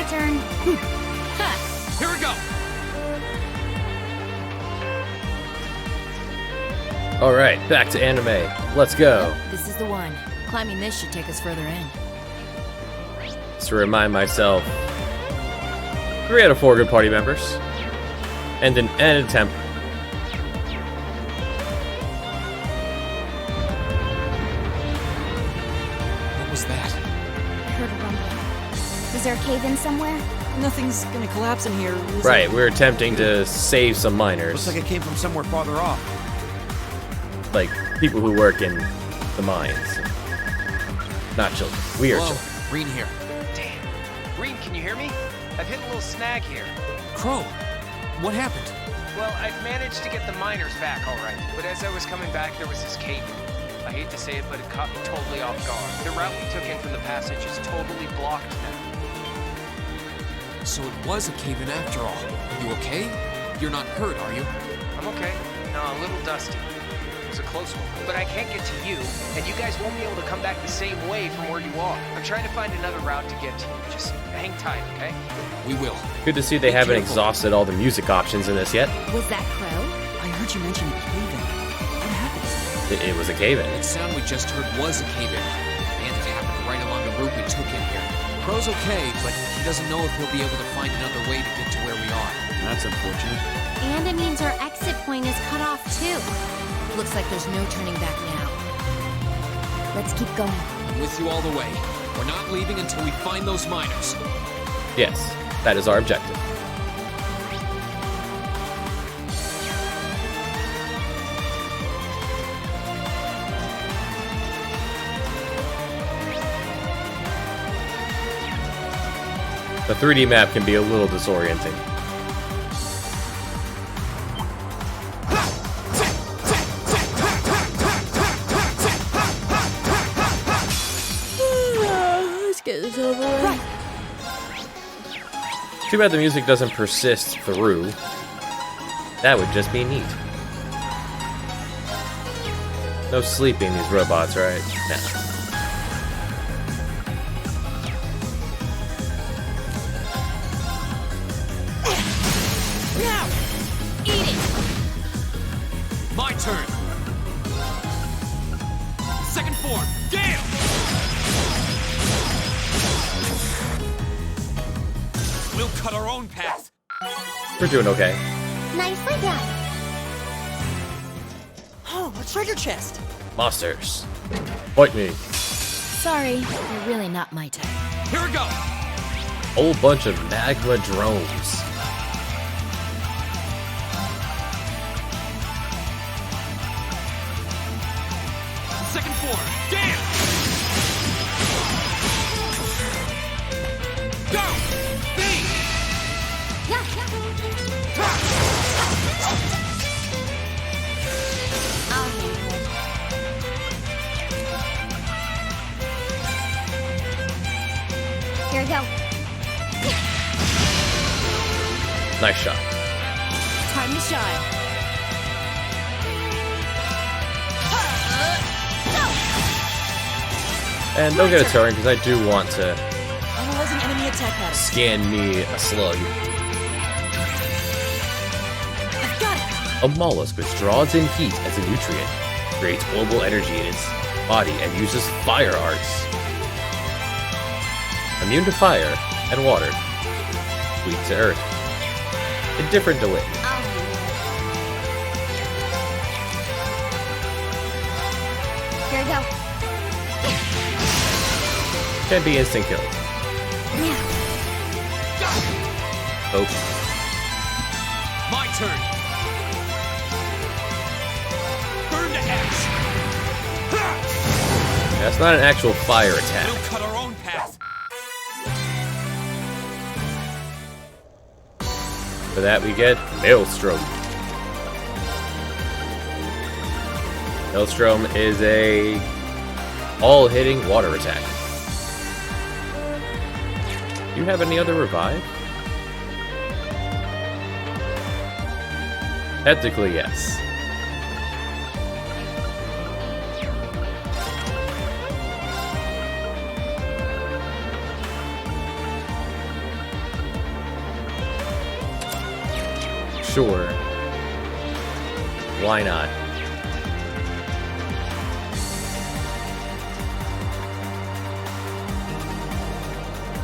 turn. Here we go! Alright, back to anime. Let's go. This is the one. Climbing this should take us further in. Just to remind myself, 3 out of 4 good party members. And an attempt. What was that? I heard a rumble. Is there a cave in somewhere? Nothing's gonna collapse in here. is it? Right, we're attempting to save some miners. Looks like it came from somewhere farther off. Like people who work in the mines. Not children. We are Whoa, children. Green here. Damn. Green, can you hear me? I've hit a little snag here. Crow, what happened? Well, I've managed to get the miners back all right, but as I was coming back, there was this cave. I hate to say it, but it caught me totally off guard. The route we took in from the passage is totally blocked now. So it was a cave-in after all. Are you okay? You're not hurt, are you? I'm okay. No, a little dusty. It was a close one. But I can't get to you, and you guys won't be able to come back the same way from where you are. I'm trying to find another route to get to you. Just hang tight, okay? We will. Good to see they Be haven't careful. exhausted all the music options in this yet. Was that Crow? I heard you mention a cave-in. What happened? It was a cave-in. That sound we just heard was a cave-in. And it happened right along the route we took in here. Crow's okay, but he doesn't know if he'll be able to find another way to get to where we are. That's unfortunate. And it means our exit point is cut off too. Looks like there's no turning back now. Let's keep going. I'm with you all the way. We're not leaving until we find those miners. Yes, that is our objective. The 3D map can be a little disorienting. Let's get this over with. Too bad the music doesn't persist through. That would just be neat. No sleeping, these robots, right? Nah. Now! Eat it! My turn! Second form, Gale! We'll cut our own path. We're doing okay. Nicely done. Oh, a treasure chest. Monsters. Fight me. Sorry, you're really not my type. Here we go! Whole bunch of magma drones. Second form, Gale! Go! B! Yeah, I'll handle it. Here we go. Nice shot. Time to shine. And don't get a turn, because I do want to Analyzing enemy attack patterns. scan me a slug. I've got it. A mollusk which draws in heat as a nutrient, creates global energy in its body, and uses fire arts. Immune to fire and water. Weak to earth. Indifferent to wind. I'll handle it. Here we go. Can be instant kill. Yeah. Hope. My turn! Burn to ash! Ha! That's not an actual fire attack. We'll cut our own path. For that we get Maelstrom. Maelstrom is a all-hitting water attack. Do you have any other revive? Technically, yes. Sure. Why not?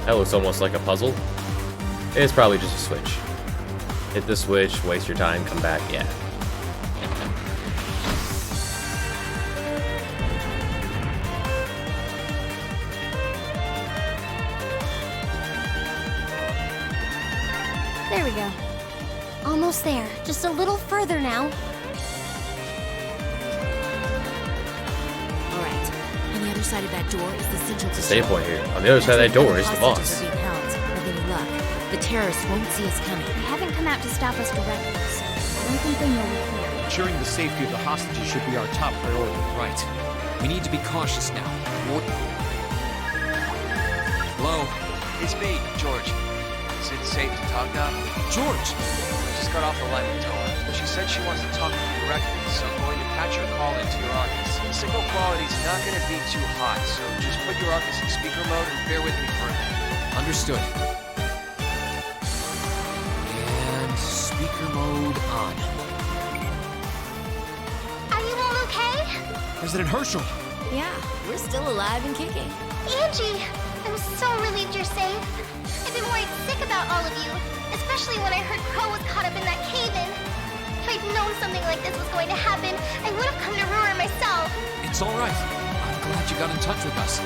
That looks almost like a puzzle. It's probably just a switch. Hit the switch, waste your time, come back, yeah. There we go. Almost there. Just a little further now. Alright. On the other side of that door is the central control. Save point here. On the other side of that door is the boss. Hostages are being held. With any luck, the terrorists won't see us coming. They haven't come out to stop us directly, so I don't think they know we're here. Ensuring the safety of the hostages should be our top priority. Right. We need to be cautious now. Hello? It's me, George. Is it safe to talk now? George! I just got off the line with Toa. She said she wants to talk to you directly, so I'm going to patch your call into your Arcus. The signal quality's not going to be too hot, so just put your Arcus in speaker mode and bear with me for a minute. Understood. And speaker mode on. Are you all okay? President Herschel! Yeah, we're still alive and kicking. Angie! I'm so relieved you're safe. I've been worried sick about all of you, especially when I heard Crow was caught up in that cave-in. If I'd known something like this was going to happen, I would have come to Ruhr myself. It's all right. I'm glad you got in touch with us.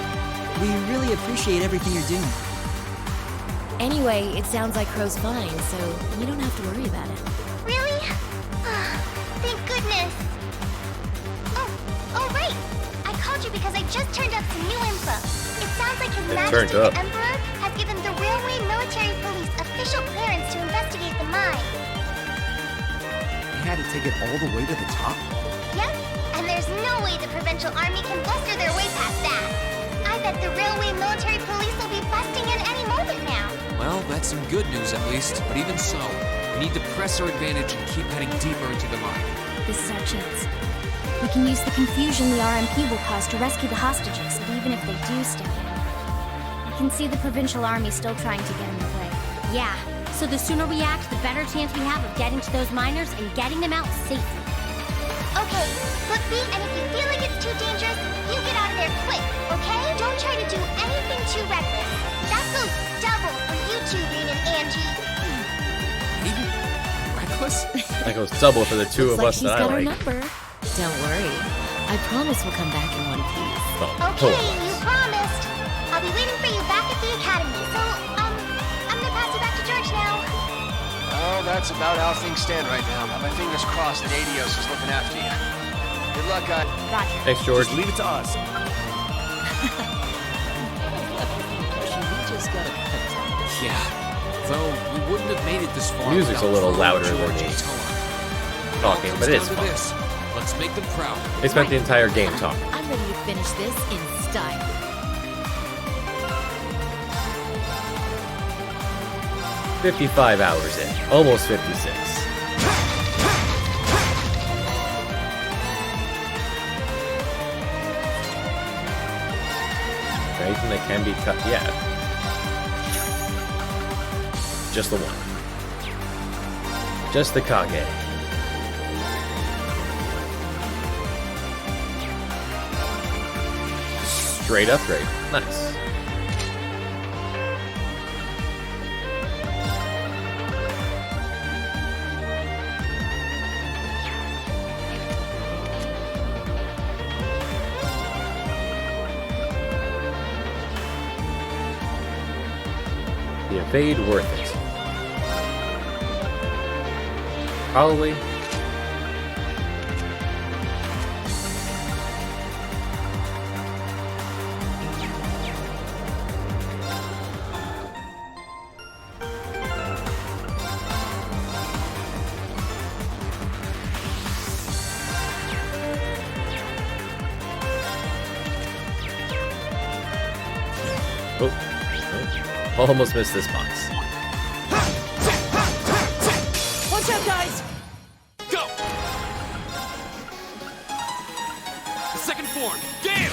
We really appreciate everything you're doing. Anyway, it sounds like Crow's fine, so you don't have to worry about it. Really? Thank goodness. Oh, right. I called you because I just turned up some new info. It sounds like His Majesty the Emperor has given the Railway Military Police official clearance to investigate the mine. They had to take it all the way to the top? Yep, and there's no way the Provincial Army can bluster their way past that. I bet the Railway Military Police will be busting in any moment now. Well, that's some good news at least, but even so, we need to press our advantage and keep heading deeper into the mine. This is our chance. We can use the confusion the RMP will cause to rescue the hostages, but even if they do step in, I can see the Provincial Army still trying to get in the way. Yeah, so the sooner we act, the better chance we have of getting to those miners and getting them out safely. Okay, look, B, and if you feel like it's too dangerous, you get out of there quick, okay? Don't try to do anything too reckless. That goes double for you two, Rean and Angie. Hey, reckless? That goes double for the two of Looks us like that I she's got our like. number. Don't worry. I promise we'll come back in one piece. Oh, Okay, totally. you promised. I'll be waiting for you back at the academy. So, I'm gonna pass you back to George now. Well, that's about how things stand right now. My fingers crossed that Adios is looking after you. Good luck, guys. Roger. Thanks, George. Just leave it to us. We just got a pep talk. Yeah. Though, we wouldn't have made it this far. Music's a without little Crow, louder than George, me. and Toa. Talking, All but it's comes down to fun. this. Let's make them proud. They spent the entire game talking. I'm ready to finish this in style. 55 hours in. Almost 56. Anything that can be cut? Yeah. Just the one. Just the Kage. Straight upgrade. Nice. The evade worth it. Probably. Oh. Almost missed this box. Watch out, guys! Go! Second form, Gale!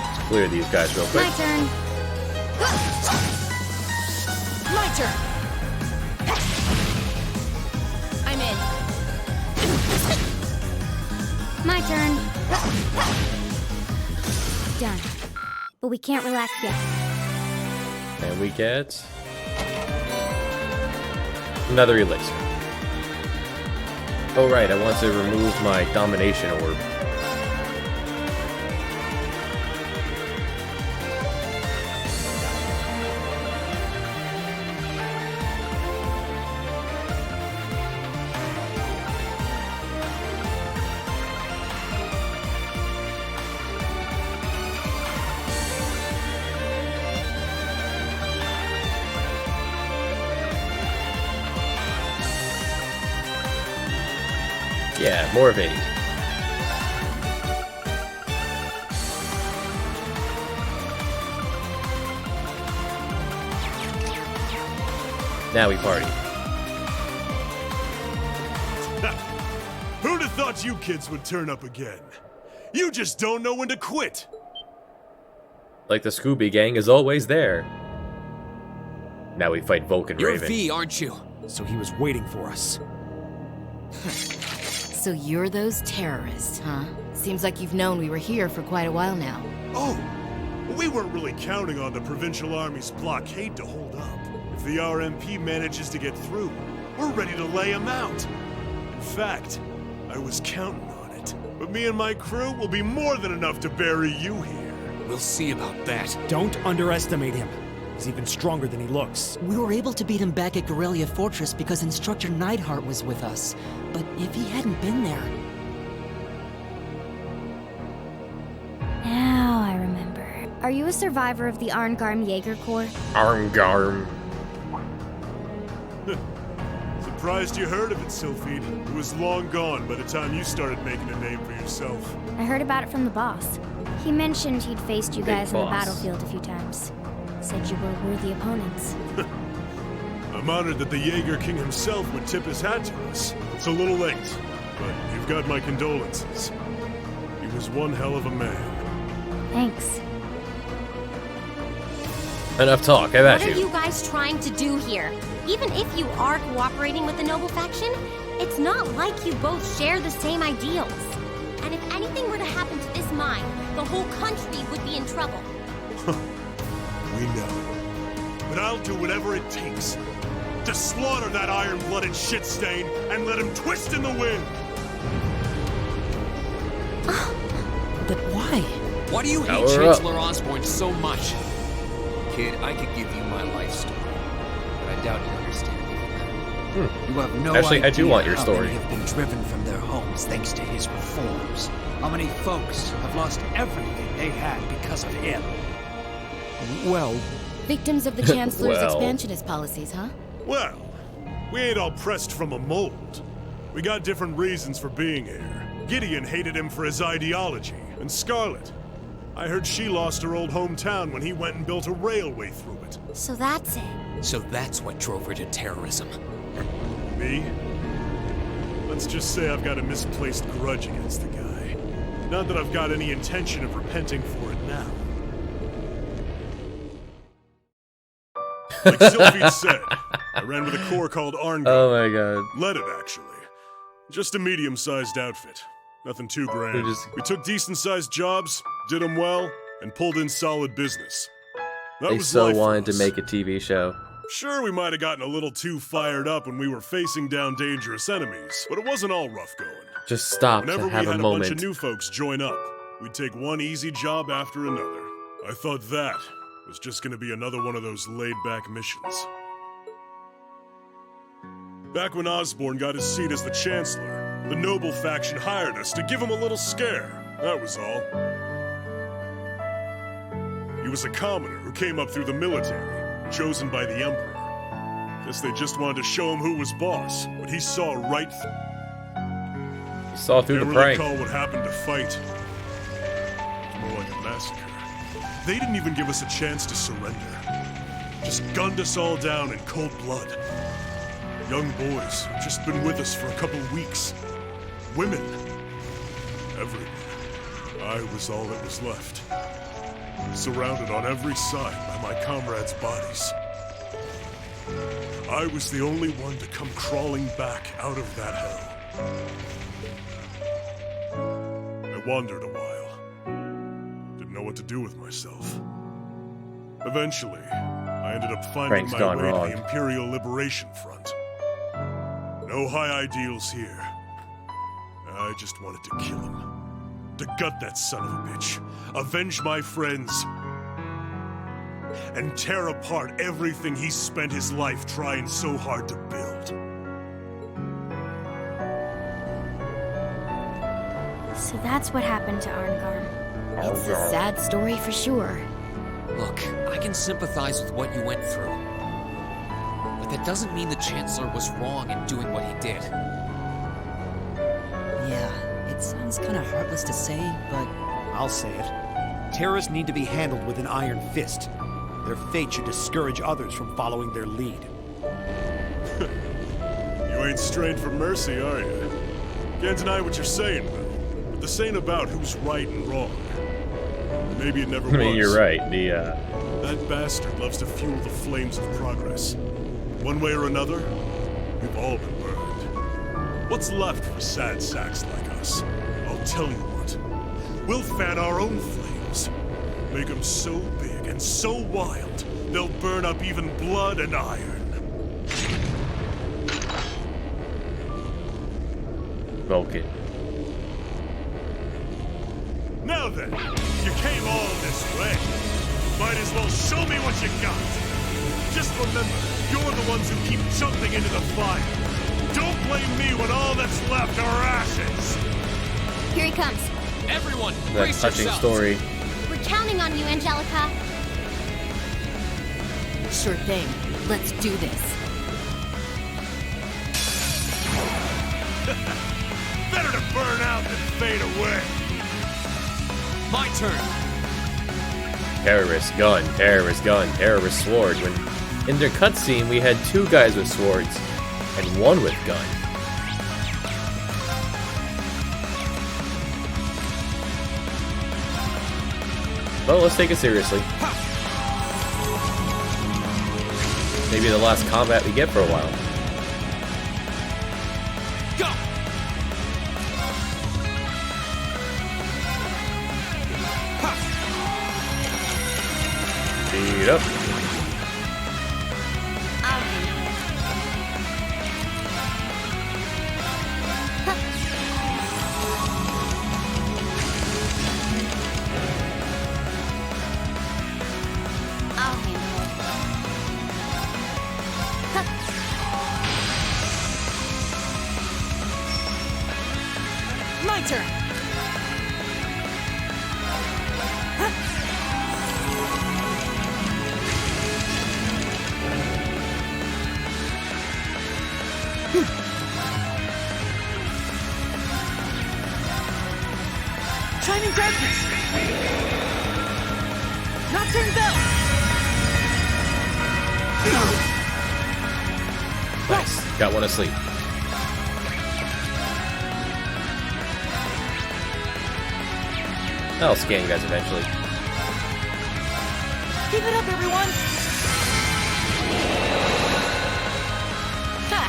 Let's clear these guys real quick. My turn. My turn! My turn. Done. But we can't relax yet. And we get another elixir. Oh right, I want to remove my domination orb. Yeah, more of 80. Now we party. Who'd have thought you kids would turn up again? You just don't know when to quit. Like the Scooby Gang is always there. Now we fight Vulcan You're Raven. V, aren't you? So he was waiting for us. So you're those terrorists, huh? Seems like you've known we were here for quite a while now. Oh, we weren't really counting on the Provincial Army's blockade to hold up. If the RMP manages to get through, we're ready to lay them out. In fact, I was counting on it. But me and my crew will be more than enough to bury you here. We'll see about that. Don't underestimate him. He's even stronger than he looks. We were able to beat him back at Guerrilla Fortress because Instructor Neidhart was with us. But if he hadn't been there... Now I remember. Are you a survivor of the Arngarm Jaeger Corps? Arngarm. Surprised you heard of it, Sylphide. It was long gone by the time you started making a name for yourself. I heard about it from the boss. He mentioned he'd faced you Big guys on the boss. battlefield a few times. Said you were worthy opponents. I'm honored that the Jaeger King himself would tip his hat to us. It's a little late, but you've got my condolences. He was one hell of a man. Thanks. Enough talk, I've What at are you. you guys trying to do here? Even if you are cooperating with the Noble faction, it's not like you both share the same ideals. And if anything were to happen to this mine, the whole country would be in trouble. We know. But I'll do whatever it takes to slaughter that iron-blooded shit stain and let him twist in the wind. But why? Why do you hate Power up. Chancellor Osborne so much? Kid, I could give you my life story, but I doubt you understand even that. You have no Actually, I do idea want your how story. many have been driven from their homes thanks to his reforms. How many folks have lost everything they had because of him? Well, Victims of the Chancellor's Well. expansionist policies, huh? Well, we ain't all pressed from a mold. We got different reasons for being here. Gideon hated him for his ideology, and Scarlet. I heard she lost her old hometown when he went and built a railway through it. So that's it. So that's what drove her to terrorism. Me? Let's just say I've got a misplaced grudge against the guy. Not that I've got any intention of repenting for it now. Like Sylphie said, I ran with a corps called Arngar. Oh my god. Led it, actually. Just a medium-sized outfit. Nothing too grand. We took decent-sized jobs, did them well, and pulled in solid business. That They was so life for wanted to us. make a TV show. Sure, we might have gotten a little too fired up when we were facing down dangerous enemies, but it wasn't all rough going. Just stop Whenever to we have had a a bunch of moment. new folks join up, we'd take one easy job after another. I thought that was just gonna be another one of those laid-back missions. Back when Osborne got his seat as the Chancellor, the Noble faction hired us to give him a little scare. That was all. He was a commoner who came up through the military, chosen by the Emperor. Guess they just wanted to show him who was boss, but he saw right through. You saw through the Can't really prank. call what happened a fight. It's more like a massacre. They didn't even give us a chance to surrender. Just gunned us all down in cold blood. Young boys who'd just been with us for a couple weeks. Women. Everyone. I was all that was left. Surrounded on every side by my comrades' bodies. I was the only one to come crawling back out of that hell. wandered a while. Didn't know what to do with myself. Eventually, I ended up finding Frank's my gone way wrong. to the Imperial Liberation Front. No high ideals here. I just wanted to kill him. To gut that son of a bitch. Avenge my friends. And tear apart everything he spent his life trying so hard to build. So that's what happened to Arngrim. It's a sad story for sure. Look, I can sympathize with what you went through. But that doesn't mean the Chancellor was wrong in doing what he did. Yeah, it sounds kind of heartless to say, but I'll say it. Terrorists need to be handled with an iron fist. Their fate should discourage others from following their lead. You ain't strained for mercy, are you? Can't deny what you're saying, though. But this ain't about who's right and wrong. Maybe it never was. I mean, you're right. That bastard loves to fuel the flames of progress. One way or another, we've all been burned. What's left for sad sacks like us? I'll tell you what. We'll fan our own flames. Make them so big and so wild, they'll burn up even blood and iron. Vulcan. Now then, you came all this way. Might as well show me what you got. Just remember, you're the ones who keep jumping into the fire. Don't blame me when all that's left are ashes. Here he comes. Everyone, That brace touching yourselves. story. We're counting on you, Angelica. Sure thing. Let's do this. Better to burn out than fade away. My turn. Terrorist gun, terrorist gun, terrorist sword. When in their cutscene we had 2 guys with swords and 1 with gun. Well, let's take it seriously. Maybe the last combat we get for a while. Go! Speed up. I'll handle it. My turn. Shining darkness. Nocturne bell. Nice. Got one asleep. I'll scan you guys eventually. Keep it up, everyone. Ha.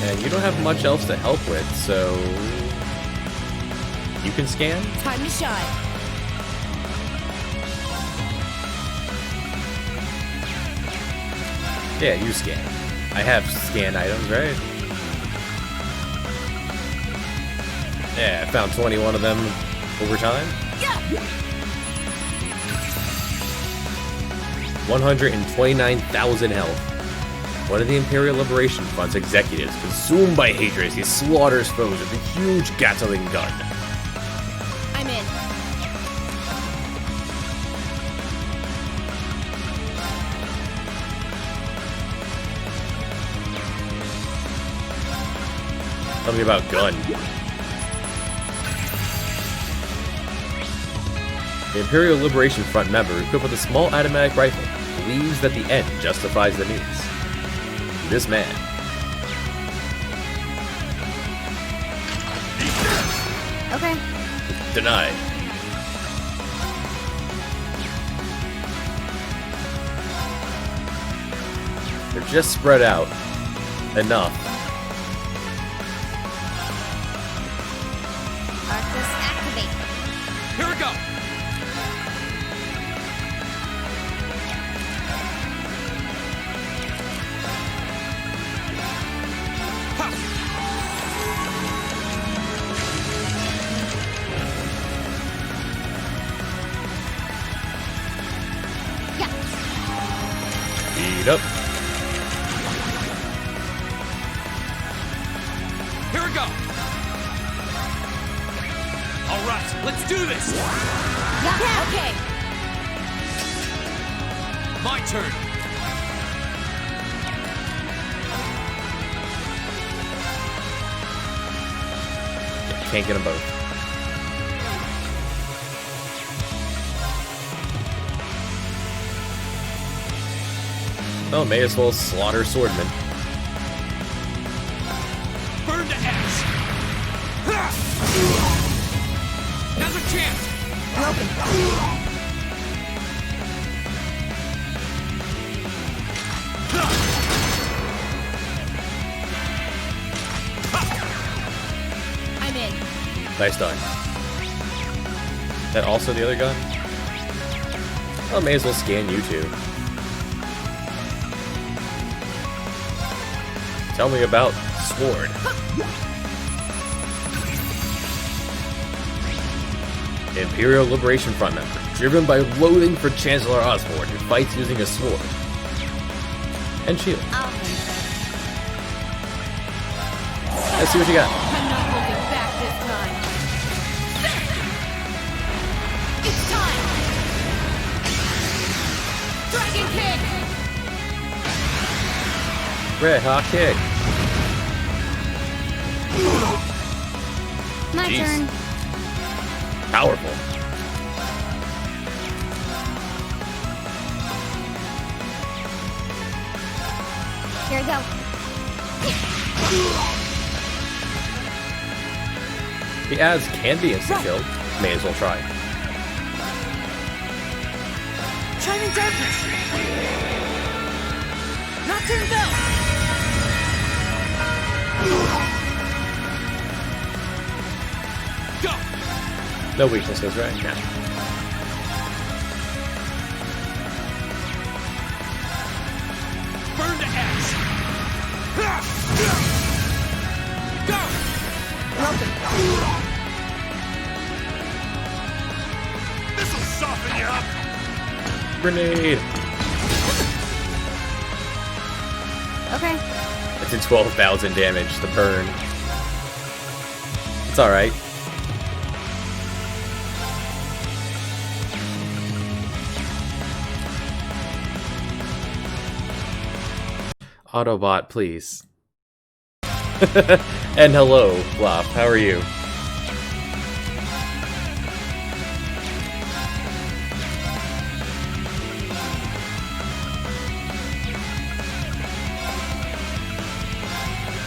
And you don't have much else to help with, so you can scan? Time to shine. Yeah, you scan. I have scan items, right? Yeah, I found 21 of them over time. Yeah. 129,000 health. One of the Imperial Liberation Front's executives, consumed by hatred as he slaughters foes with a huge Gatling gun. I'm in. Tell me about gun. The Imperial Liberation Front member, equipped with a small automatic rifle, believes that the end justifies the means. This man. Okay. Denied. just spread out enough. Arcus, activate. Here we go. Speed up. Here we go. All right, let's do this. Yeah, okay. My turn. Can't get them both. Oh, may as well slaughter swordman. Burn to ash. Now's our chance. I'm in. Nice done. That also the other gun? Oh, may as well scan you two. Tell me about Sword. Imperial Liberation Front member, driven by loathing for Chancellor Osborn, who fights using a sword and shield. Let's see what you got. I'm not holding back this time. It's time! Dragon Kick! Red Hawk Kick. My Jeez. turn. Powerful. Here we go. The ads can be insta-killed. May as well try. Shining Darkness! Nocturne Bell! Go. No weaknesses, right? Yeah. Burn to ash. Go. This'll soften you up. Grenade! Okay. It's in 12,000 damage, the burn. It's alright. Autobot, please. And hello, Flop. How are you?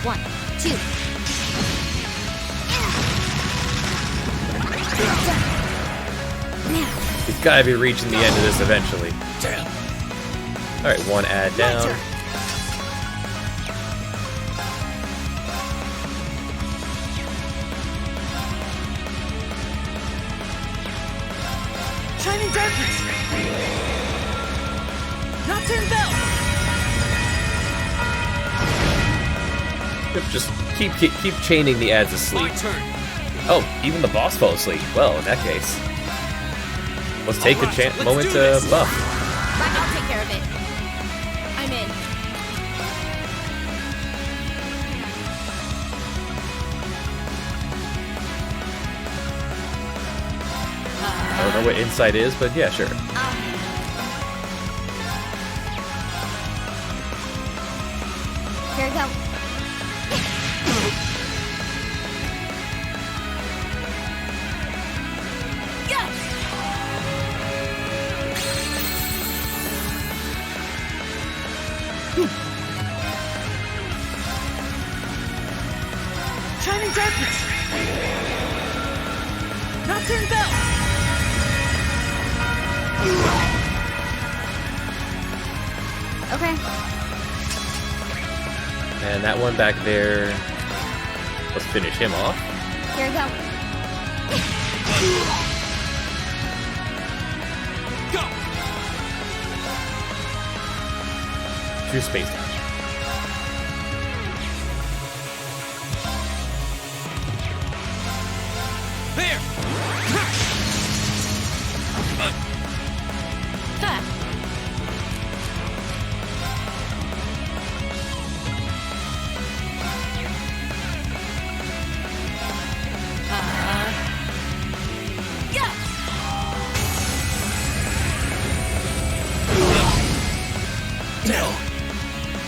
One, two. He's gotta be reaching the end of this eventually. Damn. Alright, one ad down. Shining Darkness! Nocturne Bell! Yep, just keep chaining the ads asleep. My turn. Oh, even the boss fell asleep. Well, in that case, let's take Alright, a let's moment do to this. buff. I'll take care of it. I'm in. I don't know what insight is, but yeah, sure. Here we go. Shining Darkness! Nocturne Bell! Okay. And that one back there. Let's finish him off. Here we go. True space dash. There!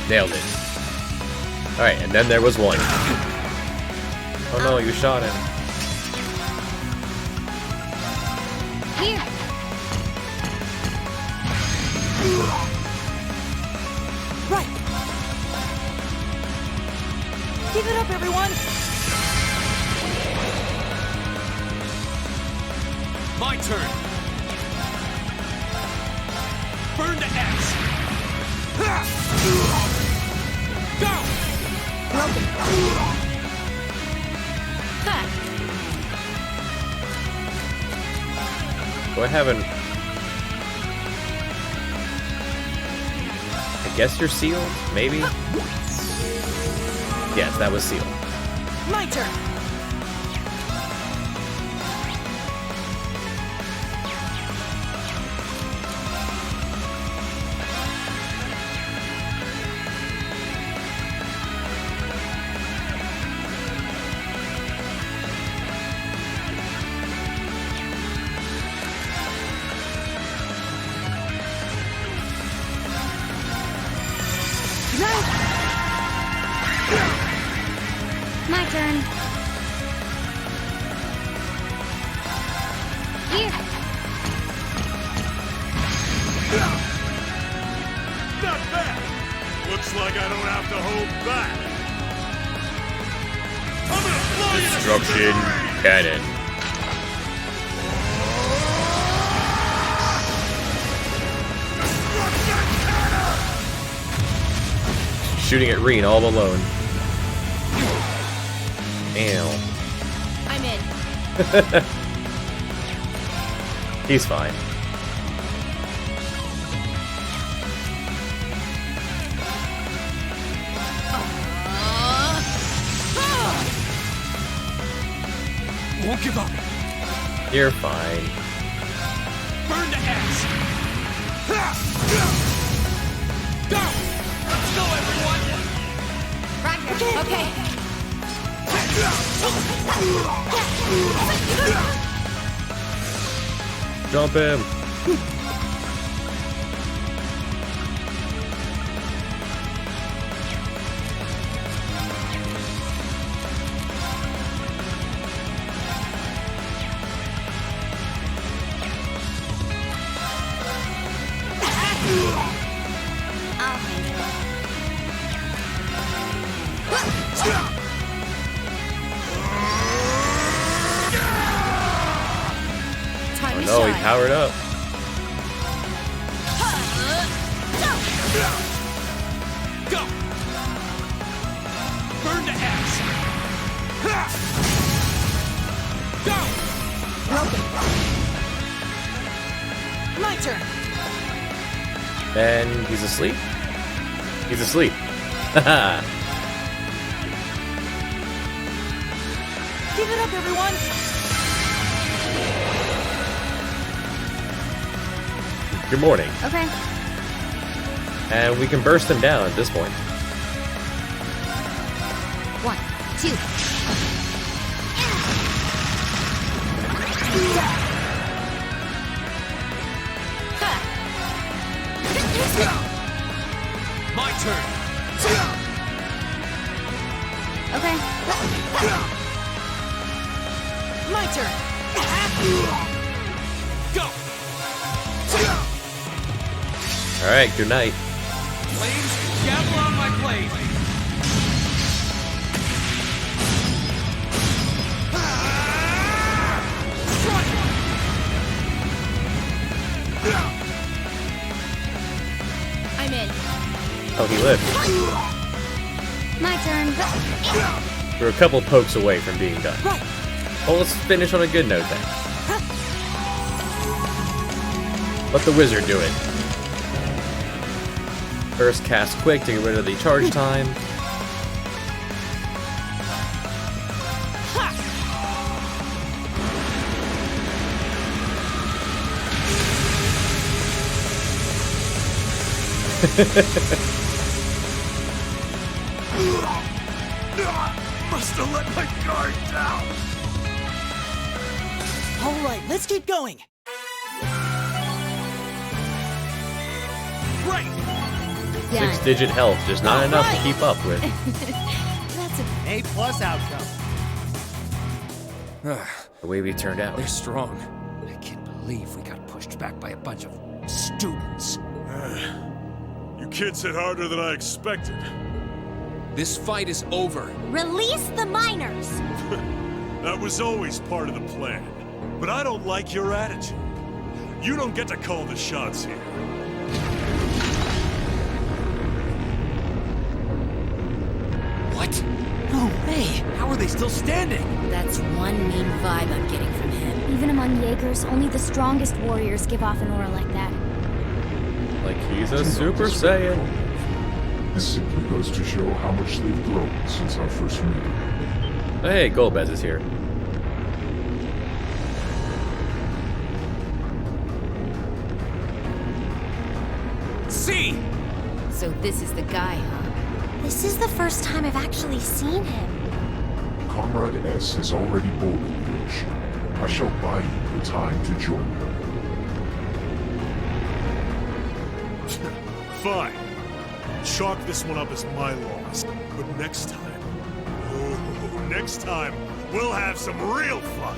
Nailed it. Alright, and then there was one. Oh no, you shot him. Here. Right. Give it up, everyone. My turn. Burn to X. Go! Do I haven't... I guess you're sealed? Maybe? Yes, that was sealed. My turn. My turn. Here. Not bad. Looks like I don't have to hold back. I'm gonna blow you to Destruction smithereens! cannon. Shooting at Reen all alone. Ew. I'm in. He's fine. Won't give up. You're fine. Burn to X. Go! Let's go, everyone! Roger. Okay. Jump him. I'll handle it. Time to No, he shine. powered up. Go! Burn to X. Go! My turn. And he's asleep? He's asleep. Haha. Give it up, everyone. Good morning. Okay. And we can burst him down at this point. 1, 2. My turn. Okay. My turn. Go! Alright, good night. Flames, gather on my blade. Strike! I'm in. Oh, he lived. My We're a couple pokes away from being done. Right. Well, let's finish on a good note then. Let the wizard do it. First, cast quick to get rid of the charge time. Must have let my guard down. All right, let's keep going. Great. Done. 6-digit health, just not enough to keep up with. That's a A+ outcome. The way we turned out. They're strong. I can't believe we got pushed back by a bunch of students. You kids hit harder than I expected. This fight is over. Release the miners! That was always part of the plan. But I don't like your attitude. You don't get to call the shots here. What? No way. How are they still standing? That's one mean vibe I'm getting from him. Even among Jaegers, only the strongest warriors give off an aura like that. Like he's a Super Saiyan. This simply goes to show how much they've grown since our first meeting. Hey, Golbez is here. See! So this is the guy, huh? This is the first time I've actually seen him. Comrade S has already boarded the ocean. I shall buy you the time to join her. Fine. Chalk this one up as my loss. But next time, next time, we'll have some real fun.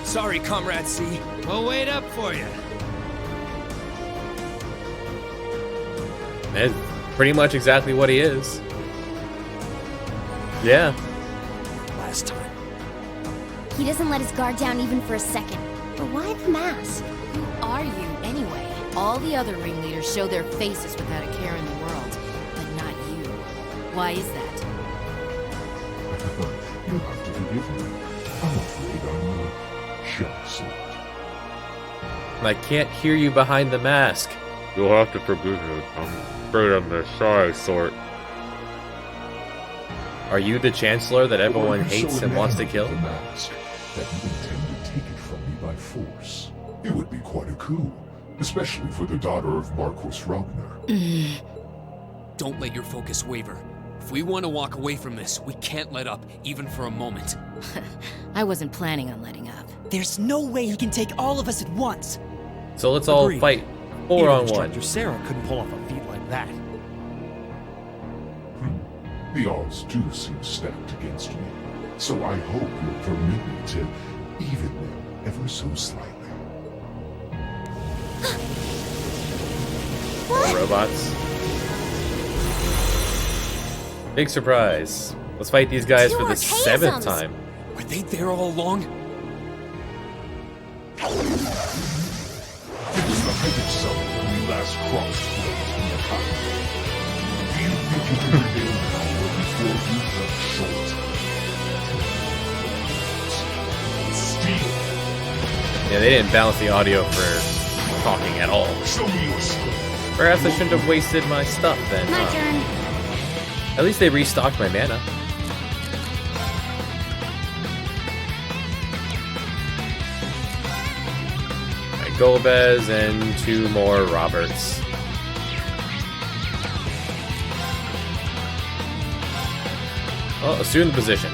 Sorry, Comrade C. We'll wait up for you. That's pretty much exactly what he is. Yeah. Last time. He doesn't let his guard down even for a second. But why the mask? Who are you, anyway? All the other ringleaders show their faces without a care in the world, but not you. Why is that? You'll have to forgive me. I'm afraid I'm a shy sort. I can't hear you behind the mask. You'll have to forgive me. I'm afraid I'm the shy sort. Are you the Chancellor that everyone Or are you hates so and wants to enamored kill? with the mask that you intend to take it from me by force. It would be quite a coup, especially for the daughter of Marquis Ragnar. Don't let your focus waver. If we want to walk away from this, we can't let up, even for a moment. I wasn't planning on letting up. There's no way he can take all of us at once. So let's all Agreed. fight Even 4-on-1. Instructor Sarah couldn't pull off a feat like that. The odds do seem stacked against me, so I hope you'll permit me to even them ever so slightly. More robots. Big surprise. Let's fight these guys for the 7th time. Were they there all along? It was the height of summer when we last crossed blades in the cotton. Do you think you can regain power before you cut short? Steel, Yeah, they didn't balance the audio for talking at all. show me your strength. Perhaps I shouldn't have wasted my stuff then. My huh? turn. At least they restocked my mana. Alright, Golbez and 2 more Roberts. Well, assume the position.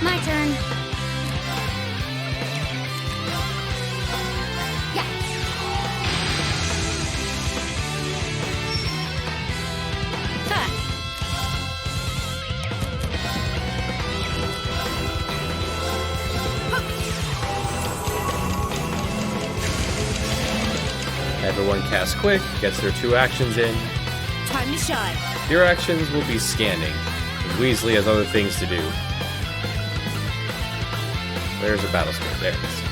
My turn. Yeah. Everyone casts quick, gets their 2 actions in. Time to shine. Your actions will be scanning. And Weasley has other things to do. There's a battle script. There it is.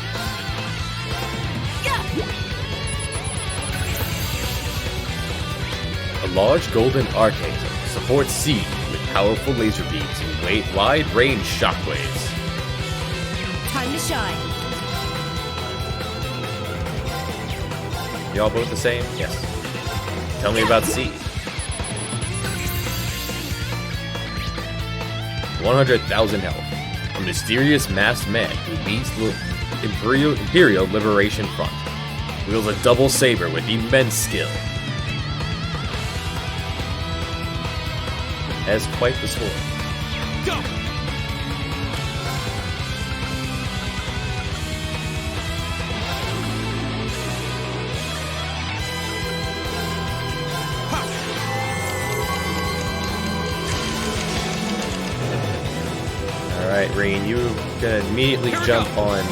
large golden archangel supports Seed with powerful laser beams and wide-range shockwaves. Time to shine. Y'all both the same? Yes. Tell me about Seed. 100,000 health. A mysterious masked man who leads the Imperial Liberation Front. Wields a double saber with immense skill. Has quite the sword. Go! Alright, Rain, you're gonna immediately jump on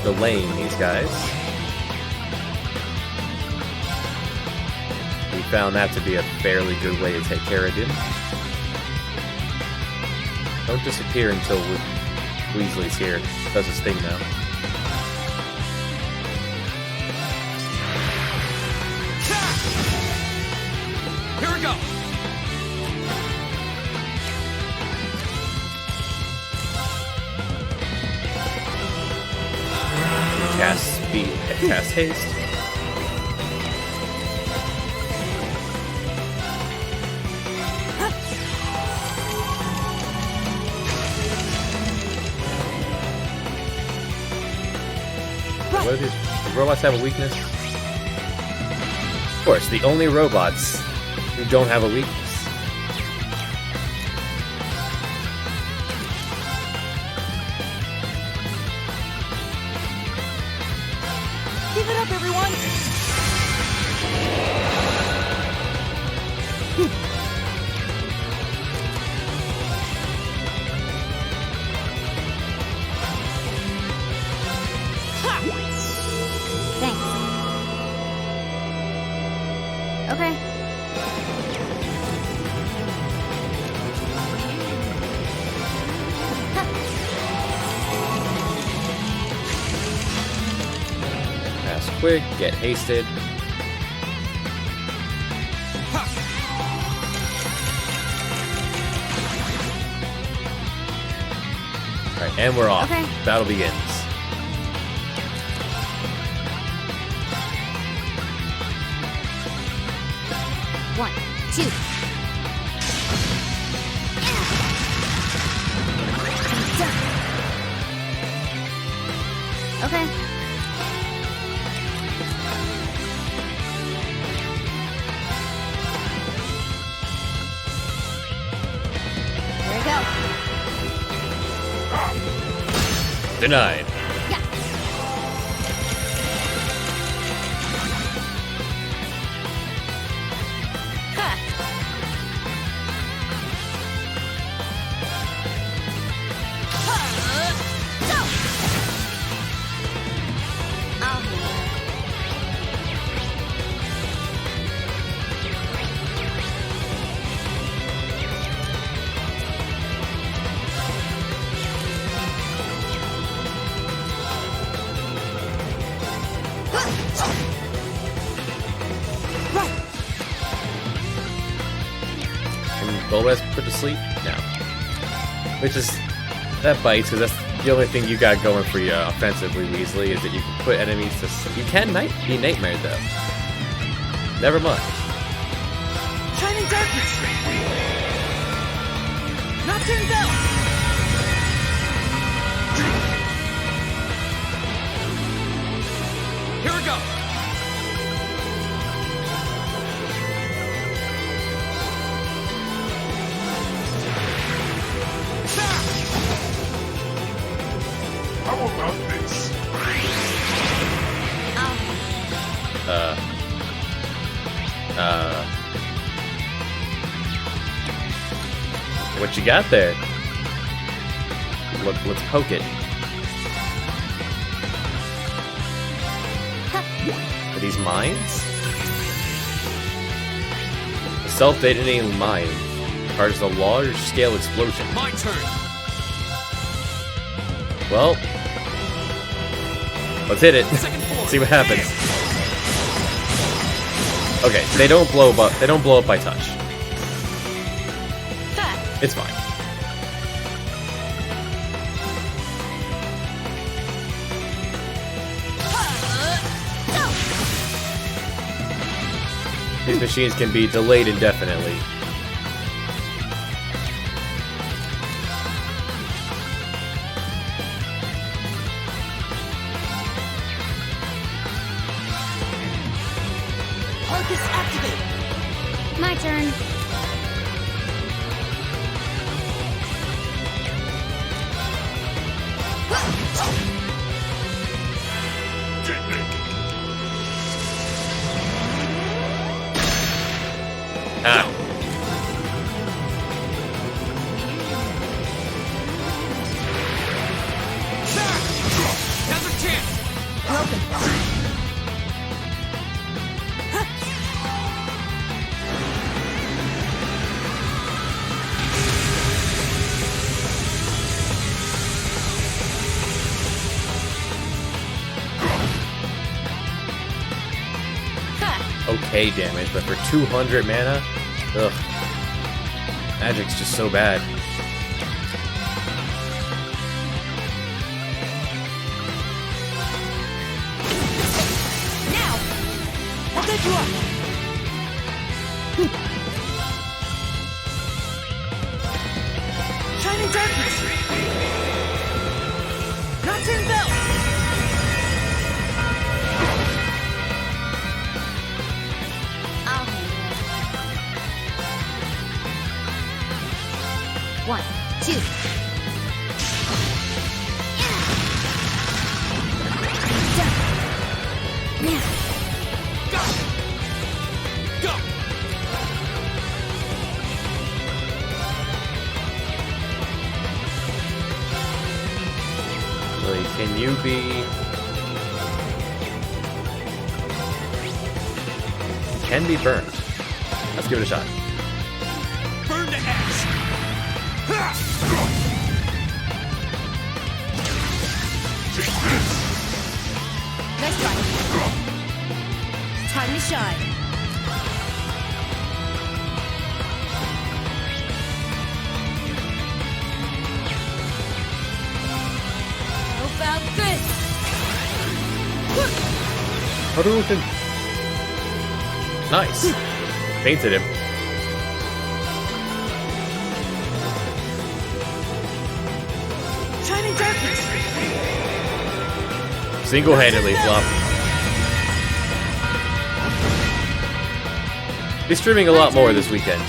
the lane, these guys. We found that to be a fairly good way to take care of him. Don't disappear until Weasley's here. Does his thing now. Here we go! Cast speed, cast haste. What do these robots have a weakness? Of course, the only robots who don't have a weakness. Give it up, everyone! Thanks. Okay. Pass quick, get hasted. Alright, and we're off. Okay. Battle begins. One, two. Okay. There we go. Denied. Yeah. Ha. Can Bulbas put to sleep? No. Which is... that bites, because that's the only thing you got going for you offensively, Weasley, is that you can put enemies to sleep. You can be nightmared, though. Never mind. Shining darkness! Nocturne Bell! Here we go! How about this? What you got there? Let's poke it. Are these mines? A self-detonating mine causes a large-scale explosion. My turn! Well, let's hit it. See what happens. Okay, they don't blow up. They don't blow up by touch. It's fine. These machines can be delayed indefinitely. Arcus activate! My turn. Ah. Now's our chance! Okay damage, but for 200 mana? Ugh. Magic's just so bad. Now! I'll take you up! Shining darkness! Nocturne bell! I'll handle it. 1, 2. Done. Now. Go! Really, can you be... Can be burned. Let's give it a shot. Burn to ash! Nice try. Time to shine. How about this? Hadouken! Nice. Painted him. Shining darkness! Single-handedly flop. Be streaming a lot more this weekend,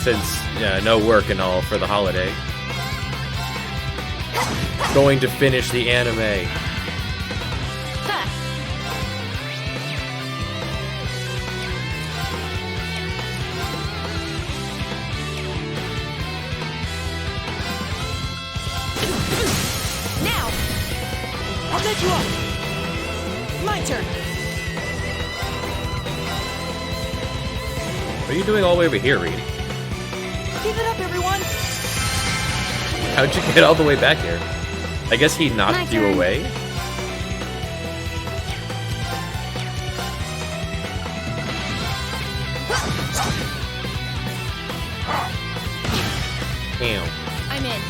since no work and all for the holiday. Going to finish the anime. Now! I'll take you up! My turn! What are you doing all the way over here, Reed? Keep it up, everyone! How'd you get all the way back here? I guess he My knocked you turn. away? Damn. I'm in.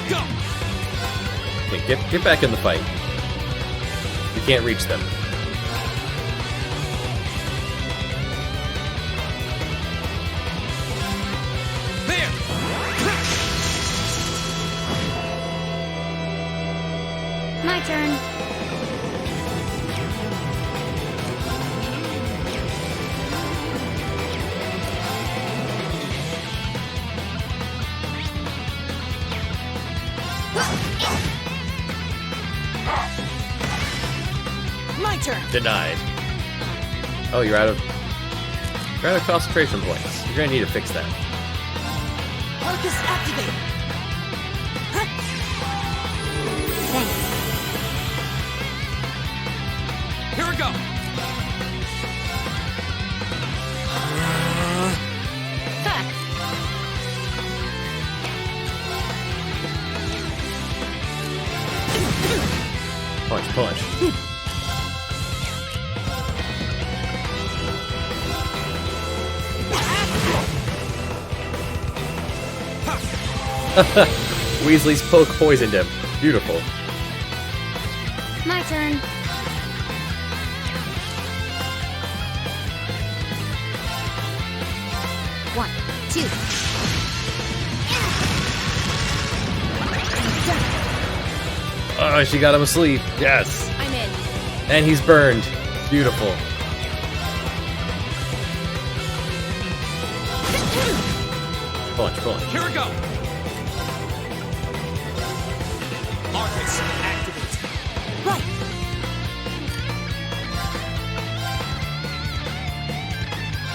Go! Okay, get back in the fight. You can't reach them. There! My turn. My turn! Denied. Oh, you're out of concentration points. You're gonna need to fix that. Arcus activate! Thanks. Here we go! Punch, punch. Weasley's poke poisoned him. Beautiful. My turn. One, two. Oh, she got him asleep. Yes. I'm in. And he's burned. Beautiful. Punch, punch. Here we go. Arcus, activate. Right.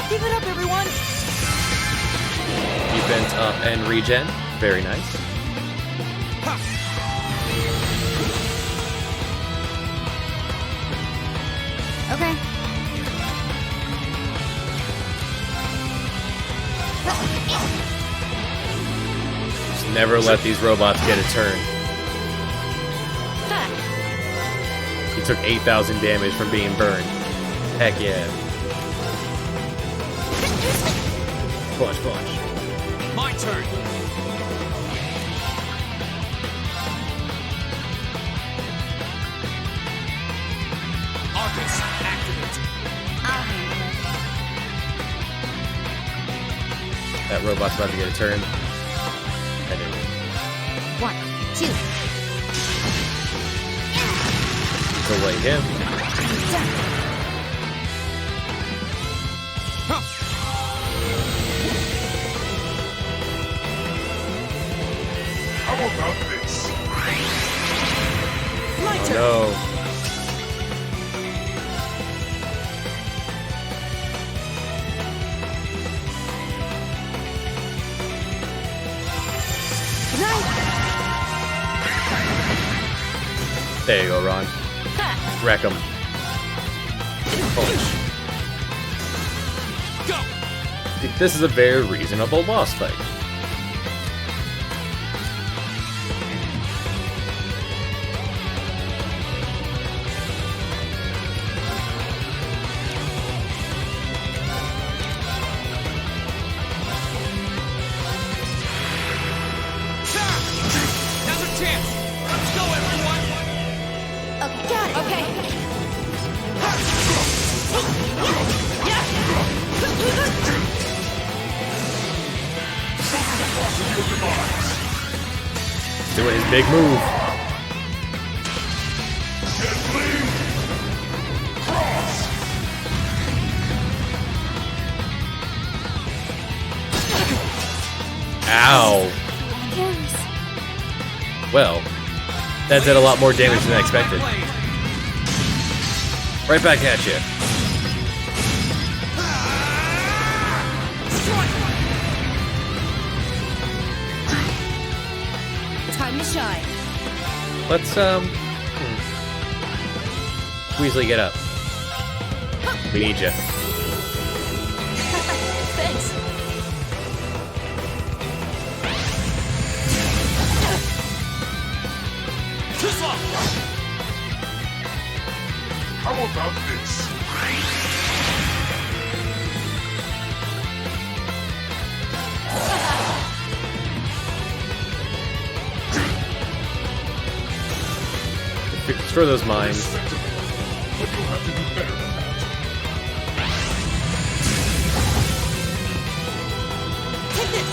Keep it up, everyone. Defense up and regen. Very nice. Okay. Just never let these robots get a turn. He took 8,000 damage from being burned. Heck yeah. Punch, punch. My turn. Arcus, activate. I'll handle That robot's about to get a turn. And it it. One, two. delay him. How about this? My turn. No. There you go, Ron. Wreck him. Punch. Go. I think this is a very reasonable boss fight. Now's our chance. Let's go, everyone. Okay. Got it. Okay. Doing his big move. Ow. Well, that did a lot more damage than I expected. Right back at you. Time to shine. Let's, Weasley, get up. We need you. Thanks. Too slow. How about this? Destroy those mines. Respectable. But you'll have to do better than that. Take this.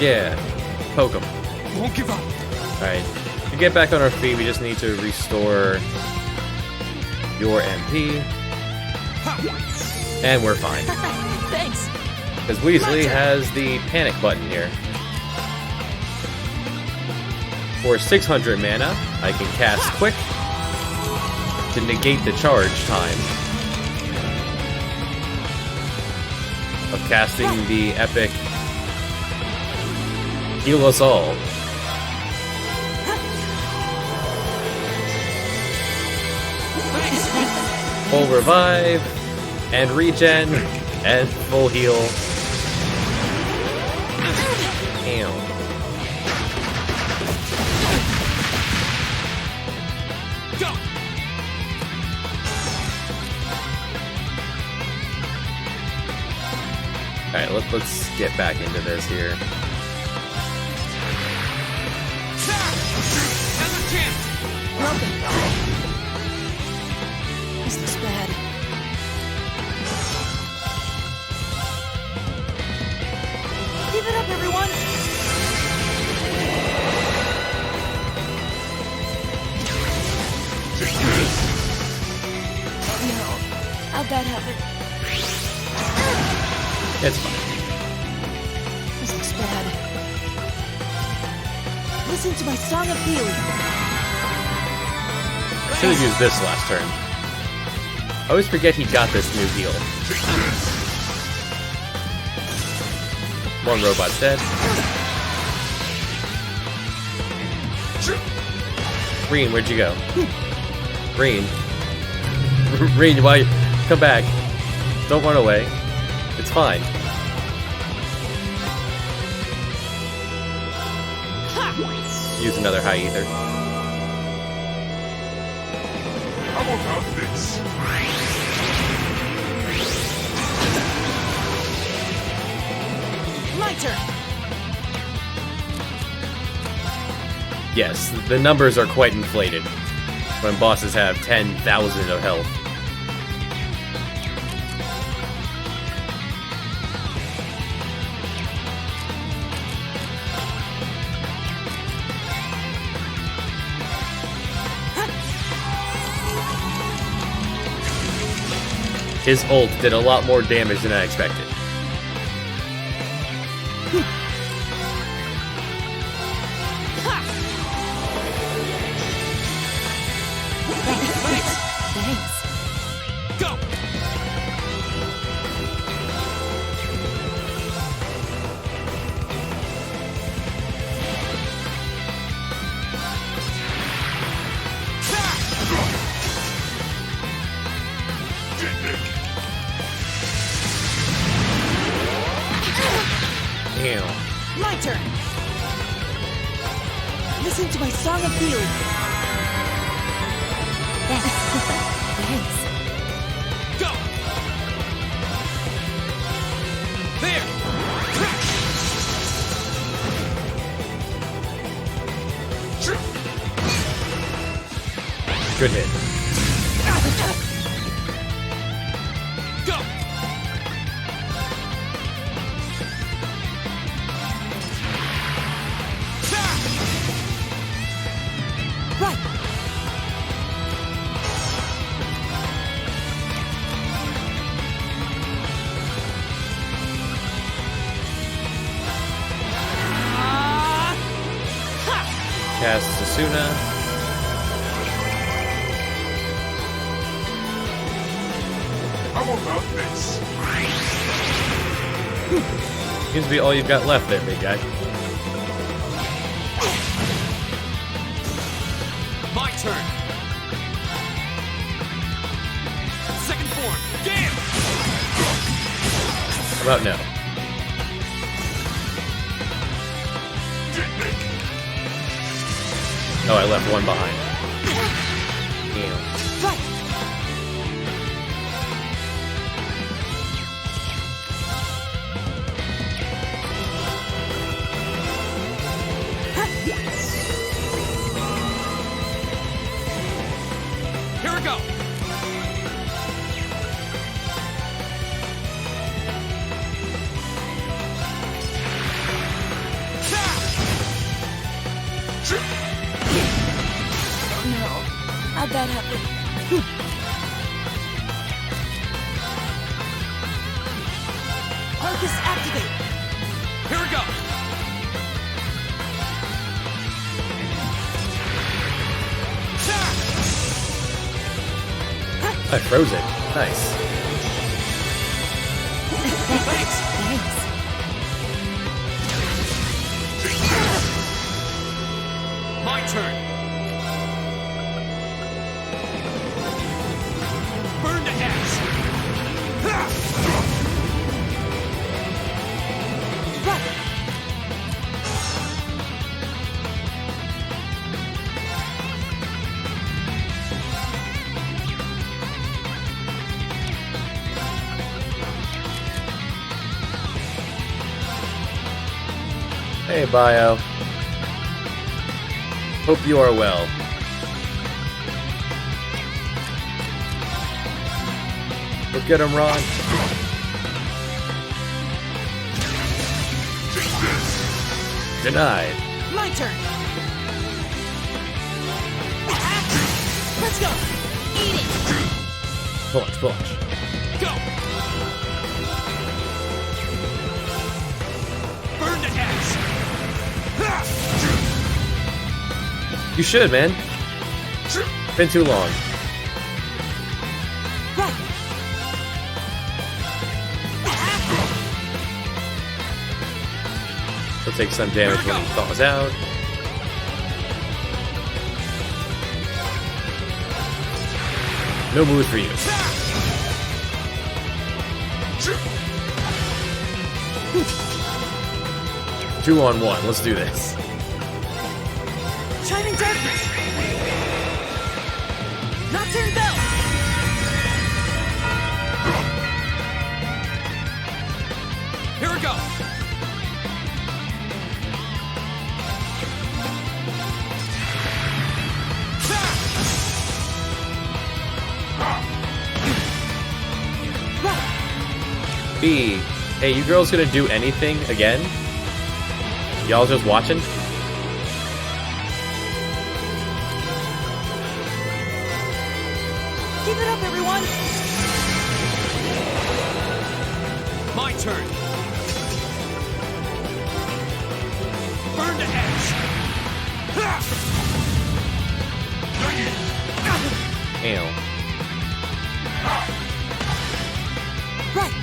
Yeah. Poke him. Won't give up. Alright. To get back on our feet, we just need to restore your MP. And we're fine. Thanks. Because Weasley has the panic button here. For 600 mana, I can cast Quick to negate the charge time of casting the epic Heal Us All. Full revive, and regen, and full heal. Damn. Alright, let's get back into this here. Another chance! Welcome. This looks bad. Give it up, everyone! No. How'd that happen? It's fine. This looks bad. Listen to my song of healing. Should have used this last turn. I always forget he got this new heal. One robot's dead. Green, where'd you go? Green. Green, why? Come back. Don't run away. It's fine. Use another high ether. How about this? My turn! Yes, the numbers are quite inflated when bosses have 10,000 of health. His ult did a lot more damage than I expected. Thanks. Go! Damn. My turn! Listen to my song of healing. Thanks. Go! There! Good hit. Go! Right! Cast Susuna. How about this? Seems to be all you've got left there, big guy. My turn! Second form, damn! How about no? Oh, I left one behind. Damn. Right! Here we go! No. How'd that happen? Arcus activate! Here we go! I froze it. Nice. Thanks! My turn! Burn to ash! Hey, Bio. Hope you are well. Look at him run. Denied. My turn. Let's go. Eat it. Punch, punch. Go. Burn the axe. You should, man. Been too long. Right. He'll take some damage when he thaws out. No moves for you. 2-on-1. Let's do this. Shining darkness. Nocturne bell. Here we go. B. Hey, you girls gonna do anything again? Y'all just watching? Keep it up, everyone. My turn. Burn the axe. Damn. Right.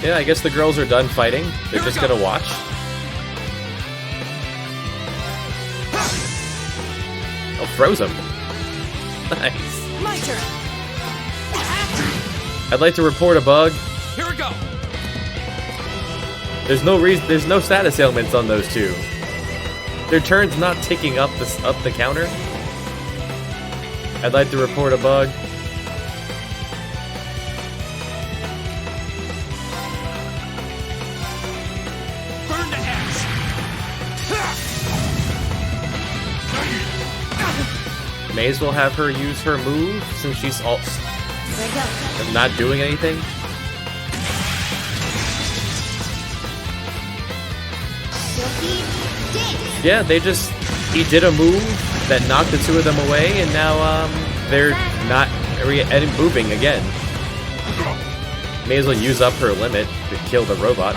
Yeah, I guess the girls are done fighting. They're just gonna watch. Oh, froze him. Nice. My turn. I'd like to report a bug. Here we go. There's no reason. There's no status ailments on those two. Their turn's not ticking up the counter. I'd like to report a bug. Burn the axe. May as well have her use her move since she's There you go. not doing anything. Silky dance. Yeah, he did a move that knocked the two of them away, and now they're not moving again. May as well use up her limit to kill the robot.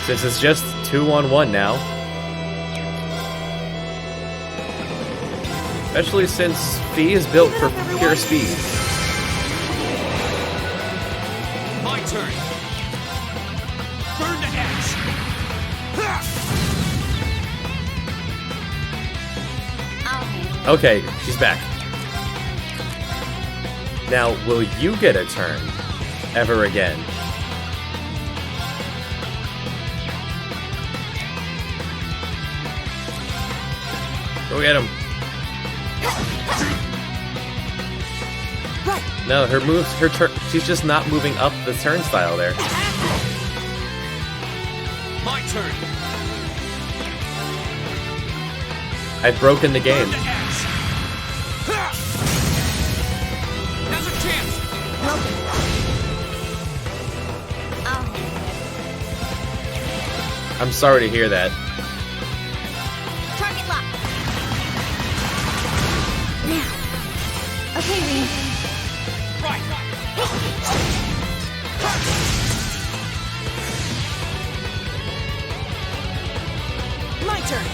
Since it's just 2-on-1 now. Especially since Fee is built for pure speed. My turn. Burn the axe. I'll handle Okay, she's back. Now, will you get a turn ever again? Go get him. Right. No, her moves, her turn. She's just not moving up the turnstile there. My turn. I've broken the game. Burn the axe. Now's a chance. I'll handle it. I'm sorry to hear that. Target lock. Now. Okay, Rean. Right. My turn.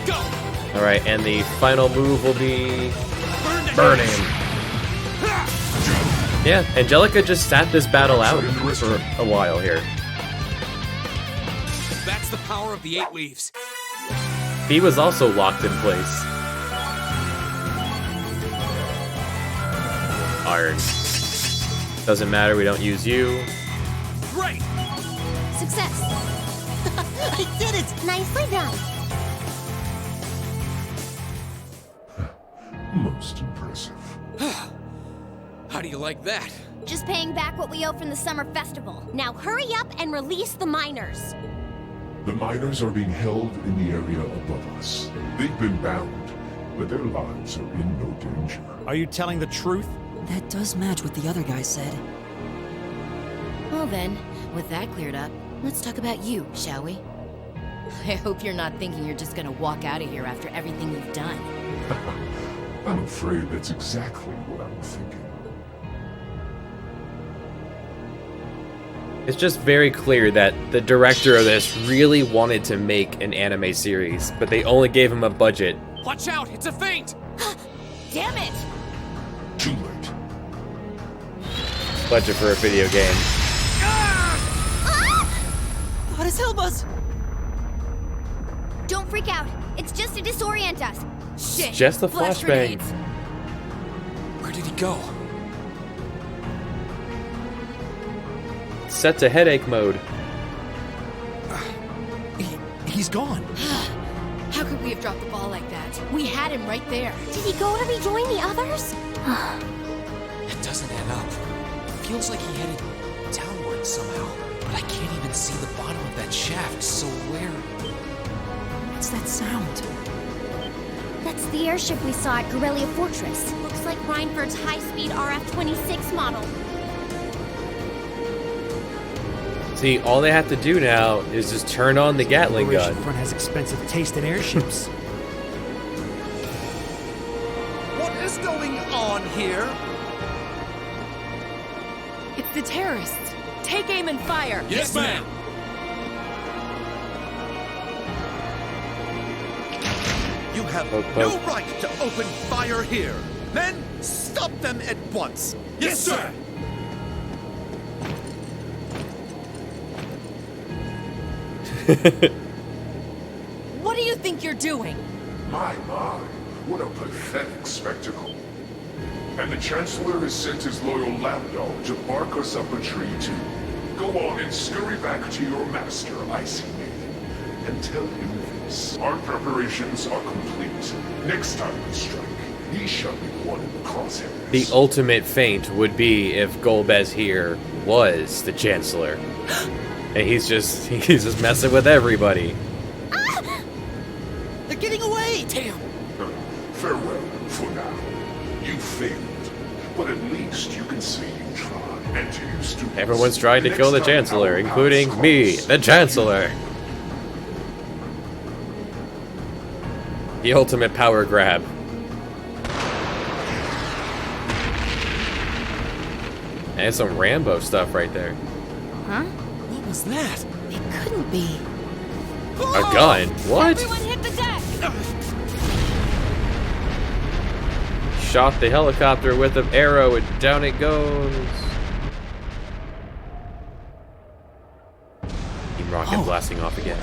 Go. Alright, and the final move will be Burn burning. Yeah, Angelica just sat this battle out for a while here. That's the power of the 8 leaves. Fee was also locked in place. Arg. Doesn't matter, we don't use you. Great. Success. I did it. Nicely done. most impressive. How do you like that? Just paying back what we owe from the summer festival. Now hurry up and release the miners. The miners are being held in the area above us. They've been bound, but their lives are in no danger. Are you telling the truth? That does match what the other guy said. Well then, with that cleared up, let's talk about you, shall we? I hope you're not thinking you're just gonna walk out of here after everything you've done. I'm afraid that's exactly what I'm thinking. It's just very clear that the director of this really wanted to make an anime series, but they only gave him a budget. Watch out! It's a feint! Damn it! Too late. Budget for a video game. What is Hilbus? Don't freak out. It's just to disorient us. Shit! Just a Flash flashbang. grenades. Where did he go? Set to headache mode. He's gone. How could we have dropped the ball like that? We had him right there. Did he go to rejoin the others? That doesn't add up. It feels like he headed downward somehow, but I can't even see the bottom of that shaft, so where? What's that sound? That's the airship we saw at Guerrilla Fortress. Looks like Reinford's high-speed RF-26 model. See, all they have to do now is just turn on the Gatling Liberation gun. Front has expensive taste in airships. What is going on here? It's the terrorists. Take aim and fire. Yes, ma'am! You have Poke, no poke. right to open fire here. Men, stop them at once. Yes, sir! What do you think you're doing? My, what a pathetic spectacle. And the Chancellor has sent his loyal lapdog to bark us up a tree too. Go on and scurry back to your master, Icy Nathan, and tell him this. Our preparations are complete. Next time we strike, he shall be the one in the crosshairs. The ultimate feint would be if Golbez here was the Chancellor. And he's just messing with everybody. They're getting away! Damn! Farewell for now. You failed, but at least you can say you tried. And to you students, Everyone's trying to the kill the next time Chancellor, our including paths me, cross, the Chancellor. The ultimate power grab. And some Rambo stuff right there. Huh? What was that? It couldn't be. A gun? What? Everyone hit the deck! Shot the helicopter with an arrow and down it goes. Team Rocket blasting off again.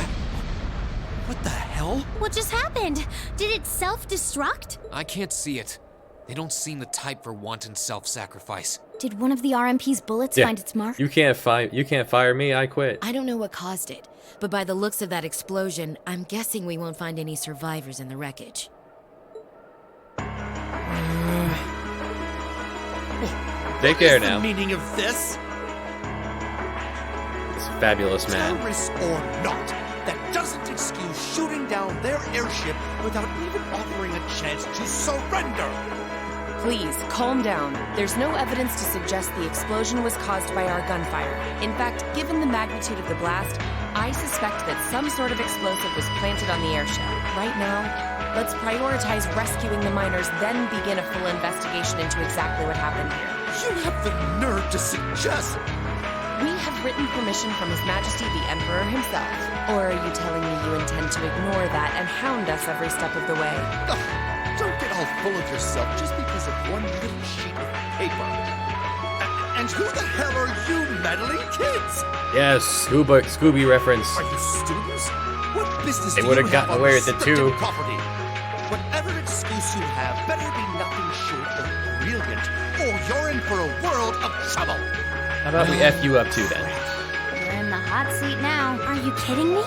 What the hell? What just happened? Did it self-destruct? I can't see it. They don't seem the type for wanton self-sacrifice. Did one of the RMP's bullets Yeah. find its mark? You can't fire me, I quit. I don't know what caused it, but by the looks of that explosion, I'm guessing we won't find any survivors in the wreckage. Take care What is now. the meaning of this? It's fabulous, man. Terrorists or not, that doesn't excuse shooting down their airship without even offering a chance to surrender. Please, calm down. There's no evidence to suggest the explosion was caused by our gunfire. In fact, given the magnitude of the blast, I suspect that some sort of explosive was planted on the airship. Right now, let's prioritize rescuing the miners, then begin a full investigation into exactly what happened here. You have the nerve to suggest... We have written permission from His Majesty the Emperor himself. Or are you telling me you intend to ignore that and hound us every step of the way? Ugh, don't get all full of yourself just because of one little sheet of paper. And who the hell are you meddling kids? Yes, Scooby reference. Are you students? What business They do would've you gotten have on away with it restricted too. property? Whatever excuse you have better be nothing short of brilliant, or you're in for a world of trouble. How about we F you up too then? We're in the hot seat now. Are you kidding me?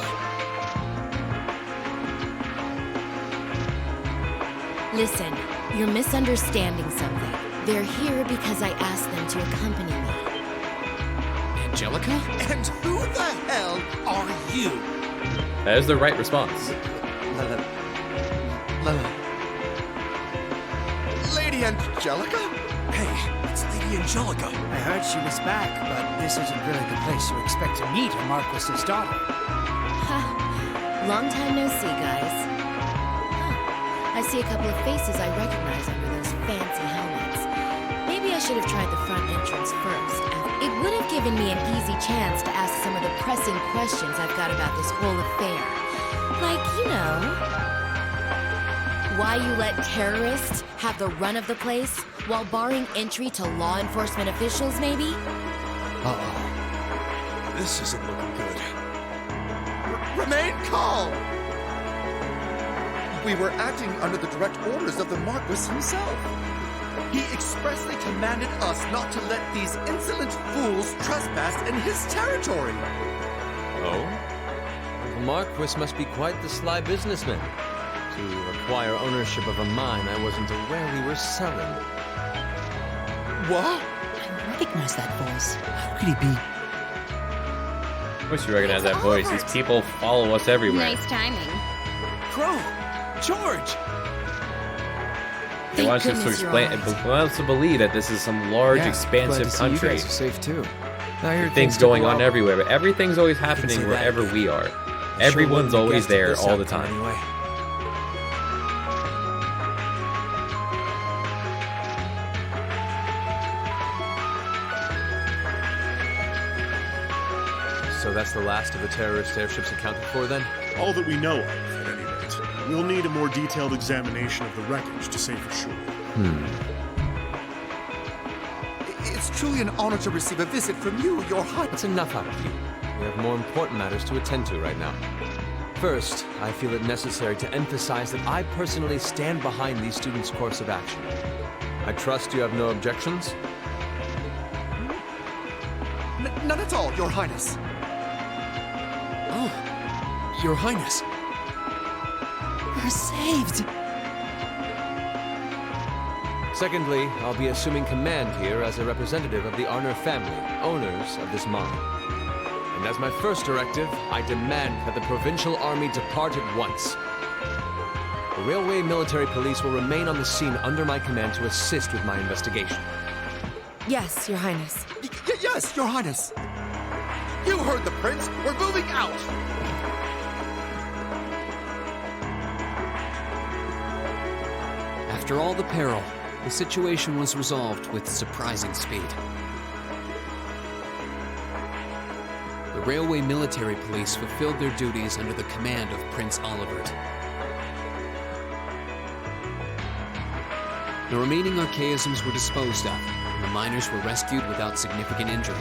Listen, you're misunderstanding something. They're here because I asked them to accompany me. Angelica? And who the hell are you? That is the right response. Lady Angelica? Hey, it's Lady Angelica. I heard she was back, but this isn't really the place you expect to meet a Marquis's daughter. Long time no see, guys. I see a couple of faces I recognize under those fancy helmets. Maybe I should have tried the front entrance first. It would have given me an easy chance to ask some of the pressing questions I've got about this whole affair. Like, you know, why you let terrorists have the run of the place while barring entry to law enforcement officials, maybe? Uh-oh. This isn't looking good. Remain calm! We were acting under the direct orders of the Marquis himself. He expressly commanded us not to let these insolent fools trespass in his territory. Oh? The Marquis must be quite the sly businessman. To acquire ownership of a mine I wasn't aware we were selling. What? I recognize that voice. How could he be? Of course you recognize that voice. These people follow us everywhere. Nice timing. Crow! George! They want us to explain. They want us to believe that this is some large, expansive country. You guys are safe too. I hear Things going on everywhere, but everything's always happening wherever we are. Everyone's always there all the time. Anyway. So that's the last of the terrorist airships accounted for, then? All that we know of, at any rate. We'll need a more detailed examination of the wreckage to say for sure. It's truly an honor to receive a visit from you, Your Highness. That's enough out of you. We have more important matters to attend to right now. First, I feel it necessary to emphasize that I personally stand behind these students' course of action. I trust you have no objections? None at all, Your Highness. Oh, Your Highness. We're saved! Secondly, I'll be assuming command here as a representative of the Arner family, owners of this mine. And as my first directive, I demand that the Provincial Army depart at once. The Railway Military Police will remain on the scene under my command to assist with my investigation. Yes, Your Highness. Yes, Your Highness. You heard the Prince. We're moving out. After all the peril, the situation was resolved with surprising speed. The Railway Military Police fulfilled their duties under the command of Prince Olivert. The remaining archaisms were disposed of, and the miners were rescued without significant injury.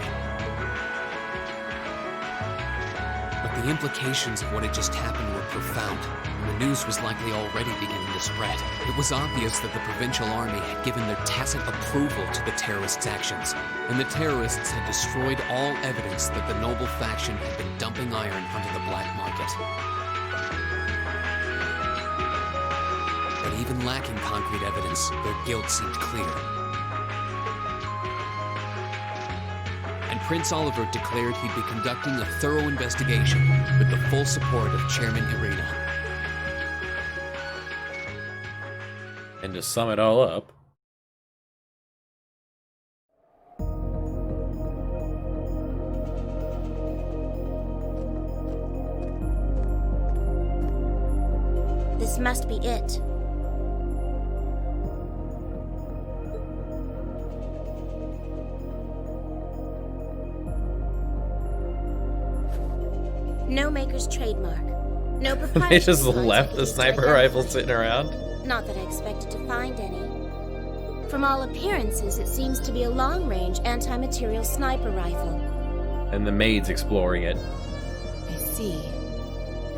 But the implications of what had just happened were profound, and the news was likely already beginning to spread. It was obvious that the Provincial Army had given their tacit approval to the terrorists' actions, and the terrorists had destroyed all evidence that the noble faction had been dumping iron onto the black market. But even lacking concrete evidence, their guilt seemed clear. And Prince Olivert declared he'd be conducting a thorough investigation with the full support of Chairman Irina. And to sum it all up, This must be it. No maker's trademark. No proprietary. they just left the sniper rifle sitting around. Not that I expected to find any. From all appearances, it seems to be a long-range anti-material sniper rifle. And the maid's exploring it. I see.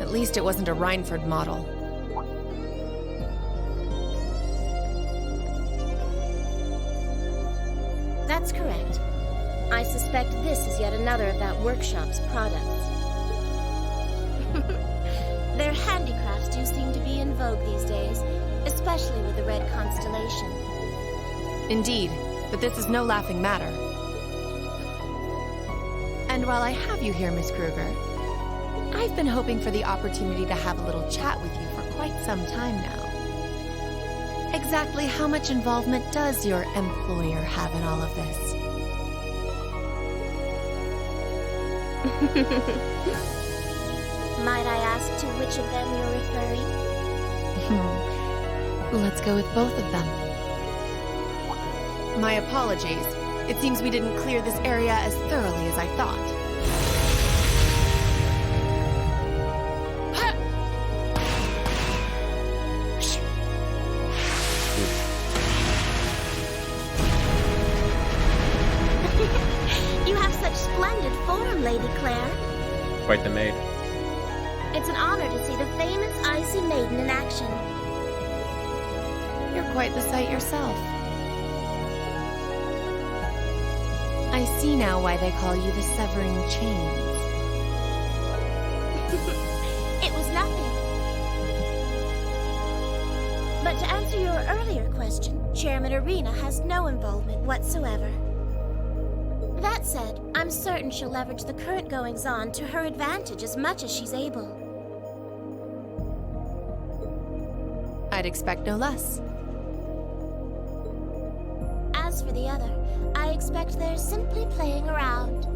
At least it wasn't a Reinford model. That's correct. I suspect this is yet another of that workshop's products. Their handicrafts do seem to be in vogue these days, especially especially with the Red Constellation. Indeed, but this is no laughing matter. And while I have you here, Miss Kruger, I've been hoping for the opportunity to have a little chat with you for quite some time now. Exactly how much involvement does your employer have in all of this? Might I ask to which of them you're referring? Let's go with both of them. My apologies. It seems we didn't clear this area as thoroughly as I thought. You have such splendid form, Lady Claire. Quite the maid. It's an honor to see the famous Icy Maiden in action. You're quite the sight yourself. I see now why they call you the Severing Chains. It was nothing. But to answer your earlier question, Chairman Arena has no involvement whatsoever. That said, I'm certain she'll leverage the current goings-on to her advantage as much as she's able. I'd expect no less. As for the other, I expect they're simply playing around.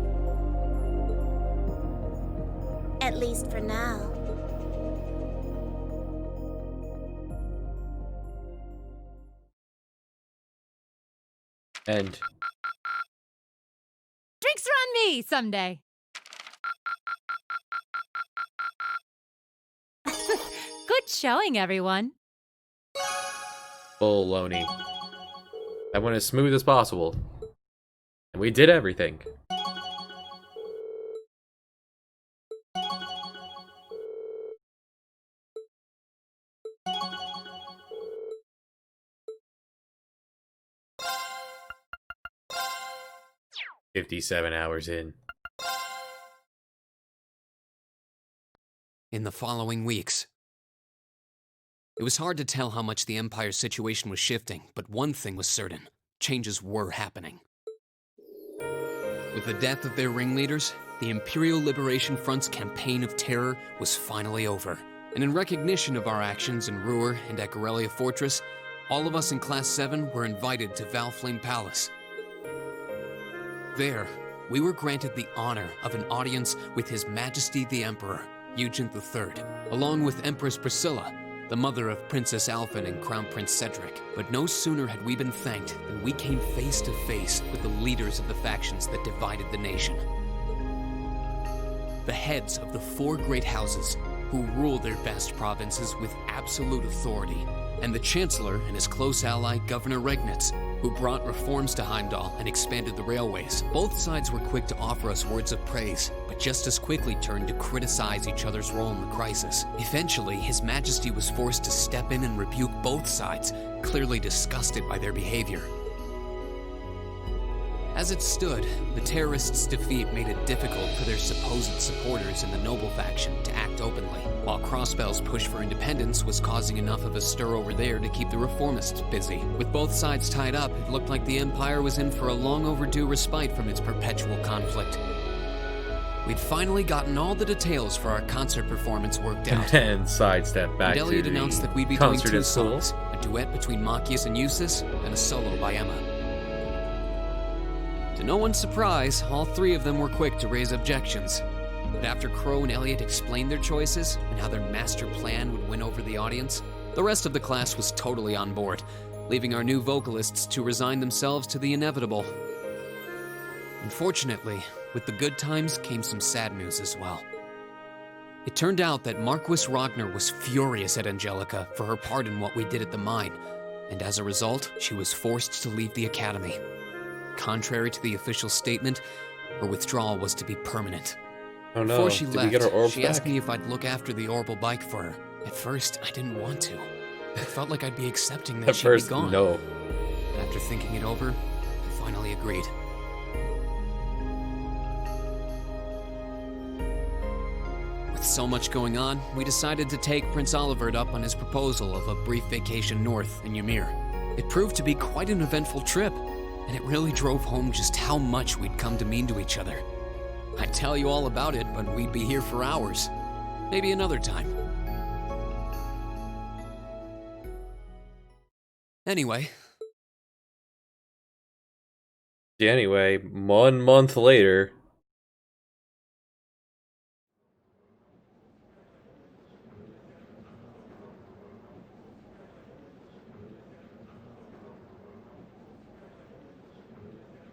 At least for now. And Drinks are on me someday. Good showing, everyone. baloney. I went as smooth as possible. And we did everything. "57 hours in." In the following weeks. It was hard to tell how much the Empire's situation was shifting, but one thing was certain. Changes were happening. With the death of their ringleaders, the Imperial Liberation Front's campaign of terror was finally over. And in recognition of our actions in Ruhr and at Corellia Fortress, all of us in Class 7 were invited to Valflame Palace. There, we were granted the honor of an audience with His Majesty the Emperor, Eugen III, along with Empress Priscilla, the mother of Princess Alphen and Crown Prince Cedric. But no sooner had we been thanked than we came face to face with the leaders of the factions that divided the nation. The heads of the 4 great houses who rule their vast provinces with absolute authority, and the Chancellor and his close ally Governor Regnitz, who brought reforms to Heimdall and expanded the railways. Both sides were quick to offer us words of praise, but just as quickly turned to criticize each other's role in the crisis. Eventually, His Majesty was forced to step in and rebuke both sides, clearly disgusted by their behavior. As it stood, the terrorists' defeat made it difficult for their supposed supporters in the noble faction to act openly, while Crossbell's push for independence was causing enough of a stir over there to keep the reformists busy. With both sides tied up, it looked like the Empire was in for a long overdue respite from its perpetual conflict. We'd finally gotten all the details for our concert performance worked out. And sidestep back to Elliot the announced that we'd be doing concert 2 at school. songs, a duet between Machias and Eustace, and a solo by Emma. To no one's surprise, all 3 of them were quick to raise objections. But after Crow and Elliot explained their choices and how their master plan would win over the audience, the rest of the class was totally on board, leaving our new vocalists to resign themselves to the inevitable. Unfortunately, with the good times came some sad news as well. It turned out that Marquis Ragnar was furious at Angelica for her part in what we did at the mine, and as a result, she was forced to leave the academy. Contrary to the official statement, her withdrawal was to be permanent. Oh no, Before she did left, we get our orbs she asked back? me if I'd look after the orbital bike for her. At first, I didn't want to. I felt like I'd be accepting that At she'd first, be gone. no. But after thinking it over, I finally agreed. With With so much going on, we decided to take Prince Olivert up on his proposal of a brief vacation north in Ymir. It proved to be quite an eventful trip, and it really drove home just how much we'd come to mean to each other. I'd tell you all about it, but we'd be here for hours. Maybe another time. Anyway. Anyway, 1 month later.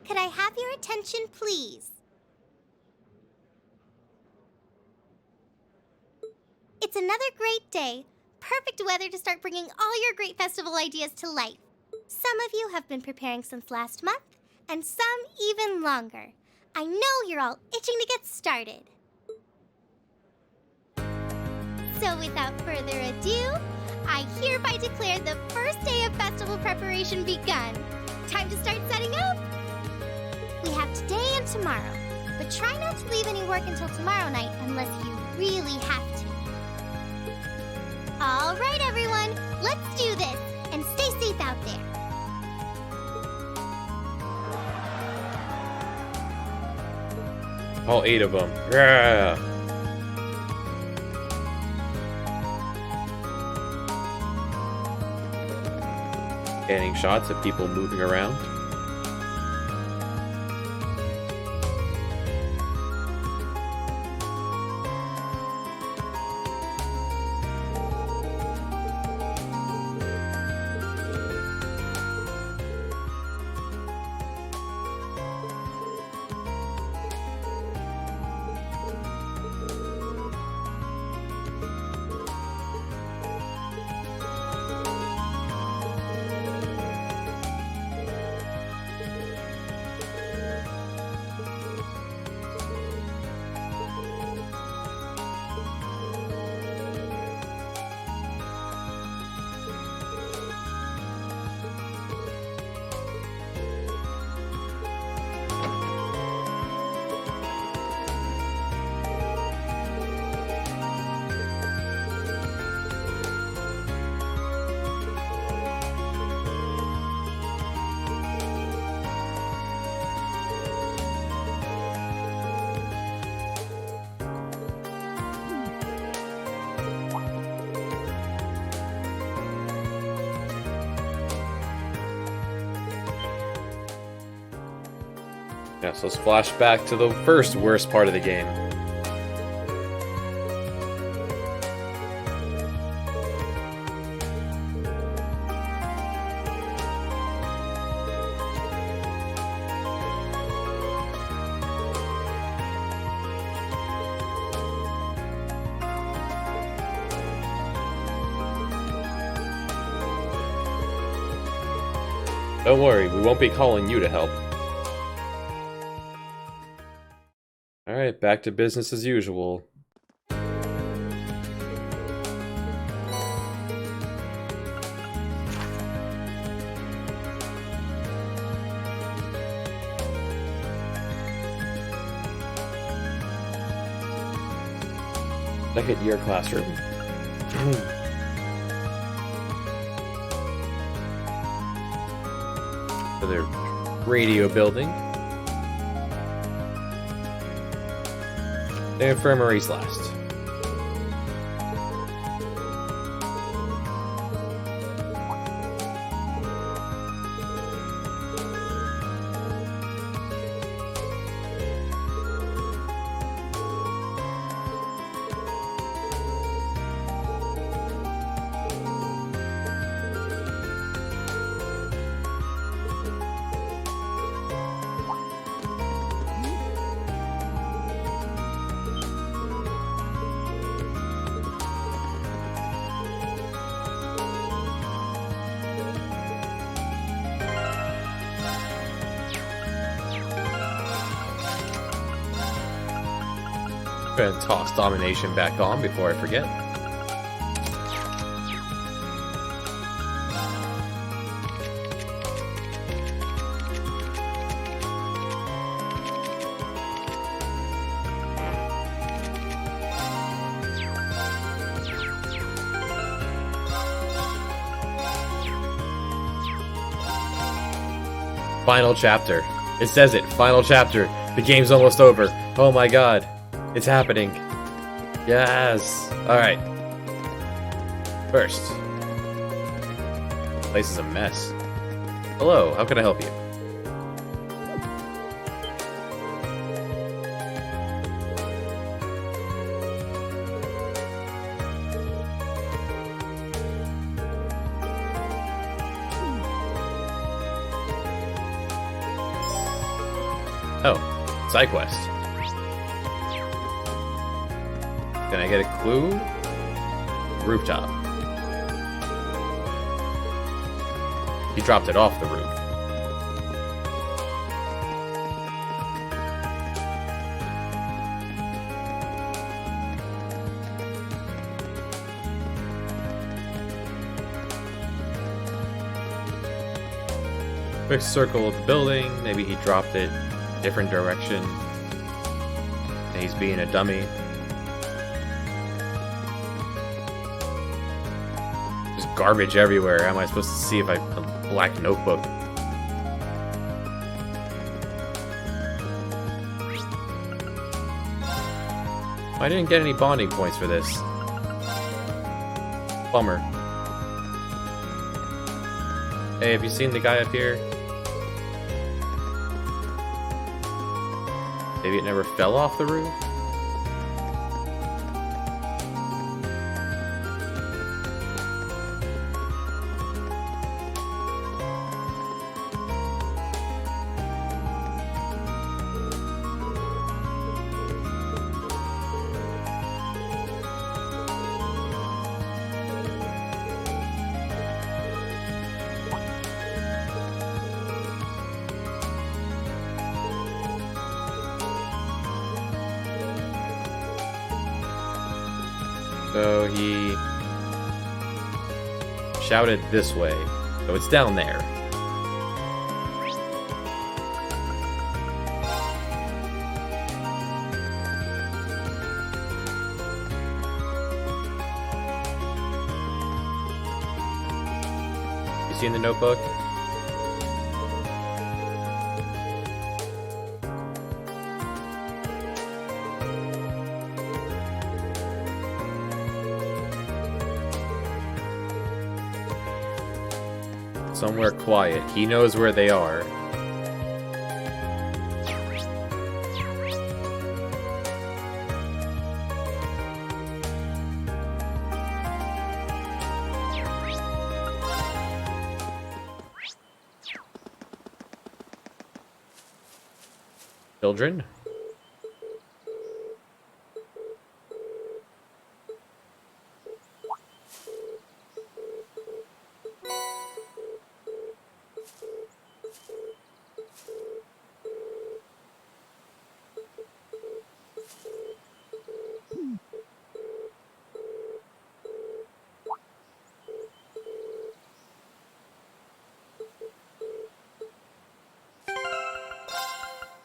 Could I have your attention, please? It's another great day. Perfect weather to start bringing all your great festival ideas to life. Some of you have been preparing since last month, and some even longer. I know you're all itching to get started. So without further ado, I hereby declare the first day of festival preparation begun. Time to start setting up? We have today and tomorrow, but try not to leave any work until tomorrow night unless you really have to. All right, everyone, let's do this, and stay safe out there. All 8 of them. Yeah. Scanning shots of people moving around. Yeah, so let's flash back to the first worst part of the game. Don't worry, we won't be calling you to help. Alright, back to business as usual. Second year classroom. For their radio building. The infirmary's last. Gonna toss domination back on before I forget. Final chapter. It says it. Final chapter. The game's almost over. Oh my god. It's happening. Yes. Alright. First. The place is a mess. Hello, how can I help you? Oh, side quest. Can I get a clue? Rooftop. He dropped it off the roof. Quick circle of the building. Maybe he dropped it different direction. And he's being a dummy. Just garbage everywhere. How am I supposed to see if a black notebook? I didn't get any bonding points for this. Bummer. Hey, have you seen the guy up here? Maybe it never fell off the roof? So he shouted this way. So it's down there. You seen the notebook? Somewhere quiet. He knows where they are. Children?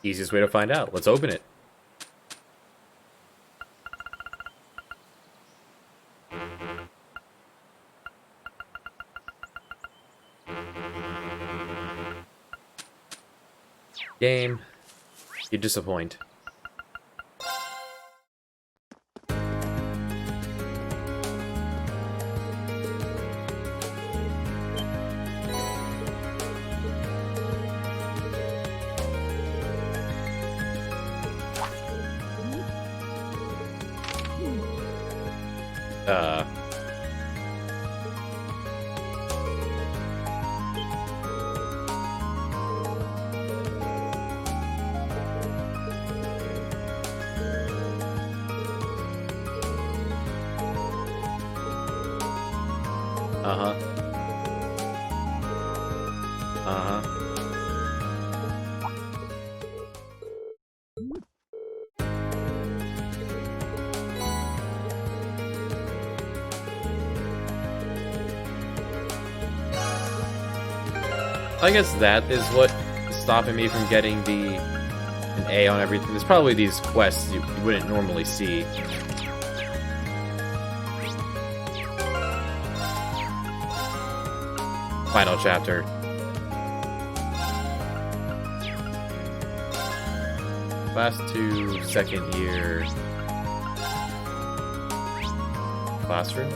Easiest way to find out. Let's open it. Game. You disappoint. I guess that is what is stopping me from getting an A on everything. There's probably these quests you wouldn't normally see. Final chapter. Last 2 second-year classroom.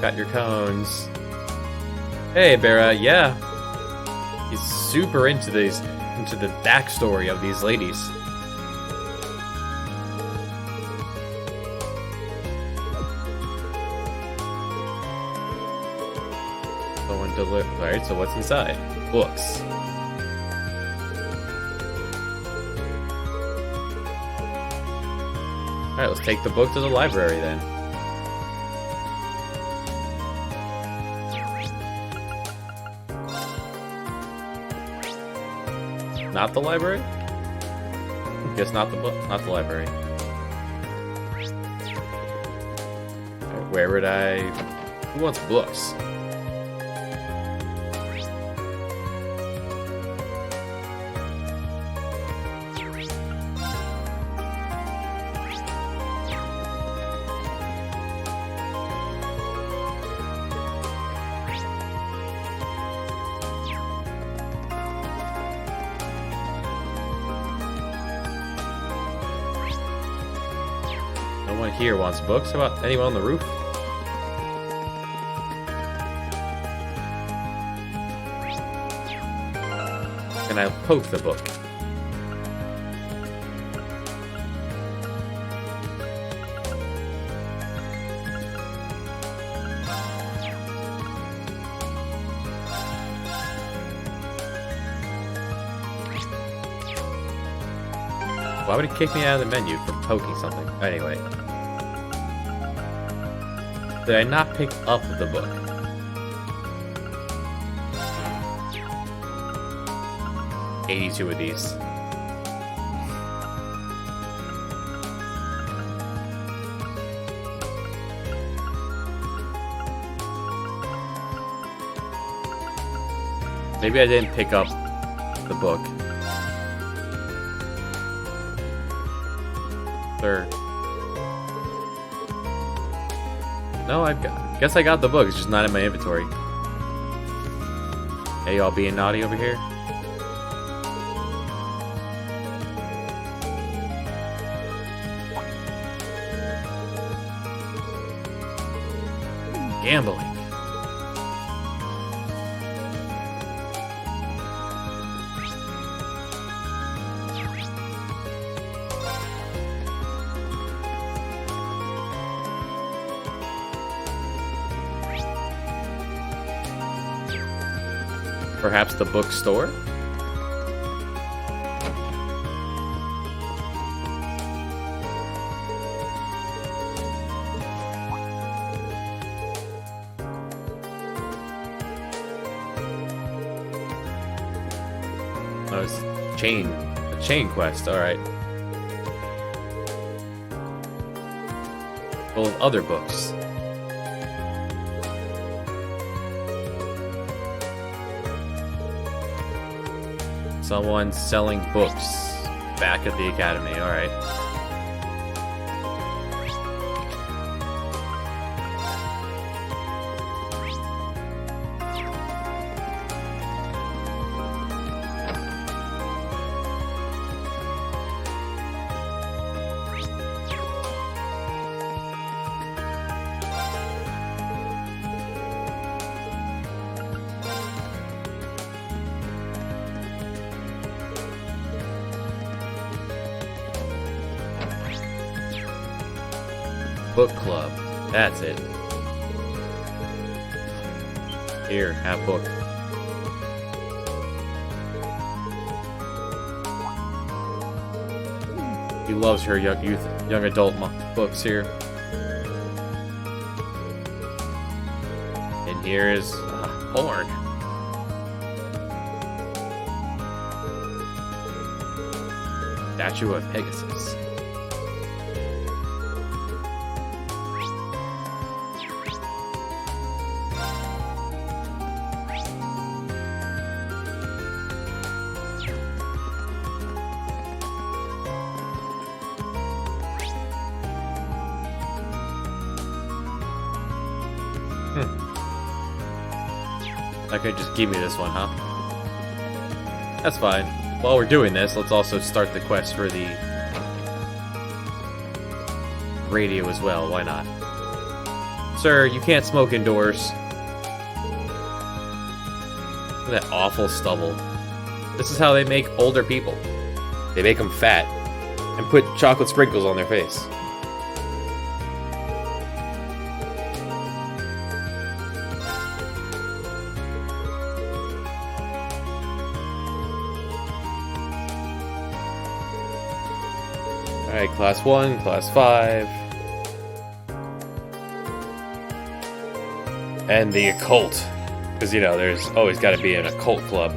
Got your cones. Hey, Bera, yeah. He's super into the backstory of these ladies. Alright, so what's inside? Books. Alright, let's take the book to the library then. Not the library? Guess not the book, not the library. Where would I... Who wants books? No one here wants books. How about anyone on the roof? Can I poke the book? Why would it kick me out of the menu for poking something? Anyway. Did I not pick up the book? $82 of these. Maybe I didn't pick up the book. Third. No, guess I got the book. It's just not in my inventory. Hey, y'all being naughty over here? Gambling. Perhaps the bookstore? Oh, it's a chain quest, alright. Full of other books. Someone selling books back at the academy, alright. Book club. That's it. Here, have book. He loves her young adult books here. And here is porn. Statue of Pegasus. That could just give me this one, huh? That's fine. While we're doing this, let's also start the quest for the radio as well. Why not? Sir, you can't smoke indoors. Look at that awful stubble. This is how they make older people. They make them fat and put chocolate sprinkles on their face. Alright, class 1, class 5. And the occult. Because, you know, there's always got to be an occult club.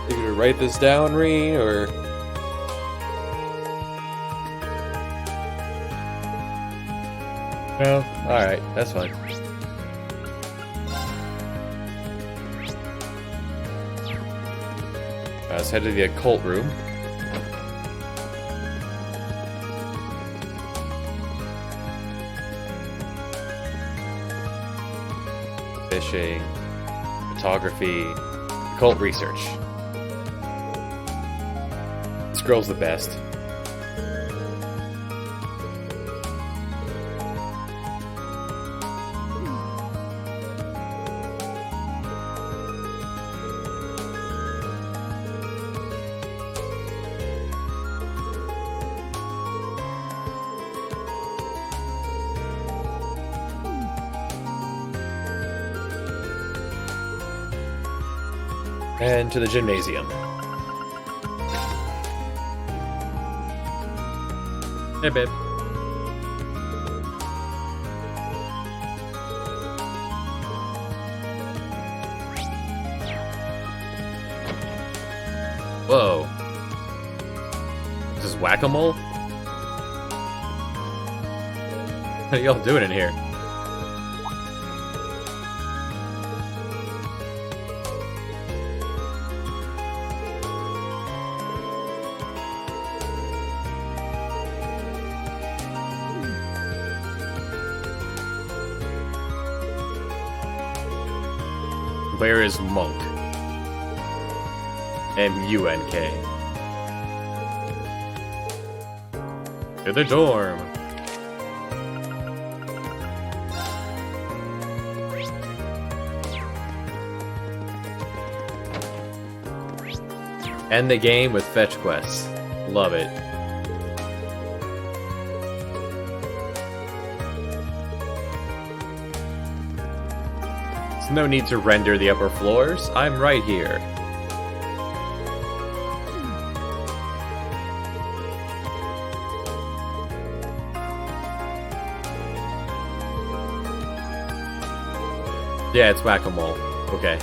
You gonna write this down, Ree, or? No? Alright, that's fine. Let's head to the occult room. Fishing, photography, occult research. This girl's the best. And to the gymnasium. Hey, babe. Whoa. This is whack-a-mole? What are y'all doing in here? Where is Monk? M-U-N-K. To the dorm. End the game with fetch quests. Love it. There's no need to render the upper floors. I'm right here. Yeah, it's whack-a-mole. Okay.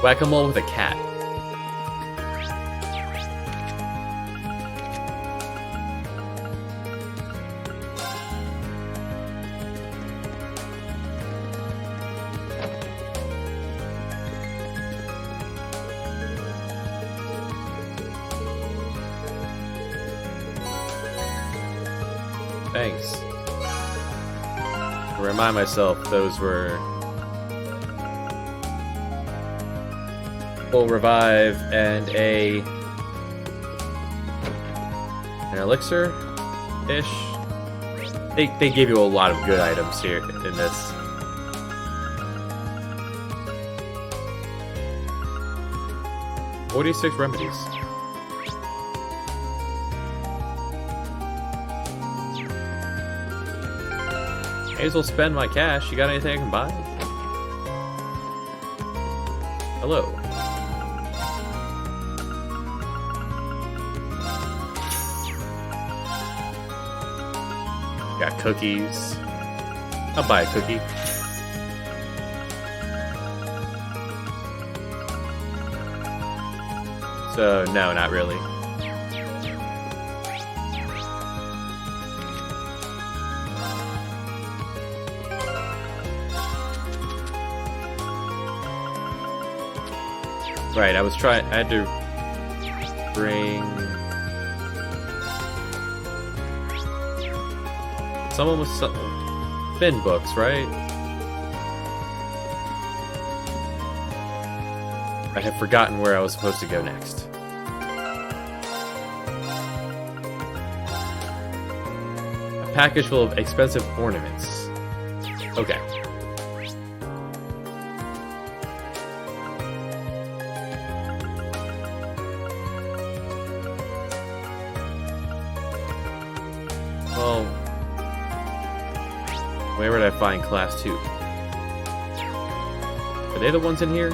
Whack-a-mole with a cat. Thanks. To remind myself, those were full revive and an elixir-ish. They give you a lot of good items here in this. "46 remedies." May as well spend my cash. You got anything I can buy? Hello. Got cookies. I'll buy a cookie. So, no, not really. Right, I had to bring... Someone with some... Finn books, right? I have forgotten where I was supposed to go next. A package full of expensive ornaments. Okay. Well, where would I find Class 2? Are they the ones in here?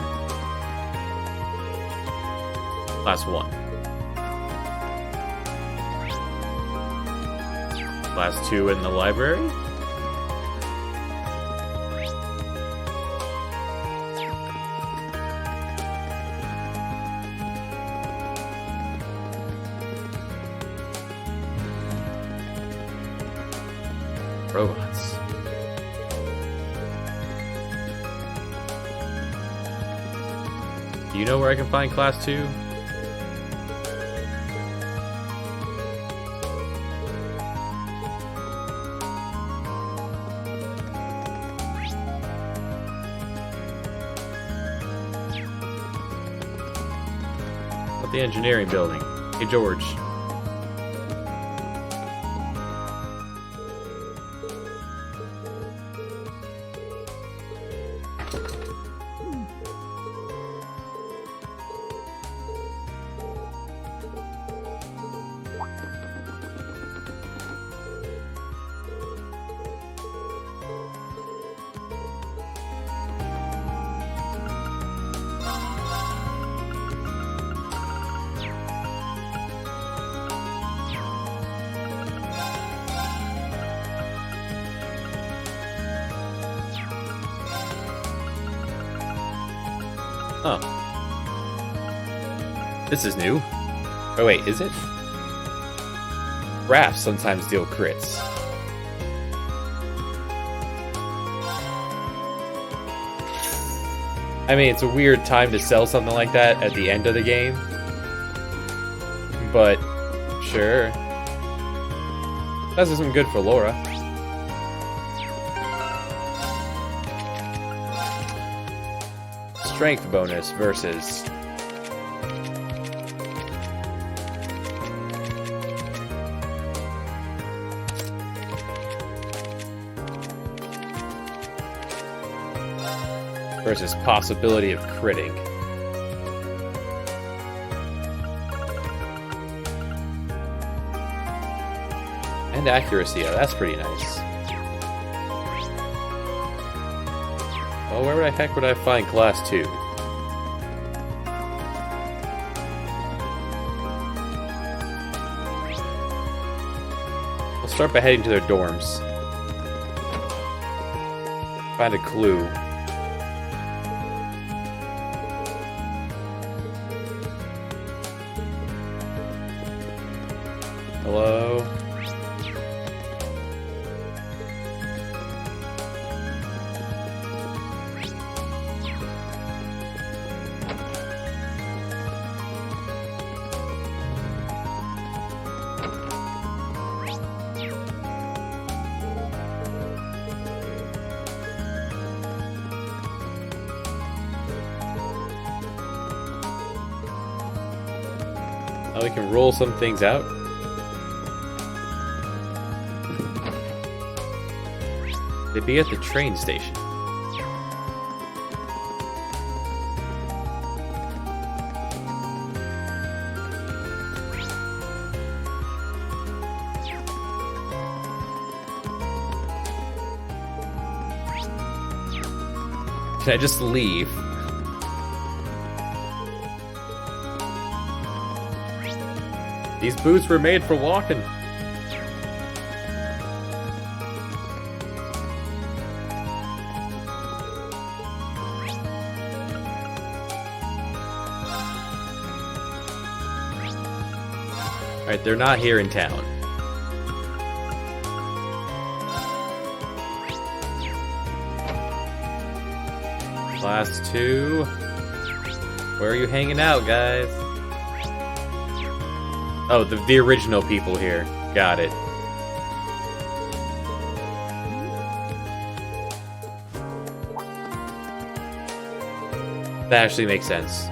Class 1. Class 2 in the library? Robots. Do you know where I can find Class 2? At the engineering building. Hey, George. Oh. This is new. Oh wait, is it? Rafts sometimes deal crits. I mean, it's a weird time to sell something like that at the end of the game. But, sure. That's something good for Laura. Strength bonus versus... versus possibility of critting. And accuracy, oh, that's pretty nice. Well, where the heck would I find Class 2? We'll start by heading to their dorms. Find a clue. Hello? Now we can roll some things out. They'd be at the train station. Can I just leave? These boots were made for walking. Alright, they're not here in town. Class 2. Where are you hanging out, guys? Oh, the original people here. Got it. That actually makes sense.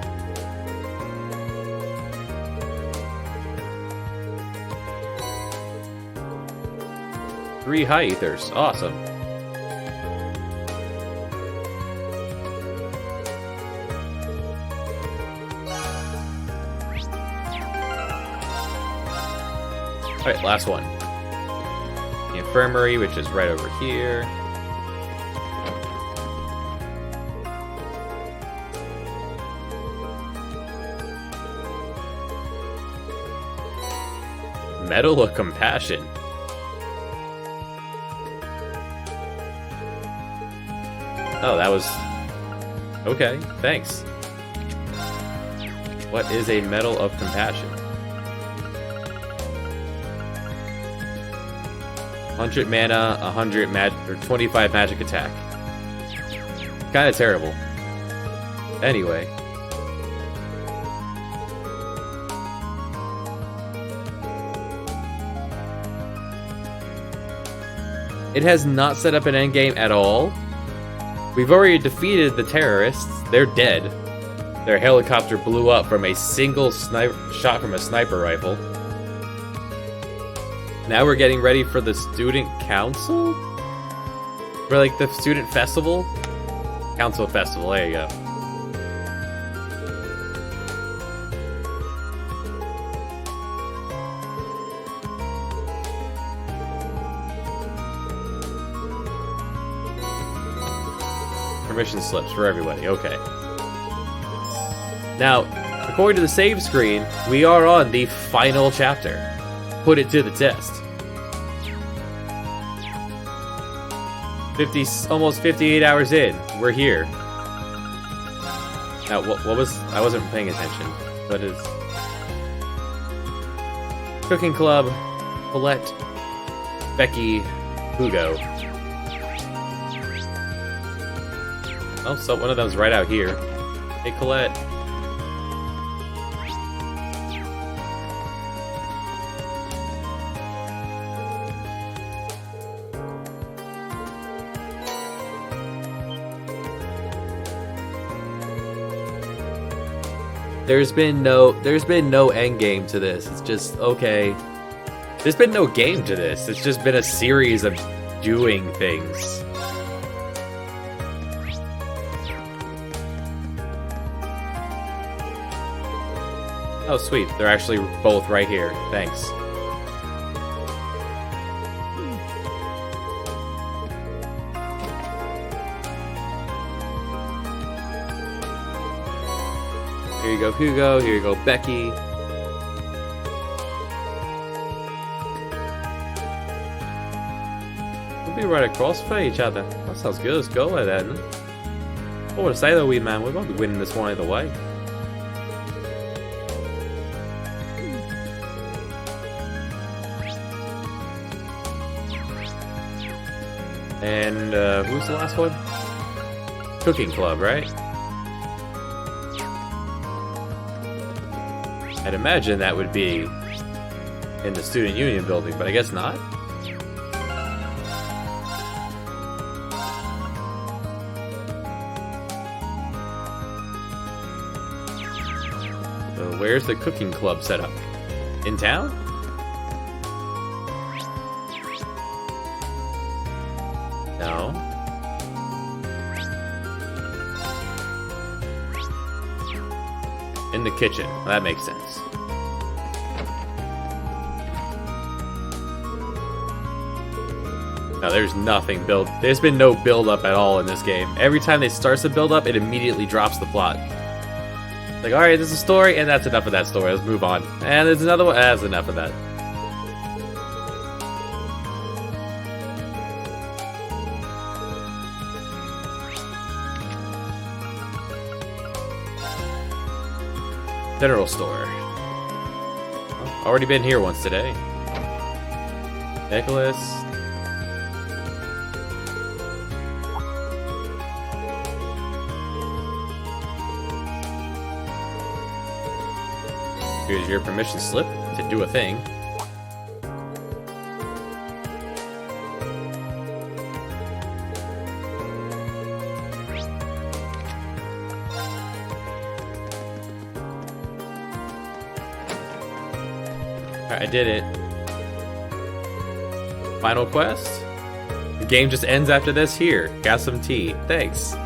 Three high ethers. Awesome. Alright, last one. The infirmary, which is right over here. Medal of Compassion. Oh, that was... Okay, thanks. What is a Medal of Compassion? 100 mana, 100 or 25 magic attack. Kinda terrible. Anyway. It has not set up an endgame at all. We've already defeated the terrorists. They're dead. Their helicopter blew up from a single shot from a sniper rifle. Now we're getting ready for the student council? For like the student festival? Council festival, there you go. Permission slips for everybody, okay. Now, according to the save screen, we are on the final chapter. Put it to the test. Almost 58 hours in, we're here. Now, what was... I wasn't paying attention. What is... Cooking Club, Colette, Becky, Hugo. Oh, so one of them's right out here. Hey, Colette. There's been no end game to this. It's just okay. There's been no game to this. It's just been a series of doing things. Oh, sweet. They're actually both right here. Thanks. Here you go, Hugo. Here you go, Becky. We'll be right across from each other. That sounds good. Let's go with that. What would I say though, wee man? We won't be winning this one either way. And who's the last one? Cooking Club, right? I'd imagine that would be in the Student Union building, but I guess not. So where's the Cooking Club set up? In town? No. In the kitchen. Well, that makes sense. No, there's nothing built. There's been no build up at all in this game. Every time they starts the build up, it immediately drops the plot. Like, all right, this is a story, and that's enough of that story. Let's move on. And there's another one. That's enough of that. General store. Oh, already been here once today. Nicholas. Here's your permission slip to do a thing. Alright, I did it. Final quest? The game just ends after this. Here, got some tea. Thanks.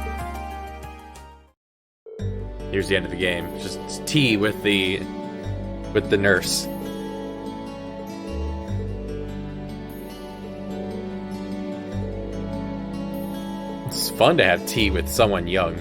Here's the end of the game. Just tea with the nurse. It's fun to have tea with someone young.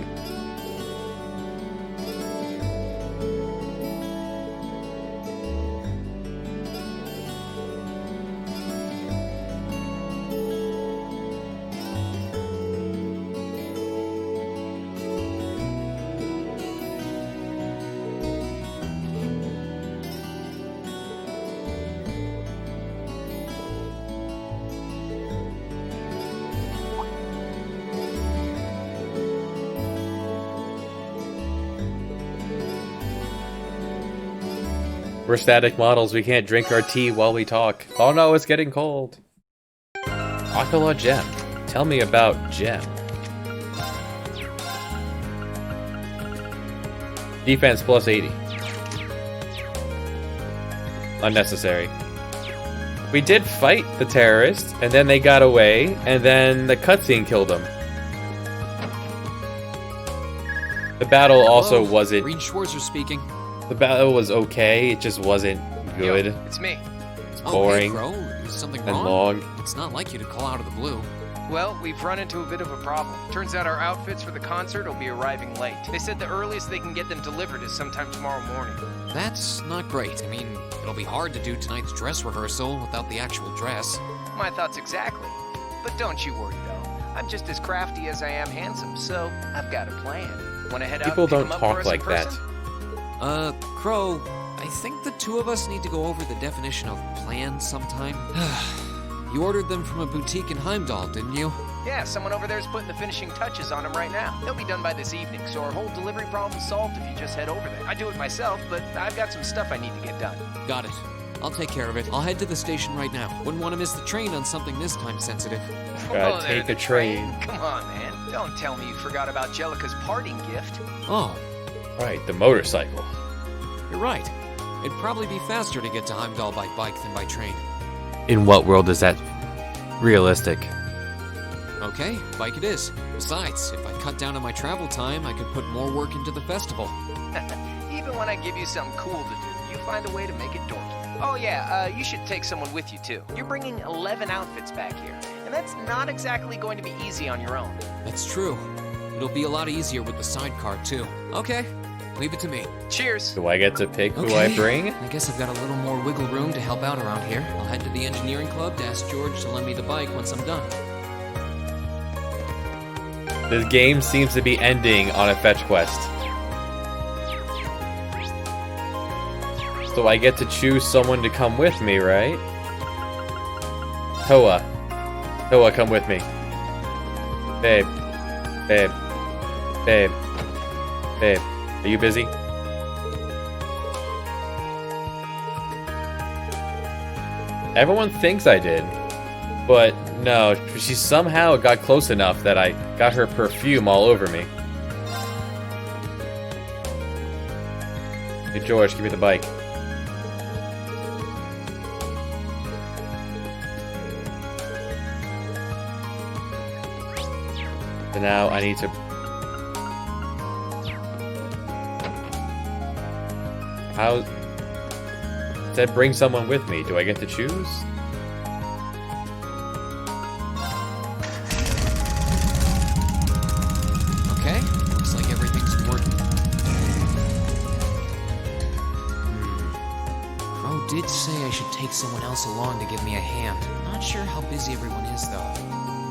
We're static models, we can't drink our tea while we talk. Oh no, it's getting cold. Akala Gem. Tell me about Gem. Defense plus 80. Unnecessary. We did fight the terrorists, and then they got away, and then the cutscene killed them. The battle also wasn't... Reed Schwarzer speaking. The battle was okay, it just wasn't good. Yo, it's me. It's boring. Hey, Crow. Is something and wrong? long. It's not like you to call out of the blue. Well, we've run into a bit of a problem. Turns out our outfits for the concert will be arriving late. They said the earliest they can get them delivered is sometime tomorrow morning. That's not great. I mean, it'll be hard to do tonight's dress rehearsal without the actual dress. My thoughts exactly. But don't you worry, though. I'm just as crafty as I am handsome, so I've got a plan. Want to head People out and pick don't them up talk for us like in that. person? Crow, I think the two of us need to go over the definition of plan sometime. You ordered them from a boutique in Heimdall, didn't you? Yeah, someone over there's putting the finishing touches on them right now. They'll be done by this evening, so our whole delivery problem's solved if you just head over there. I do it myself, but I've got some stuff I need to get done. Got it. I'll take care of it. I'll head to the station right now. Wouldn't want to miss the train on something this time sensitive. Gotta take a train. Come on, man. Don't tell me you forgot about Jellica's parting gift. Oh. Right, the motorcycle. You're right. It'd probably be faster to get to Heimdall by bike than by train. In what world is that realistic? Okay, bike it is. Besides, if I cut down on my travel time, I could put more work into the festival. Even when I give you something cool to do, you find a way to make it dorky. Oh yeah, you should take someone with you too. You're bringing 11 outfits back here, and that's not exactly going to be easy on your own. That's true. It'll be a lot easier with the sidecar too. Okay, leave it to me. Cheers. Do I get to pick who Okay. I bring? I guess I've got a little more wiggle room to help out around here. I'll head to the engineering club to ask George to lend me the bike once I'm done. This game seems to be ending on a fetch quest. So I get to choose someone to come with me, right? Toa. Toa, come with me. Babe. Babe. Babe. Babe. Are you busy? Everyone thinks I did. But no, she somehow got close enough that I got her perfume all over me. Hey George, give me the bike. And now I need to... How... It said bring someone with me. Do I get to choose? take someone else along to give me a hand. Not sure how busy everyone is, though.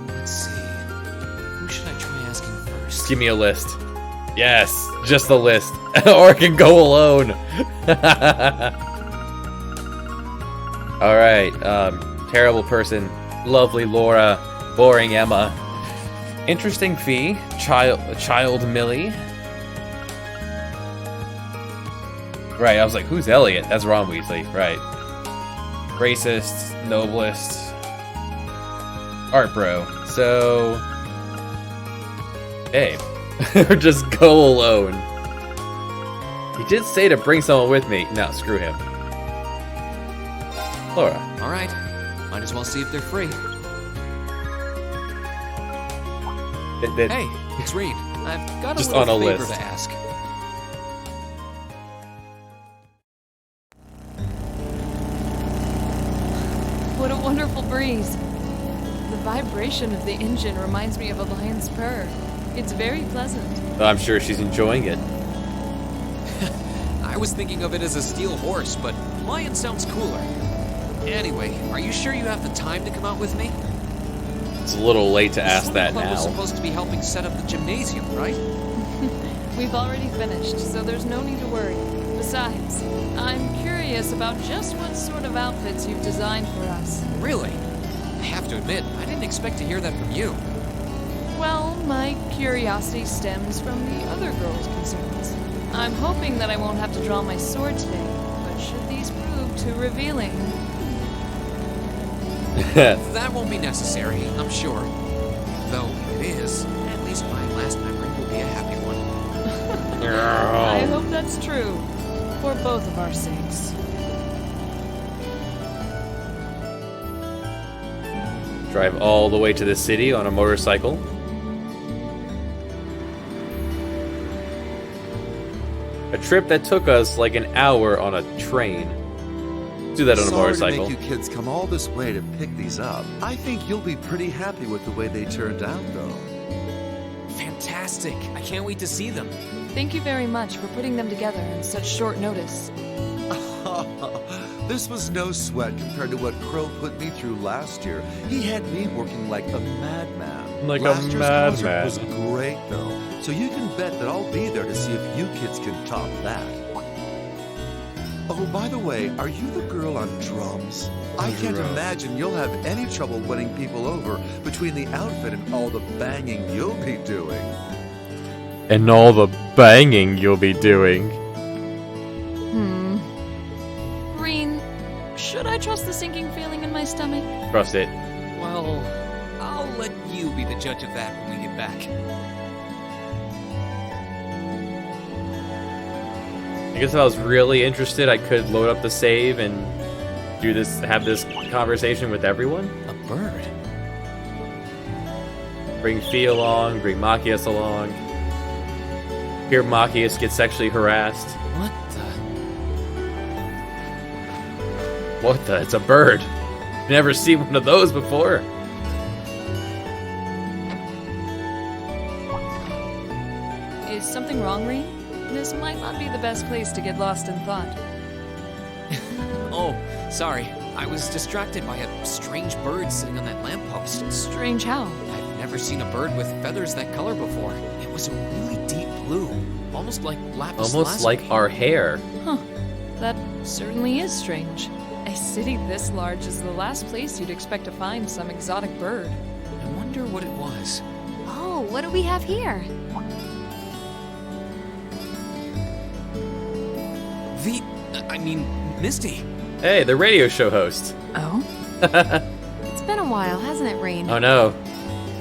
Let's see. Who should I try asking first? Just give me a list. Yes, just the list. Or I can go alone. Alright, terrible person, lovely Laura, boring Emma, interesting Fee, child Millie. Right, I was like, who's Elliot? That's Ron Weasley, right. Racist, noblest, art bro. So, Babe, or just go alone. He did say to bring someone with me. No, screw him. Laura. All right, might as well see if they're free. Hey, it's Reed. I've got a Just little on a favor list. to ask. What a wonderful breeze. The vibration of the engine reminds me of a lion's purr. It's very pleasant. I'm sure she's enjoying it. I was thinking of it as a steel horse, but lion sounds cooler. Anyway, are you sure you have the time to come out with me? It's a little late to The ask swimming that club was now. supposed to be helping set up the gymnasium, right? We've already finished, so there's no need to worry. Besides, I'm curious about just what sort of outfits you've designed for us. Really? I have to admit, I didn't expect to hear that from you. Well, my curiosity stems from the other girls' concerns. I'm hoping that I won't have to draw my sword today, but should these prove too revealing... That won't be necessary, I'm sure. Though, if it is, at least my last memory will be a happy one. I hope that's true, for both of our sakes. Drive all the way to the city on a motorcycle. A trip that took us like an hour on a train. Do that on a motorcycle. Sorry to make you kids come all this way to pick these up. I think you'll be pretty happy with the way they turned out, though. Fantastic! I can't wait to see them. Thank you very much for putting them together in such short notice. This was no sweat compared to what Crow put me through last year. He had me working like a madman. Like last a year's madman. concert was great, though. So you can bet that I'll be there to see if you kids can top that. Oh, by the way, are you the girl on drums? I can't imagine you'll have any trouble winning people over between the outfit and all the banging you'll be doing. And all the banging you'll be doing. Reen, should I trust the sinking feeling in my stomach? Trust it. Well, I'll let you be the judge of that when we get back. I guess if I was really interested, I could load up the save and do this, have this conversation with everyone. A bird. Bring Fee along, bring Machias along. Hear Machias get sexually harassed. What the? What the? It's a bird. Never seen one of those before. Is something wrong, Reen? This might not be the best place to get lost in thought. Oh, sorry. I was distracted by a strange bird sitting on that lamppost. Strange how? I've never seen a bird with feathers that color before. It was a really deep blue, almost like lapis Almost lazuli. like our hair. Huh. That certainly is strange. A city this large is the last place you'd expect to find some exotic bird. I wonder what it was. Oh, what do we have here? Misty. Hey, the radio show host. Oh? It's been a while, hasn't it, Rain? Oh no.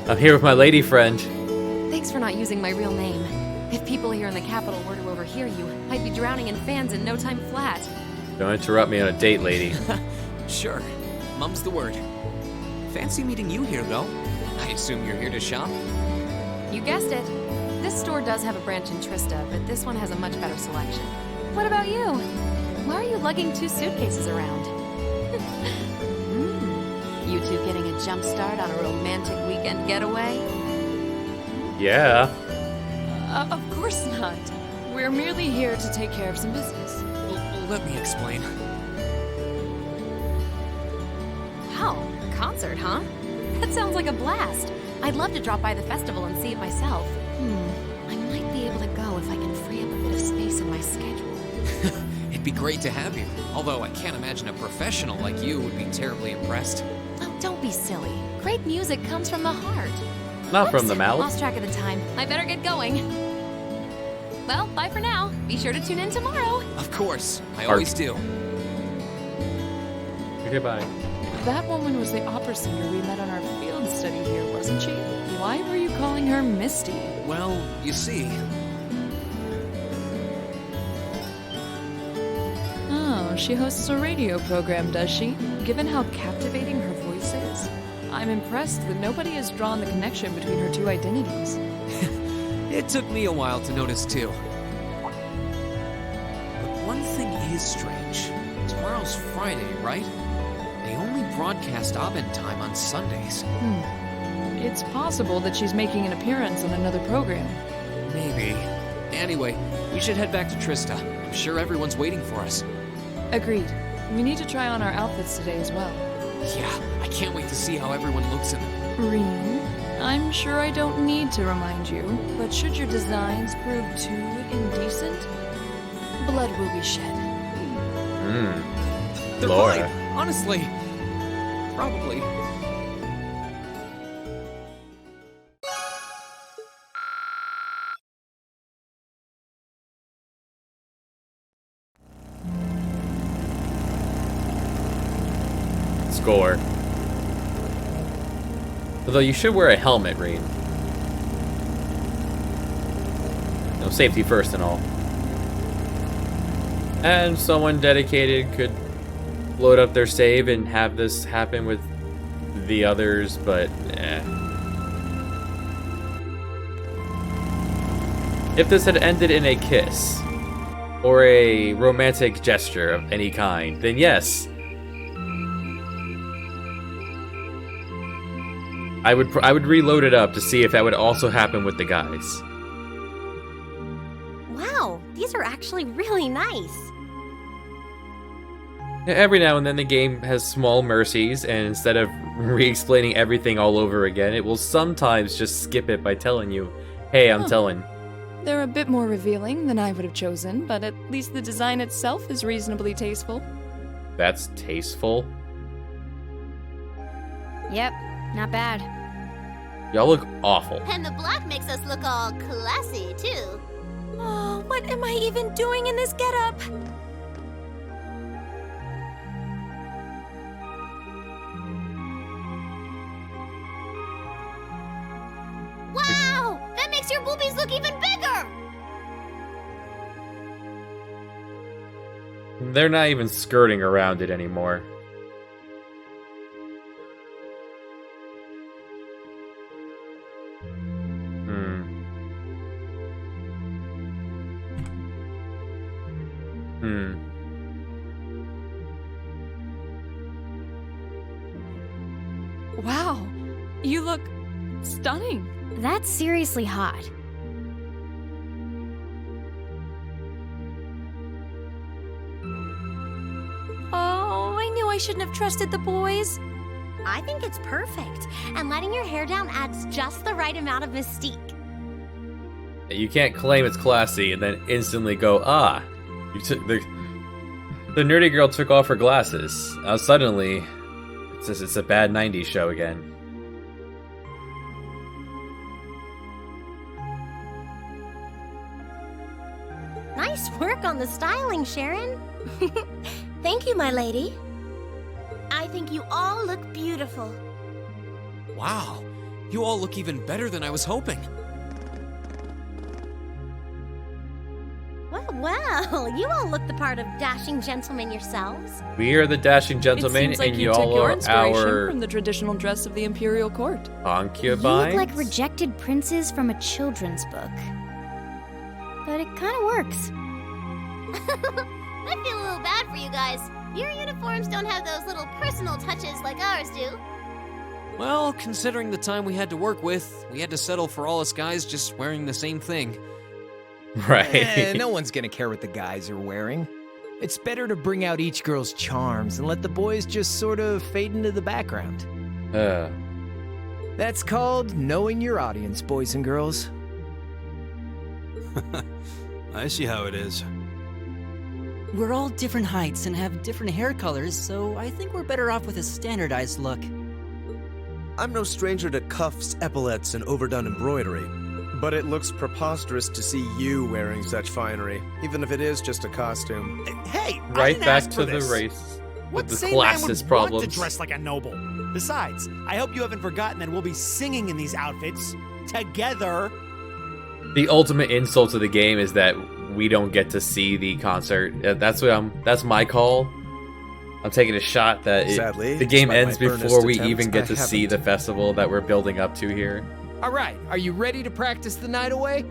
I'm here with my lady friend. Thanks for not using my real name. If people here in the capital were to overhear you, I'd be drowning in fans in no time flat. Don't interrupt me on a date, lady. Sure. Mum's the word. Fancy meeting you here, though. I assume you're here to shop? You guessed it. This store does have a branch in Trista, but this one has a much better selection. What about you? Why are you lugging 2 suitcases around? You two getting a jump start on a romantic weekend getaway? Yeah. Of course not. We're merely here to take care of some business. Well, let me explain. Wow, a concert, huh? That sounds like a blast. I'd love to drop by the festival and see it myself. I might be able to go if I can free up a bit of space in my schedule. It'd be great to have you. Although I can't imagine a professional like you would be terribly impressed. Oh, don't be silly. Great music comes from the heart. Not from the mouth. Lost track of the time. I better get going. Well, bye for now. Be sure to tune in tomorrow. Of course. I always do. Goodbye. That woman was the opera singer we met on our field study here, wasn't she? Why were you calling her Misty? Well, you see... Oh, she hosts a radio program, does she? Given how captivating her voice is, I'm impressed that nobody has drawn the connection between her two identities. It took me a while to notice, too. But one thing is strange. Tomorrow's Friday, right? They only broadcast Abend time on Sundays. It's possible that she's making an appearance on another program. Maybe. Anyway, we should head back to Trista. I'm sure everyone's waiting for us. Agreed. We need to try on our outfits today as well. Yeah, I can't wait to see how everyone looks in them. Reen, I'm sure I don't need to remind you, but should your designs prove too indecent, blood will be shed. They're Laura. right. Honestly, probably. Score. Although you should wear a helmet, Reen. No, safety first and all. And someone dedicated could load up their save and have this happen with the others, but If this had ended in a kiss, or a romantic gesture of any kind, then yes. I would reload it up to see if that would also happen with the guys. Wow, these are actually really nice. Every now and then the game has small mercies, and instead of re-explaining everything all over again, it will sometimes just skip it by telling you, hey, I'm telling. They're a bit more revealing than I would have chosen, but at least the design itself is reasonably tasteful. That's tasteful. Yep, not bad. Y'all look awful. And the black makes us look all classy, too. Oh, what am I even doing in this getup? Wow! That makes your boobies look even bigger! They're not even skirting around it anymore. Wow, you look stunning. That's seriously hot. Oh, I knew I shouldn't have trusted the boys. I think it's perfect, and letting your hair down adds just the right amount of mystique. You can't claim it's classy and then instantly go, ah. You took the nerdy girl took off her glasses. Suddenly, it's a bad 90s show again. Nice work on the styling, Sharon. Thank you, my lady. I think you all look beautiful. Wow, you all look even better than I was hoping. Well, you all look the part of dashing gentlemen yourselves. We are the dashing gentlemen, It seems like and you took y'all your are inspiration our from the traditional dress of the imperial court. concubines. You look like rejected princes from a children's book. But it kind of works. I feel a little bad for you guys. Your uniforms don't have those little personal touches like ours do. Well, considering the time we had to work with, we had to settle for all us guys just wearing the same thing. Right. No one's gonna care what the guys are wearing. It's better to bring out each girl's charms and let the boys just sort of fade into the background. That's called knowing your audience, boys and girls. I see how it is. We're all different heights and have different hair colors, so I think we're better off with a standardized look. I'm no stranger to cuffs, epaulets, and overdone embroidery. But it looks preposterous to see you wearing such finery, even if it is just a costume. Hey, I Right didn't back ask to for the this. race. What The sane man classes would problems. want to dress like a noble? Besides, I hope you haven't forgotten that we'll be singing in these outfits together. The ultimate insult to the game is that we don't get to see the concert. That's my call. I'm taking a shot that Sadly, the game despite ends my earnest before we attempts, even get I to see haven't. the festival that we're building up to here. All right, are you ready to practice the night away?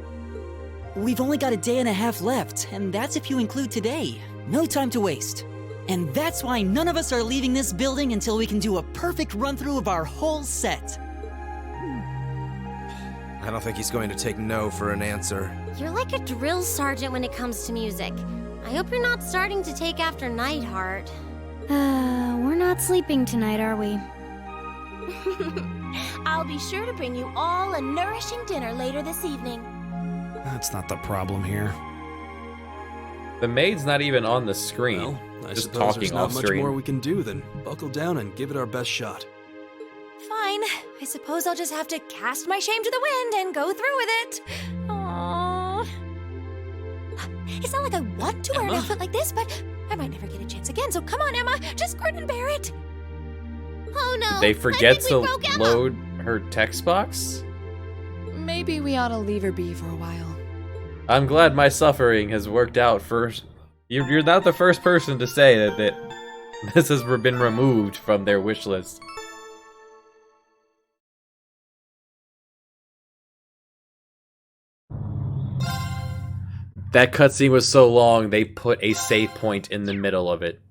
We've only got a day and a half left, and that's if you include today. No time to waste. And that's why none of us are leaving this building until we can do a perfect run-through of our whole set. I don't think he's going to take no for an answer. You're like a drill sergeant when it comes to music. I hope you're not starting to take after Nightheart. We're not sleeping tonight, are we? I'll be sure to bring you all a nourishing dinner later this evening. That's not the problem here. The maid's not even on the screen. Well, I just suppose talking there's off not much screen. more we can do than buckle down and give it our best shot. Fine. I suppose I'll just have to cast my shame to the wind and go through with it. Aww. It's not like I want to wear an Emma? outfit like this, but I might never get a chance again, so come on, Emma. Just grin and bear it. Oh no! Did they forget to broke Emma. load her text box? Maybe we ought to leave her be for a while. I'm glad my suffering has worked out first. You're not the first person to say that this has been removed from their wish list. That cutscene was so long, they put a save point in the middle of it.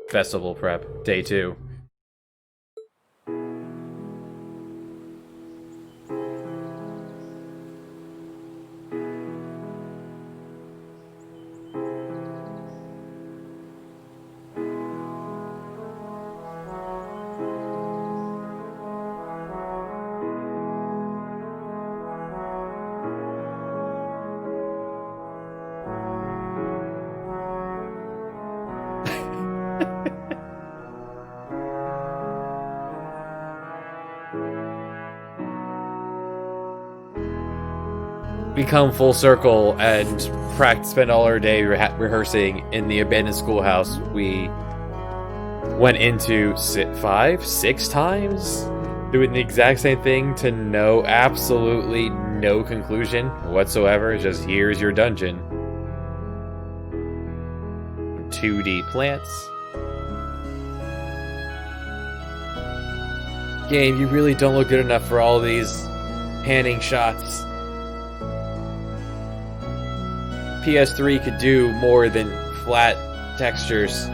Festival prep, day 2. We come full circle and spend all our day rehearsing in the abandoned schoolhouse. We went into 5, 6 times doing the exact same thing to absolutely no conclusion whatsoever. Just here's your dungeon. 2D plants. Game, you really don't look good enough for all these panning shots. PS3 could do more than flat textures.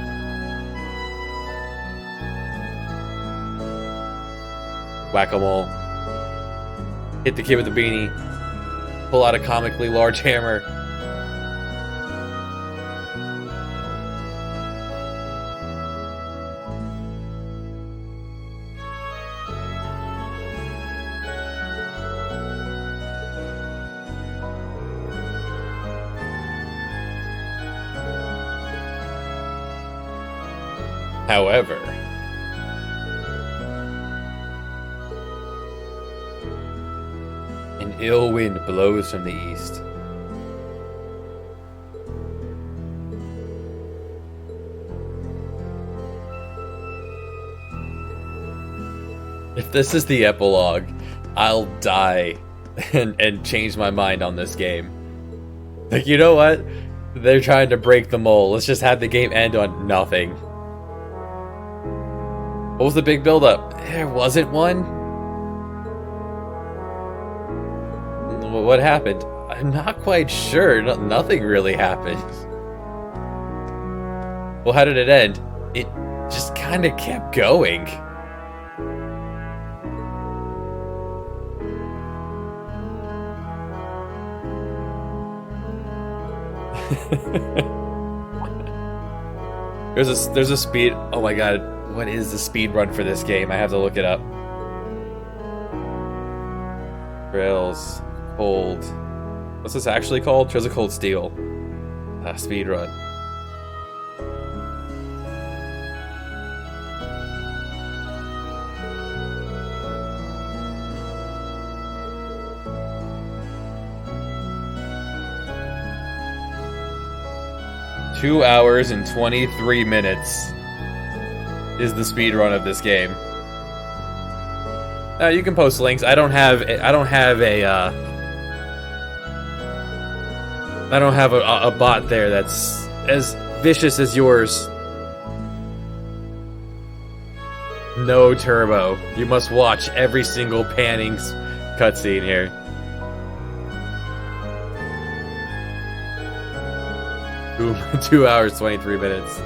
Whack-a-mole. Hit the kid with the beanie. Pull out a comically large hammer. However, an ill wind blows from the east. If this is the epilogue, I'll die and change my mind on this game. Like, you know what? They're trying to break the mold. Let's just have the game end on nothing. What was the big build-up? There wasn't one? What happened? I'm not quite sure. Nothing really happened. Well, how did it end? It just kind of kept going. There's a speed. Oh my god, what is the speed run for this game? I have to look it up. Trails Cold. What's this actually called? Trails of Cold Steel. Speed run. Two hours and 23 minutes is the speed run of this game. You can post links. I don't have a bot there that's as vicious as yours. No turbo. You must watch every single panning cutscene here. Two hours, 23 minutes.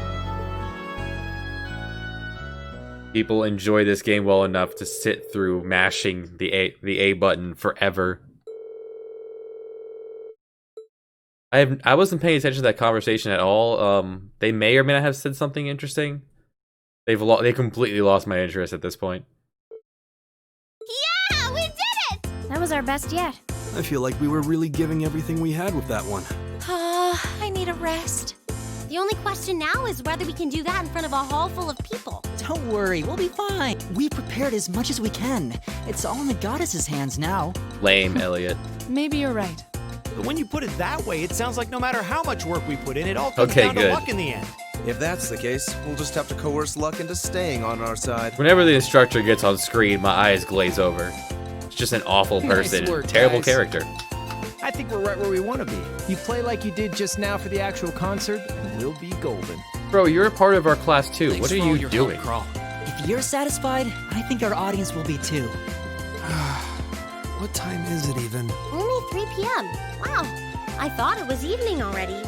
People enjoy this game well enough to sit through mashing the A button forever. I wasn't paying attention to that conversation at all. They may or may not have said something interesting. They completely lost my interest at this point. Yeah, we did it! That was our best yet. I feel like we were really giving everything we had with that one. I need a rest. The only question now is whether we can do that in front of a hall full of people. Don't worry, we'll be fine. We prepared as much as we can. It's all in the goddess's hands now. Lame, Elliot. Maybe you're right. But when you put it that way, it sounds like no matter how much work we put in, it all comes Okay, down to good. luck in the end. If that's the case, we'll just have to coerce luck into staying on our side. Whenever the instructor gets on screen, my eyes glaze over. It's just an awful person. Nice work, Terrible guys. character. I think we're right where we want to be. You play like you did just now for the actual concert, and we'll be golden. Bro, you're a part of our class too. Thanks What are for all you your doing? help, Crawl. If you're satisfied, I think our audience will be too. What time is it even? Only 3 p.m. Wow, I thought it was evening already.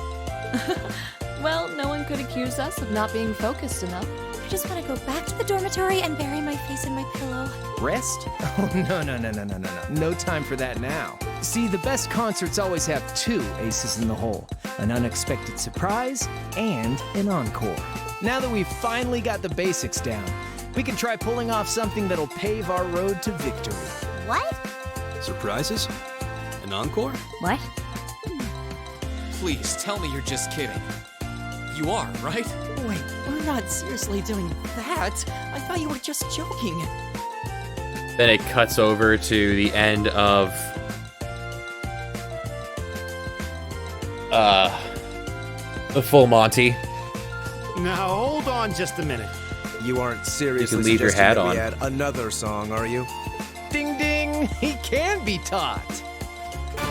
Well, no one could accuse us of not being focused enough. I just want to go back to the dormitory and bury my face in my pillow. Rest? Oh, no. No time for that now. See, the best concerts always have two aces in the hole. An unexpected surprise and an encore. Now that we've finally got the basics down, we can try pulling off something that'll pave our road to victory. What? Surprises? An encore? What? Please, tell me you're just kidding. You are, right? Wait, we're not seriously doing that. I thought you were just joking. Then it cuts over to the end of the full Monty. Now, hold on just a minute. You aren't seriously leave your suggesting hat that on. we add another song, are you? Ding ding! He can be taught.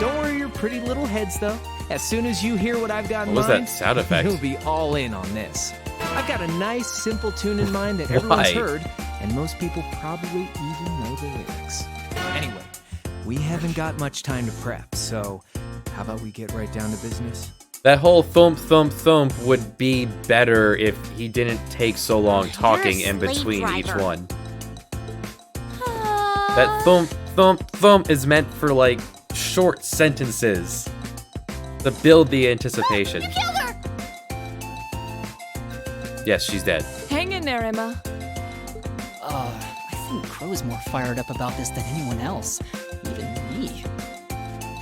Don't worry your pretty little heads, though. As soon as you hear what I've got in What was that mind, sound effect? you'll be all in on this. I've got a nice, simple tune in mind that everyone's Why? heard, and most people probably even know the lyrics. Anyway, we haven't got much time to prep, so how about we get right down to business? That whole thump thump thump would be better if he didn't take so long talking in slave between each driver. one. That thump thump thump is meant for like short sentences to build the anticipation. Killed her! Yes, she's dead. Hang in there, Emma. I think Crow's more fired up about this than anyone else. Even me.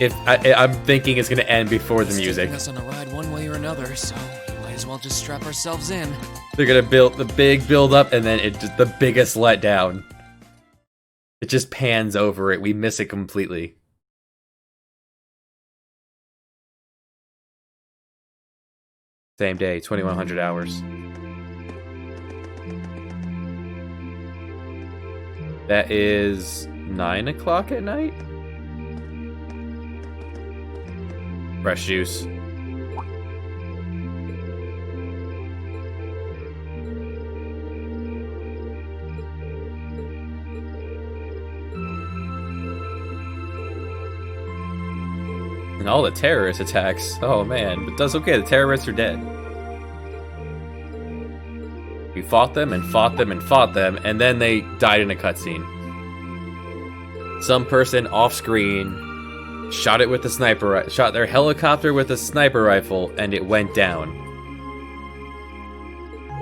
If I'm thinking it's gonna end before the It's music. taking us on a ride one way or another, so we might as well just strap ourselves in. They're gonna build the big build up and then it just the biggest letdown. It just pans over it. We miss it completely. Same day, 2100 hours. That is 9 o'clock at night? Fresh juice. And all the terrorist attacks. Oh man, but that's okay, the terrorists are dead. We fought them and fought them and fought them, and then they died in a cutscene. Some person off screen shot it with a sniper, shot their helicopter with a sniper rifle, and it went down.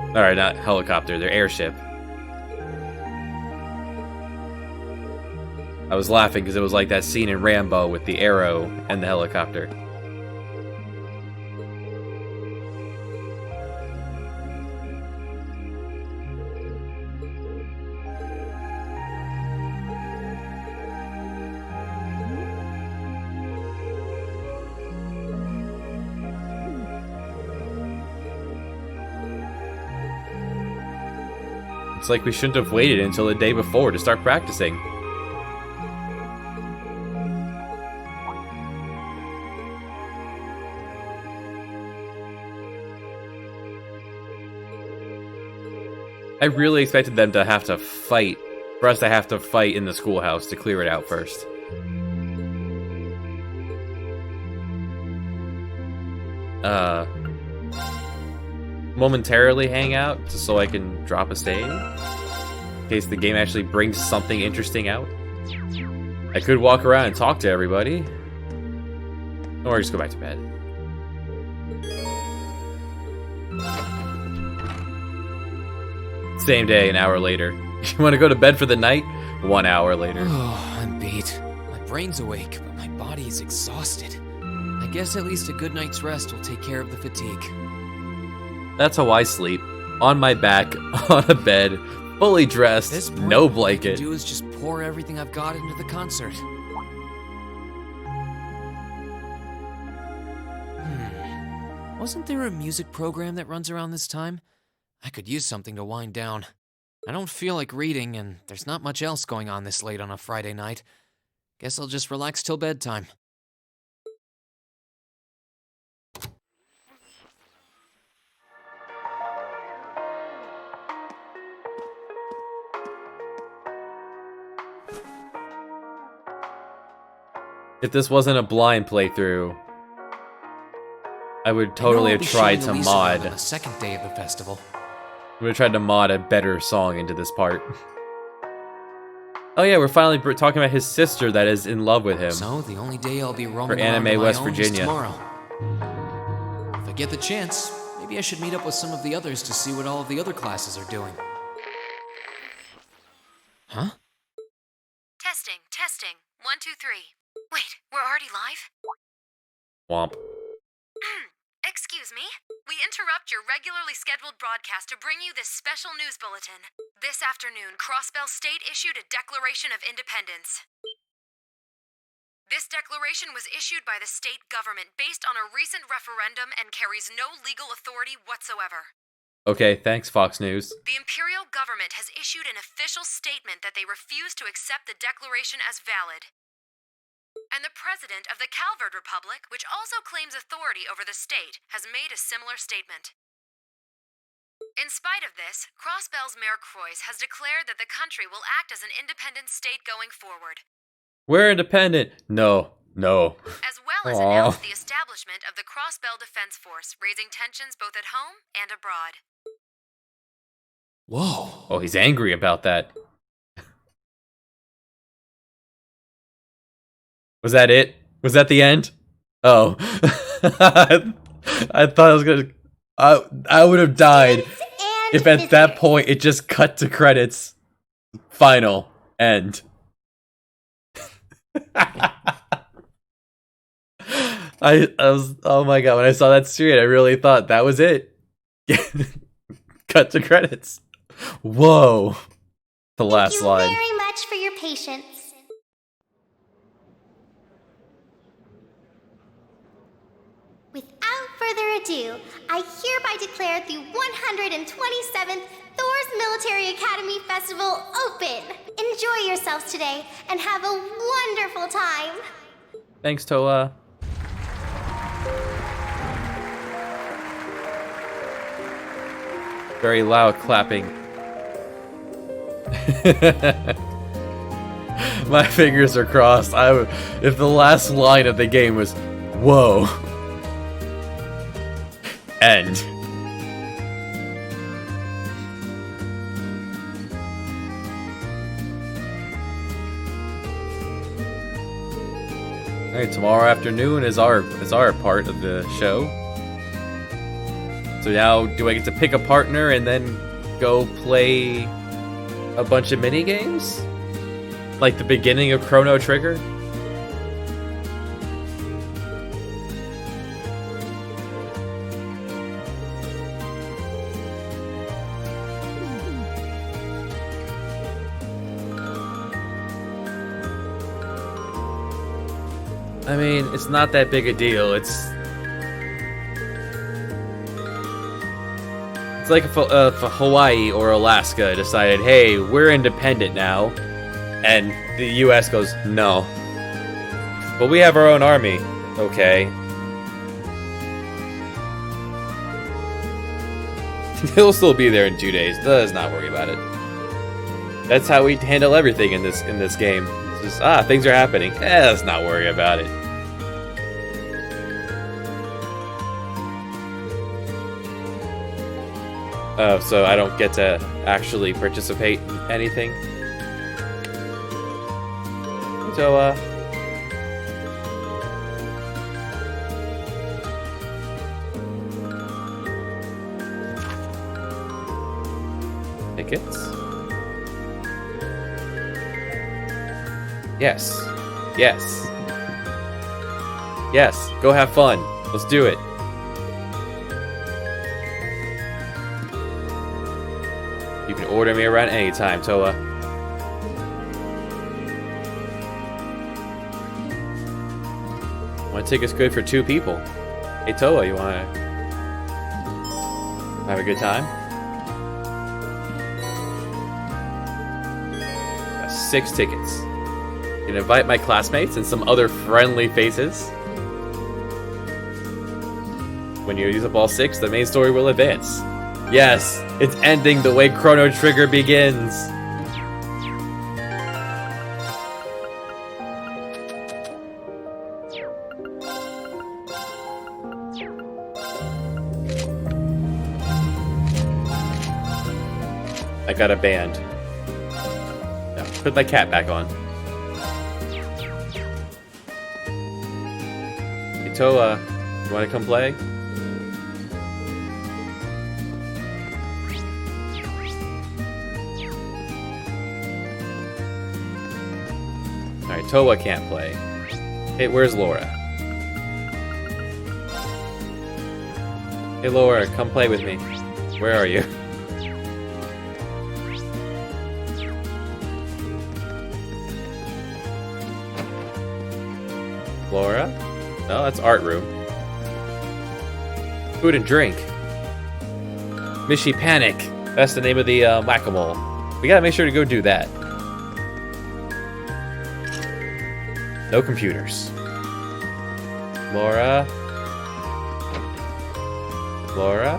Alright, not helicopter, their airship. I was laughing because it was like that scene in Rambo with the arrow and the helicopter. It's like we shouldn't have waited until the day before to start practicing. I really expected them to have to fight, for us to have to fight in the schoolhouse to clear it out first. Momentarily hang out just so I can drop a save in case the game actually brings something interesting out. I could walk around and talk to everybody, or just go back to bed. Same day, an hour later. You want to go to bed for the night? 1 hour later. Oh, I'm beat. My brain's awake, but my body is exhausted. I guess at least a good night's rest will take care of the fatigue. That's how I sleep. On my back, on a bed, fully dressed, no blanket. All I can do is just pour everything I've got into the concert. Wasn't there a music program that runs around this time? I could use something to wind down. I don't feel like reading, and there's not much else going on this late on a Friday night. Guess I'll just relax till bedtime. If this wasn't a blind playthrough, I would totally have tried to mod. On the second day of the festival. I would have tried to mod a better song into this part. Oh yeah, we're finally talking about his sister that is in love with him. So the only day I'll be roaming for Anime West Virginia. Tomorrow. If I get the chance, maybe I should meet up with some of the others to see what all of the other classes are doing. Huh? Testing, testing. 1, 2, 3. Wait, we're already live? Womp. Excuse me? We interrupt your regularly scheduled broadcast to bring you this special news bulletin. This afternoon, Crossbell State issued a Declaration of Independence. This declaration was issued by the state government based on a recent referendum and carries no legal authority whatsoever. Okay, thanks, Fox News. The Imperial government has issued an official statement that they refuse to accept the declaration as valid. And the president of the Calvert Republic, which also claims authority over the state, has made a similar statement. In spite of this, Crossbell's Mayor Croix has declared that the country will act as an independent state going forward. We're independent. No. As well as announced the establishment of the Crossbell Defense Force, raising tensions both at home and abroad. Whoa. Oh, he's angry about that. Was that it? Was that the end? Oh. I thought I was gonna... I would have died if at that point it just cut to credits. Final. End. I was... Oh my god, when I saw that screen, I really thought that was it. Cut to credits. Whoa. The last line. Thank you very much for your patience. Without further ado, I hereby declare the 127th Thor's Military Academy Festival open! Enjoy yourselves today, and have a wonderful time! Thanks, Toa. Very loud clapping. My fingers are crossed. If the last line of the game was, whoa. End. Alright, tomorrow afternoon is our part of the show. So now, do I get to pick a partner and then go play a bunch of mini games? Like the beginning of Chrono Trigger? I mean, it's not that big a deal. It's like if Hawaii or Alaska decided, hey, we're independent now, and the US goes, no. But we have our own army. Okay. He'll still be there in 2 days. Does not worry about it. That's how we handle everything in this game. It's just, things are happening. Let's not worry about it. Oh, so I don't get to actually participate in anything? So, tickets? Yes. Yes. Yes. Go have fun. Let's do it. You can order me around anytime, Toa. One ticket's good for 2 people. Hey, Toa, you wanna have a good time? 6 tickets. You can invite my classmates and some other friendly faces. When you use up all 6, the main story will advance. Yes, it's ending the way Chrono Trigger begins. I got a band. No, put my cat back on. Hey, Toa, you want to come play? Alright, Toa can't play. Hey, where's Laura? Hey, Laura, come play with me. Where are you? Laura? No, that's art room. Food and drink. Mishy Panic. That's the name of the whack-a-mole. We gotta make sure to go do that. No computers. Laura? Laura?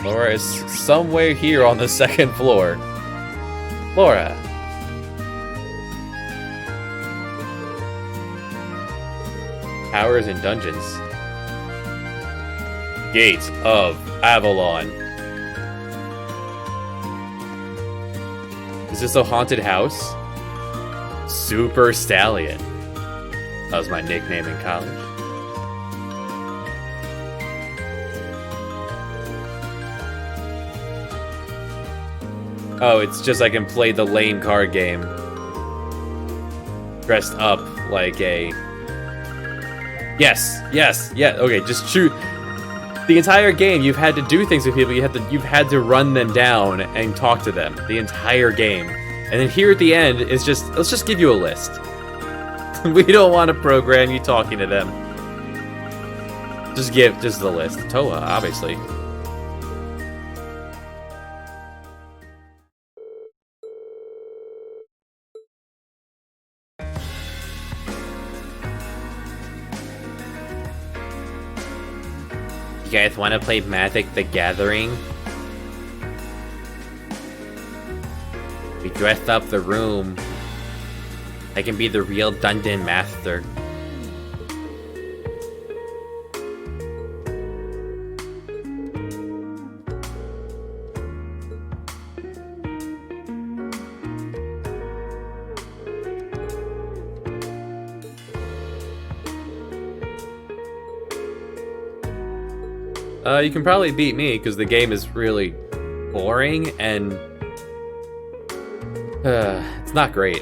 Laura is somewhere here on the 2nd floor. Laura! Powers and dungeons. Gate of Avalon. Is this a haunted house? Super Stallion. That was my nickname in college. Oh, it's just I can play the lame card game. Dressed up like a... Yes, yes, yeah, okay, just shoot. The entire game, you've had to do things with people. You've had to run them down and talk to them. The entire game. And then here at the end is just, let's just give you a list. We don't want to program you talking to them. Just the list. Toa, obviously. You guys want to play Magic the Gathering? We dressed up the room. I can be the real dungeon master. You can probably beat me because the game is really boring and it's not great.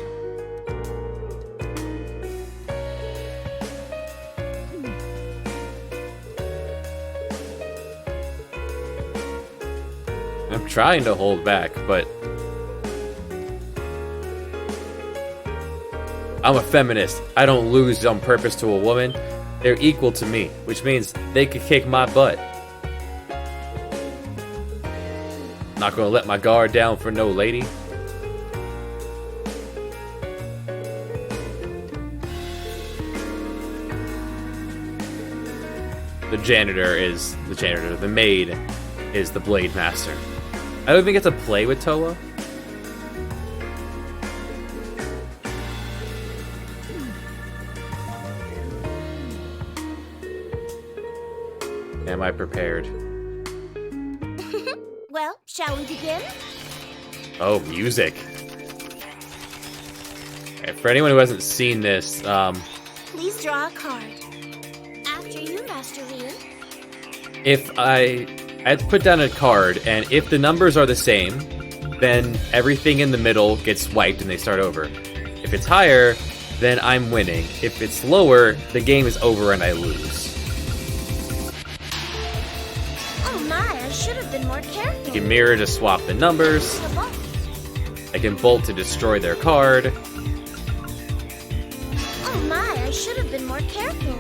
I'm trying to hold back, but I'm a feminist. I don't lose on purpose to a woman. They're equal to me, which means they could kick my butt. Not gonna let my guard down for no lady. The janitor is the janitor. The maid is the blade master. I don't even get to play with Toa. Am I prepared? Well, shall we begin? Oh, music. Okay, for anyone who hasn't seen this, Please draw a card. After you, Master Rian. if I put down a card, and if the numbers are the same, then everything in the middle gets wiped and they start over. If it's higher, then I'm winning. If it's lower, the game is over and I lose. Oh my, I should have been more careful. I can mirror to swap the numbers. I can bolt to destroy their card. Oh my, I should have been more careful.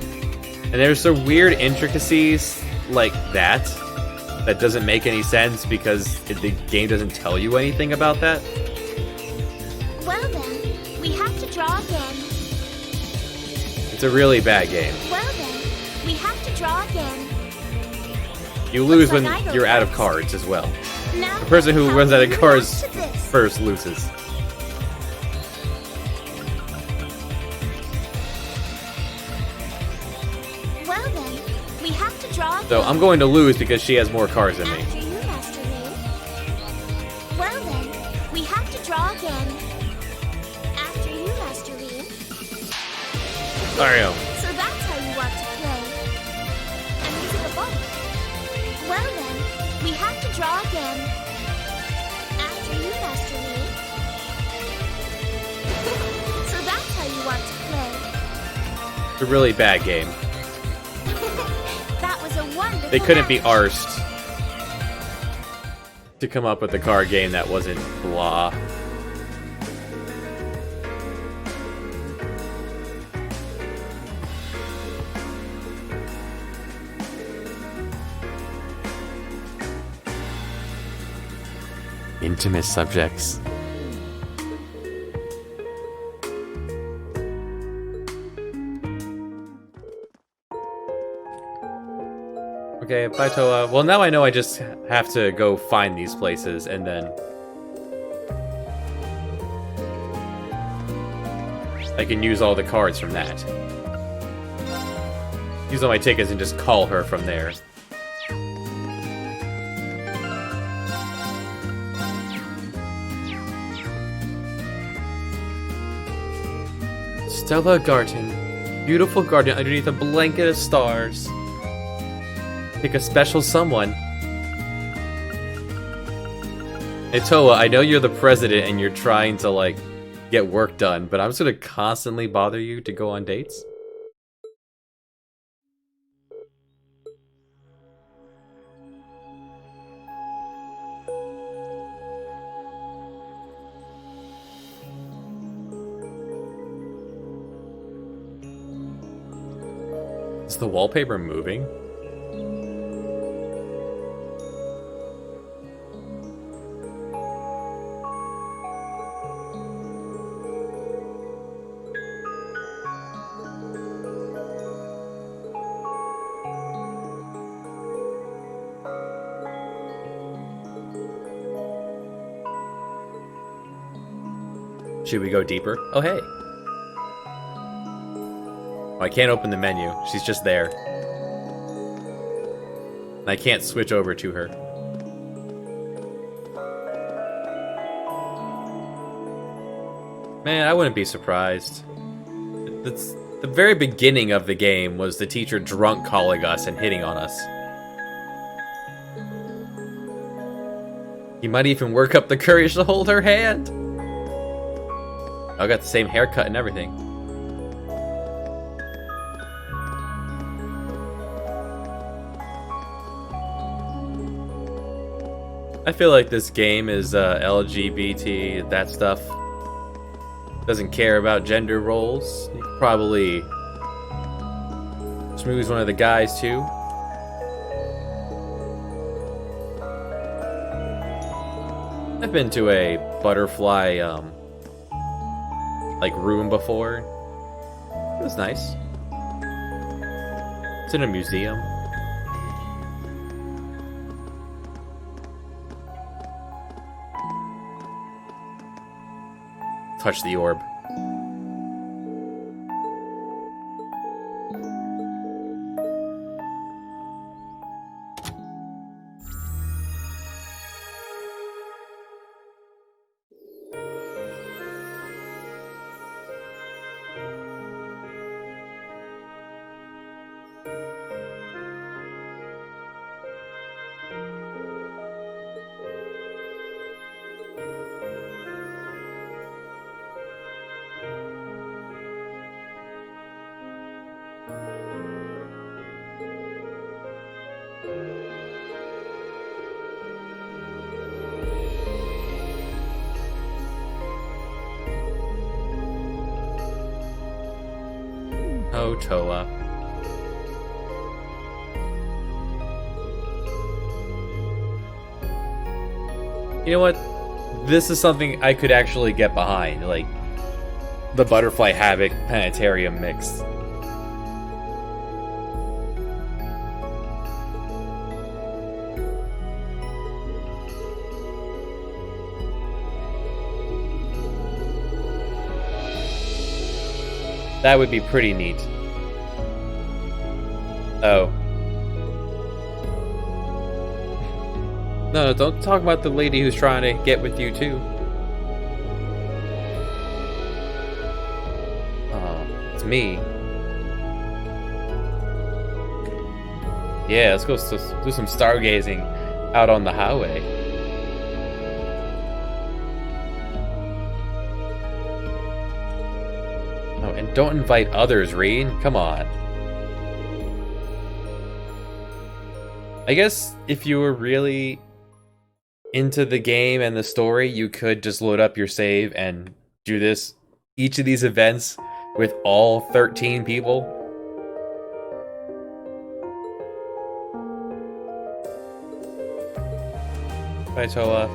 And there's some weird intricacies like that doesn't make any sense because the game doesn't tell you anything about that. Well then, we have to draw again. It's a really bad game. Well then, we have to draw again. You lose Looks when like I go you're out of first. cards as well. Now The person who how runs out do of we cards react to this? first loses. Well then, we have to draw again. So I'm going to lose because she has more cards than me. After you, Master Lee. Well then, we have to draw again. After you, Master Lee. Mario. So that's how you want to play. I'm using a ball. Well then, we have to draw again. After you, Master Lee. So that's how you want to play. It's a really bad game. That was a wonderful They couldn't be match. arsed to come up with a card game that wasn't blah. Intimate subjects. Okay, bye Toa. Well, now I know I just have to go find these places and then I can use all the cards from that. Use all my tickets and just call her from there. Stella Garten. Beautiful garden underneath a blanket of stars. Pick a special someone. Hey Toa, I know you're the president and you're trying to, like, get work done, but I'm just gonna constantly bother you to go on dates? Is the wallpaper moving? Should we go deeper? Oh, hey. Oh, I can't open the menu. She's just there. And I can't switch over to her. Man, I wouldn't be surprised. That's the very beginning of the game was the teacher drunk calling us and hitting on us. He might even work up the courage to hold her hand. I got the same haircut and everything. I feel like this game is LGBT, that stuff. Doesn't care about gender roles. Probably Smooth's one of the guys too. I've been to a butterfly like room before. It was nice. It's in a museum. Touch the orb. Oh, Toa. You know what? This is something I could actually get behind, like the Butterfly Havoc Planetarium mix. That would be pretty neat. Oh. No, don't talk about the lady who's trying to get with you too. It's me. Yeah, let's go do some stargazing out on the highway. Oh, and don't invite others, Reed. Come on. I guess if you were really into the game and the story, you could just load up your save and do each of these events with all 13 people. Bye, Toa.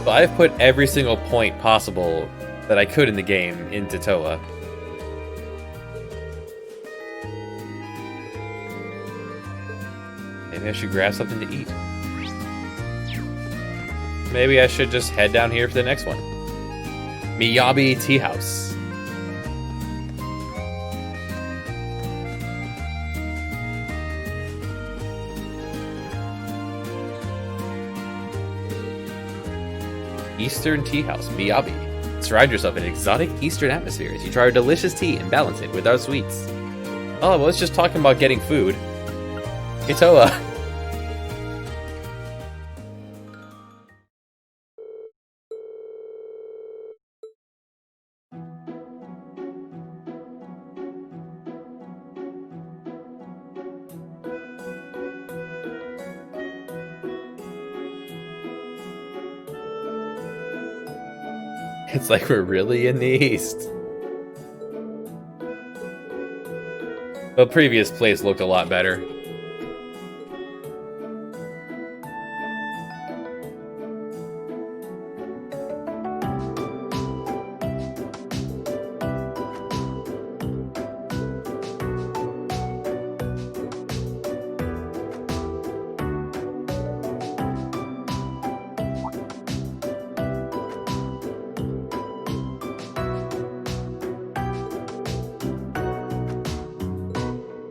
Well, I've put every single point possible that I could in the game into Toa. Maybe I should grab something to eat. Maybe I should just head down here for the next one. Miyabi Tea House. Eastern Tea House, Miyabi. Surround yourself in exotic Eastern atmospheres. You try our delicious tea and balance it with our sweets. Oh, well, let's just talk about getting food. Hey, Toa. It's like we're really in the East. The previous place looked a lot better.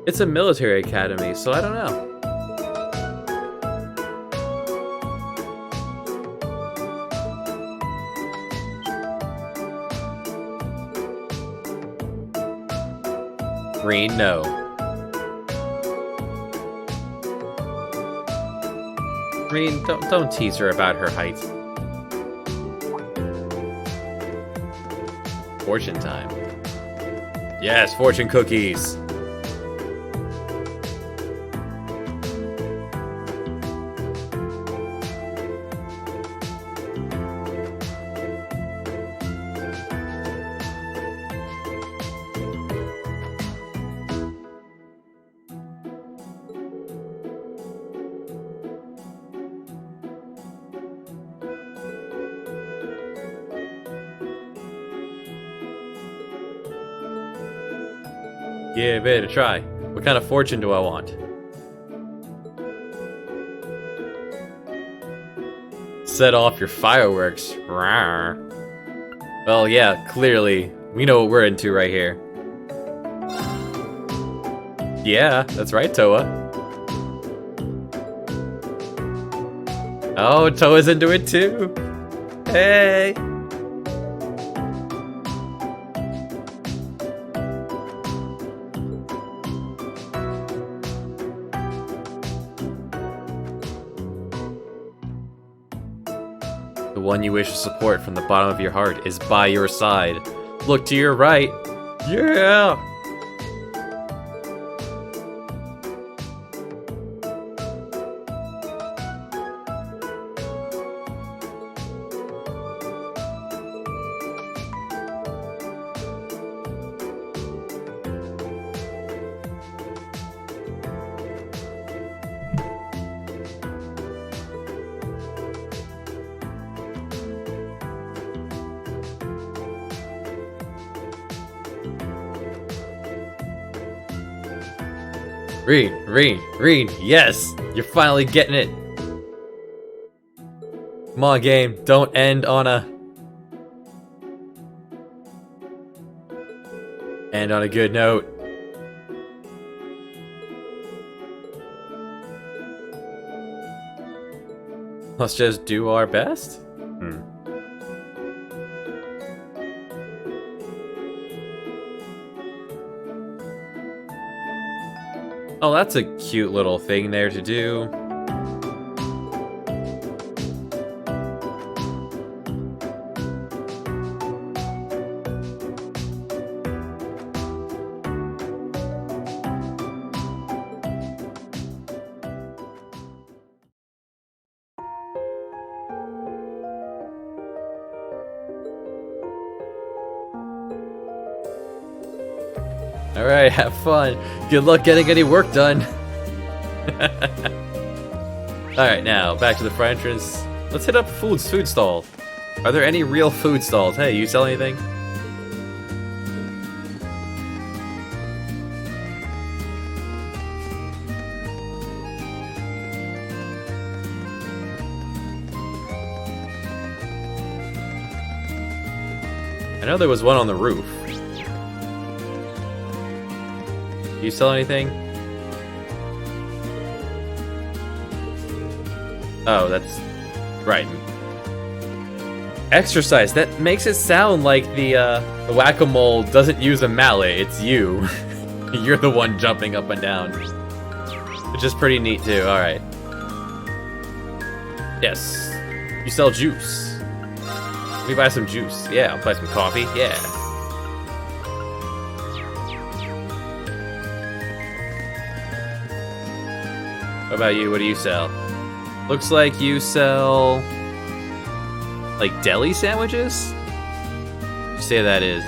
It's a military academy, so I don't know. Green, no. Rean, don't tease her about her height. Fortune time. Yes, fortune cookies. Give it a try. What kind of fortune do I want? Set off your fireworks. Rawr. Well, yeah, clearly. We know what we're into right here. Yeah, that's right, Toa. Oh, Toa's into it too. Hey! The one you wish to support from the bottom of your heart is by your side. Look to your right. Yeah! Rean, yes! You're finally getting it! Come on, game, don't end on a... End on a good note. Let's just do our best? Oh, that's a cute little thing there to do. Alright, have fun. Good luck getting any work done. Alright, now, back to the front entrance. Let's hit up food stall. Are there any real food stalls? Hey, you sell anything? I know there was one on the roof. Do you sell anything? Oh, that's right. Exercise. That makes it sound like the whack-a-mole doesn't use a mallet. It's you. You're the one jumping up and down, which is pretty neat too. All right. Yes. You sell juice. Let me buy some juice. Yeah, I'll buy some coffee. Yeah. What about you? What do you sell? Looks like you sell... like deli sandwiches? What you say that is?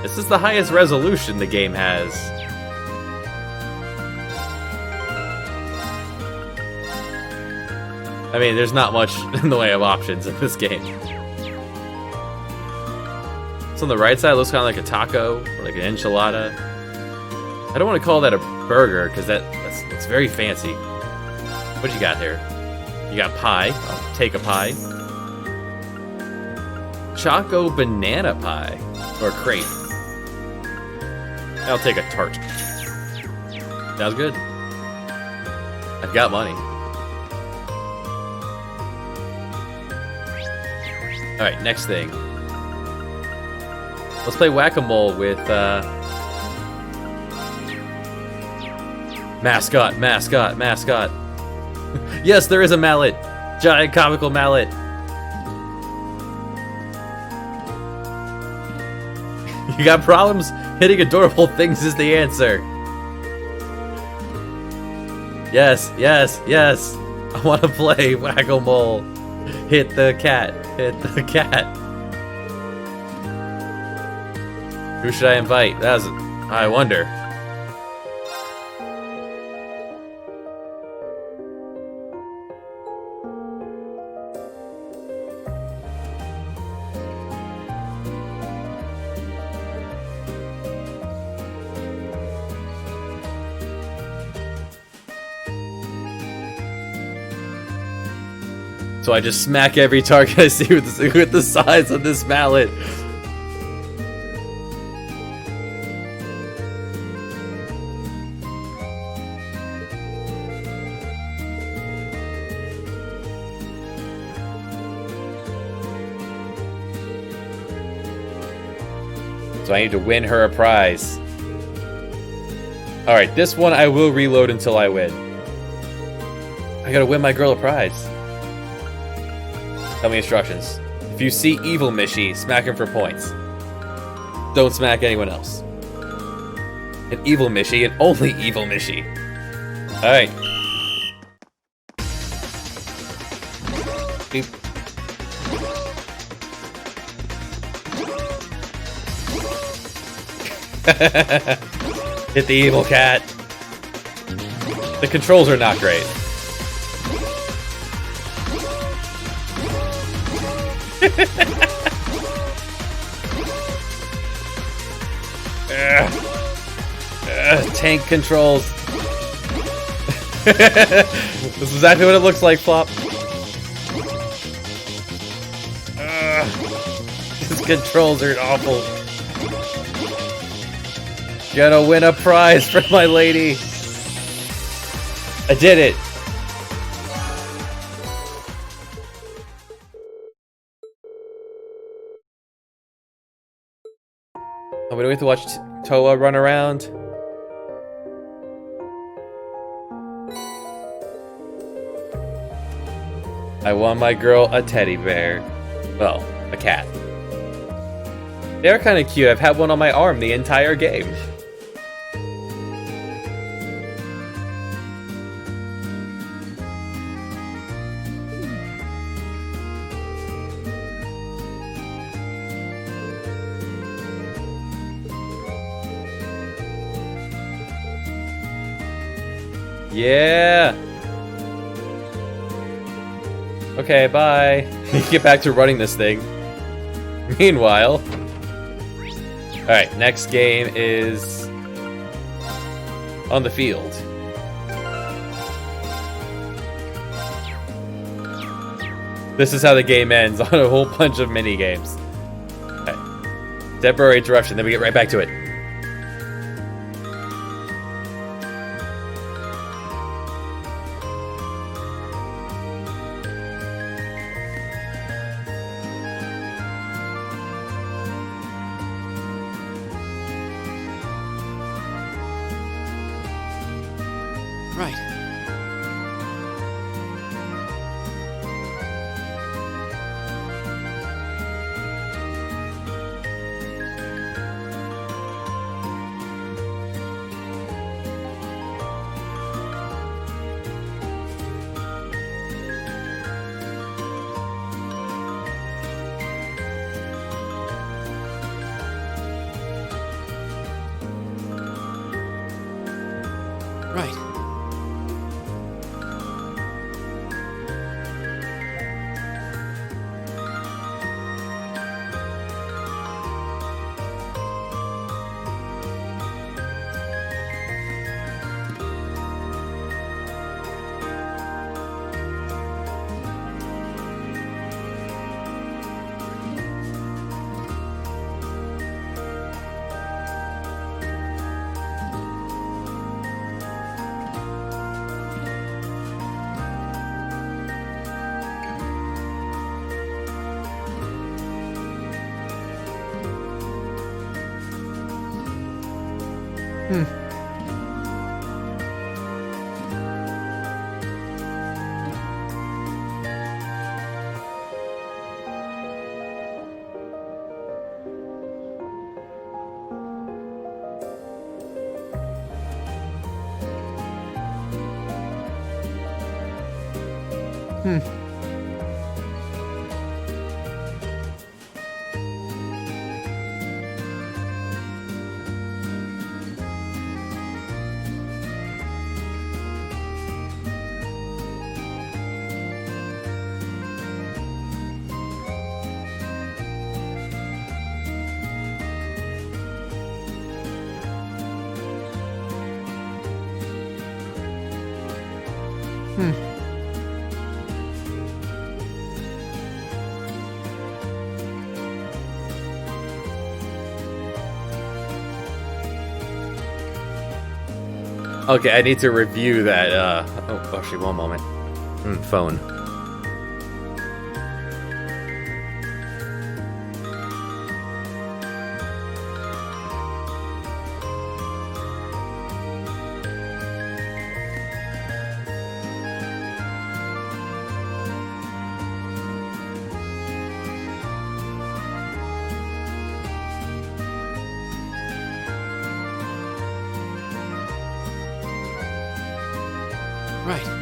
This is the highest resolution the game has. I mean, there's not much in the way of options in this game. So on the right side, it looks kind of like a taco, or like an enchilada. I don't want to call that a burger, because that's very fancy. What you got here? You got pie. I'll take a pie. Choco banana pie. Or crepe. I'll take a tart. Sounds good. I've got money. Alright, next thing. Let's play whack-a-mole with, Mascot. Yes, there is a mallet. Giant comical mallet. You got problems? Hitting adorable things is the answer. Yes, yes, yes. I want to play Whack-A-Mole. Hit the cat. Hit the cat. Who should I invite? I wonder. So I just smack every target I see with the size of this mallet. So I need to win her a prize. Alright, this one I will reload until I win. I gotta win my girl a prize. Tell me instructions. If you see Evil Mishy, smack him for points. Don't smack anyone else. An Evil Mishy, and only Evil Mishy. Alright. Beep. Hit the evil cat. The controls are not great. Tank controls. This is exactly what it looks like, Flop. These controls are awful. Gonna win a prize for my lady. I did it. Oh, we don't have to watch Toa run around. I won my girl a teddy bear. Well, a cat. They're kind of cute. I've had one on my arm the entire game. Yeah. Okay, bye. Get back to running this thing. Meanwhile. Alright, next game is on the field. This is how the game ends, on a whole bunch of mini games. Okay. Temporary interruption, then we get right back to it. Right. Right. Okay, I need to review that, oh, actually, one moment. Phone. Right.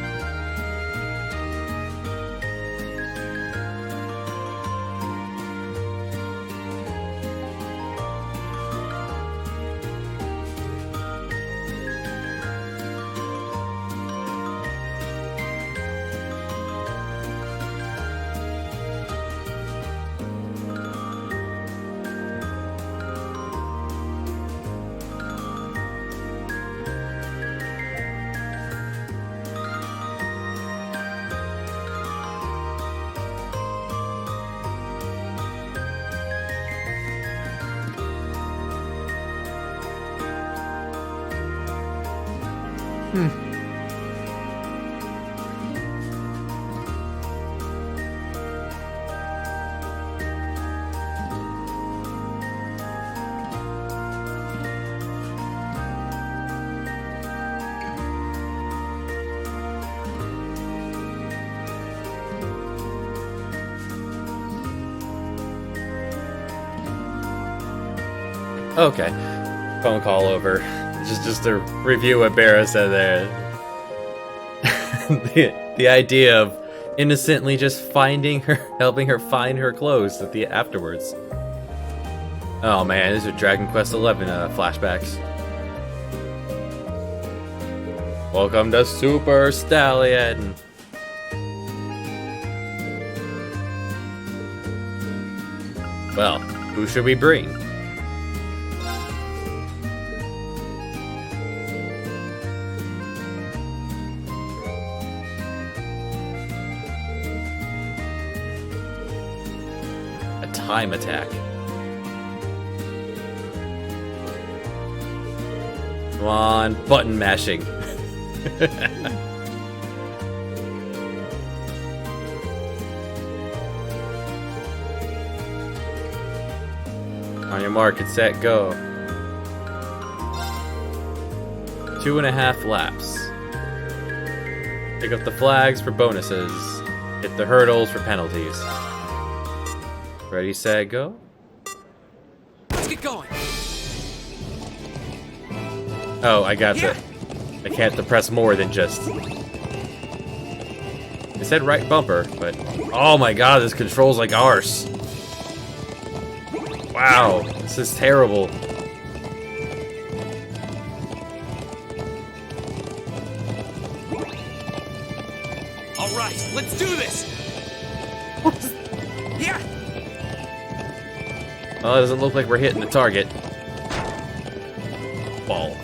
Okay. Phone call over. Just to review what Barra said there. the idea of innocently just finding her, helping her find her clothes at the afterwards. Oh man, these are Dragon Quest XI flashbacks. Welcome to Super Stallion. Well, who should we bring? A time attack. Come on, button mashing. On your mark, get set, go. 2.5 laps. Pick up the flags for bonuses. Hit the hurdles for penalties. Ready, set, go. Let's get going. Oh, I got the... I can't depress more than just... It said right bumper, but... Oh my god, this controls like arse. Wow, this is terrible. Alright, let's do this! Yeah! Well, it doesn't look like we're hitting the target. Balls.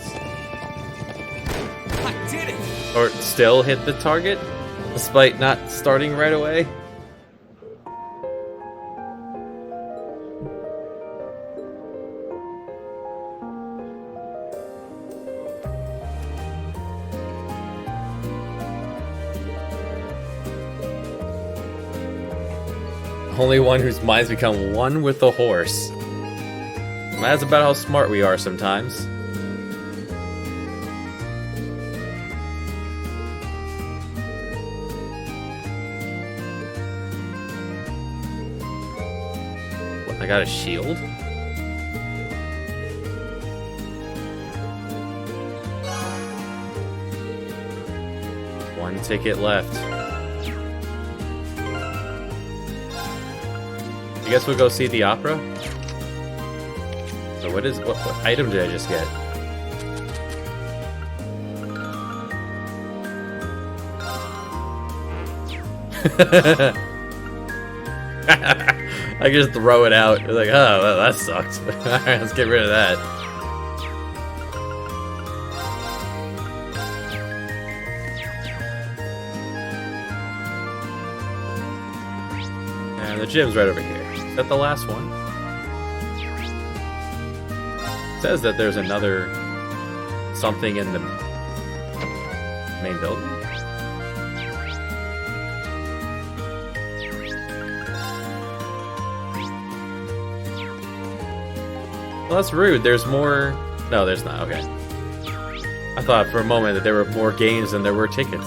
I did it! Or still hit the target, despite not starting right away. Only one whose minds become one with the horse. That's about how smart we are sometimes. What, I got a shield? One ticket left. guess we'll go see the opera? So what item did I just get? I can just throw it out. It's like, oh, well, that sucked. Alright, let's get rid of that. And the gym's right over here. Is that the last one? It says that there's another something in the main building. Well, that's rude. There's more... No, there's not. Okay. I thought for a moment that there were more games than there were tickets.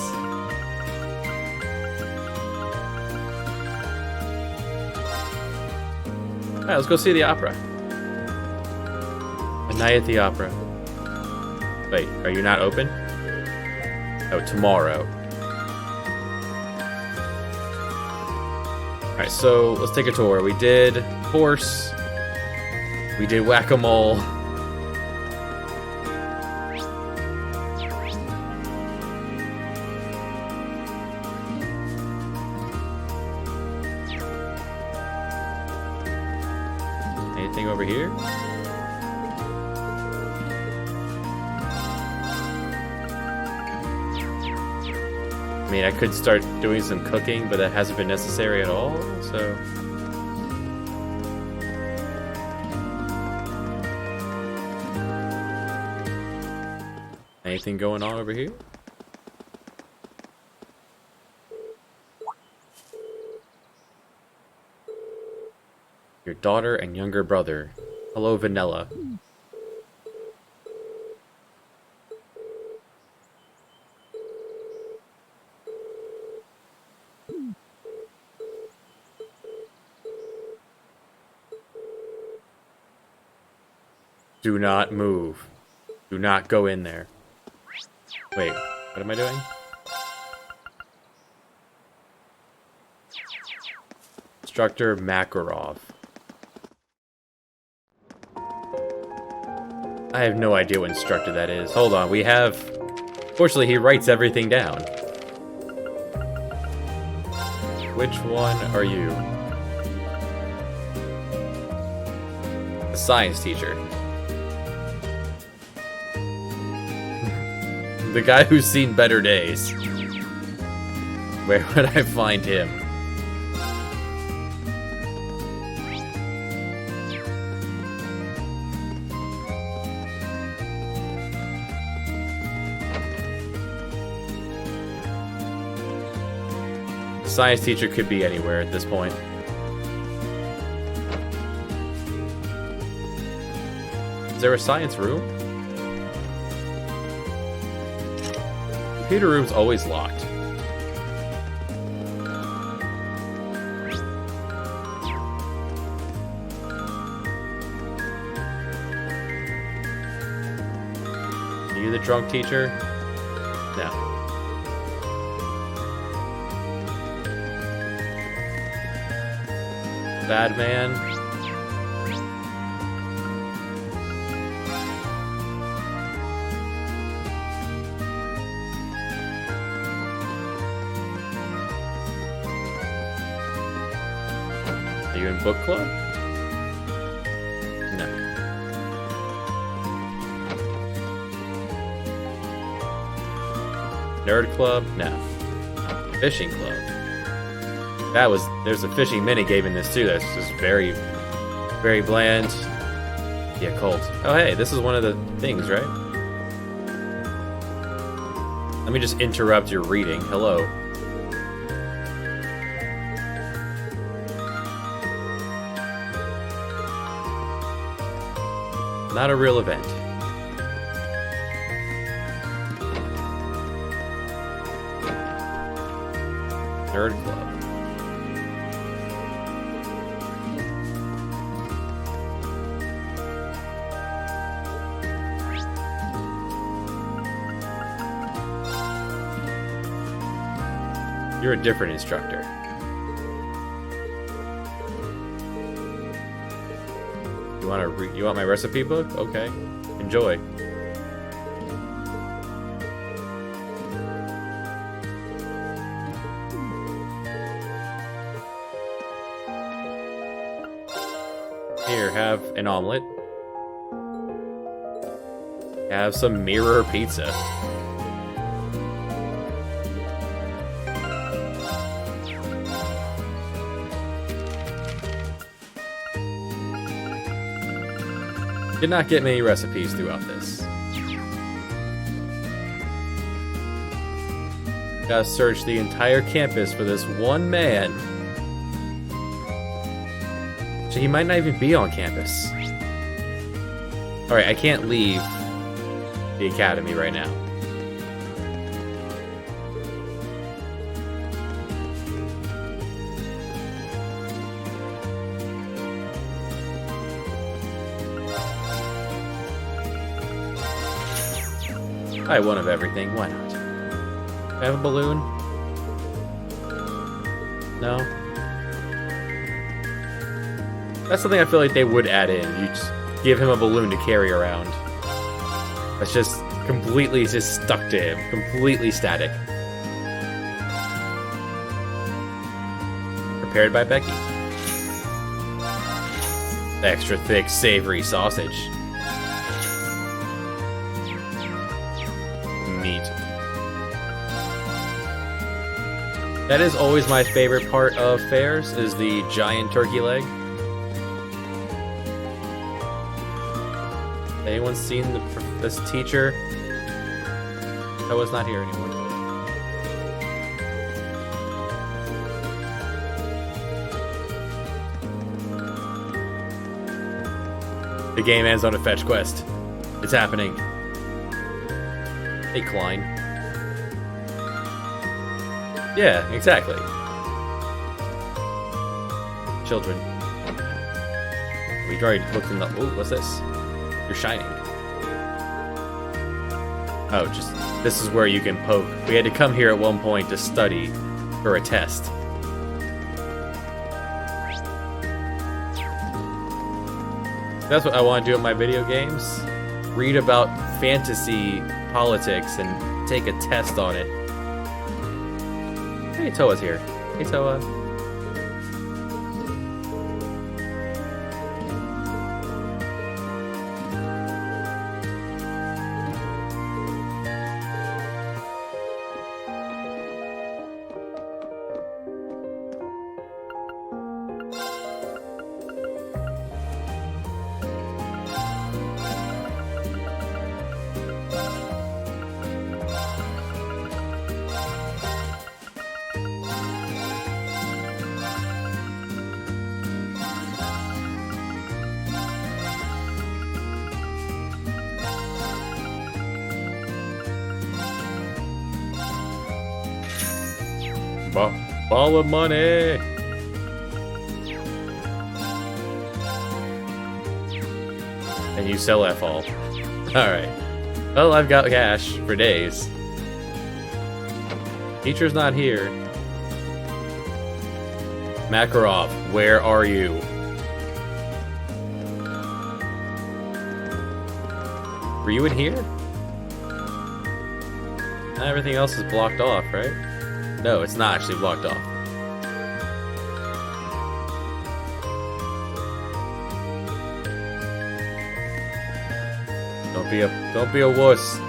Alright, let's go see the opera. A night at the opera. Wait, are you not open? Oh, tomorrow. Alright, so let's take a tour. We did horse. We did whack-a-mole. Anything over here? I mean, I could start doing some cooking, but that hasn't been necessary at all, so... Anything going on over here? Your daughter and younger brother. Hello, Vanilla. Do not move. Do not go in there. Wait, what am I doing? Instructor Makarov. I have no idea what instructor that is. Hold on, we have... Fortunately, he writes everything down. Which one are you? The science teacher. The guy who's seen better days. Where would I find him? The science teacher could be anywhere at this point. Is there a science room? Computer room's always locked. Are you the drunk teacher? No. Bad man? Are you in book club? No. Nerd club? No. Fishing club. There's a fishing minigame in this too. That's just very, very bland. The occult. Oh hey, this is one of the things, right? Let me just interrupt your reading. Hello. Not a real event. Nerd club. You're a different instructor. You want my recipe book? Okay. Enjoy. Here, have an omelet. Have some mirror pizza. Did not get many recipes throughout this. Gotta search the entire campus for this one man. So he might not even be on campus. Alright, I can't leave the academy right now. I have one of everything, why not? I have a balloon? No? That's something I feel like they would add in. You just give him a balloon to carry around. That's just completely just stuck to him. Completely static. Prepared by Becky. Extra thick, savory sausage. Meat. That is always my favorite part of fairs, is the giant turkey leg. Anyone seen this teacher? I was not here anymore. The game ends on a fetch quest. It's happening. Hey, Klein. Yeah, exactly. Children. We already looked in the... Ooh, what's this? You're shining. Oh, just... This is where you can poke. We had to come here at one point to study for a test. That's what I want to do in my video games. Read about fantasy politics and take a test on it. Hey, Toa's here. Hey, Toa. Ball of money! And you sell that all. Alright. Well, I've got cash for days. Teacher's not here. Makarov, where are you? Were you in here? Everything else is blocked off, right? No, it's not actually blocked off. Don't be a wuss.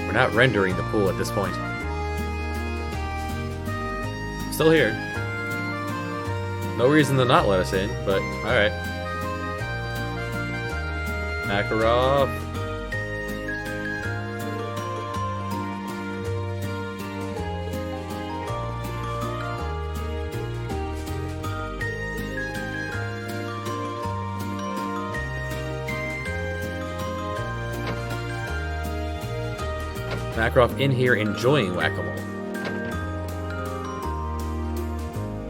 We're not rendering the pool at this point. Still here. No reason to not let us in, but alright. Makarov. Makarov in here enjoying whack-a-mole.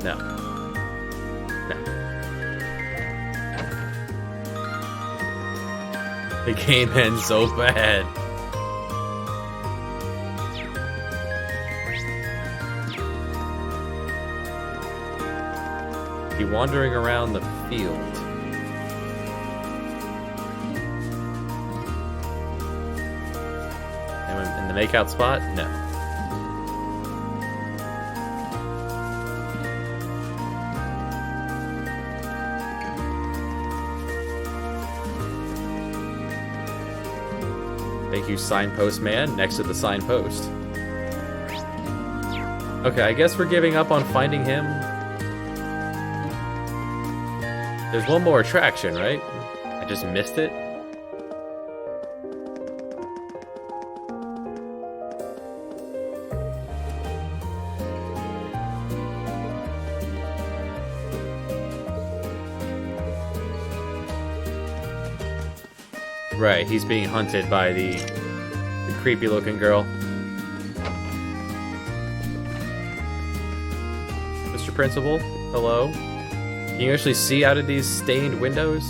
No. No. The game ends so bad. she wandering around the field? In the makeout spot? No. Thank you, signpost man, next to the signpost. Okay, I guess we're giving up on finding him. There's one more attraction, right? I just missed it. Right, he's being hunted by the creepy looking girl. Mr. Principal, hello? Can you actually see out of these stained windows?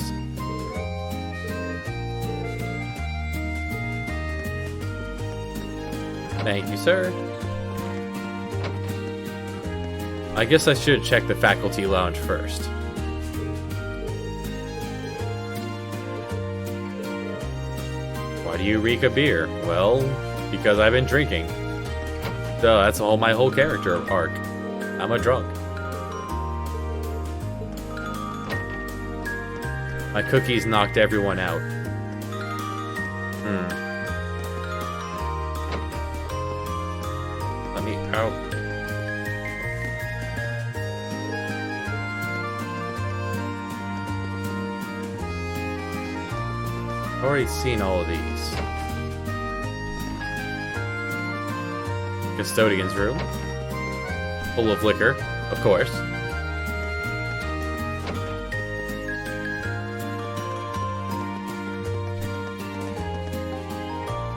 Thank you, sir. I guess I should check the faculty lounge first. Why do you reek of beer? Well, because I've been drinking. Duh, that's my whole character arc. I'm a drunk. My cookies knocked everyone out. Let me out. I've already seen all of these. Custodian's room. Full of liquor, of course.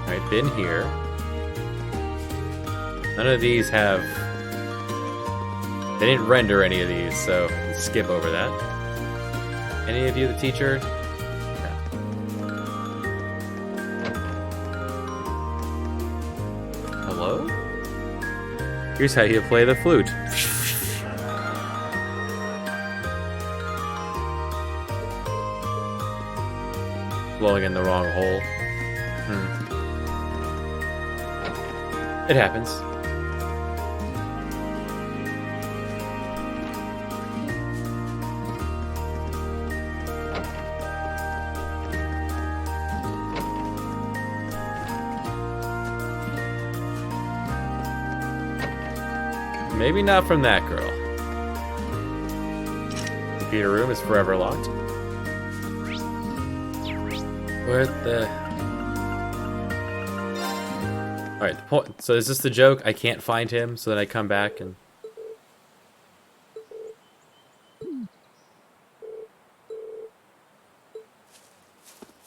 Alright, been here. None of these have... They didn't render any of these, so let's skip over that. Any of you the teacher? Hello? Here's how you play the flute. Blowing in the wrong hole. It happens. Maybe not from that girl. Computer room is forever locked. Where the... Alright, the point. So is this the joke? I can't find him, so then I come back and...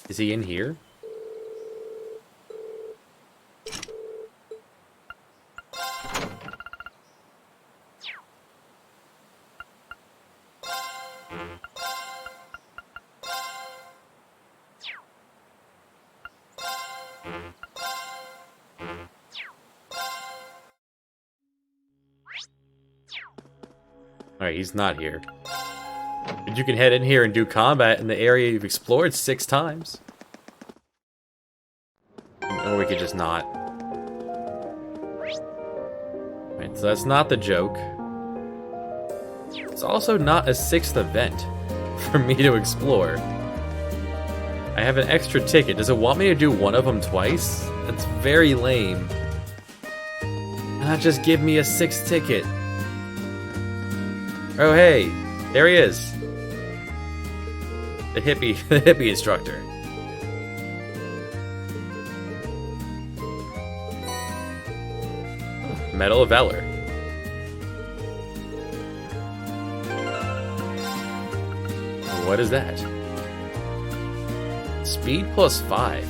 Is he in here? Alright, he's not here. But you can head in here and do combat in the area you've explored 6 times. Or we could just not. Right, so that's not the joke. It's also not a 6th event for me to explore. I have an extra ticket. Does it want me to do one of them twice? That's very lame. Not just give me a 6th ticket. Oh hey, there he is. The hippie instructor. Medal of Valor. What is that? Speed plus 5.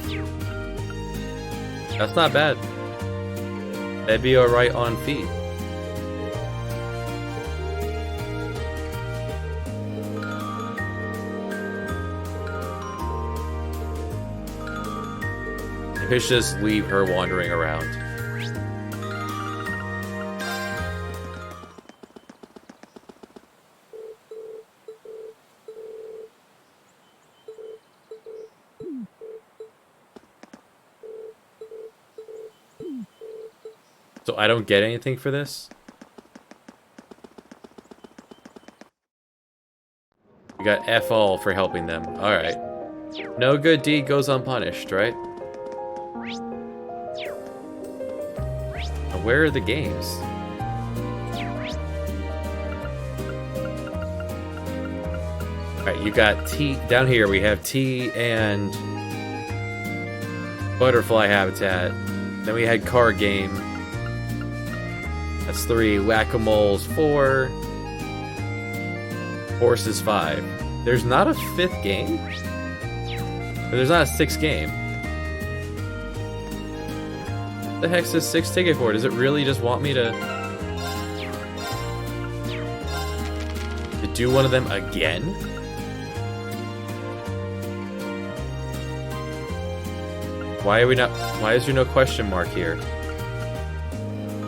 That's not bad. That'd be alright on feet. Maybe just leave her wandering around. So I don't get anything for this? We got F all for helping them. Alright. No good deed goes unpunished, right? Now, where are the games? Alright, you got T. Down here we have T and Butterfly Habitat. Then we had Card Game. That's 3. Whack-a-mole's 4. Horses 5. There's not a 5th game? Or there's not a 6th game? What the heck's this 6 ticket for? Does it really just want me to do one of them again? Why are we not? Why is there no question mark here?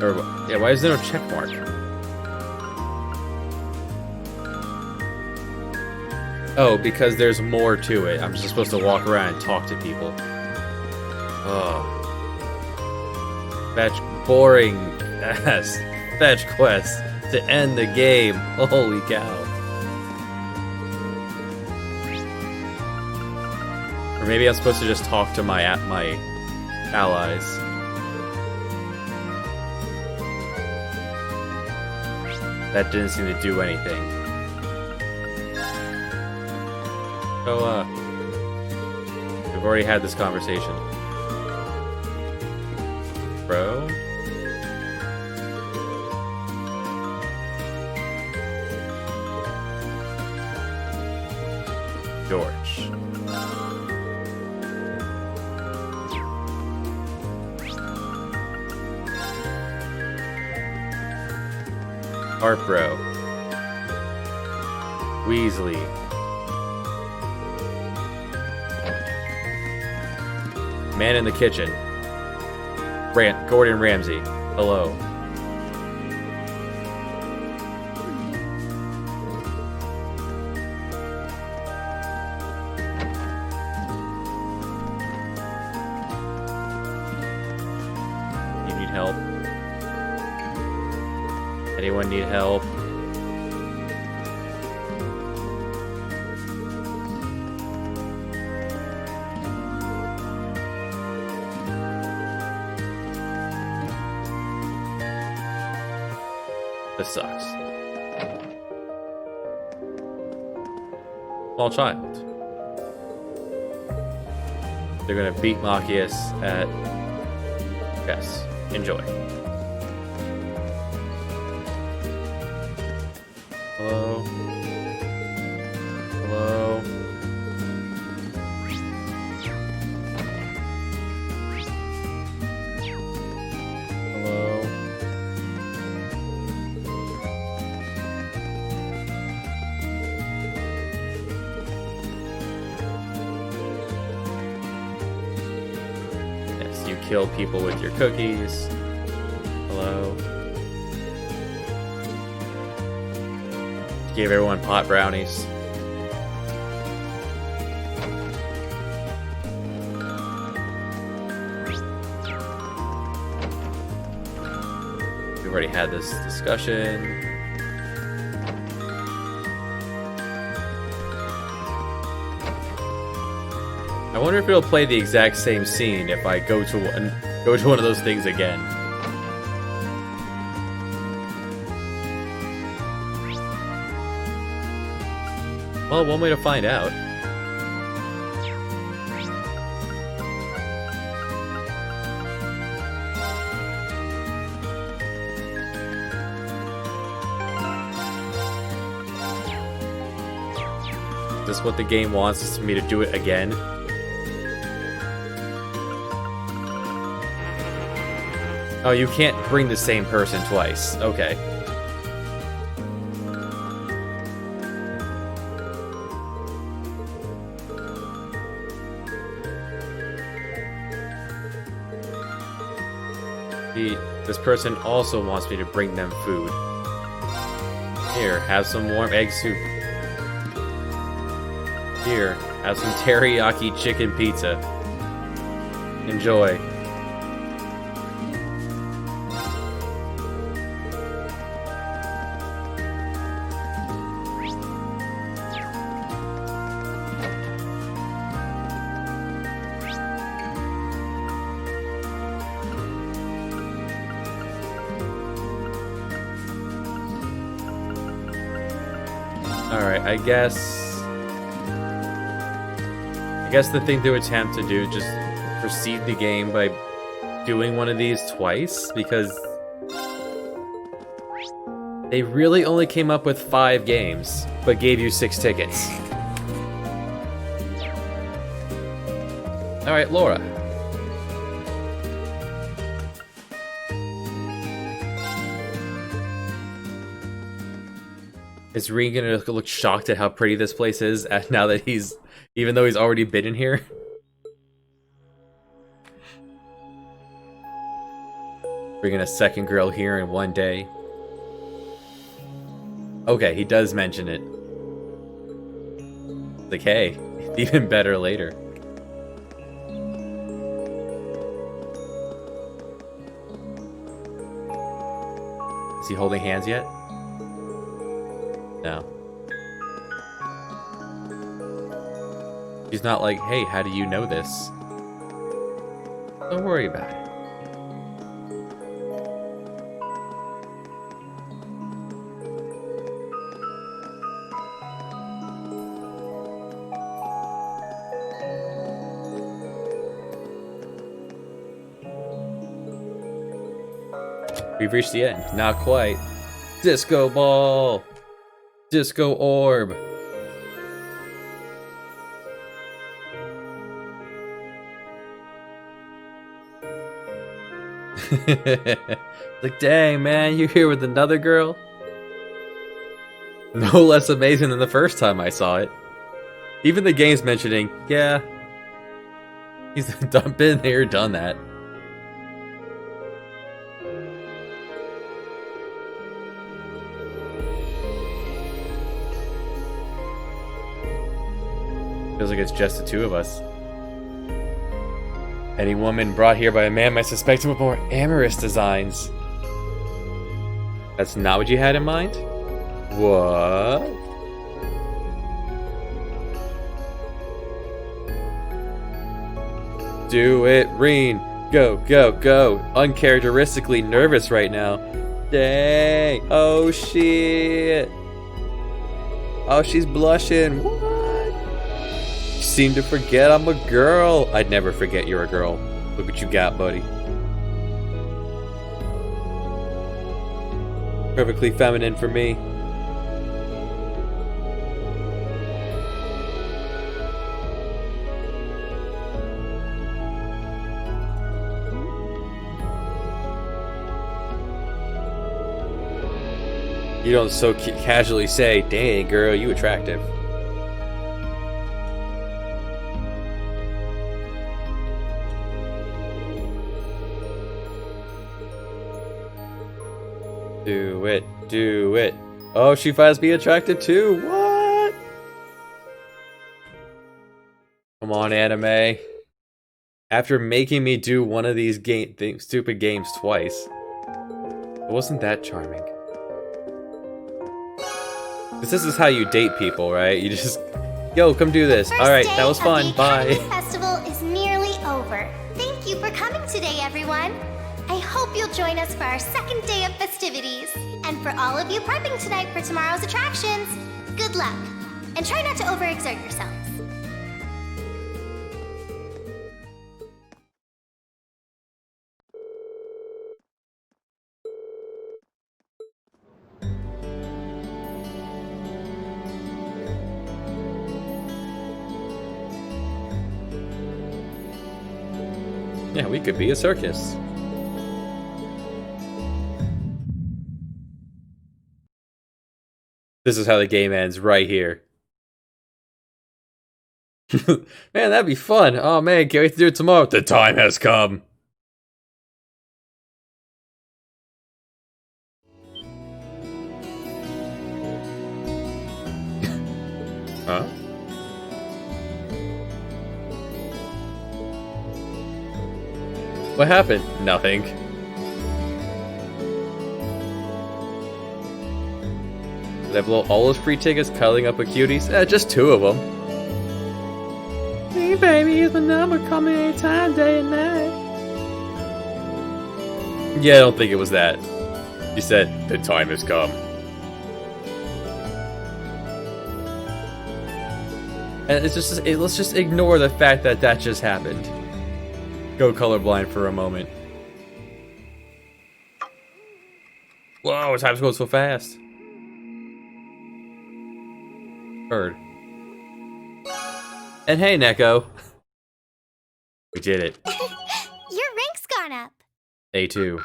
Or yeah, why is there no check mark? Oh, because there's more to it. I'm just supposed to walk around and talk to people. Oh. Fetch boring ass fetch quests to end the game. Holy cow. Or maybe I'm supposed to just talk to my allies. That didn't seem to do anything. So, we've already had this conversation. Bro? George. Harpro. Weasley. Man in the kitchen. Gordon Ramsay. Hello. You need help? Anyone need help? This sucks. Small child. They're gonna beat Machias at chess. Enjoy. Hello? Hello? Hello? Yes, you kill people with your cookies. Hello? Gave everyone pot brownies. We've already had this discussion. I wonder if it'll play the exact same scene if I go to one of those things again. Well, one way to find out. Is this what the game wants me to do it again? Oh, you can't bring the same person twice. Okay. This person also wants me to bring them food. Here, have some warm egg soup. Here, have some teriyaki chicken pizza. Alright, I guess the thing to attempt to do is just proceed the game by doing one of these twice, because they really only came up with 5 games, but gave you 6 tickets. Alright, Laura. Is Reen gonna look shocked at how pretty this place is now that even though he's already been in here? Bringing a second girl here in one day. Okay, he does mention it. Like, hey, even better later. Is he holding hands yet? No. She's not like, hey, how do you know this? Don't worry about it. We've reached the end. Not quite. Disco ball! Disco orb! Like, dang, man, you here with another girl? No less amazing than the first time I saw it. Even the game's mentioning, yeah, he's been there, done that. Feels like it's just the two of us. Any woman brought here by a man might suspect him of more amorous designs. That's not what you had in mind? What? Do it, Reen! Go, go, go! Uncharacteristically nervous right now. Dang! Oh shit! Oh, she's blushing. What? You seem to forget I'm a girl. I'd never forget you're a girl. Look what you got, buddy. Perfectly feminine for me. You don't so casually say, dang girl, you attractive. Do it, do it. Oh, she finds me attractive too. What? Come on, anime. After making me do one of these stupid games twice, it wasn't that charming. Because this is how you date people, right? You just, yo, come do this. All right, that was fun. Bye. Festival is nearly over. Thank you for coming today, everyone. I hope you'll join us for our second day of festivities. And for all of you prepping tonight for tomorrow's attractions, good luck. And try not to overexert yourselves. Yeah, we could be a circus. This is how the game ends, right here. Man, that'd be fun. Oh man, can't wait to do it tomorrow. The time has come. Huh? What happened? Nothing. Did I blow all those free tickets cuddling up with cuties? Just 2 of them. Hey baby, here's my number. Call me anytime, day and night. Yeah, I don't think it was that. You said, the time has come. And let's just ignore the fact that that just happened. Go colorblind for a moment. Whoa, time's going so fast. Bird. And hey, Neko. We did it. Your rank's gone up. A2.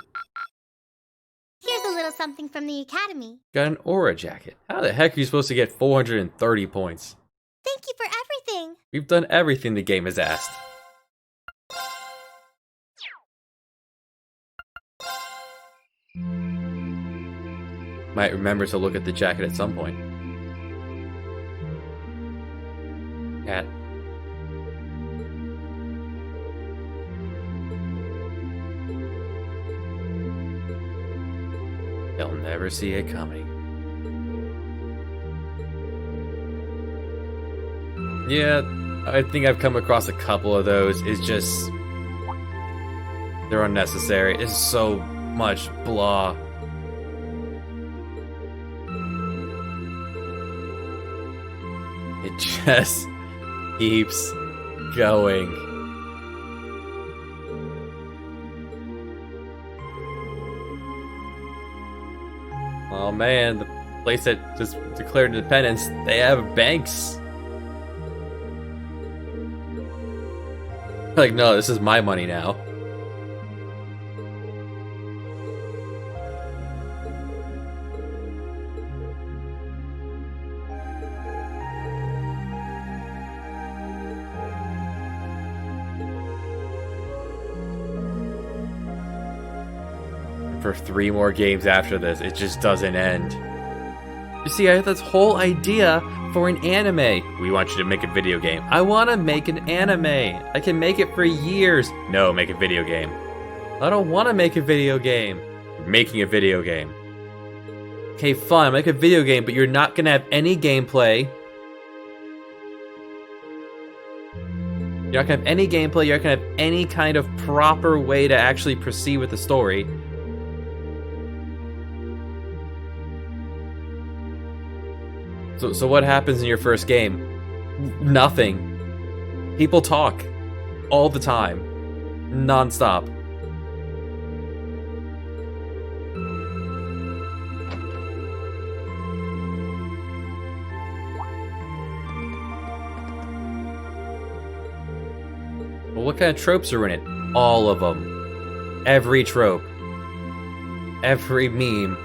Here's a little something from the academy. Got an aura jacket. How the heck are you supposed to get 430 points? Thank you for everything. We've done everything the game has asked. Might remember to look at the jacket at some point. Cat. They'll never see it coming. Yeah, I think I've come across a couple of those. It's just... they're unnecessary. It's so much blah. It just keeps going. Oh man, the place that just declared independence, they have banks. Like, no, this is my money now. For 3 more games after this, it just doesn't end. You see, I have this whole idea for an anime. We want you to make a video game. I want to make an anime. I can make it for years. No, make a video game. I don't want to make a video game. You're making a video game. Okay, fine, make a video game, but you're not going to have any gameplay. You're not going to have any gameplay. You're not going to have any kind of proper way to actually proceed with the story. So what happens in your first game? Nothing. People talk. All the time. Non-stop. Well, what kind of tropes are in it? All of them. Every trope. Every meme.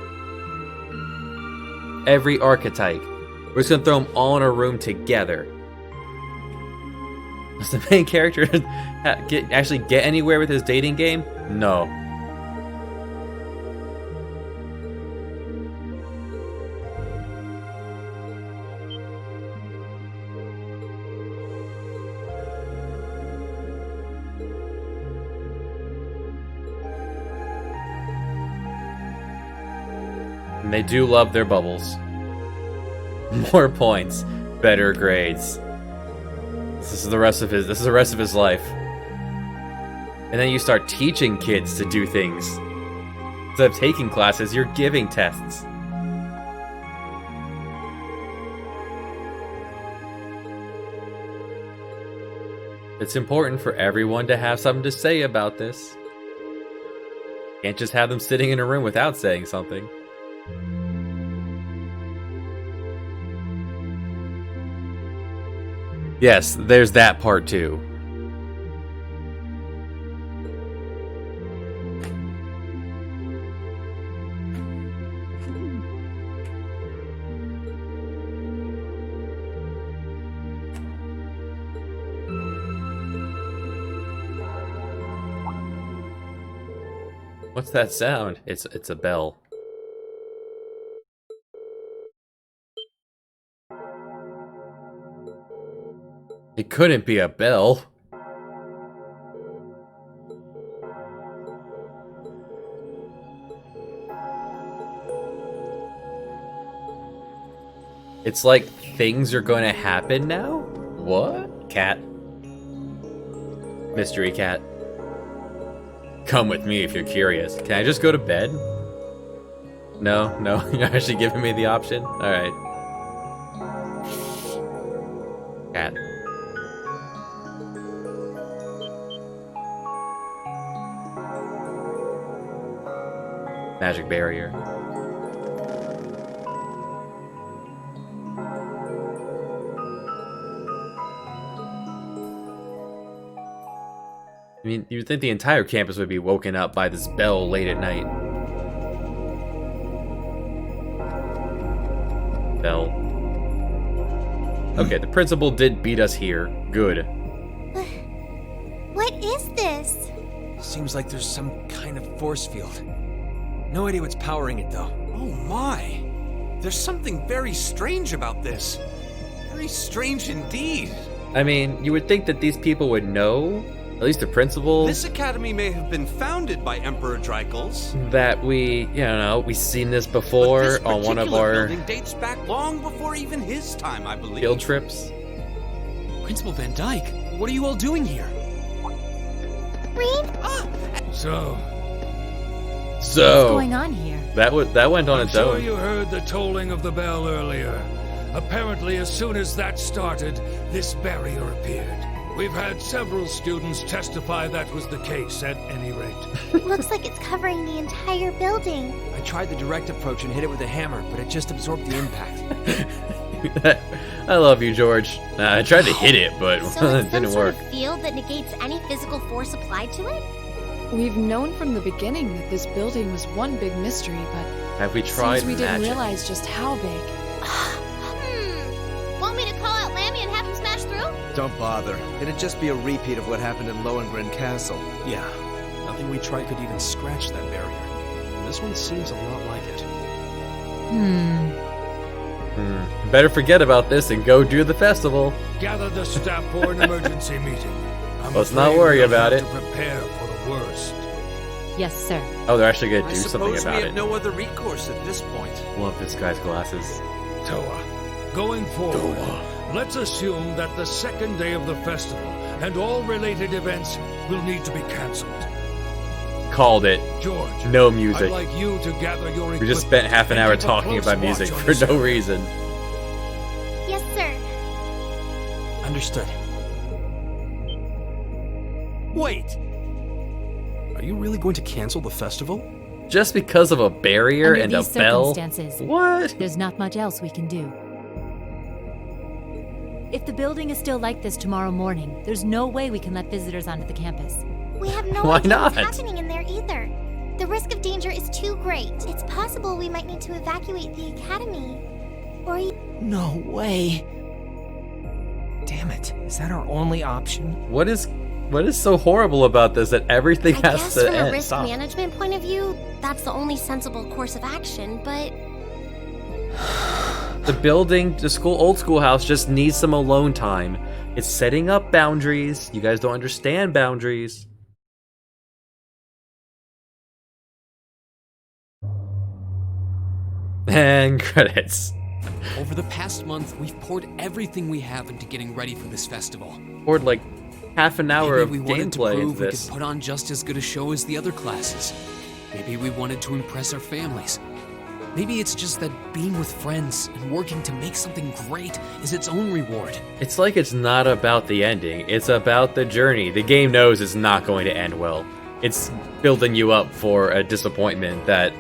Every archetype. We're just gonna throw them all in a room together. Does the main character actually get anywhere with his dating game? No. And they do love their bubbles. More points, better grades. This is the rest of his life. And then you start teaching kids to do things. Instead of taking classes, you're giving tests. It's important for everyone to have something to say about this. Can't just have them sitting in a room without saying something. Yes, there's that part too. What's that sound? It's a bell. It couldn't be a bell. It's like things are going to happen now? What? Cat. Mystery cat. Come with me if you're curious. Can I just go to bed? No, you're actually giving me the option? Alright. Cat. Magic barrier. I mean, you'd think the entire campus would be woken up by this bell late at night. Bell. Okay, the principal did beat us here. Good. What is this? Seems like there's some kind of force field. No idea what's powering it, though. Oh my! There's something very strange about this. Very strange indeed. I mean, you would think that these people would know, at least the principal, This academy may have been founded by Emperor Drykles. that we, you know, we've seen this before This on one of particular our building dates back long before even his time, I believe. field trips. Principal Van Dyke, what are you all doing here? Reed? So, What's going on here? That went on I'm its sure own. you heard the tolling of the bell earlier. Apparently, as soon as that started, this barrier appeared. We've had several students testify that was the case, at any rate. Looks like it's covering the entire building. I tried the direct approach and hit it with a hammer, but it just absorbed the impact. I love you, George. I tried to hit it, but So it it's some didn't sort work. of field that negates any physical force applied to it? We've known from the beginning that this building was one big mystery, but Have we tried seems we didn't magic? realize just how big. Want me to call out Lammy and have him smash through? Don't bother. It'd just be a repeat of what happened in Lohengrin Castle. Yeah, nothing we tried could even scratch that barrier. And this one seems a lot like it. Better forget about this and go do the festival. Gather the staff for an emergency meeting. Let's not worry we'll about have it. To prepare for the worst. Yes, sir. Oh, they're actually gonna I do something suppose we about have it. no other recourse at this point. Love this guy's glasses. Toa, going forward, let's assume that the second day of the festival and all related events will need to be cancelled. Called it. George, No music. I'd like you to gather your We just spent half an and hour keep a talking close about watch music on for yourself. no reason. Yes, sir. Understood. Wait! Are you really going to cancel the festival? Just because of a barrier Under and a these bell? circumstances, What? There's not much else we can do. If the building is still like this tomorrow morning, there's no way we can let visitors onto the campus. We have no Why idea what's not? happening in there either. The risk of danger is too great. It's possible we might need to evacuate the academy. Or No way. Damn it. Is that our only option? What is so horrible about this that everything I has guess to from a end? risk Stop. management point of view, that's the only sensible course of action, but The building, the old schoolhouse just needs some alone time. It's setting up boundaries. You guys don't understand boundaries. And credits. Over the past month, we've poured everything we have into getting ready for this festival. Poured like half an hour Maybe of we wanted to gameplay prove into we this. could put on just as good a show as the other classes. Maybe we wanted to impress our families. Maybe it's just that being with friends and working to make something great is its own reward. It's like it's not about the ending, it's about the journey. The game knows it's not going to end well. It's building you up for a disappointment that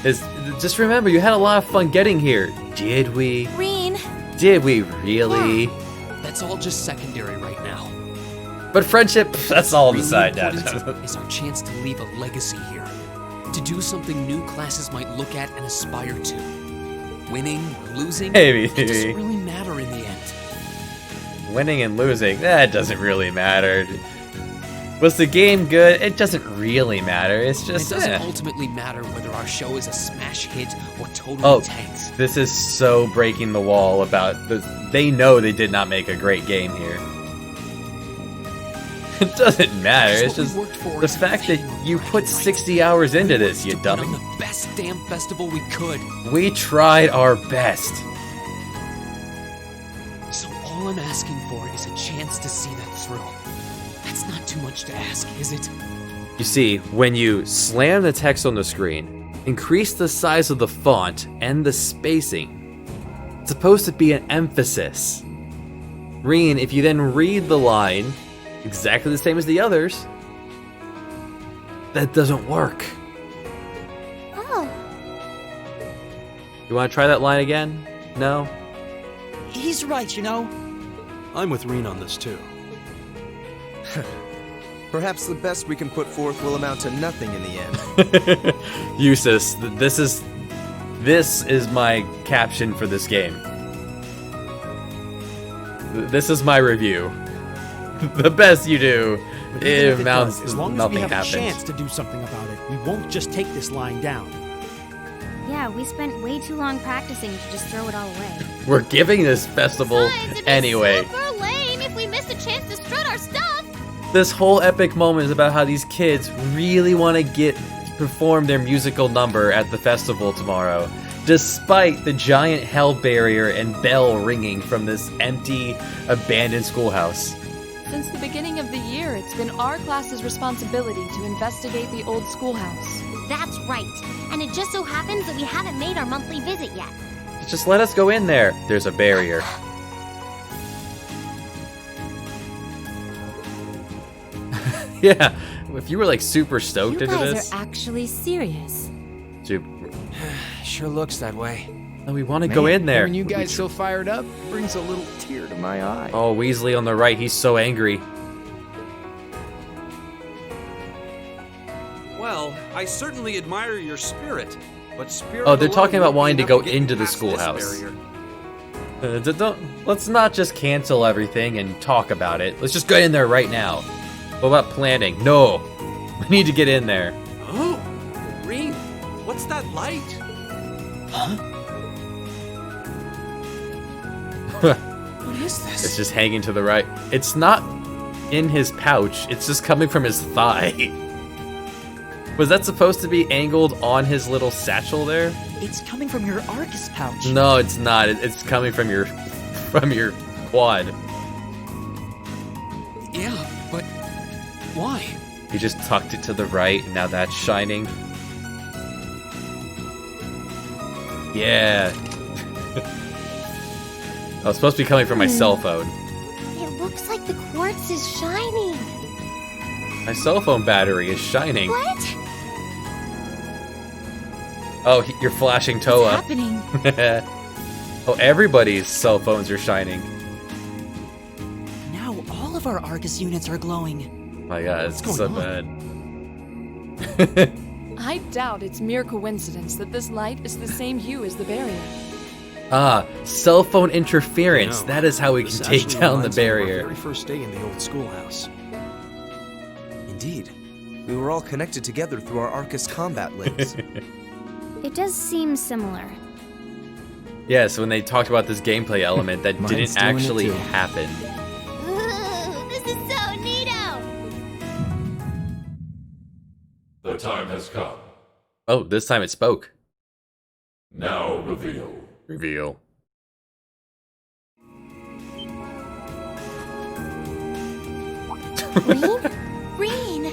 is. Just remember, you had a lot of fun getting here. Did we? Reen. Did we really? That's all just secondary right now. But friendship, that's all Really beside that. important is our chance to leave a legacy here. To do something new classes might look at and aspire to. Winning or losing, Maybe. it doesn't really matter in the end. Winning and losing, that doesn't really matter. Was the game good? It doesn't really matter. It's just it doesn't eh. ultimately matter whether our show is a smash hit or totally tanks. This is so breaking the wall about the. They know they did not make a great game here. It doesn't matter. It's just the fact that you put 60 hours into this, you dummy. Put on the best damn festival we could. We tried our best. So all I'm asking for is a chance to see that through. That's not too much to ask, is it? You see, when you slam the text on the screen, increase the size of the font and the spacing, it's supposed to be an emphasis. Reen, if you then read the line exactly the same as the others, That doesn't work. Oh. You want to try that line again? No? He's right, you know. I'm with Reen on this too. Perhaps the best we can put forth will amount to nothing in the end. Eustace, this is my caption for this game. This is my review. The best you do, it amounts as to long as nothing we have happens. a chance to do something about it, we won't just take this line down. Yeah, we spent way too long practicing to just throw it all away. We're giving this festival anyway. Super lame if we missed a chance to strut our stuff. This whole epic moment is about how these kids really want to perform their musical number at the festival tomorrow, despite the giant hell barrier and bell ringing from this empty, abandoned schoolhouse. Since the beginning of the year, it's been our class's responsibility to investigate the old schoolhouse. That's right. And it just so happens that we haven't made our monthly visit yet. Just let us go in there. There's a barrier. Yeah, if you were like super stoked You into guys this. are actually serious. Sure looks that way. No, we want to go in there. Hearing you guys so fired up brings a little tear to my eye. Oh, Weasley on the right, he's so angry. Well, I certainly admire your spirit, but spirit. Oh, they're alone talking about won't be wanting to enough go get into you the past this schoolhouse. barrier. Let's not just cancel everything and talk about it. Let's just get in there right now. What about planning? No, we need to get in there. Oh, Reen, what's that light? Huh? What is this? It's just hanging to the right. It's not in his pouch. It's just coming from his thigh. Was that supposed to be angled on his little satchel there? It's coming from your Arcus pouch. No, it's not. It's coming from your quad. Yeah, but why? He just tucked it to the right, and now that's shining. Yeah. I was supposed to be coming from my cell phone. It looks like the quartz is shining. My cell phone battery is shining. What? Oh, you're flashing Toa. What's happening? Oh, everybody's cell phones are shining. Now all of our Arcus units are glowing. My God, it's so bad. I doubt it's mere coincidence that this light is the same hue as the barrier. Ah, cell phone interference. That is how we can This take actually down the reminds me of our barrier. very first day in the old schoolhouse. Indeed. We were all connected together through our Arcus combat links. It does seem similar. Yes, when they talked about this gameplay element that Mine's didn't doing it actually too. happen. Ooh, this is so neato. The time has come. Oh, this time it spoke. Now reveal. Reveal. Reen?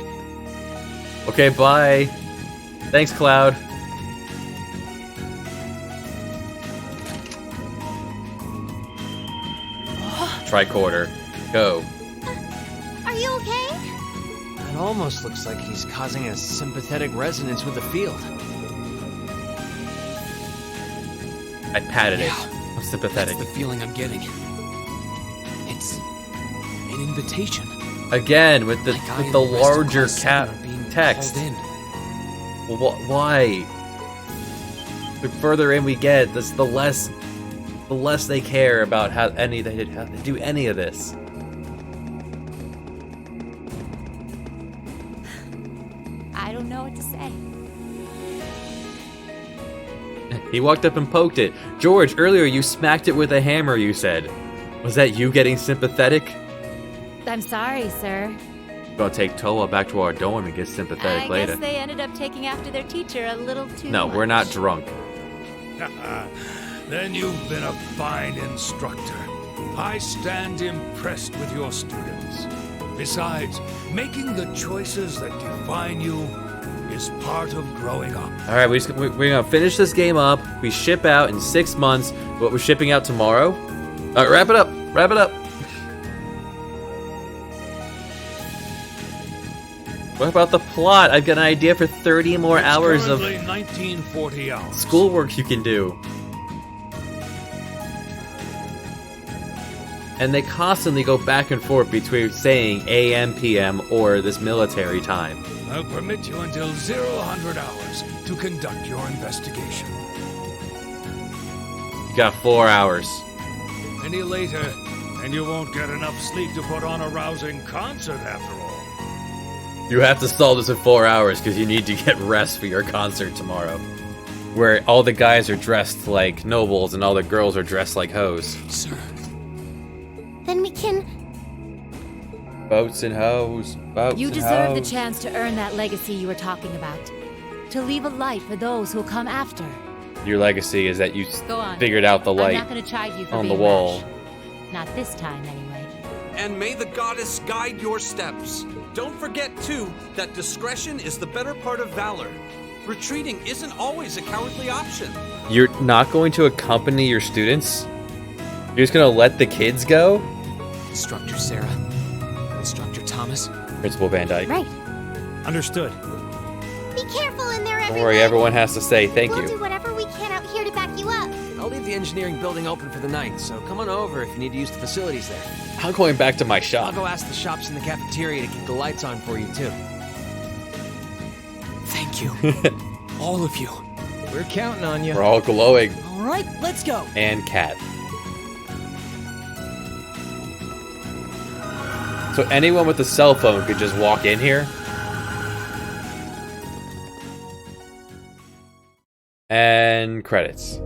Okay, bye. Thanks, Cloud. Tricorder. Go. Are you okay? It almost looks like he's causing a sympathetic resonance with the field. I patted it. I'm sympathetic. That's the feeling I'm getting. It's an invitation. Again, with the Like I with and the the rest of larger Class 7 are being text. called in. Well, why? The further in we get, the less they care about how to do any of this. I don't know what to say. He walked up and poked it. George, earlier you smacked it with a hammer, you said. Was that you getting sympathetic? I'm sorry, sir. Gonna take Toa back to our dorm and get sympathetic I later. guess they ended up taking after their teacher a little too No, much. we're not drunk. Then you've been a fine instructor. I stand impressed with your students. Besides, making the choices that define you is part of growing up. All right, we're gonna finish this game up. We ship out in 6 months. What we're shipping out tomorrow? All right, wrap it up. Wrap it up. What about the plot? I've got an idea for 30 more hours of Currently 1940 hours. schoolwork you can do. And they constantly go back and forth between saying AM, PM, or this military time. I'll permit you until 0000 hours to conduct your investigation. You got 4 hours. Any later, and you won't get enough sleep to put on a rousing concert after all. You have to solve this in 4 hours because you need to get rest for your concert tomorrow. Where all the guys are dressed like nobles and all the girls are dressed like hoes. Sir. Then we can... Boats and hoes. Boats You and deserve the hoes. chance to earn that legacy you were talking about. To leave a light for those who'll come after. Your legacy is that you Go on. figured out the I'm light not going to chide you for on the being wall. rash. Not this time, anyway. And may the goddess guide your steps. Don't forget, too, that discretion is the better part of valor. Retreating isn't always a cowardly option. You're not going to accompany your students? You're just going to let the kids go? Instructor Sarah. Instructor Thomas. Principal Van Dyke. Right. Understood. Be careful in there, Don't everyone. worry, everyone has to say thank We'll you. do whatever we can out here to back you up. I'll leave the engineering building open for the night, so come on over if you need to use the facilities there. I'm going back to my I'll shop. go ask the shops in the cafeteria to keep the lights on for you, too. Thank you. All of you. We're counting on you. We're all glowing. All right, let's go. And Cat. So anyone with a cell phone could just walk in here? And credits.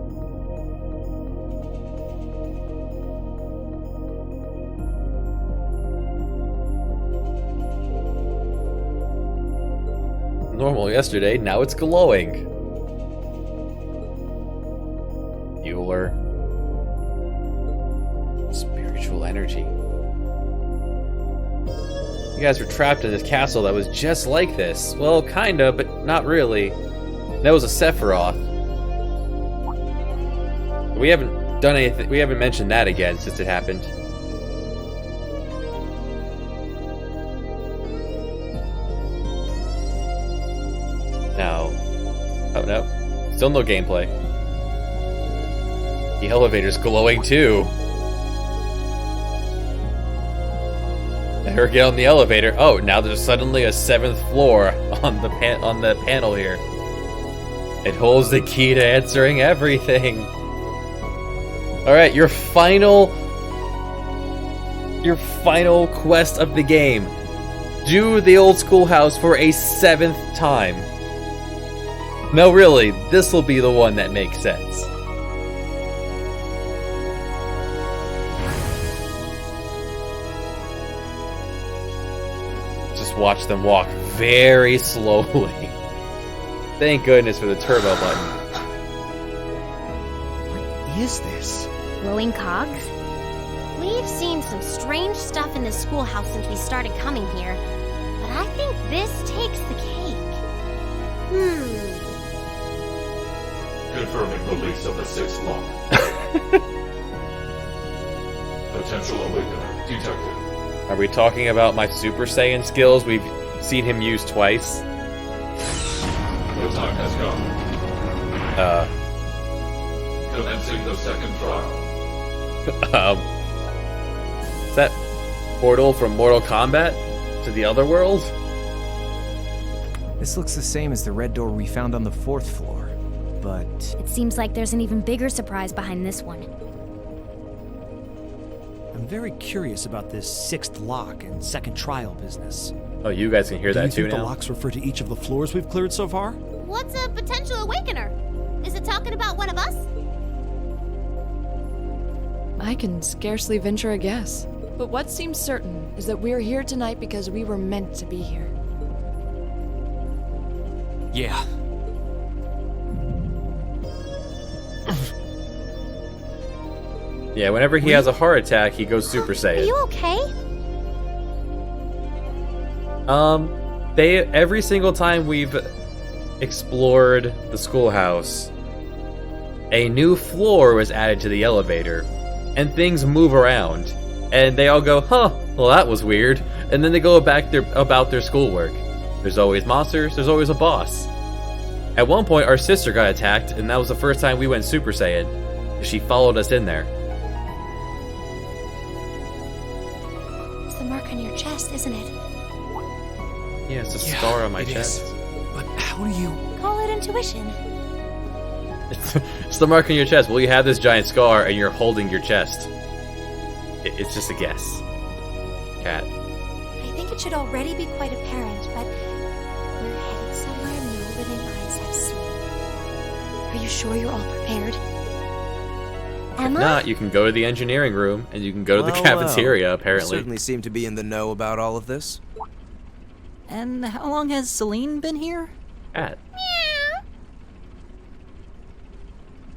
Normal yesterday, now it's glowing. Bueller. Spiritual energy. You guys were trapped in this castle that was just like this. Well, kinda, but not really. That was a Sephiroth. We haven't done anything. We haven't mentioned that again since it happened. No. Oh no. Still no gameplay. The elevator's glowing too. Let her get on the elevator. Oh, now there's suddenly a 7th floor on the panel here. It holds the key to answering everything. All right, your final quest of the game. Do the old schoolhouse for a 7th time. No, really, this will be the one that makes sense. Just watch them walk very slowly. Thank goodness for the turbo button. What is this? Glowing cogs? We've seen some strange stuff in the schoolhouse since we started coming here, but I think this takes the cake. Confirming release of the 6th lock. Potential awakener detected. Are we talking about my Super Saiyan skills we've seen him use twice? The time has come. Commencing the 2nd trial. Is that portal from Mortal Kombat to the other world? This looks the same as the red door we found on the 4th floor, but... It seems like there's an even bigger surprise behind this one. I'm very curious about this 6th lock and 2nd trial business. Oh, you guys can hear that too Do you think now? the locks refer to each of the floors we've cleared so far? What's a potential awakener? Is it talking about one of us? I can scarcely venture a guess. But what seems certain is that we're here tonight because we were meant to be here. Yeah. Yeah, whenever he has a heart attack, he goes Super Are Saiyan. you okay? Every single time we've explored the schoolhouse, a new floor was added to the elevator, and things move around, and they all go, huh, well that was weird, and then they go back about their schoolwork. There's always monsters, there's always a boss. At one point, our sister got attacked, and that was the first time we went Super Saiyan. She followed us in there. It's the mark on your chest, isn't it? Yeah, it's a scar on my chest. But how do you... Call it intuition. It's the mark on your chest. Well, you have this giant scar, and you're holding your chest. It's just a guess. Cat. I think it should already be quite apparent, but we're headed somewhere no living eyes have seen. Are you sure you're all prepared? If not, you can go to the engineering room, and you can go to the cafeteria, apparently. You certainly seem to be in the know about all of this. And how long has Celine been here? Cat.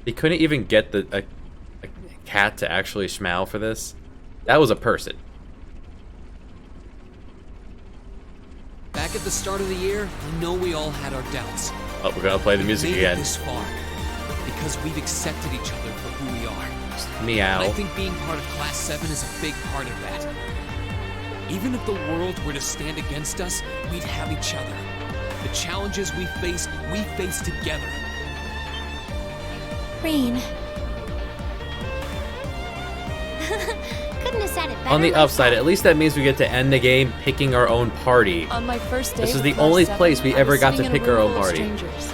He couldn't even get a cat to actually smile for this. That was a person. Back at the start of the year, I know we all had our doubts. Oh, we're gonna play the music We've made again. it this far because we've accepted each other for who we are. Meow. And I think being part of Class 7 is a big part of that. Even if the world were to stand against us, we'd have each other. The challenges we face together. Green. Couldn't have said it better. On the upside, at least that means we get to end the game picking our own party. On my first day This is with the Class only 7, place we I ever was got to sitting in a pick our room own full of party. strangers.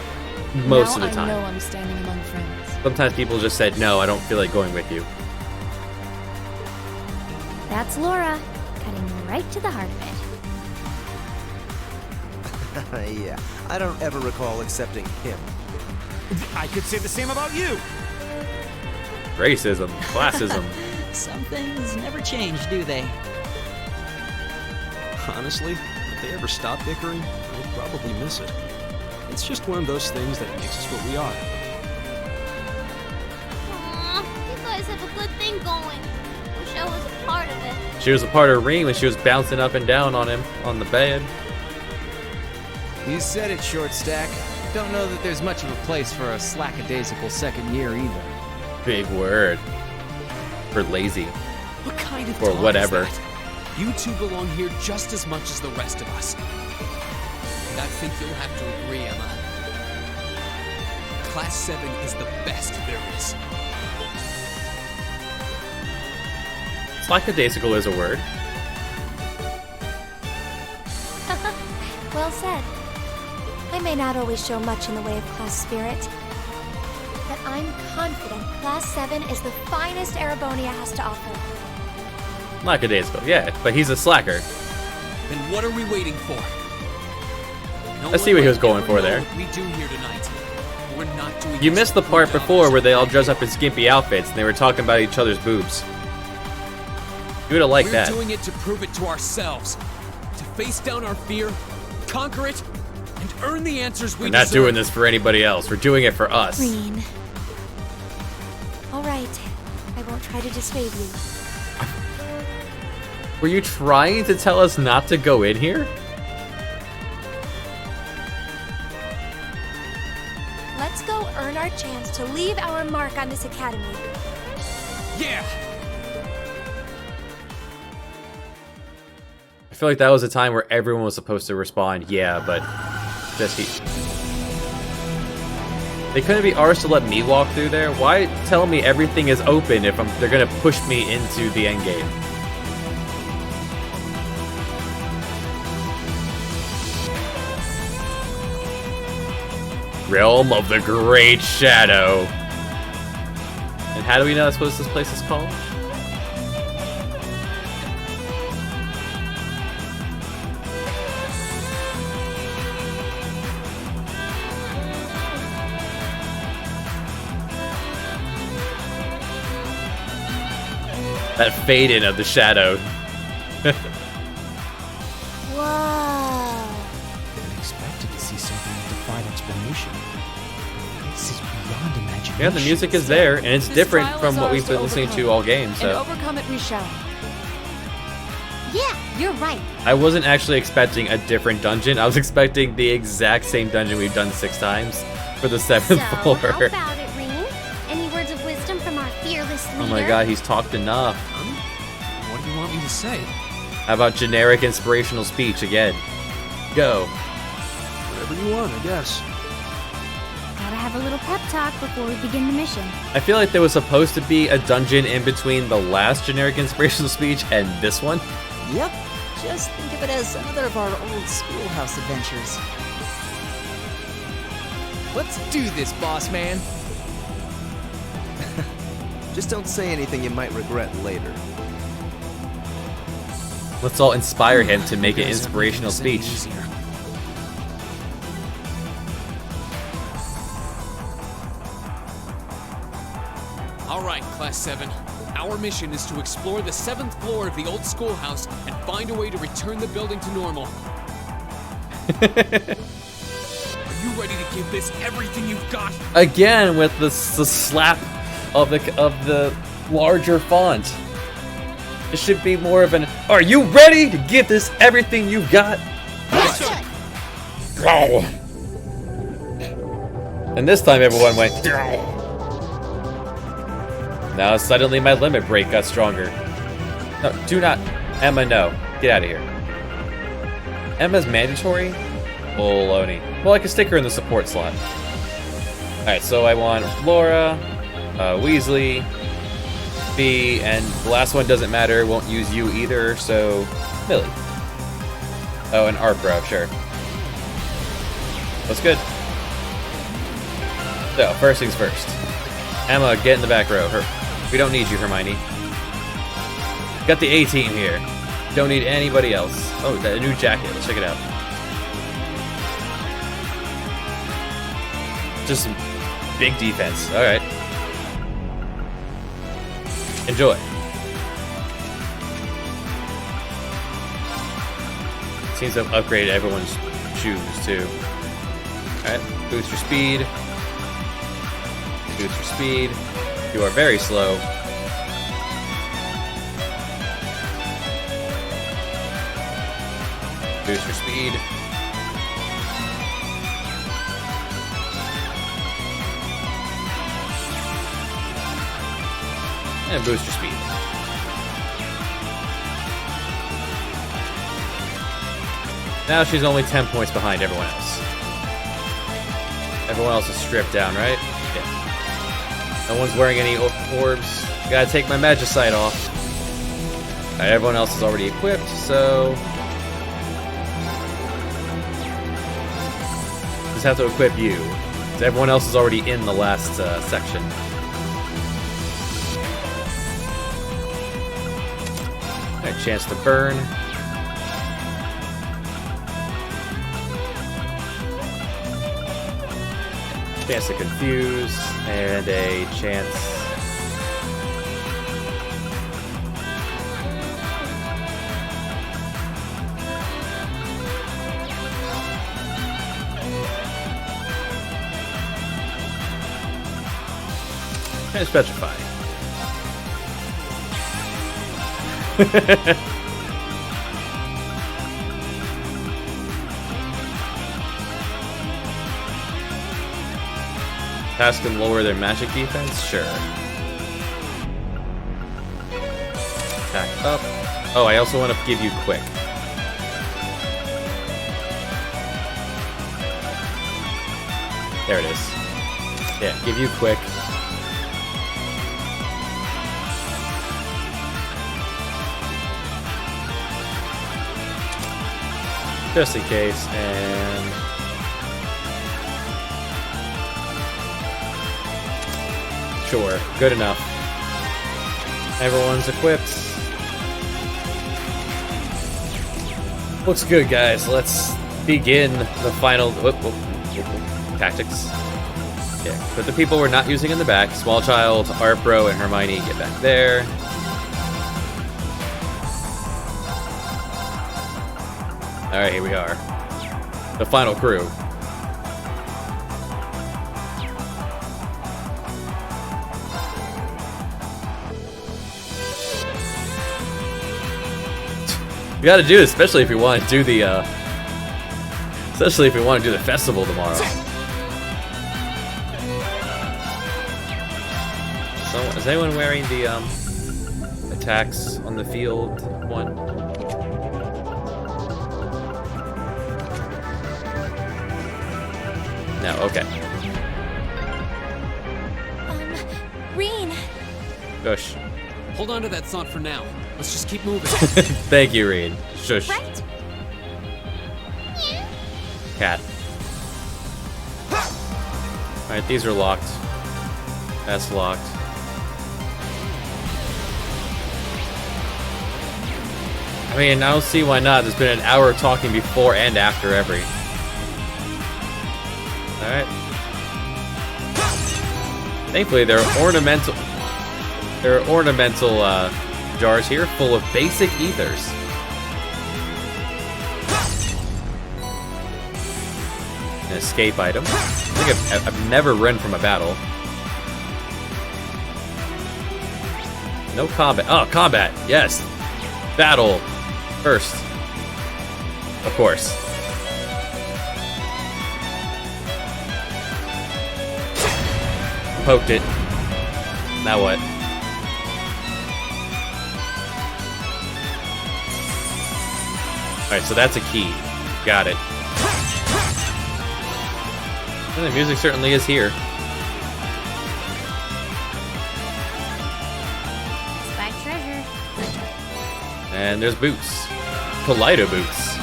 Most of Now the time. I know I'm standing among friends. Sometimes people just said, no, I don't feel like going with you. That's Laura, cutting right to the heart of it. Yeah, I don't ever recall accepting him. I could say the same about you. Racism, classism. Some things never change, do they? Honestly, if they ever stop bickering, I'd probably miss it. It's just one of those things that makes us what we are. Aw, you guys have a good thing going. Wish I was a part of it. She was a part of Ring when she was bouncing up and down on him on the bed. You said it, Short Stack. Don't know that there's much of a place for a slackadaisical second year either. Big word. For lazy. What kind of Or talk whatever. is that? You two belong here just as much as the rest of us. And I think you'll have to agree, Emma. Class 7 is the best there is. Slackadaisical is a word. Well said. I may not always show much in the way of class spirit, but I'm confident Class 7 is the finest Erebonia has to offer. Lackadaisical, yeah, but he's a slacker. Then what are we waiting for? No I see what he was one will going ever for know there. what we do here tonight. We're not doing You this missed the to part prove before others where they all right. dress up in skimpy outfits and they were talking about each other's boobs. You would have liked We're that. doing it to prove it to ourselves. To face down our fear, conquer it, and earn the answers we We're not deserve. doing this for anybody else. We're doing it for us. Green. All right. I won't try to dissuade you. Were you trying to tell us not to go in here? Let's go earn our chance to leave our mark on this academy. Yeah! I feel like that was a time where everyone was supposed to respond, yeah, but just he. They couldn't be arsed to let me walk through there. Why tell me everything is open if they're gonna push me into the end game? Realm of the Great Shadow. And how do we know that's what this place is called? That fade in of the shadow. Whoa. Expected to see something that defied explanation. This is beyond imagination. Yeah, the music is there, and it's This different trial from is what ours we've to been listening to overcome. all game, And so overcome it we shall. Yeah, you're right. I wasn't actually expecting a different dungeon. I was expecting the exact same dungeon we've done 6 times for the 7th So, floor. how about it, Reen? Any words of wisdom from our fearless leader? Oh my god, he's talked enough. What do you want me to say? How about generic inspirational speech again? Go. Whatever you want, I guess. Gotta have a little pep talk before we begin the mission. I feel like there was supposed to be a dungeon in between the last generic inspirational speech and this one. Yep. Just think of it as another of our old schoolhouse adventures. Let's do this, boss man. Just don't say anything you might regret later. Let's all inspire him to make an inspirational speech. All right, Class 7. Our mission is to explore the 7th floor of the old schoolhouse and find a way to return the building to normal. Are you ready to give this everything you've got? Again with the slap of the larger font. It should be more of an, are you ready to give this everything you've got? Growl. And this time everyone went. Now suddenly my limit break got stronger. No, do not. Emma, no. Get out of here. Emma's mandatory? Baloney. Well, I can stick her in the support slot. Alright, so I want Laura, Weasley, B, and the last one doesn't matter, won't use you either, so Millie. Oh, and Arbro, sure. That's good. So, first things first. Emma, get in the back row. We don't need you, Hermione. Got the A-team here. Don't need anybody else. Oh, that new jacket. Check it out. Just some big defense. All right. Enjoy. Seems to have upgraded everyone's shoes too. All right. Boost your speed. Boost your speed. You are very slow. Boost your speed. And boost your speed. Now she's only 10 points behind everyone else. Everyone else is stripped down, right? Yeah. No one's wearing any orbs. Gotta take my Magicite off. Alright, everyone else is already equipped, so... just have to equip you. So everyone else is already in the last section. Alright, chance to burn. Chance to confuse, and a chance... and Petrify. Task can lower their magic defense? Sure. Attack up. Oh, I also want to give you quick. There it is. Yeah, give you quick. Just in case, and... sure, good enough. Everyone's equipped. Looks good, guys. Let's begin the final... tactics. Yeah, put the people we're not using in the back. Small Child, Arbro, and Hermione get back there. Alright, here we are. The final crew. You gotta do this, especially if you want to do the, festival tomorrow. So, is anyone wearing the, attacks on the field one? No, okay. Reen. Shush. Hold on to that thought for now. Let's just keep moving. Thank you, Reen. Shush. Right? Cat. Alright, these are locked. That's locked. I mean, I don't see why not. There's been an hour talking before and after every. Alright. Thankfully, there are ornamental jars here full of basic ethers. An escape item. I think I've never run from a battle. No combat. Oh, combat. Yes. Battle. First. Of course. Poked it. Now what? Alright, so that's a key. Got it. And the music certainly is here. Spy treasure. And there's boots. Kaleido boots.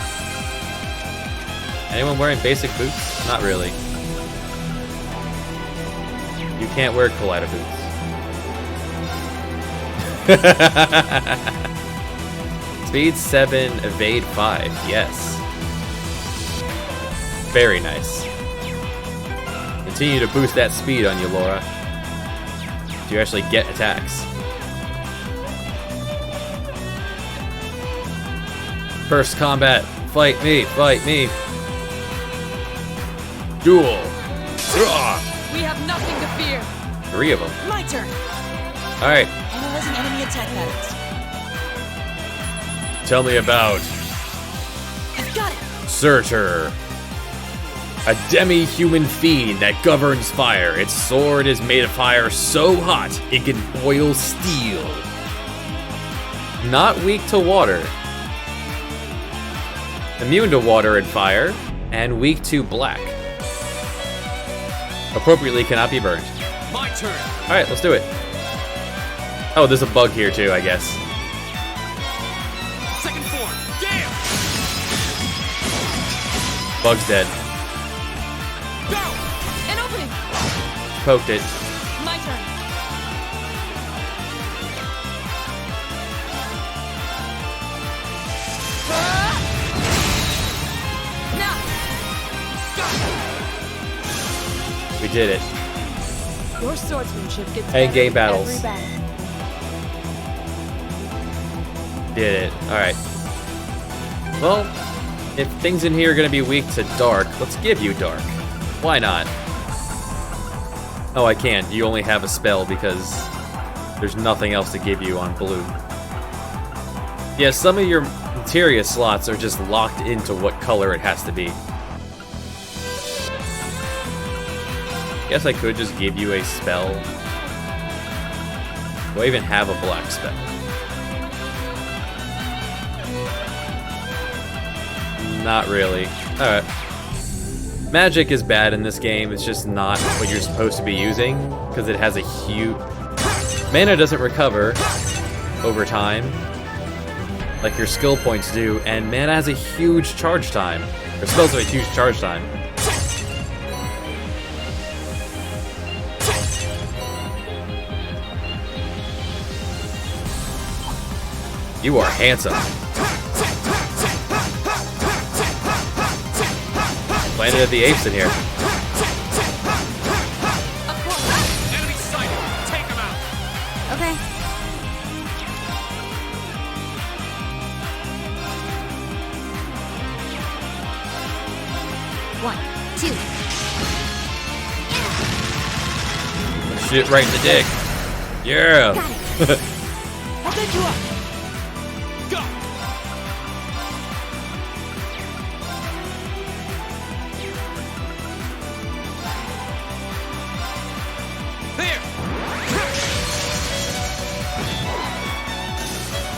Anyone wearing basic boots? Not really. You can't wear Kaleido boots. Speed 7, evade 5. Yes. Very nice. Continue to boost that speed on you, Laura. So you actually get attacks. First combat. Fight me, fight me. Duel. We have nothing to fear. 3 of them. My turn. Alright. Analyzing enemy attack patterns. Tell me about I've got it. Surtur. A demi-human fiend that governs fire. Its sword is made of fire so hot it can boil steel. Not weak to water. Immune to water and fire, and weak to black. Appropriately cannot be burned. My turn. Alright, let's do it. Oh, there's a bug here too, I guess. Second form. Damn. Bug's dead. Go! An opening! Poked it. My turn. We did it. Your swordsmanship gets And better game with battles. every battle. Did it. Alright. Well, if things in here are gonna be weak to dark, let's give you dark. Why not? Oh, I can't. You only have a spell because there's nothing else to give you on blue. Yeah, some of your materia slots are just locked into what color it has to be. Guess I could just give you a spell. Do I even have a black spell? Not really. Alright. Magic is bad in this game. It's just not what you're supposed to be using, because it has a huge... Mana doesn't recover over time, like your skill points do, and mana has a huge charge time. Or spells have a huge charge time. You are handsome. Planet of the Apes in here. Enemy sighted. Take him out. Okay. One, two. Shit right in the dick. Yeah. I'll pick you up. Go. There.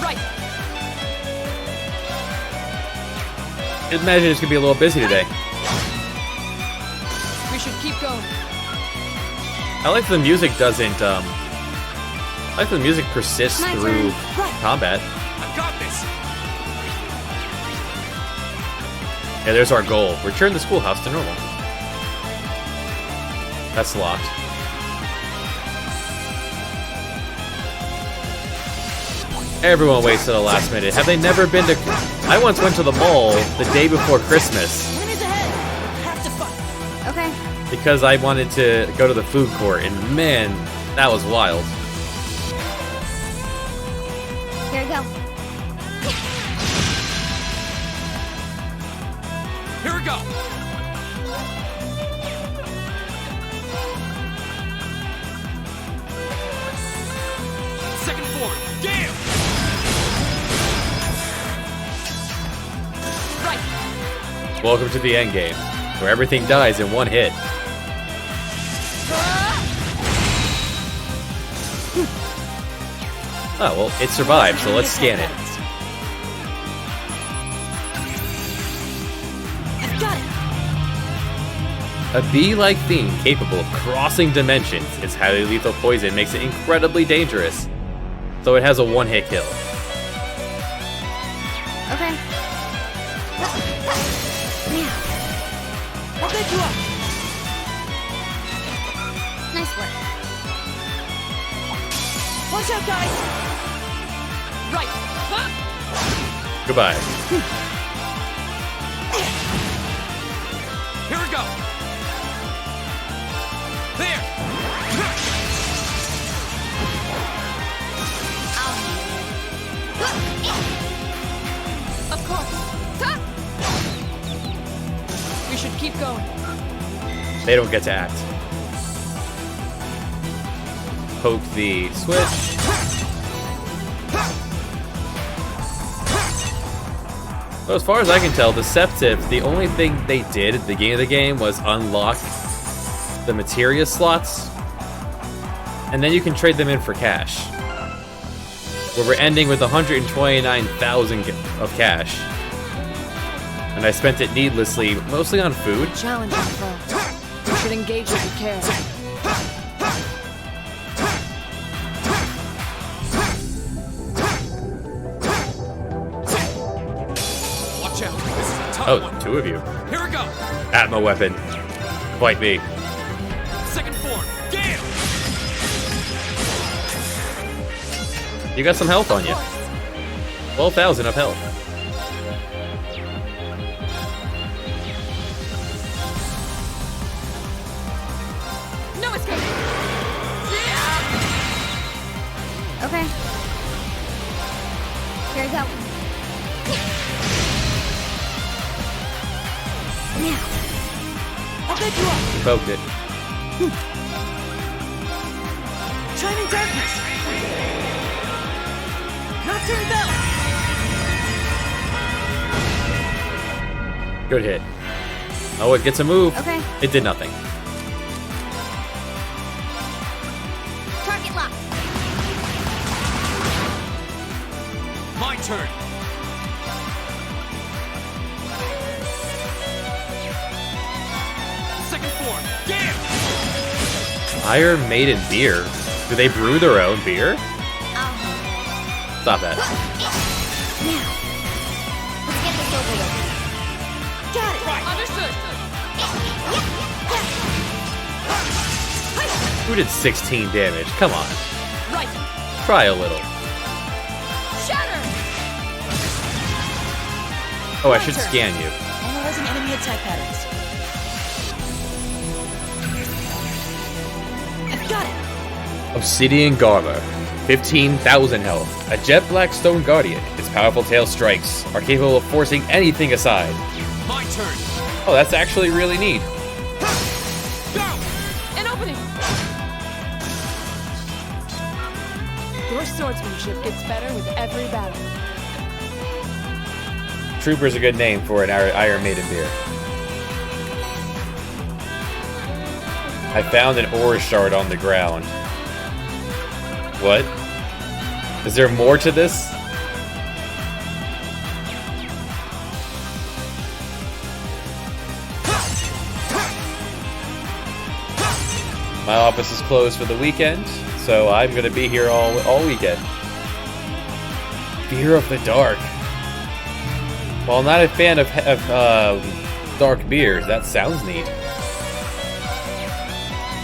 Right. Imagine it's gonna be a little busy today. We should should keep going. I like the music doesn't, I like the music persists My through turn. combat. I got this. Yeah, there's our goal. Return the schoolhouse to normal. That's locked. Everyone waits to the last minute. Have they never been to... I once went to the mall the day before Christmas Enemies ahead! Have to fight! Okay. because I wanted to go to the food court, and man, that was wild. Here we go. Here we go. Second forward. Damn! Welcome to the end game, where everything dies in one hit. Oh, well, it survived, so let's scan it. I've got it! A bee-like fiend capable of crossing dimensions, its highly lethal poison makes it incredibly dangerous. So it has a one-hit kill. Okay. I'll get you up! Nice work. Watch out, guys! Right. Goodbye. Here we go. There. Of course. We should keep going. They don't get to act. Poke the switch. So as far as I can tell, Deceptive, the only thing they did at the beginning of the game was unlock the materia slots, and then you can trade them in for cash. Where we're ending with 129,000 of cash. And I spent it needlessly, mostly on food. Challenging foe. You should engage if you care. Watch out. This is a tough Oh, one. two of you. Here we go. Atma weapon. Fight me. Second forward. Damn! You got some health on you. 12,000 of health. No escape. Okay. Here we go. Now. I'll get you up! You poked it. Shining darkness! Nocturne bell! Good hit. Oh, it gets a move. Okay. It did nothing. Target lock. My turn. Second forward. Damn! Iron Maiden beer. Do they brew their own beer? Stop that. Now. Let's get this over with. Got it! Understood. Who did 16 damage? Come on. Right. Try a little. Shatter. Oh, I should scan you. Analyzing enemy attack patterns. I've got it! Obsidian Garber. 15,000 health. A jet black stone guardian. Its powerful tail strikes are capable of forcing anything aside. My turn. Oh, that's actually really neat. An opening. Your swordsmanship gets better with every battle. Trooper's a good name for an Iron Maiden beer. I found an ore shard on the ground. What? Is there more to this? My office is closed for the weekend, so I'm gonna be here all weekend. Fear of the dark. Well, I'm not a fan of dark beers. That sounds neat.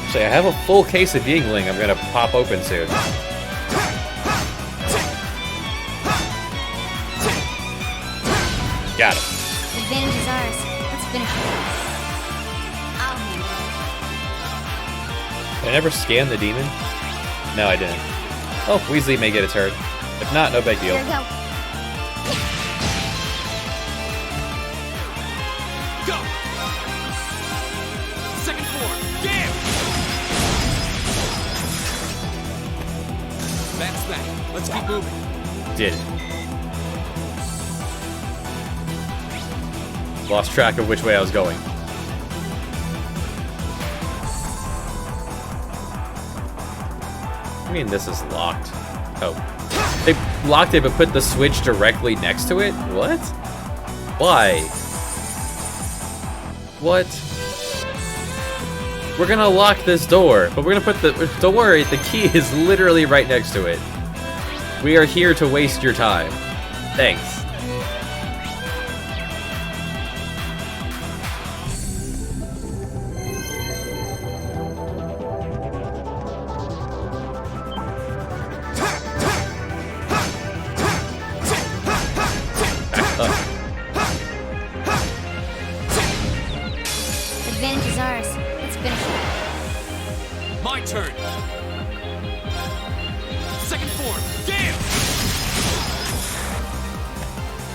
Actually, I have a full case of Yingling I'm gonna pop open soon. Got it. Advantage is ours. Let's finish it. I'll handle it. Did I never scan the demon? No, I didn't. Oh, Weasley may get a turn. If not, no big deal. Here we go. Go! Second floor, damn! That's that. Let's keep moving. Did. Lost track of which way I was going. I mean, this is locked. Oh. They locked it but put the switch directly next to it? What? Why? What? We're gonna lock this door, but we're gonna put the... Don't worry, the key is literally right next to it. We are here to waste your time. Thanks. Advantage is ours. Let's finish it. My turn. Second form, damn!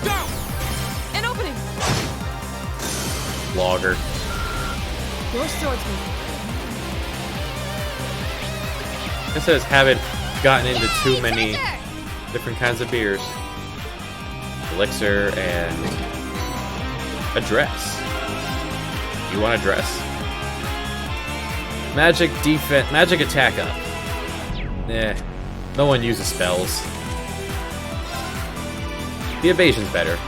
Go! An opening! Logger. Your swordsman. It says haven't gotten into too many different kinds of beers. Elixir and a dress. You want a dress? Magic defense, magic attack up. Eh, no one uses spells. The evasion's better.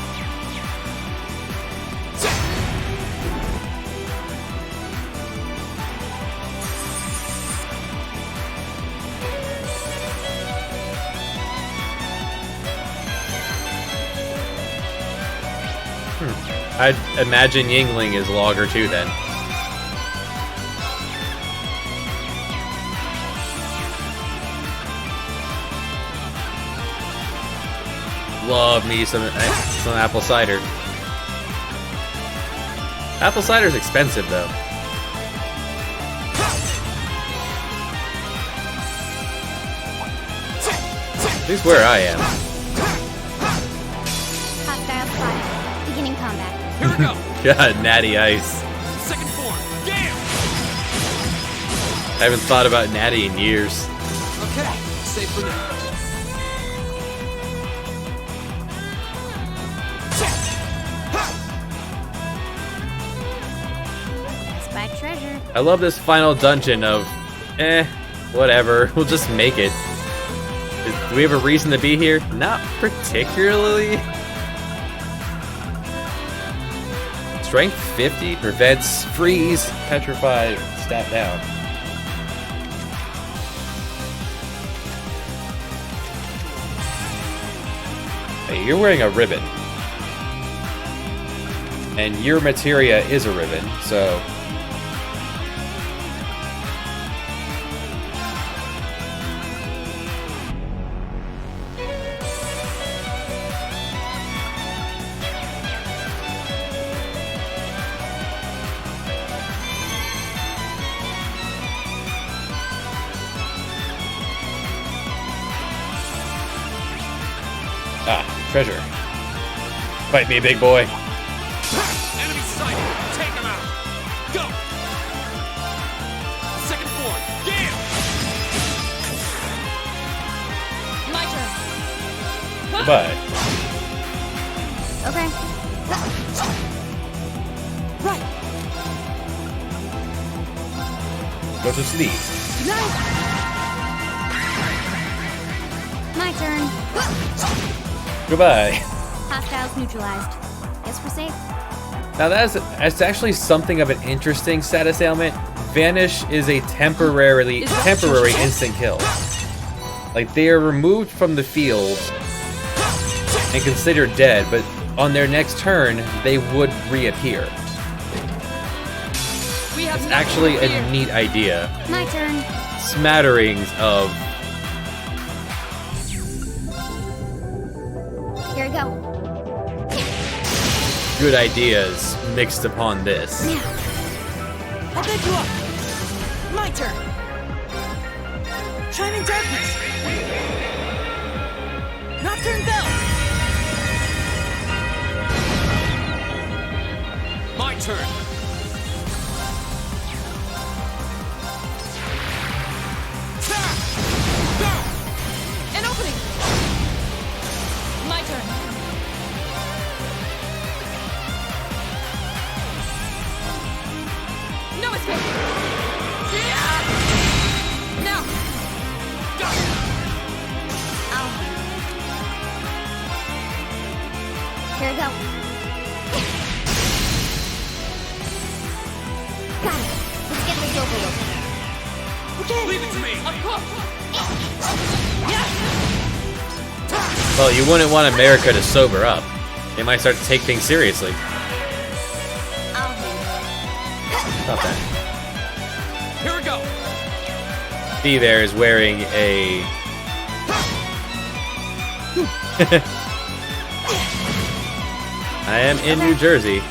I'd imagine Yingling is Logger too then. Love me some apple cider. Apple cider's expensive though. At least where I am. Hostile spotted. Beginning combat. Here we go. God, natty ice. Second form, damn! I haven't thought about natty in years. Okay, safe for now. Spy treasure. I love this final dungeon of, whatever, we'll just make it. Do we have a reason to be here? Not particularly. Strength 50 prevents freeze, petrify, stat down. Hey, you're wearing a ribbon. And your materia is a ribbon, so... Ah, treasure. Fight me, big boy. Enemy sighted. Take him out. Go. Second form, damn! My turn. Goodbye. Okay. Right. Go to sleep. My turn. Goodbye. Hostiles neutralized. Guess we're safe. Now that's actually something of an interesting status ailment. Vanish is a temporary instant kill. Like, they are removed from the field and considered dead, but on their next turn, they would reappear. It's actually a neat idea. My turn. Smatterings of Here we go. good ideas mixed upon this. I'll back you up. My turn. Shining Darkness. Nocturne Bell. My turn. An opening! My turn. No escape! Now! Here we go. Got it. Let's get this over with. Okay. Leave it to me. Of course! Well, you wouldn't want America to sober up. They might start to take things seriously. Stop that. Here we go. B there is wearing a... I am in New Jersey.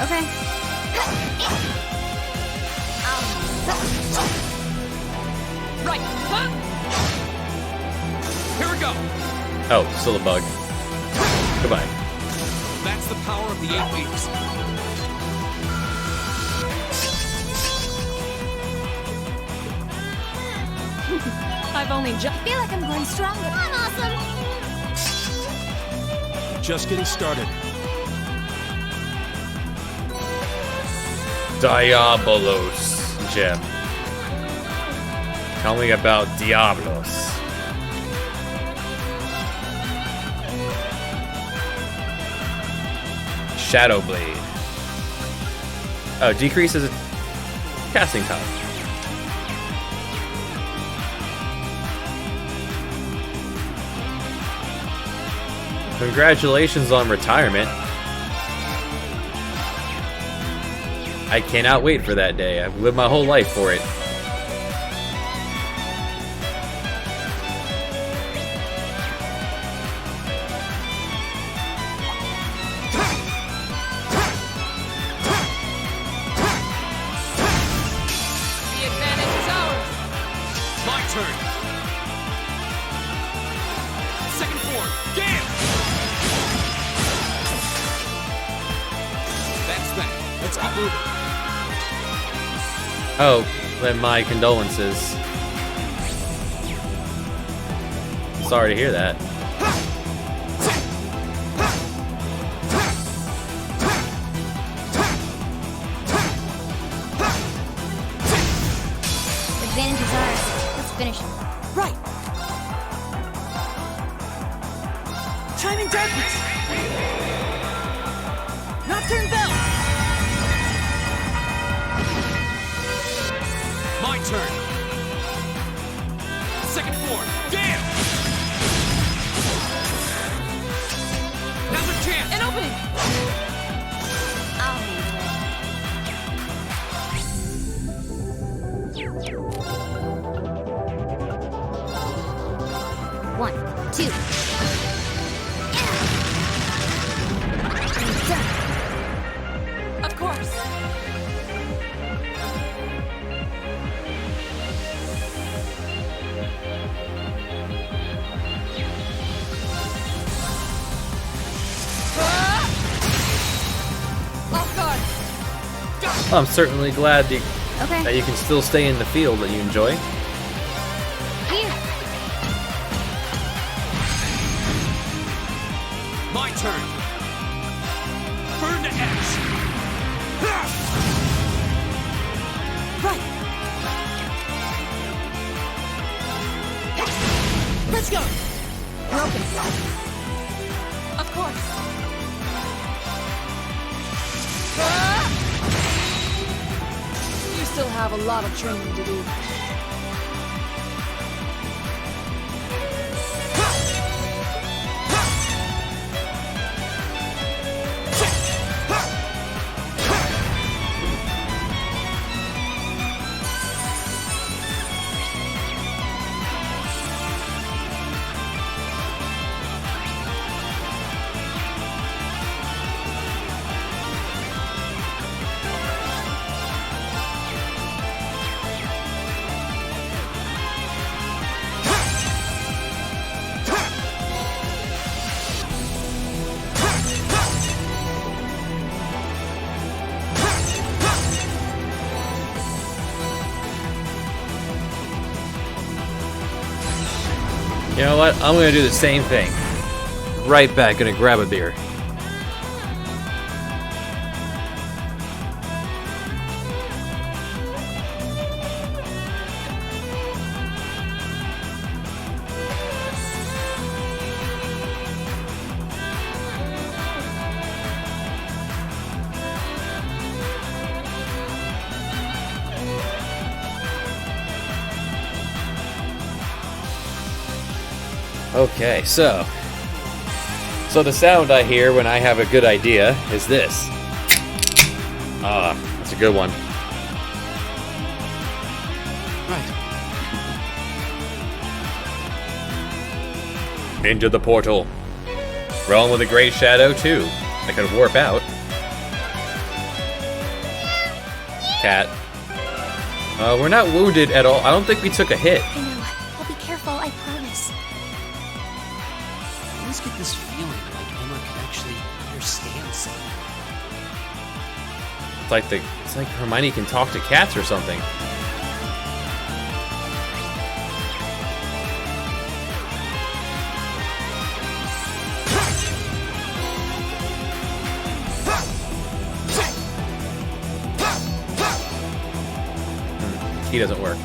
Okay. Right. Huh? Here we go. Oh, still a bug. Goodbye. That's the power of the 8 weeks. I've only just... I feel like I'm growing stronger. I'm awesome. Just getting started. Diabolos gem. Tell me about Diablos. Shadow Blade. Oh, decreases casting time. Congratulations on retirement. I cannot wait for that day. I've lived my whole life for it. The advantage is ours. My turn. Second form. Damn! That's that. Let's keep moving. Oh, then my condolences. Sorry to hear that. Advantage is ours. Let's finish him. Right. Shining Darkness. Nocturne Bell. My turn. Second form. Damn! Now's a chance. An opening! I'll handle it. 1, 2. Of course. Off guard. Well, I'm certainly glad that you can still stay in the field that you enjoy. Here. My turn. Burn to ash. Right. Let's go! Broken. Of course. You still have a lot of training to do. You know what? I'm gonna do the same thing. Right back, gonna grab a beer. Okay, so the sound I hear when I have a good idea is this. Ah, that's a good one. Right. Into the portal. Realm with a great shadow too. I could warp out. Cat. We're not wounded at all. I don't think we took a hit. I know. I'll be careful, I promise. I always get this feeling like Emma can actually understand something. It's like Hermione can talk to cats or something. Key doesn't work.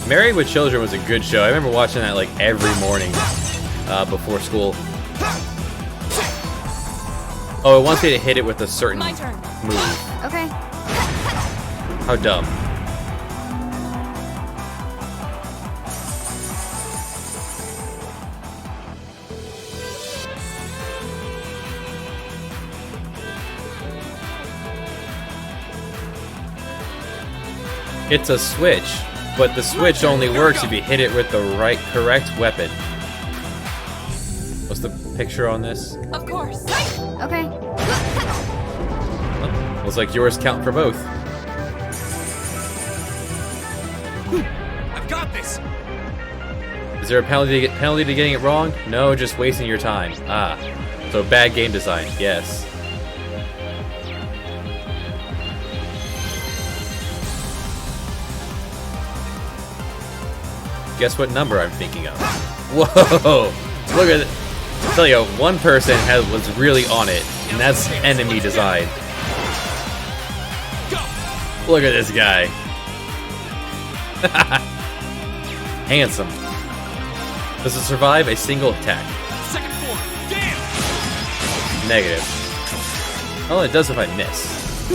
Married with Children was a good show. I remember watching that like every morning before school. Oh, it wants me to hit it with a certain move. Okay. How dumb. It's a switch, but the switch only works if you hit it with the correct weapon. What's the picture on this? Of course. Okay. Looks like yours count for both. I've got this. Is there a penalty to getting it wrong? No, just wasting your time. Ah, so bad game design. Yes. Guess what number I'm thinking of? Whoa! Look at it. I'll tell you, one person was really on it, and that's enemy design. Look at this guy. Handsome. Does it survive a single attack? Second floor. Damn. Negative. Oh, it does if I miss.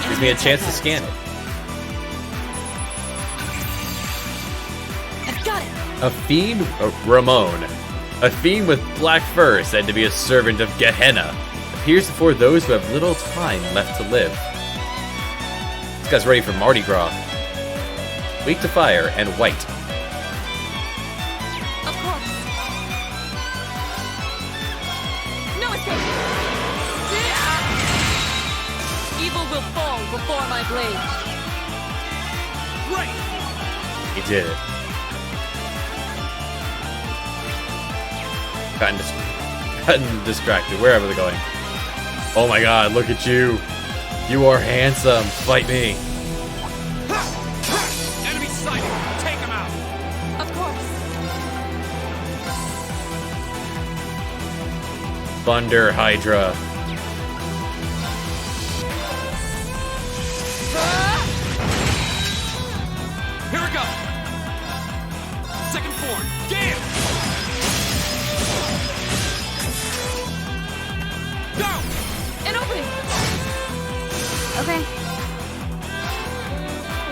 Gives me a chance to scan it. A fiend, Ramon. A fiend with black fur, said to be a servant of Gehenna, appears before those who have little time left to live. This guy's ready for Mardi Gras. Weak to fire and white. Of course. No escape. Evil will fall before my blade. Right. He did it. Gotten distracted, wherever they're going. Oh my god, look at you. You are handsome. Fight me. Enemy sighted. Take him out. Of course. Thunder Hydra. Here we go.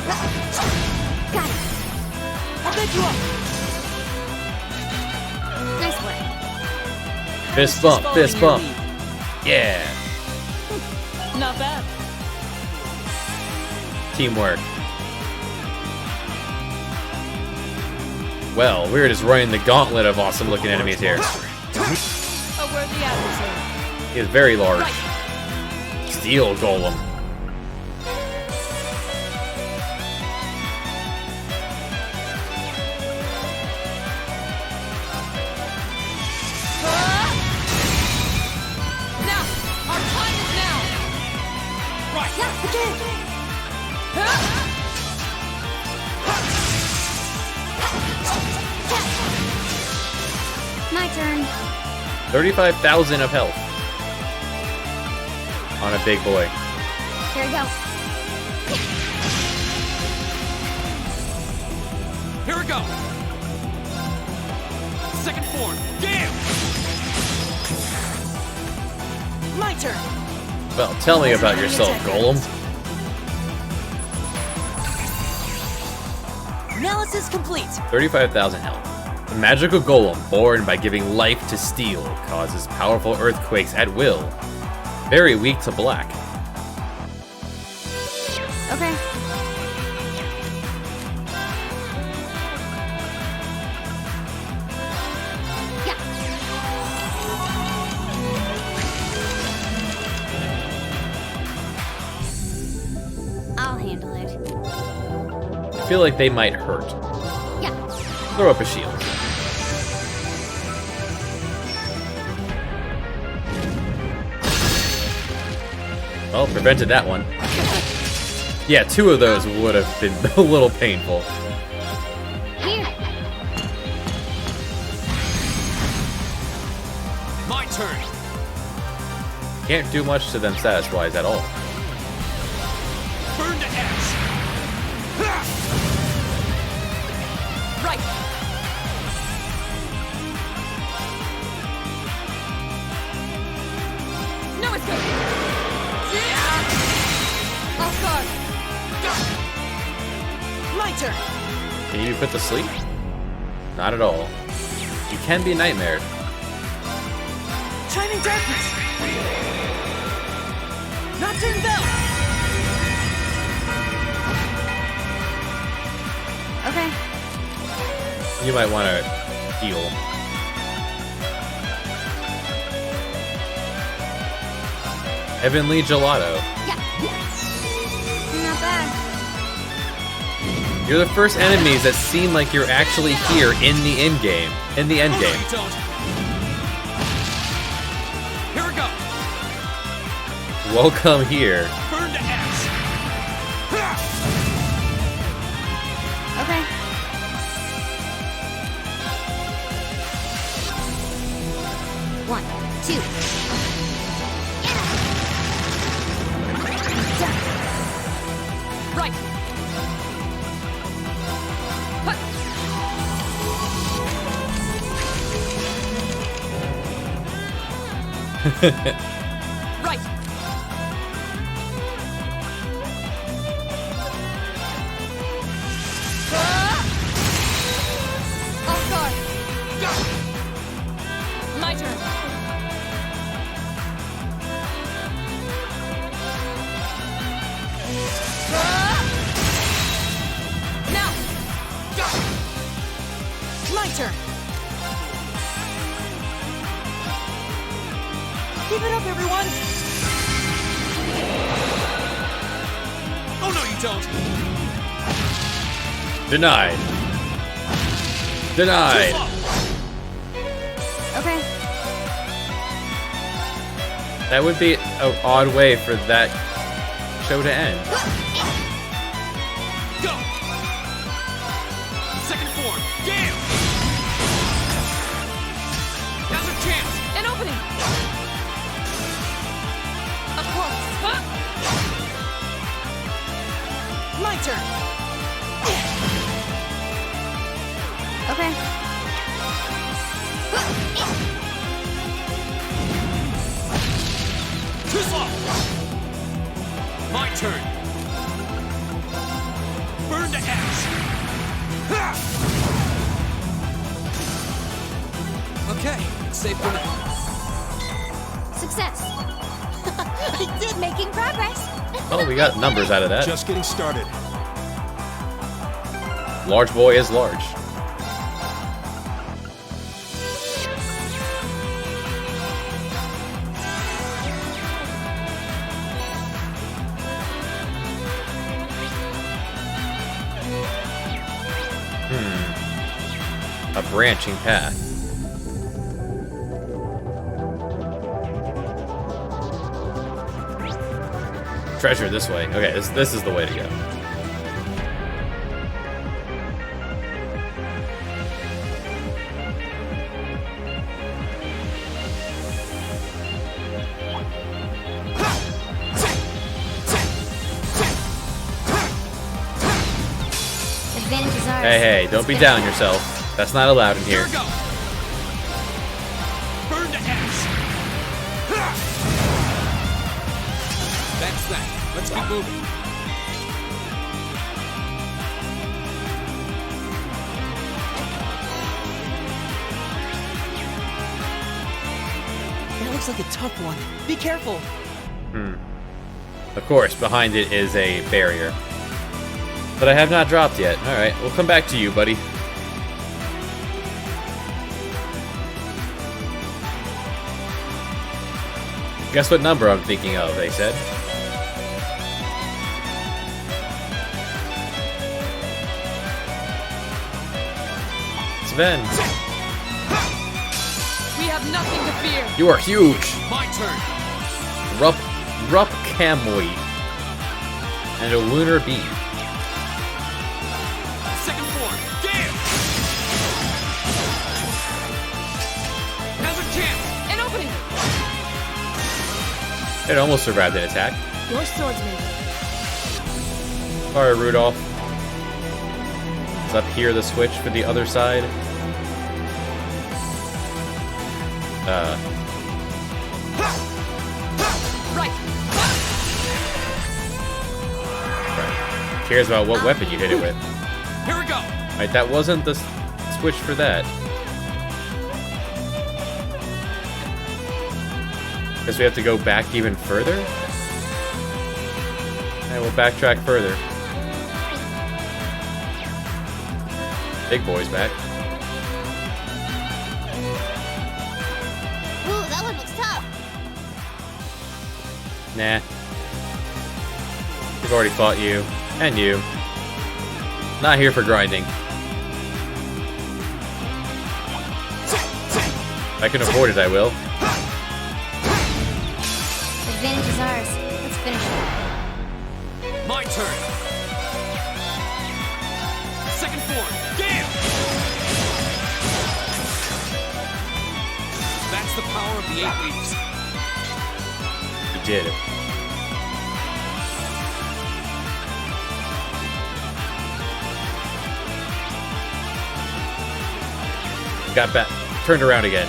Got it. I'll pick you up. Nice work. Fist bump, fist bump. Yeah. Not bad. Teamwork. Well, we're just running the gauntlet of awesome looking enemies here. A worthy adversary. He is very large. Steel Golem. Now! Our time is now! Right. Yeah, again. My turn. 35,000 of health. On a big boy. Here we go. Here we go. Second form. Damn! My turn. Well, tell me about yourself, Golem. Analysis complete. 35,000 health. The magical golem, born by giving life to steel, causes powerful earthquakes at will. Very weak to black. Okay. Yeah. I'll handle it. I feel like they might hurt. Yeah. Throw up a shield. Well, prevented that one. Yeah, 2 of those would have been a little painful. Here. My turn. Can't do much to them status-wise at all. Burn to ash. Right! No escape! Off guard! My turn. Can you be put to sleep? Not at all. You can be nightmared. Chiming darkness. Nocturne bell. Okay. You might want to heal. Heavenly Gelato. Yeah. Not bad. You're the first enemies that seem like you're actually here in the end game. In the end game. Don't. Here we go. Welcome here. Burn to ash. Okay. One, two. Right! Hut. Right! Off guard! My turn! Now! My turn. Keep it up, everyone. Oh no, you don't. Denied. Denied. Okay. That would be an odd way for that show to end. Go. Second form. Damn. Now's our chance. An opening! Of course! Huh? My turn. Okay. Too slow. My turn. Burn to ash! Okay, it's safe for now. Success. I did making progress. Oh, we got numbers out of that. Just getting started. Large boy is large. A branching path. Treasure this way. Okay, this is the way to go. Advantage is ours. Hey, don't be down yourself. That's not allowed in here. Here we go. Burn to ash. That's that. Let's keep moving. That looks like a tough one. Be careful. Of course, behind it is a barrier. But I have not dropped yet. Alright, we'll come back to you, buddy. Guess what number I'm thinking of, they said. Sven, We have nothing to fear. you are huge. My turn. Rup Camwy. And a lunar beam. Second form. Gale. Now's a chance. An opening. It almost survived an attack. Your swordsman. Sorry, Rudolph. Is up here the switch for the other side? Right. Cares about what weapon you hit it with. Here we go. Right, that wasn't the switch for that. Guess we have to go back even further? Alright, we'll backtrack further. Big boy's back. Ooh, that one looks tough. Nah. We've already fought you. And you. Not here for grinding. If I can afford it, I will. Advantage is ours. Let's finish it. My turn. Second form. Gale. That's the power of the 8 leaves. You did it. Got back. Turned around again.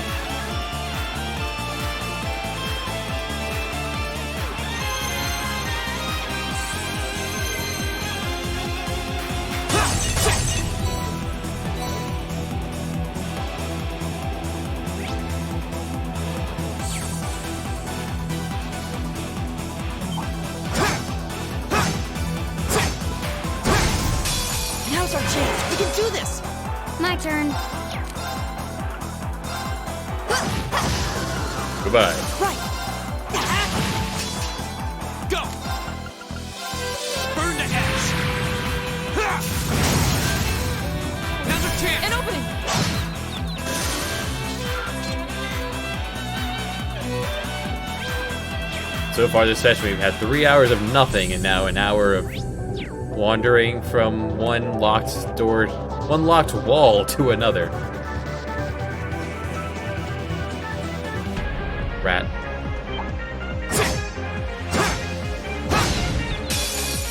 Now's our chance. We can do this. My turn. Goodbye. Right. Go. Burn to ash. Now's a chance. An opening. So far this session, we've had 3 hours of nothing, and now an hour of wandering from one locked wall to another. Rat.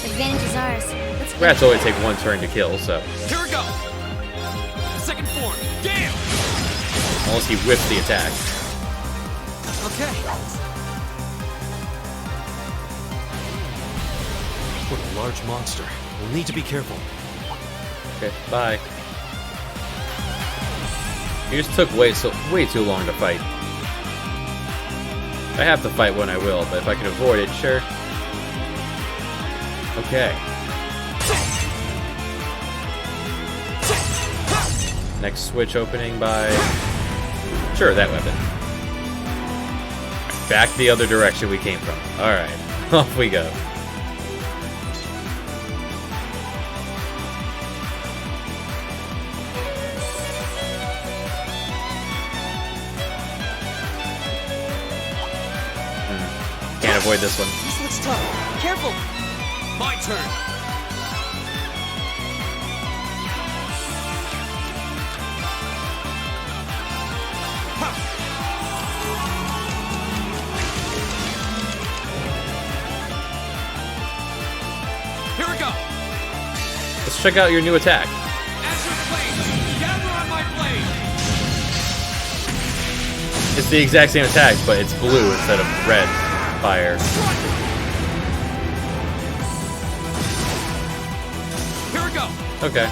Advantage is ours. Let's finish Rats only take one turn to kill, so Here we go. Second form. Gale. unless he whiffs the attack. Okay. What a large monster. We'll need to be careful. Okay, bye. You just took way too long to fight. If I have to fight one, I will, but if I can avoid it, sure. Okay. Next switch opening by... Sure, that weapon. Back the other direction we came from. Alright, off we go. Can't avoid this one. This looks tough. Careful! My turn! Here we go! Let's check out your new attack. Azure Flame! Gather on my blade! It's the exact same attack, but it's blue instead of red fire. Here we go! Okay.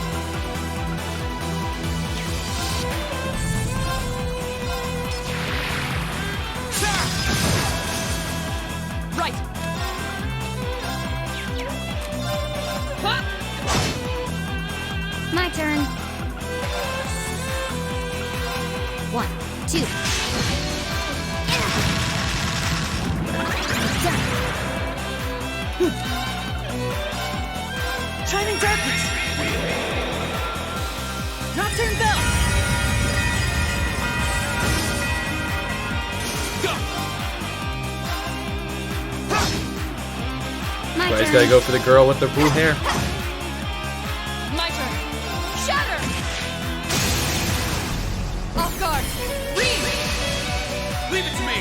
Right. My turn. 1, 2. Shining darkness! Nocturne bell! My Everybody's turn. gotta go for the girl with the blue hair. My turn. Shatter. Off guard. Read. Leave it to me!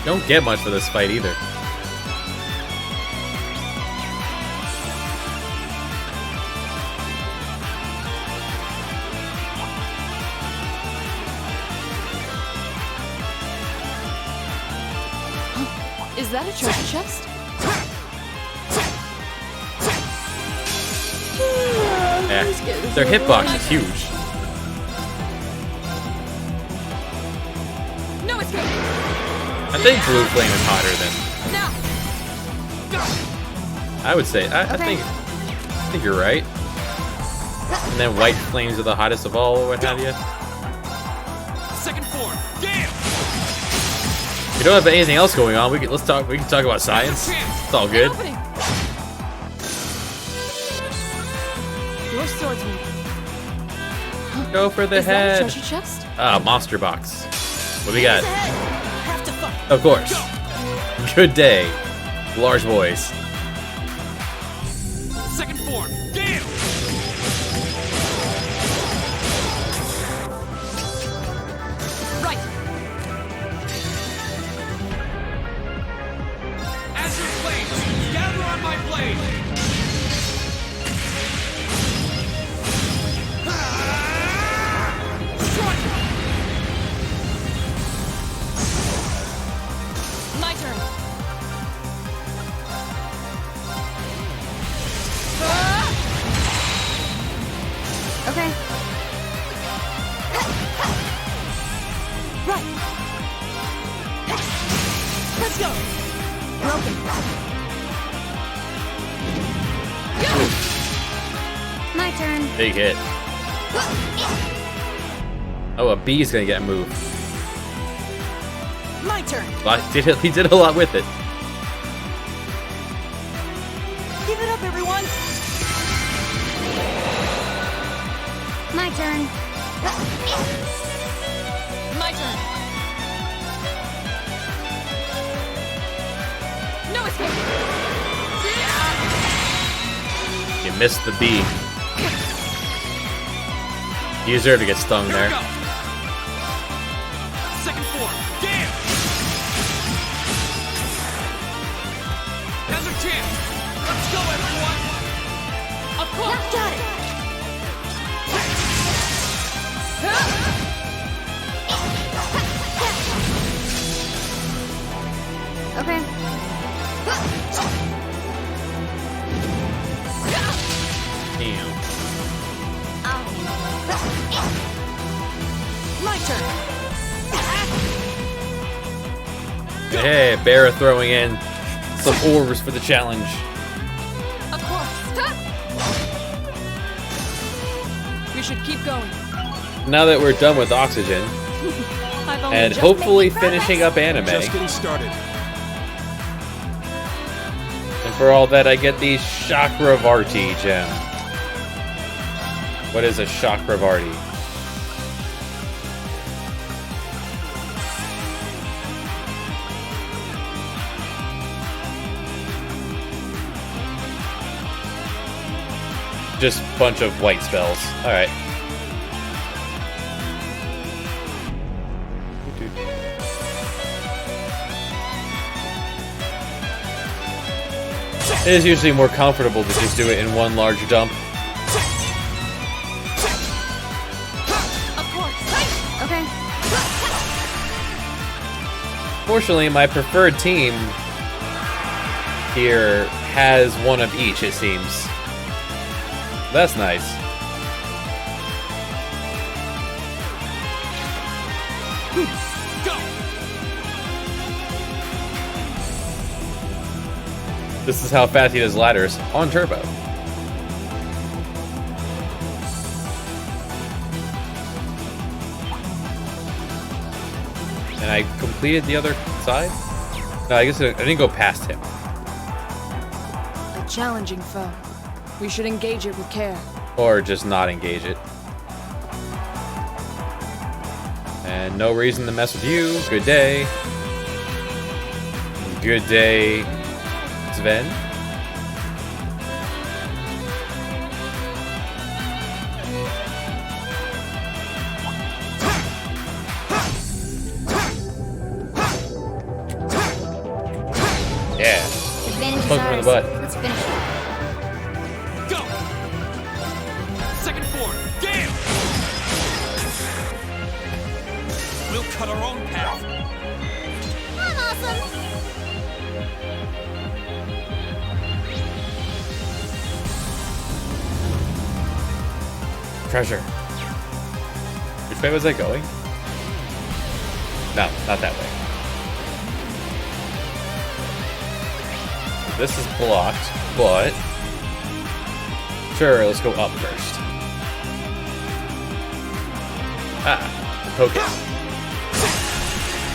Don't get much for this fight either. Is that a treasure chest? Yeah, their hitbox is huge. No escape. I think blue flame is hotter than I would say. I think you're right. And then white flames are the hottest of all, or what have you. Second form! Damn! We don't have anything else going on. We can talk about science. It's all good. Your swordsman. Go for the Is that a head. treasure chest? Monster box. What do we got? Have to fight! Of course. Good day, large boys. Second form! Damn! Right. Azure Flames! Gather on my blade! My turn. Okay. Right! Let's go! Broken. My turn. Big hit. Oh, a bee's gonna get moved. My turn! He did a lot with it. Give it up, everyone! My turn. My turn. No escape. You missed the bee. You deserve to get stung Here there. we go! Second form! Damn! Now's our chance! Let's go, everyone! Of course. Got it! Okay. Damn. My turn. Hey, Barra throwing in some orbs for the challenge. Of course. We should keep going. Now that we're done with Oxygen, I've only and just hopefully made progress. finishing up anime, Just getting started. and for all that, I get the Chakravarti gem. What is a Chakravarti? Just a bunch of white spells. Alright. It is usually more comfortable to just do it in one large dump. Of course. Okay. Fortunately, my preferred team here has one of each, it seems. That's nice. This is how fast he does ladders on turbo. And I completed the other side? No, I guess I didn't go past him. A challenging foe. We should engage it with care. Or just not engage it. And no reason to mess with you. Good day. Good day, Sven. Yeah. Advantage is Poke him in ours. the butt. Let's finish it. Go! Second form, damn! We'll cut our own path. I'm awesome. Treasure. Which way was I going? No, not that way. This is blocked, but... Sure, let's go up first. Ah, poke it.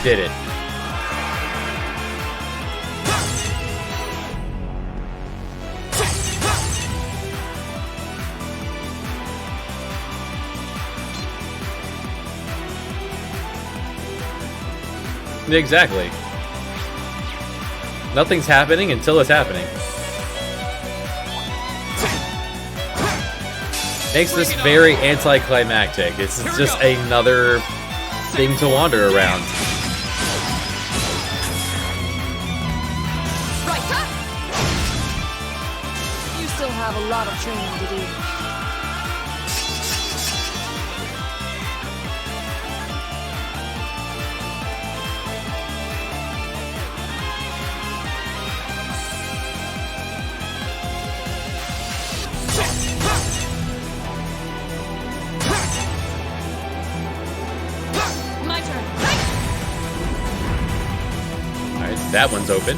Did it. Exactly. Nothing's happening until it's happening. Makes this very anticlimactic. It's just another thing to wander around. Right, huh? You still have a lot of training to do. My turn. Alright, that one's open.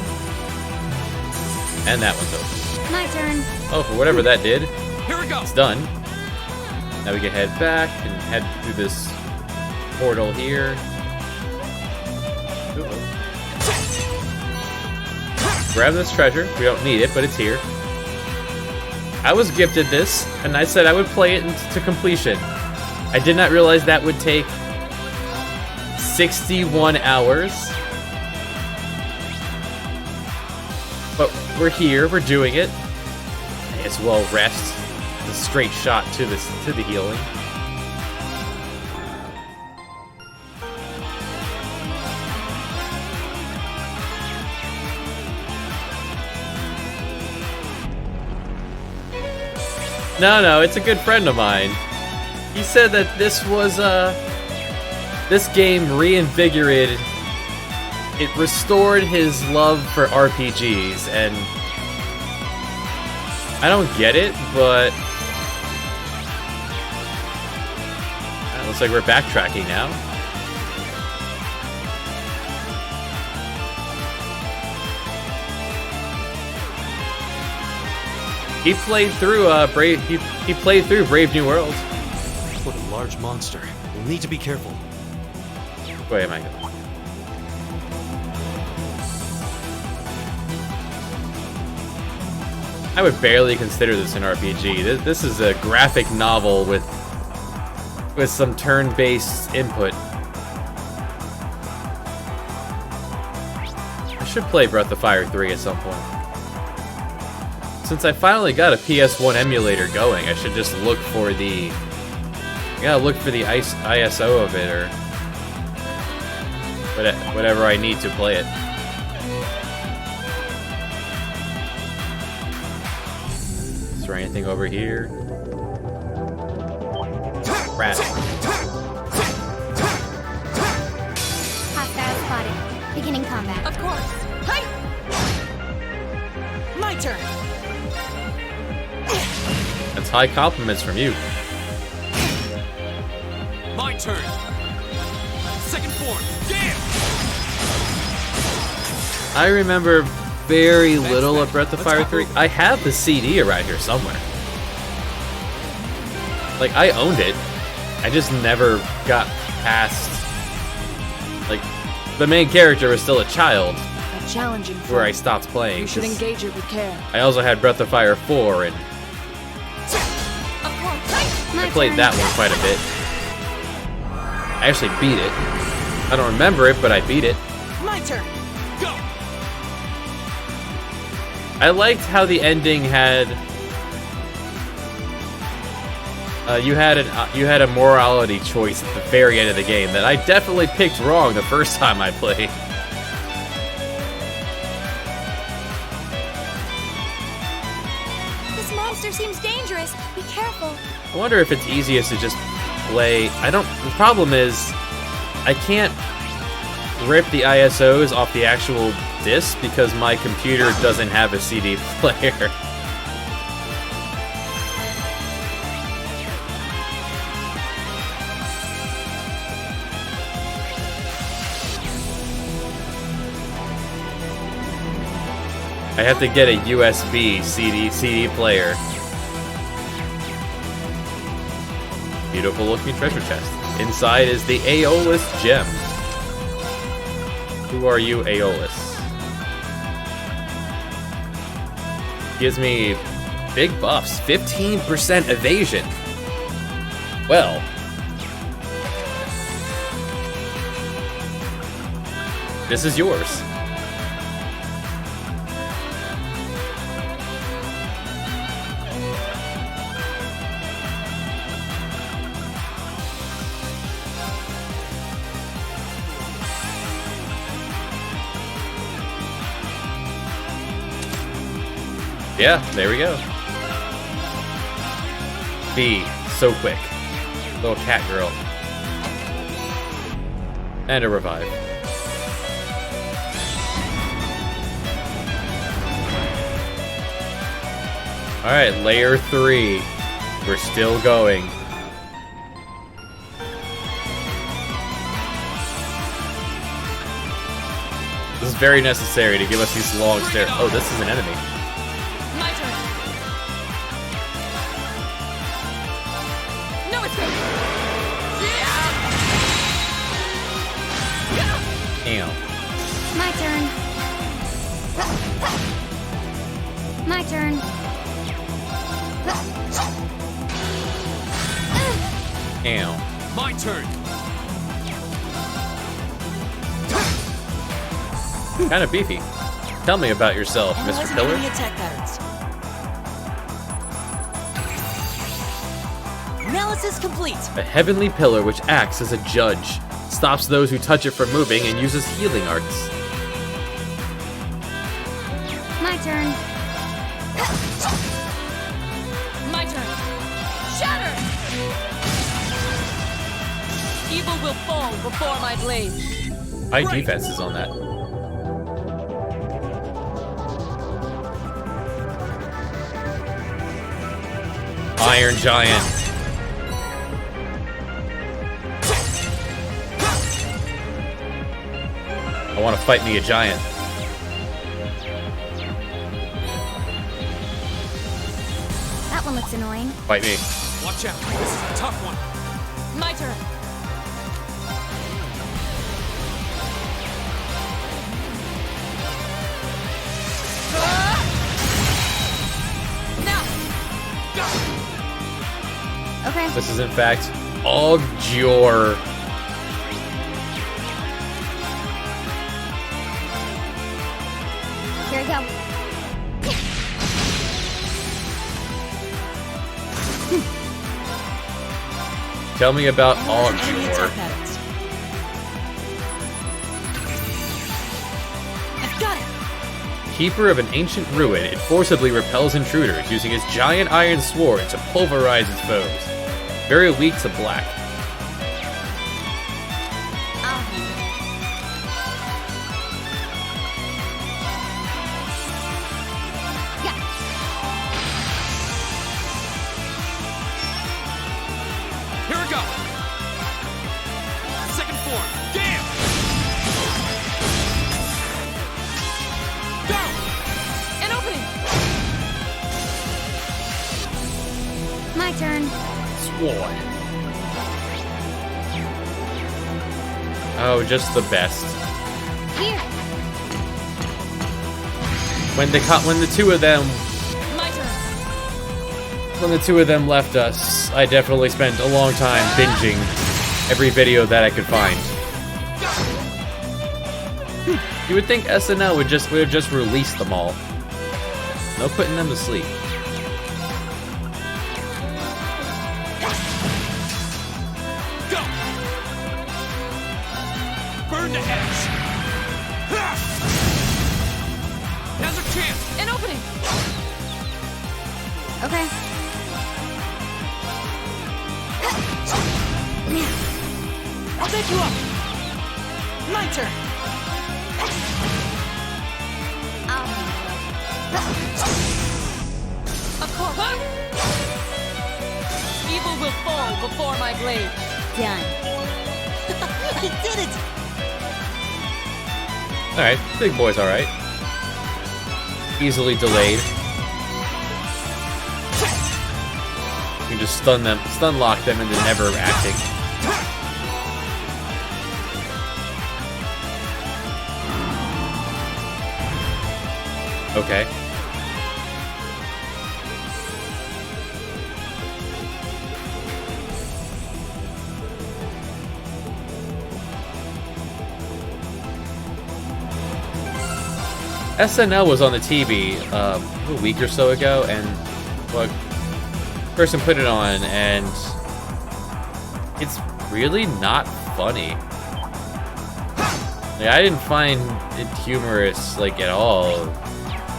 And that one's open. My turn. Oh, for whatever that did. Here we go. It's done. Now we can head back and head through this portal here. Ooh. Grab this treasure. We don't need it, but it's here. I was gifted this, and I said I would play it to completion. I did not realize that would take 61 hours. But we're here, we're doing it. May as well rest. The straight shot to the healing. No, it's a good friend of mine. He said that this was this game reinvigorated it restored his love for RPGs, and I don't get it, but it looks like we're backtracking now. He played through he played through Brave New World. What a large monster. We'll need to be careful. Wait, am I going? I would barely consider this an RPG. This is a graphic novel with some turn-based input. I should play Breath of Fire 3 at some point. Since I finally got a PS1 emulator going, I should just look for the... I gotta look for the ISO of it, or whatever I need to play it. Is there anything over here? Rat. Hostile spotted. Beginning combat. Of course. Hi! My turn. That's high compliments from you. My turn. Second form. Damn! I remember very little of Breath of Fire 3. I have the CD around here somewhere. Like, I owned it. I just never got past... Like, the main character was still a child. A challenging fight. Where I stopped playing. You should engage it with care. I also had Breath of Fire 4, and I played that one quite a bit. I actually beat it. I don't remember it, but I beat it. My turn. Go. I liked how the ending had you had a morality choice at the very end of the game that I definitely picked wrong the first time I played. This monster seems dangerous. Be careful. I wonder if it's easiest to just play. The problem is I can't rip the ISOs off the actual disc because my computer doesn't have a CD player. I have to get a USB CD player. Beautiful looking treasure chest. Inside is the Aeolus gem. Who are you, Aeolus? Gives me big buffs. 15% evasion. Well. This is yours. Yeah, there we go. B, so quick. Little cat girl. And a revive. Alright, layer 3. We're still going. This is very necessary to give us these long stairs. Oh, this is an enemy. My turn. No escape. Damn. My turn. My turn. Damn. My turn. Kind of beefy. Tell me about yourself, Mr. Pillar. Attack patterns. Analysis complete. A heavenly pillar which acts as a judge, stops those who touch it from moving, and uses healing arts. My turn. My turn. Shatter! Evil will fall before my blade. High defenses on that. Iron Giant. I want to fight me a giant. That one looks annoying. Fight me. Watch out. This is a tough one. My turn. Okay. This is in fact Ogjor. Here we go. Tell me about Ogjor. I've got it. Keeper of an ancient ruin, it forcibly repels intruders using its giant iron sword to pulverize its foes. Very weak to black. Here we go. Second form. Damn! Go! An opening. My turn. Sword. Oh, just the best. Here. When the two of them My turn. When the two of them left us, I definitely spent a long time binging every video that I could find. You would think SNL would have just released them all. No putting them to sleep. Go! Burn the edge. Now's our chance. An opening. Okay. I'll take you up. My turn. A cork. Evil will fall before my blade. Done. I did it. Alright, big boy's alright. Easily delayed. You can just stun lock them into never acting. Okay. SNL was on the TV a week or so ago, and well, person put it on, and it's really not funny. Like, I didn't find it humorous, like, at all.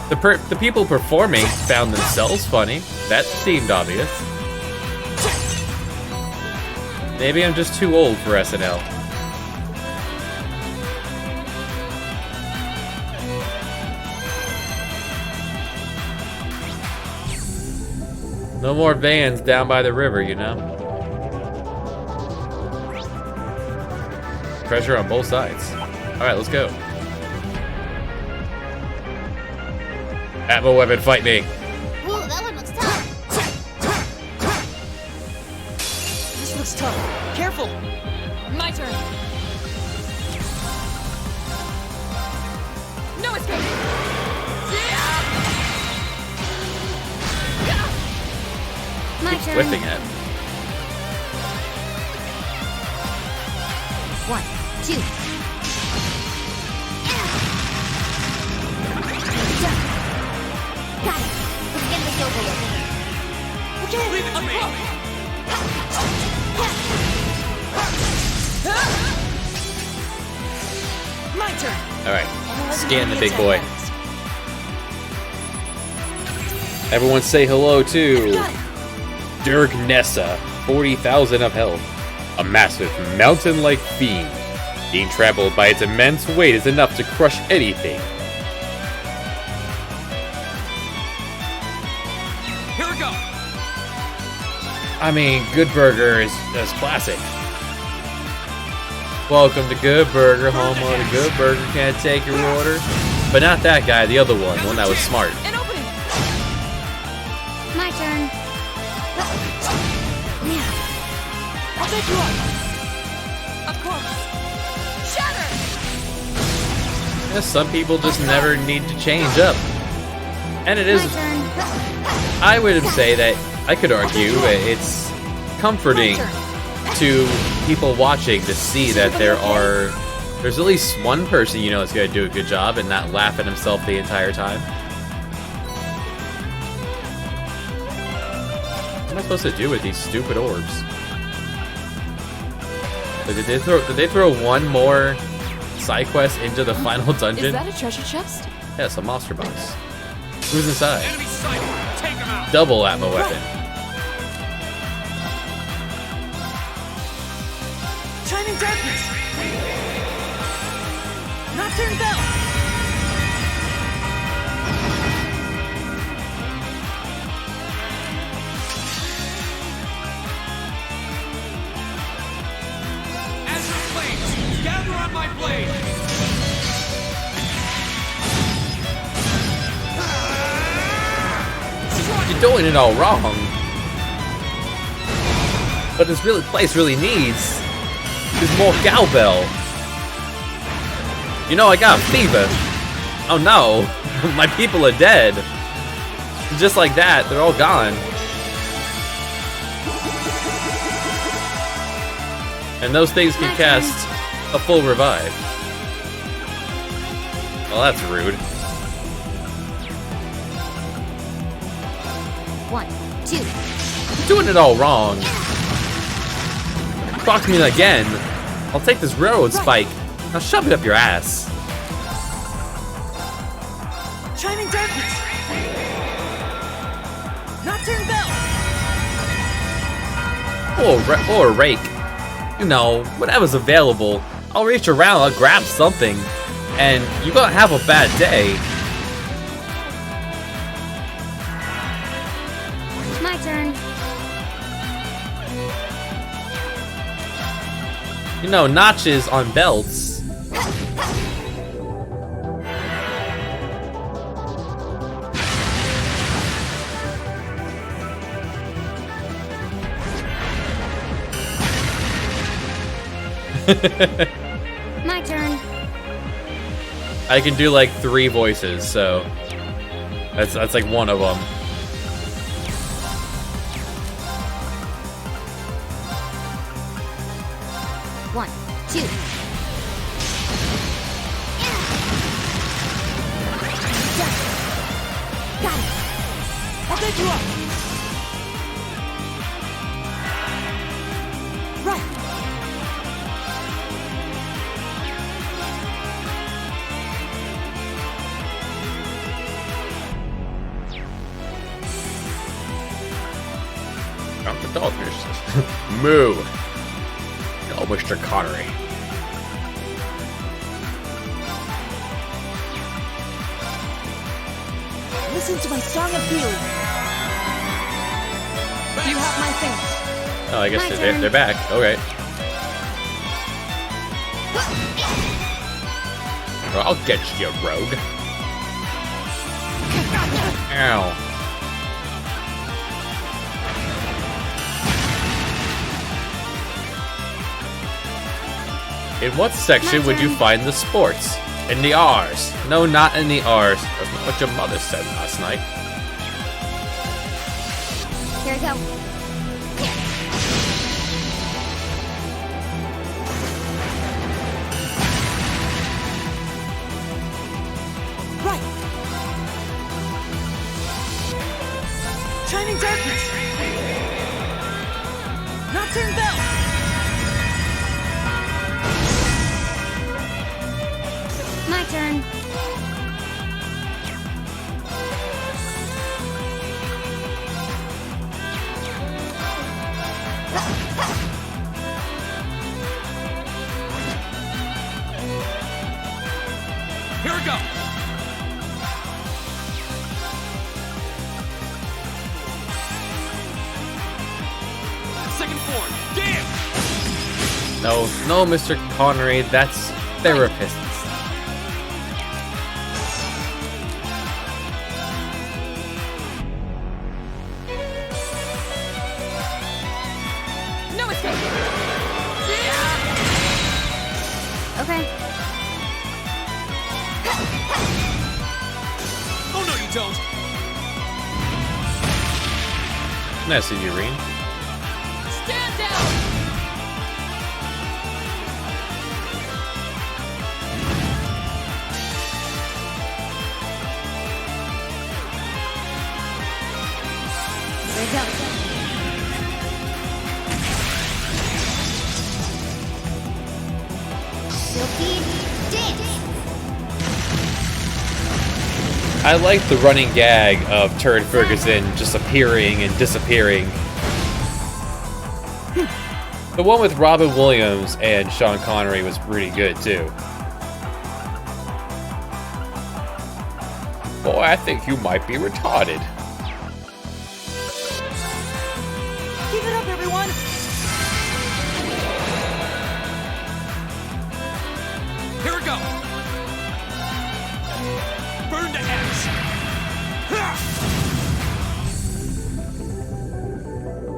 The people performing found themselves funny. That seemed obvious. Maybe I'm just too old for SNL. No more vans down by the river, you know? Pressure on both sides. Alright, let's go. Atmo weapon, fight me. Ooh, that one looks tough. This looks tough. Careful. My turn. No escape. My Keeps turn. whipping it. 1, 2. Done. Got it. Let's get this over with. Okay, leave it to me. My turn. Alright, scan the big boy. Everyone say hello to Dirk Nessa, 40,000 of health. A massive, mountain-like fiend. Being trampled by its immense weight is enough to crush anything. Here we go. I mean, Good Burger is classic. Welcome to Good Burger, home of the Good Burger. Can't take your order. But not that guy, the other one that was smart. My turn. I'll take you on. Of course. Shatter! Yeah, some people just never need to change up. And it is... I would say that, I could argue, it's comforting to people watching to see that there's at least one person you know is going to do a good job and not laugh at himself the entire time. What am I supposed to do with these stupid orbs? Did they throw one more side quest into the final dungeon? Is that a treasure chest? Yeah, it's a monster box. Who's inside? Double ammo weapon. Shining darkness. Nocturne bell. Azure flames, gather on my blade. You're doing it all wrong. What this place really needs is more cowbell. You know, I got a fever. Oh no, my people are dead. Just like that, they're all gone. And those things can cast a full revive. Well, that's rude. 1, 2. You're doing it all wrong. Talk to me again. I'll take this railroad spike. Now shove it up your ass. Shining darkness. Nocturne bell. Or a rake. You know, whatever's available. I'll reach around, I'll grab something. And you're gonna have a bad day. My turn. You know, notches on belts. My turn. I can do like 3 voices, so that's like one of them. One, 2. Got it. I'll take you up. Right. Out the dogfish. Moo. Oh, Mr. Connery. Listen to my song of healing. You have my thanks. Oh, I guess they're back. Okay. Well, I'll get you, rogue. Ow. In what section would you find the sports? In the R's. No, not in the R's. That's not what your mother said last night. Here we go. Right. Shining darkness. Nocturne bell. My turn. Here we go. No, Mr. Connery, that's therapists. No escape! Okay. Oh no, you don't! Nice of you, Reen. Stand down! There we go. Silky dance. I like the running gag of Turd Ferguson just appearing and disappearing. The one with Robin Williams and Sean Connery was pretty good too. Boy, I think you might be retarded. Keep it up, everyone! Here we go! Burn to ash!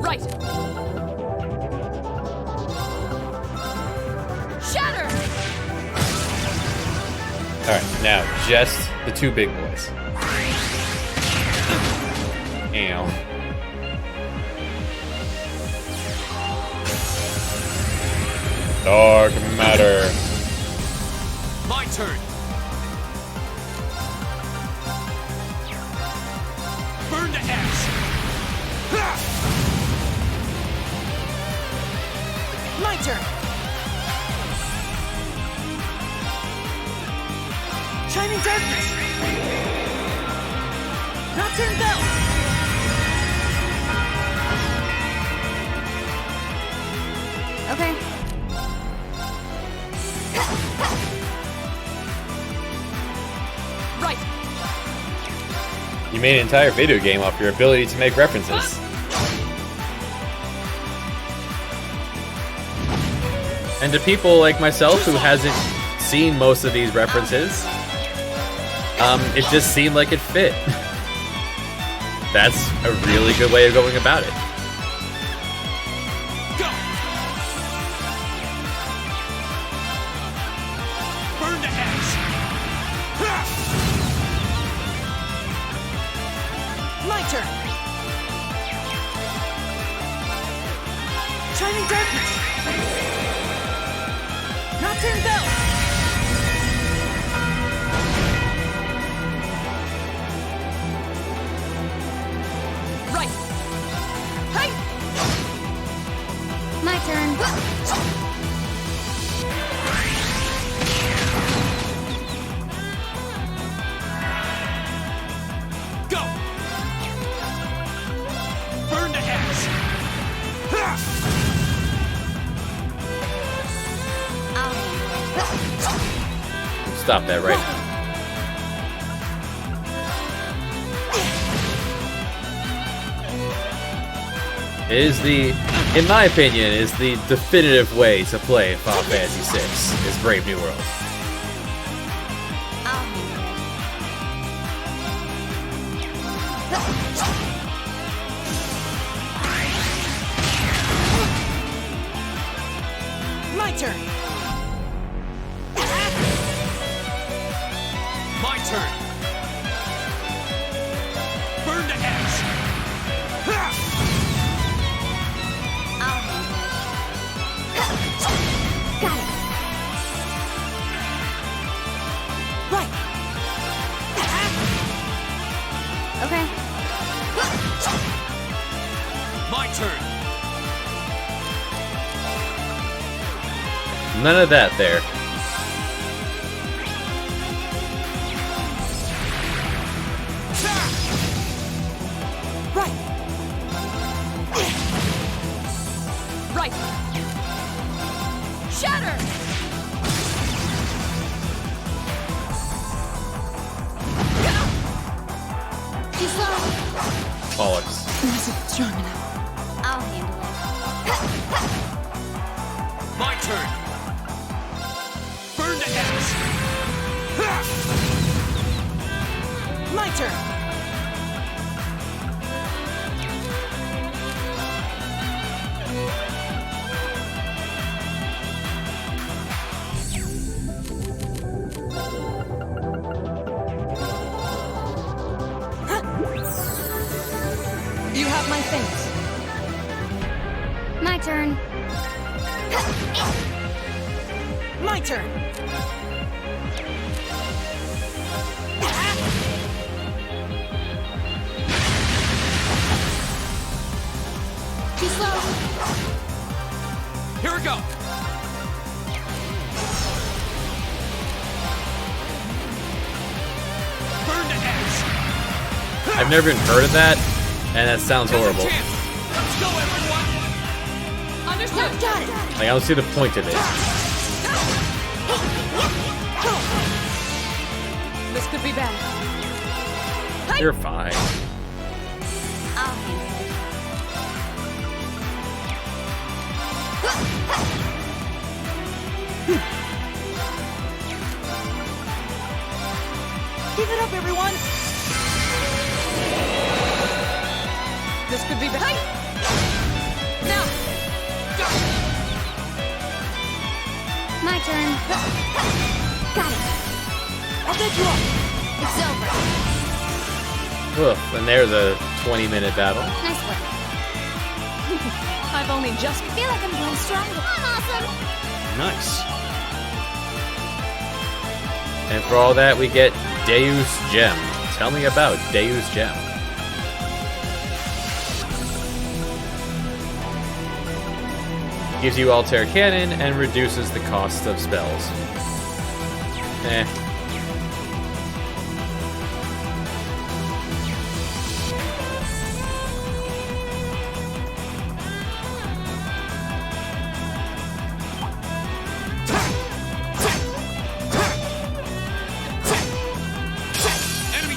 Right! Shatter! Alright, now just the two big boys. Ow. Dark matter. My turn! Burn to ash! My turn! Shining darkness! Nocturne bell! Okay. Right! You made an entire video game off your ability to make references. And to people like myself who hasn't seen most of these references, it just seemed like it fit. That's a really good way of going about it. Go! Burn to ash! My turn! Shining darkness! Nocturne bell! Right! Hey! My turn. Go! Burn to ash! Stop that right now. It is in my opinion, is the definitive way to play Final Fantasy VI, is Brave New World. My turn! My turn! Burn to ash! Got it. Right! Okay. My turn! None of that there. Right! Right! Shatter! Too slow. Bollocks. Wasn't strong enough. I'll handle it. My turn! turn. You have my thanks. My turn. My turn. Too slow. Here we go. Burn to ash. I've never even heard of that, and that sounds horrible. Let's go, everyone. Understood. Got it. Like, I don't see the point of it. This could be bad. You're fine. I'll handle it. Give it up, everyone. This could be bad. Now. My turn. Got it. I'll get you up. It's over. Oof, and there's a 20-minute battle. Nice work. I've only just. I feel like I'm going stronger. I'm awesome. Nice. And for all that, we get Deus Gem. Tell me about Deus Gem. Gives you Altair Cannon and reduces the cost of spells. Eh.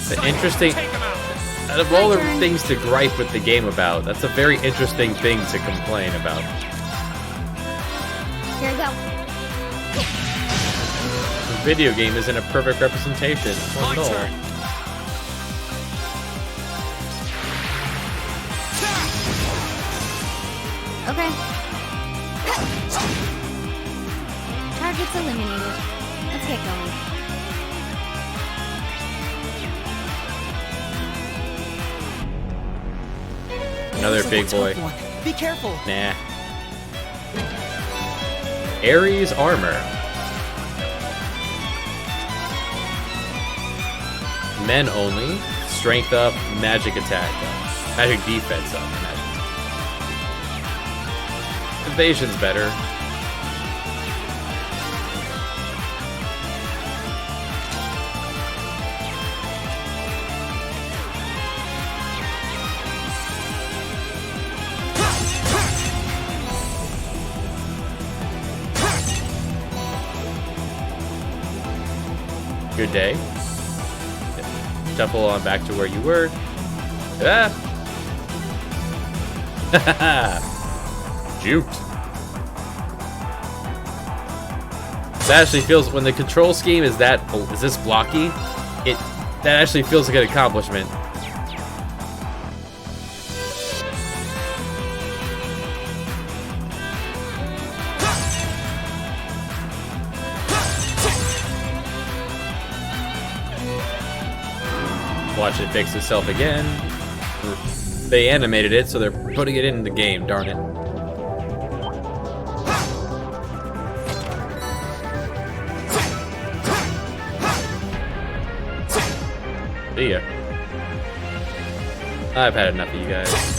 The interesting, out of all the things to gripe with the game about, that's a very interesting thing to complain about. Here we go. The video game isn't a perfect representation of one at all. Okay. Target's eliminated. Let's get going. Another big boy. Be careful. Nah. Ares armor. Men only. Strength up, magic attack up. Magic defense up. Evasion's better. Good day. Shuffle on back to where you were. Ah! Juked. That actually feels, when the control scheme is this blocky, that actually feels like an accomplishment. Watch it fix itself again. They animated it, so they're putting it in the game, darn it. See ya. I've had enough of you guys.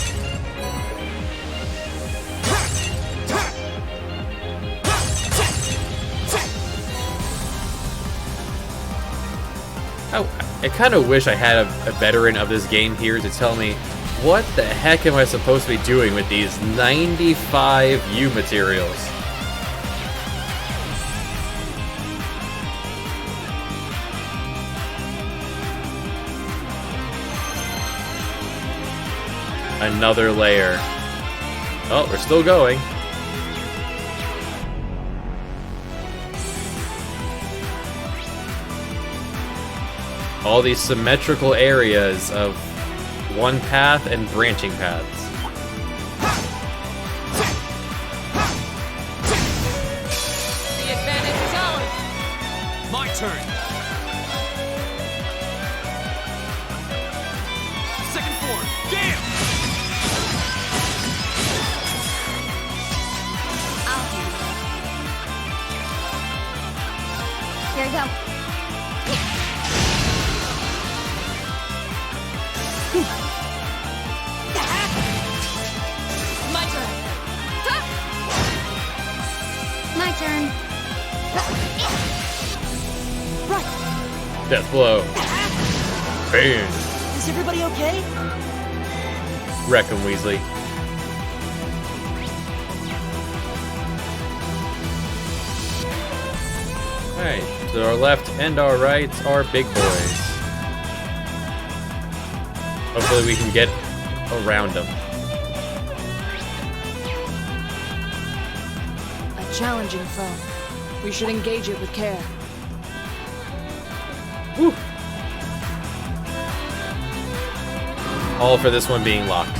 I kind of wish I had a veteran of this game here to tell me what the heck am I supposed to be doing with these 95 U materials. Another layer. Oh, we're still going. all these symmetrical areas of one path and branching paths. The advantage is ours. My turn. Second form. Damn! Here we go. My turn. My turn. Death blow. Bam. Is everybody okay? Wreck him, Weasley. Alright, to our left and our right are big boys. Hopefully we can get around them. A challenging foe. We should engage it with care. Woo. All for this one being locked.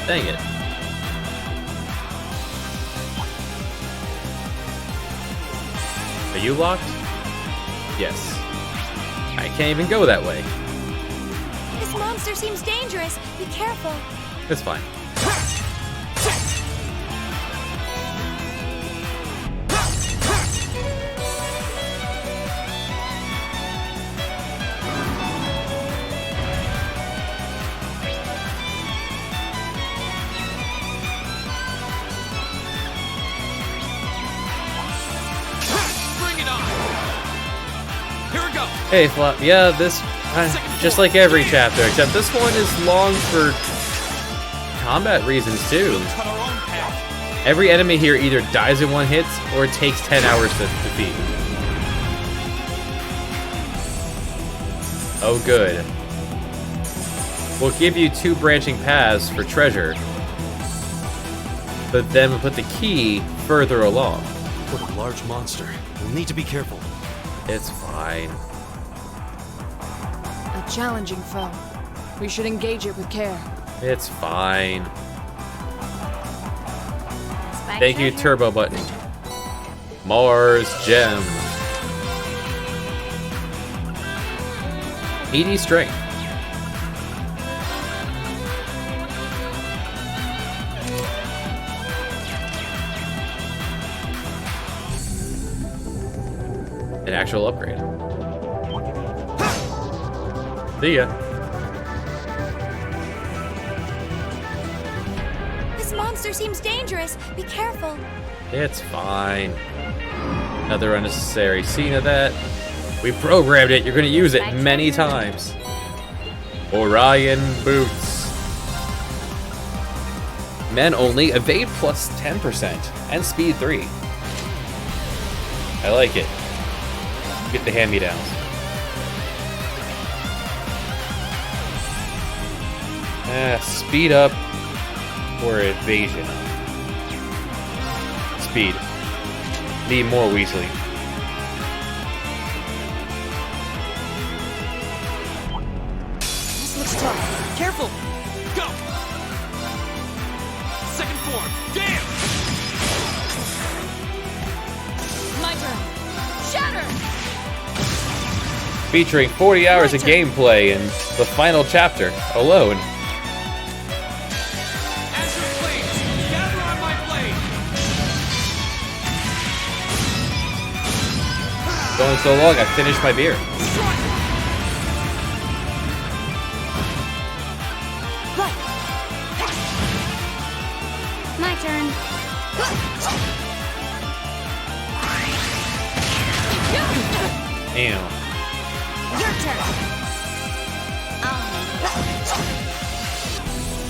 Dang it. Are you locked? Yes. I can't even go that way. This monster seems dangerous. Be careful. It's fine. Bring it on. Here we go. Hey, Flop. Yeah, this... just like every chapter, except this one is long for combat reasons, too. Every enemy here either dies in one hit, or it takes 10 hours to defeat. Oh, good. We'll give you 2 branching paths for treasure, but then we'll put the key further along. What a large monster. We'll need to be careful. It's fine. A challenging foe. We should engage it with care. It's fine. Thank you, Turbo Button. Mars Gem. 80 strength. An actual upgrade. See ya. This monster seems dangerous. Be careful. It's fine. Another unnecessary scene of that. We programmed it. You're going to use it many times. Orion Boots. Men only. Evade plus 10% and speed 3. I like it. Get the hand-me-downs. Speed up or evasion up. Speed. Need more Weasley. This looks tough. Careful! Go! Second form. Damn! My turn. Shatter! Featuring 40 hours of gameplay in the final chapter alone. Going so long, I finished my beer. My turn. Damn. Your turn.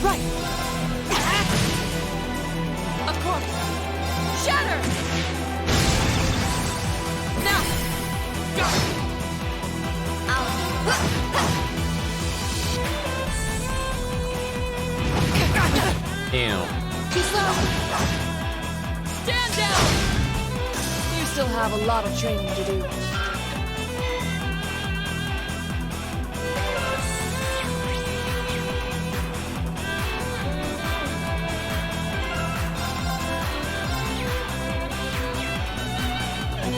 Right. Of course. Shatter! Now! Go! Damn. Too slow! Stand down! You still have a lot of training to do.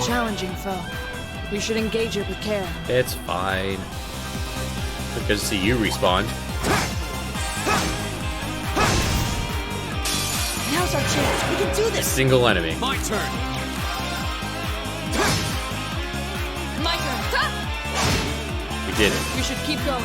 challenging foe. We should engage it with care. It's fine. Good to see you respawn. Now's our chance. We can do this. Single enemy. My turn. My turn. We did it. We should keep going.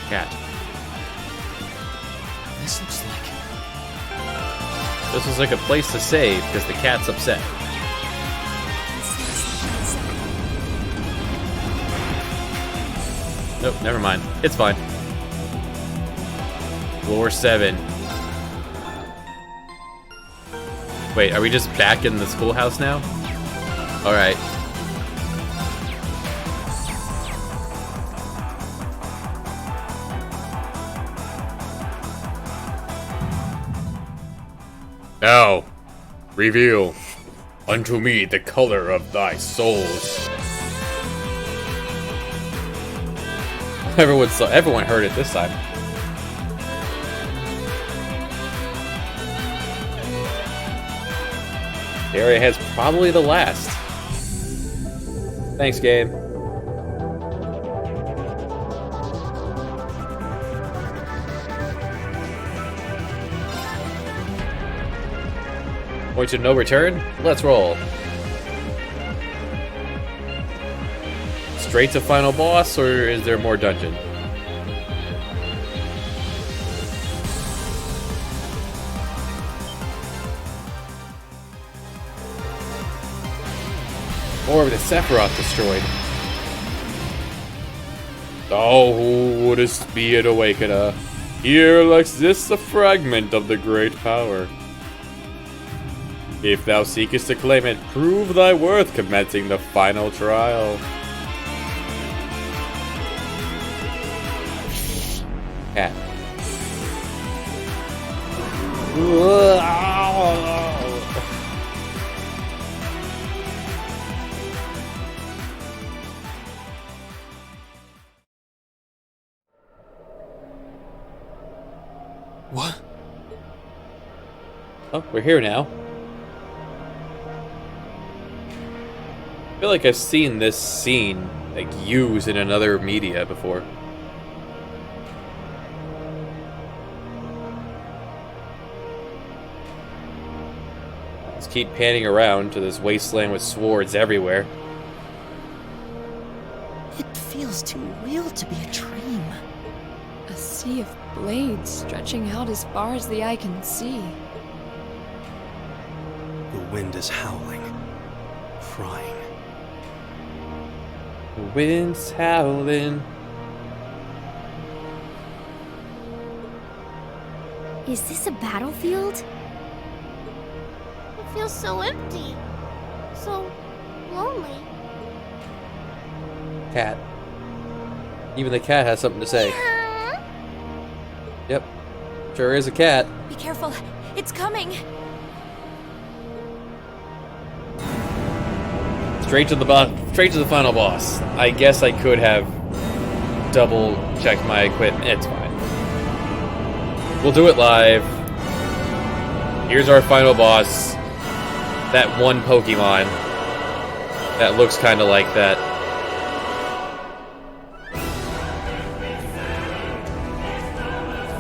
Cat. This looks like... This was like a place to save because the cat's upset. Nope, never mind. It's fine. Floor 7. Wait, are we just back in the schoolhouse now? Alright. Now, reveal unto me the color of thy souls. Everyone heard it this time. The area has probably the last. Thanks, game. Point to no return? Let's roll. Straight to final boss, or is there more dungeon? Or with the Sephiroth destroyed. Thou who wouldst be an awakener, here lies this a fragment of the great power. If thou seekest to claim it, prove thy worth commencing the final trial. Cat. What? Oh, we're here now. I feel like I've seen this scene, like, used in another media before. Let's keep panning around to this wasteland with swords everywhere. It feels too real to be a dream. A sea of blades stretching out as far as the eye can see. The wind is howling, crying. The wind's howling. Is this a battlefield? It feels so empty. So lonely. Cat. Even the cat has something to say. Yep. Sure is a cat. Be careful. It's coming. Straight to the final boss. I guess I could have double checked my equipment. It's fine. We'll do it live. Here's our final boss. That one Pokemon that looks kind of like that.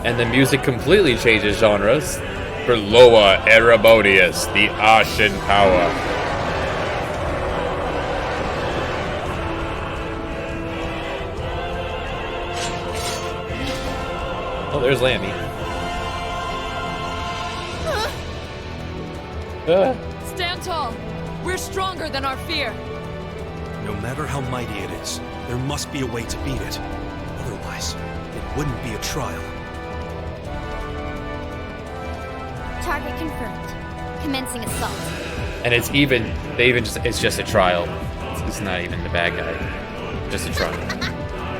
And the music completely changes genres. For Loa Erebonius, the Ashen Power. Oh, there's Lammy. Stand tall. We're stronger than our fear. No matter how mighty it is, there must be a way to beat it. Otherwise, it wouldn't be a trial. Target confirmed. Commencing assault. And it's just a trial. It's not even the bad guy. Just a trial.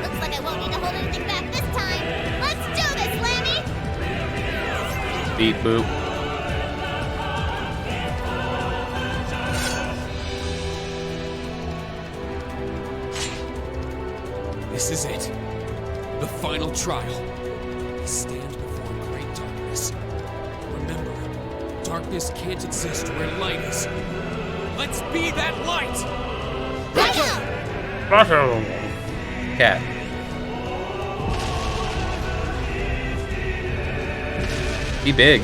Looks like I won't need to hold anything back this time. Let's do this, Lammy! Beep boop. This is it. The final trial. We stand before great darkness. Remember, darkness can't exist where light is. Let's be that light! Cat. Be big.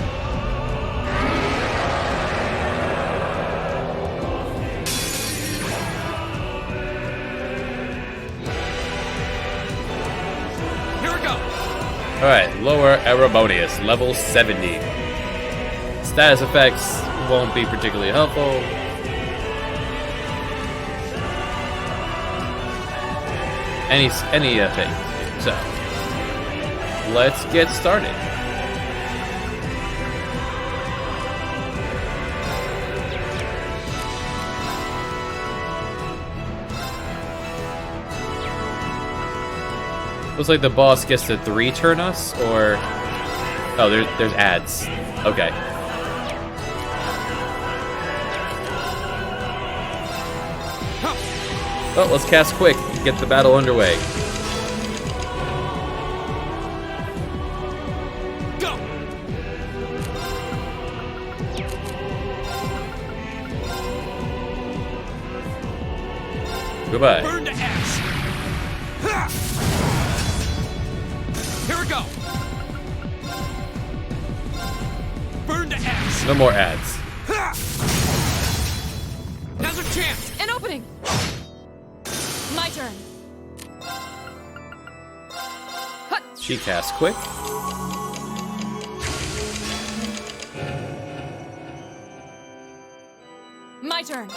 Alright, lower Erebonius, level 70. Status effects won't be particularly helpful. Any thing. So, let's get started. Looks like the boss gets to 3-turn us, or... Oh, there's ads. Okay. Well, let's cast quick and get the battle underway. Go! Goodbye. Burn to ash! Ha! Here we go! Burn to ash! No more ads. Ha! Now's our chance! An opening! My turn. She casts quick. My turn.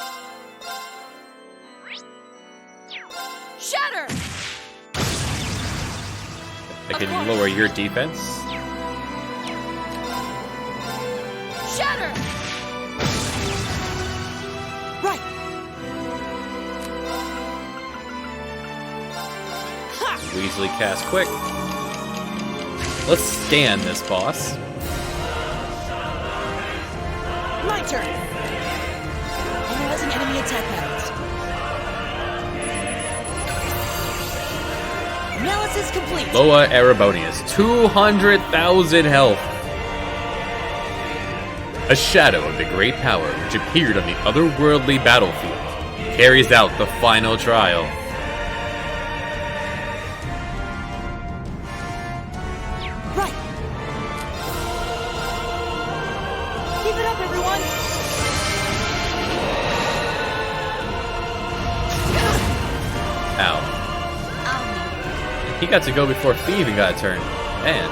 Shatter! I can lower your defense. Shatter! Right. Weasley cast quick. Let's scan this boss. My turn. Analyzing enemy attack patterns. Analysis complete. Loa Erebonius, 200,000 health. A shadow of the great power which appeared on the otherworldly battlefield carries out the final trial. Right. Keep it up, everyone. Ow. He got to go before Fee even got a turn. Man.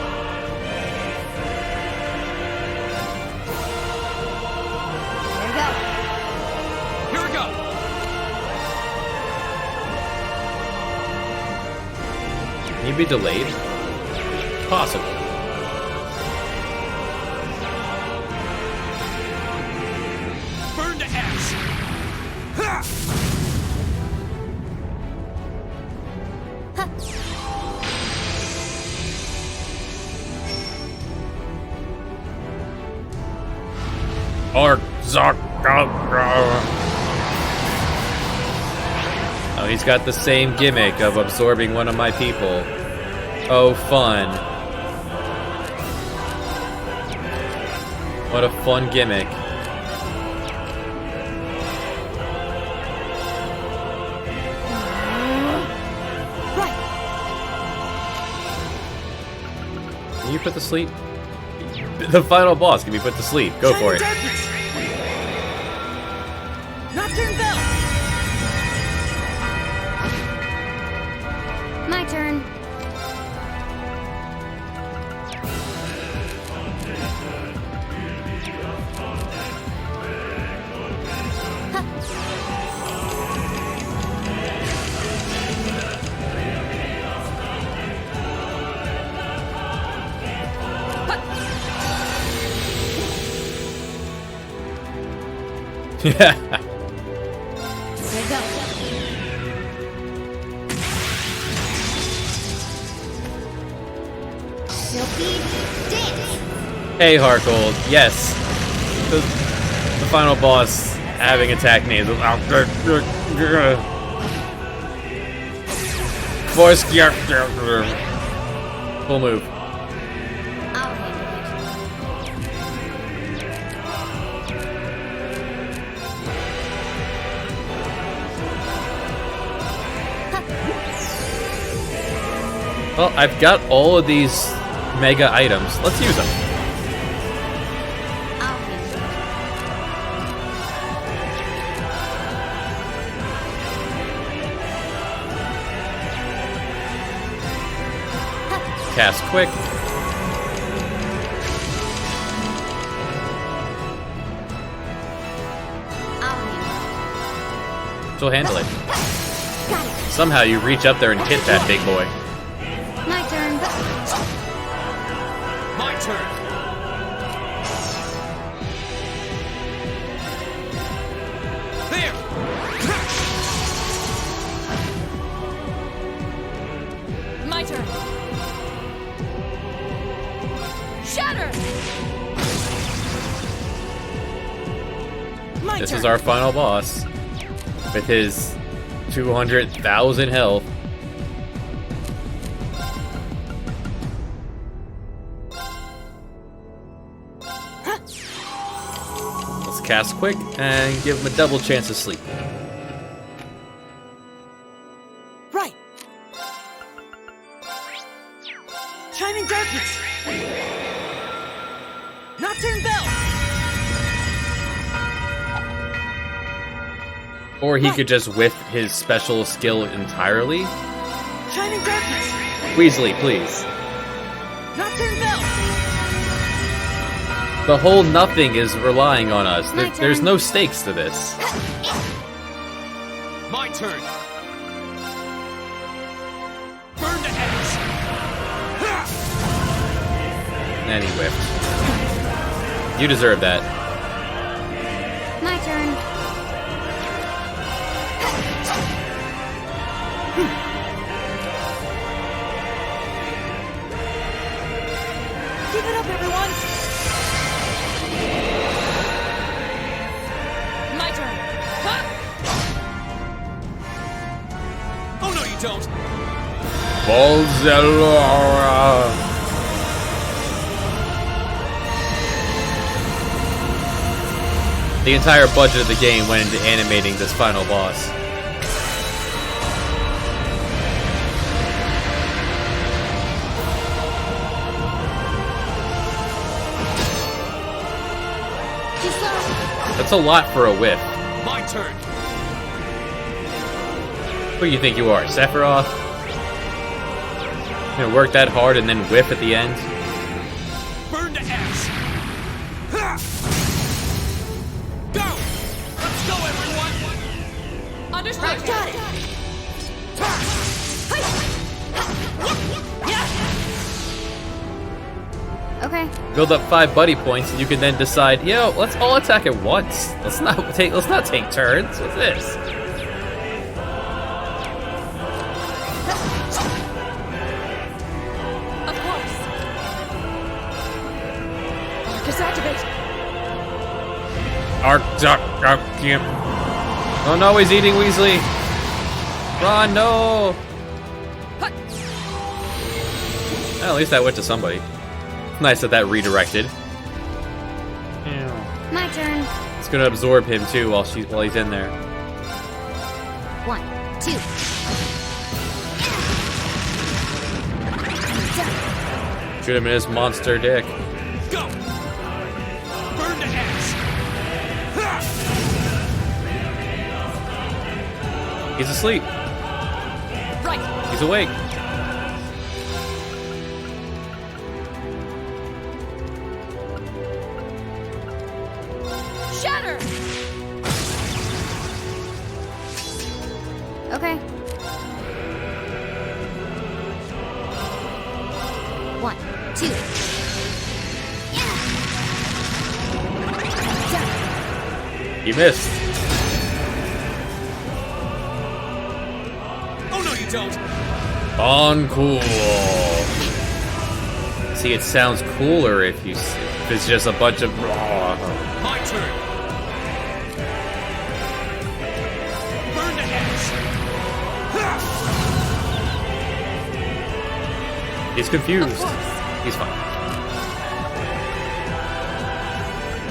Here we go! Can you be delayed? Possible. Burn to ash! Ha! Oh, he's got the same gimmick of absorbing one of my people. Oh, fun. What a fun gimmick. Can you put to sleep? The final boss can be put to sleep. Go for it. Nocturne Bell. My turn. Yeah. Here go. Silky dance. Hey, Harkold. Yes. The final boss having attack names. Force. Full move. Well, I've got all of these mega items. Let's use them. Cast quick. She'll handle it. Somehow you reach up there and hit that big boy. My turn. My turn. There. My turn. Shatter. This is our final boss with his 200,000 health. Let's cast quick and give him a double chance of sleep. Right. Shining darkness. Nocturne bell. Or he could just whiff his special skill entirely. Shining darkness. Weasley, please. Nocturne bell. The whole nothing is relying on us. There's no stakes to this. My turn. Burn to ash. And he whiffed. You deserve that. My turn. Give it up, everyone. My turn. Oh no, you don't. Bolzellora. The entire budget of the game went into animating this final boss. That's a lot for a whiff. My turn. Who do you think you are, Sephiroth? You gonna work that hard and then whiff at the end? Burn to ash. Go. Let's go, everyone. Understood. Got it. Okay. Build up 5 buddy points, and you can then decide, yo, let's all attack at once. Let's not take turns. What's this? Of course. Arcus activate. Oh no, he's eating Weasley. Ron, no. Well, at least that went to somebody. Nice that redirected. My turn. It's gonna absorb him too while he's in there. 1, 2. Shoot him in his monster dick. Go. Burn to ash. He's asleep. Right. He's awake. Shatter. Okay. 1, 2. You missed. Oh no, you don't. Uncool. See, it sounds cooler if it's just a bunch of. My turn. Burn to ash. He's confused. He's fine.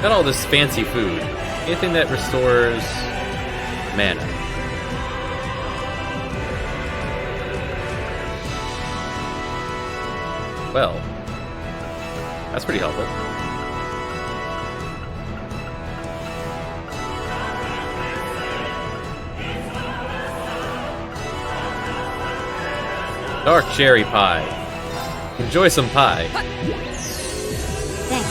Got all this fancy food. Anything that restores mana. Well, that's pretty helpful. Dark cherry pie. Enjoy some pie. Thanks.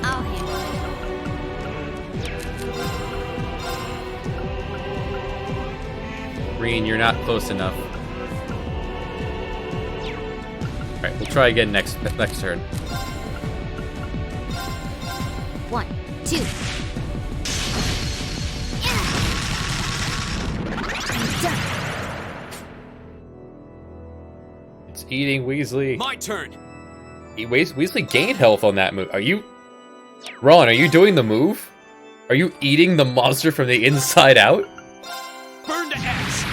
I'll handle it. Green, you're not close enough. Alright, we'll try again next turn. 1, 2. It's eating Weasley. My turn. Weasley gained health on that move. Are you... Ron, are you doing the move? Are you eating the monster from the inside out? Burn to ash.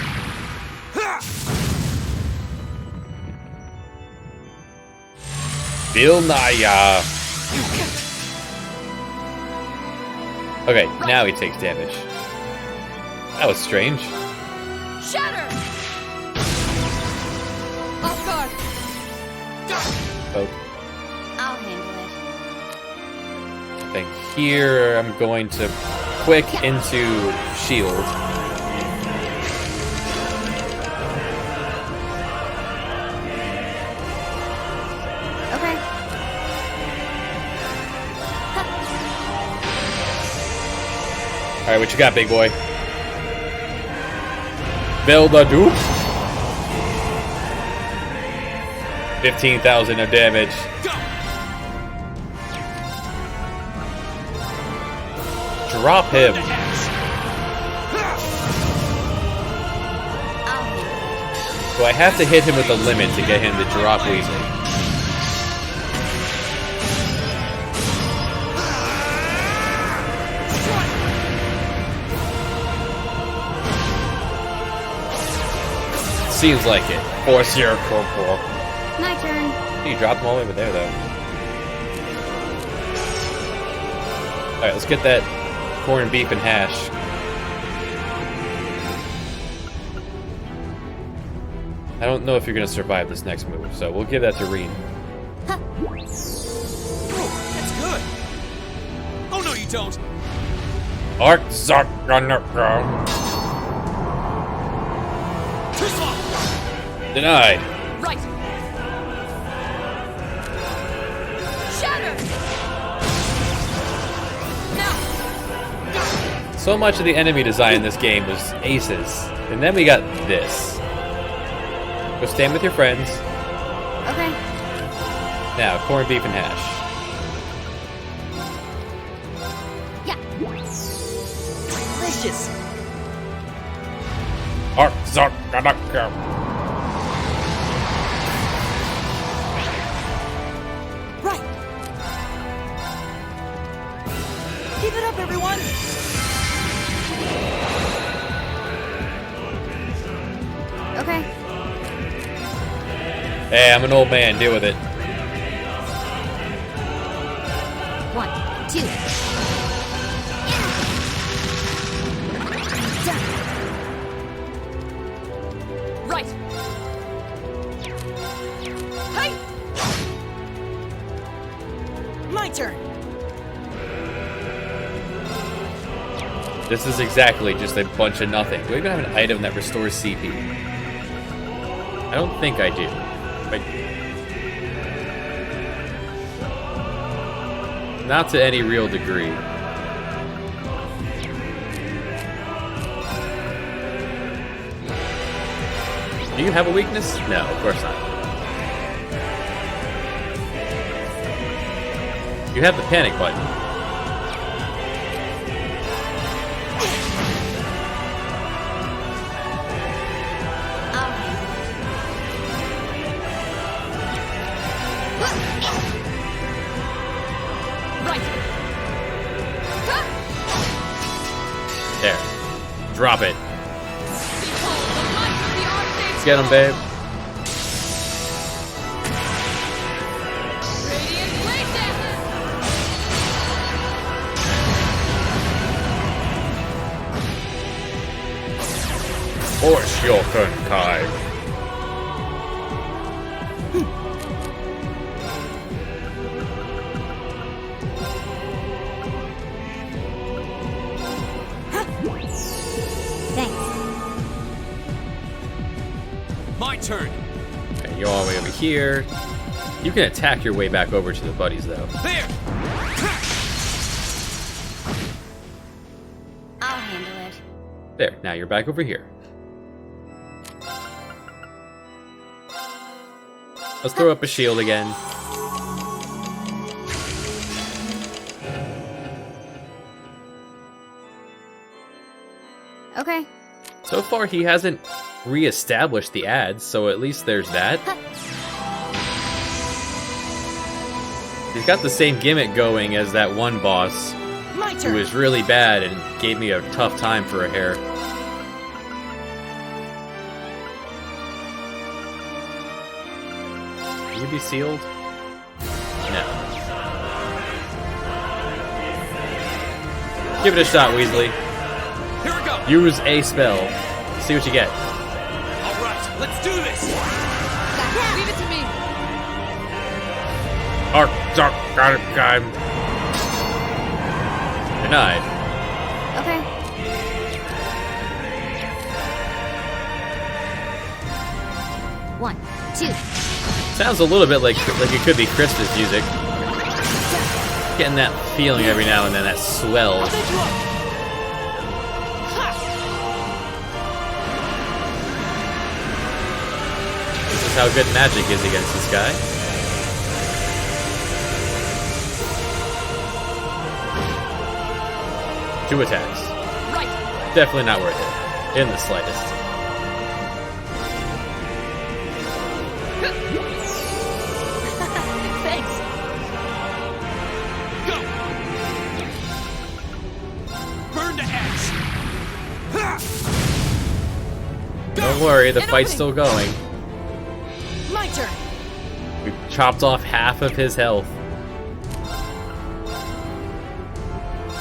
Bill Naya. Okay, now he takes damage. That was strange. Shatter! Off guard! Oh, I'll handle it. I think here I'm going to quick into shield. Okay. Alright, what you got, big boy? Build a dupe. 15,000 of damage. Drop him. So I have to hit him with a limit to get him to drop Weasley. Seems like it. Force your corporal. My turn. You dropped him all the way over there, though. Alright, let's get that corned beef and hash. I don't know if you're going to survive this next move, so we'll give that to Reen. Oh, that's good. Oh, no, you don't. Arc Zark Underground. Denied. Right. Shatter. Now. So much of the enemy design in this game was aces, and then we got this. Go stand with your friends. Okay. Now, corned beef and hash. Yeah. Delicious. Arc Zark Underground. Right. Keep it up, everyone. Okay. Hey, I'm an old man. Deal with it. 1, 2. Right. Hey. My turn. This is exactly just a bunch of nothing. Do I even have an item that restores CP? I don't think I do. Not to any real degree. Do you have a weakness? No, of course not. You have the panic button. Drop it. Get him, babe. Force your Kai. My turn. Okay, you're all the way over here. You can attack your way back over to the buddies, though. There. I'll handle it. There, now you're back over here. Let's throw up a shield again. Okay. So far, he hasn't re-established the ads, so at least there's that. He's got the same gimmick going as that one boss who was really bad and gave me a tough time for a hair. Will you be sealed? No. Give it a shot, Weasley. Here we go. Use a spell. See what you get. All right, let's do this. Leave it to me. Denied. Okay. One, two. Sounds a little bit like it could be Krista's music. Getting that feeling every now and then, that swell. This is how good magic is against this guy. Two attacks. Right. Definitely not worth it. In the slightest. Thanks. Go. Burn to ash. Don't worry, the fight's still going. My turn. We chopped off half of his health.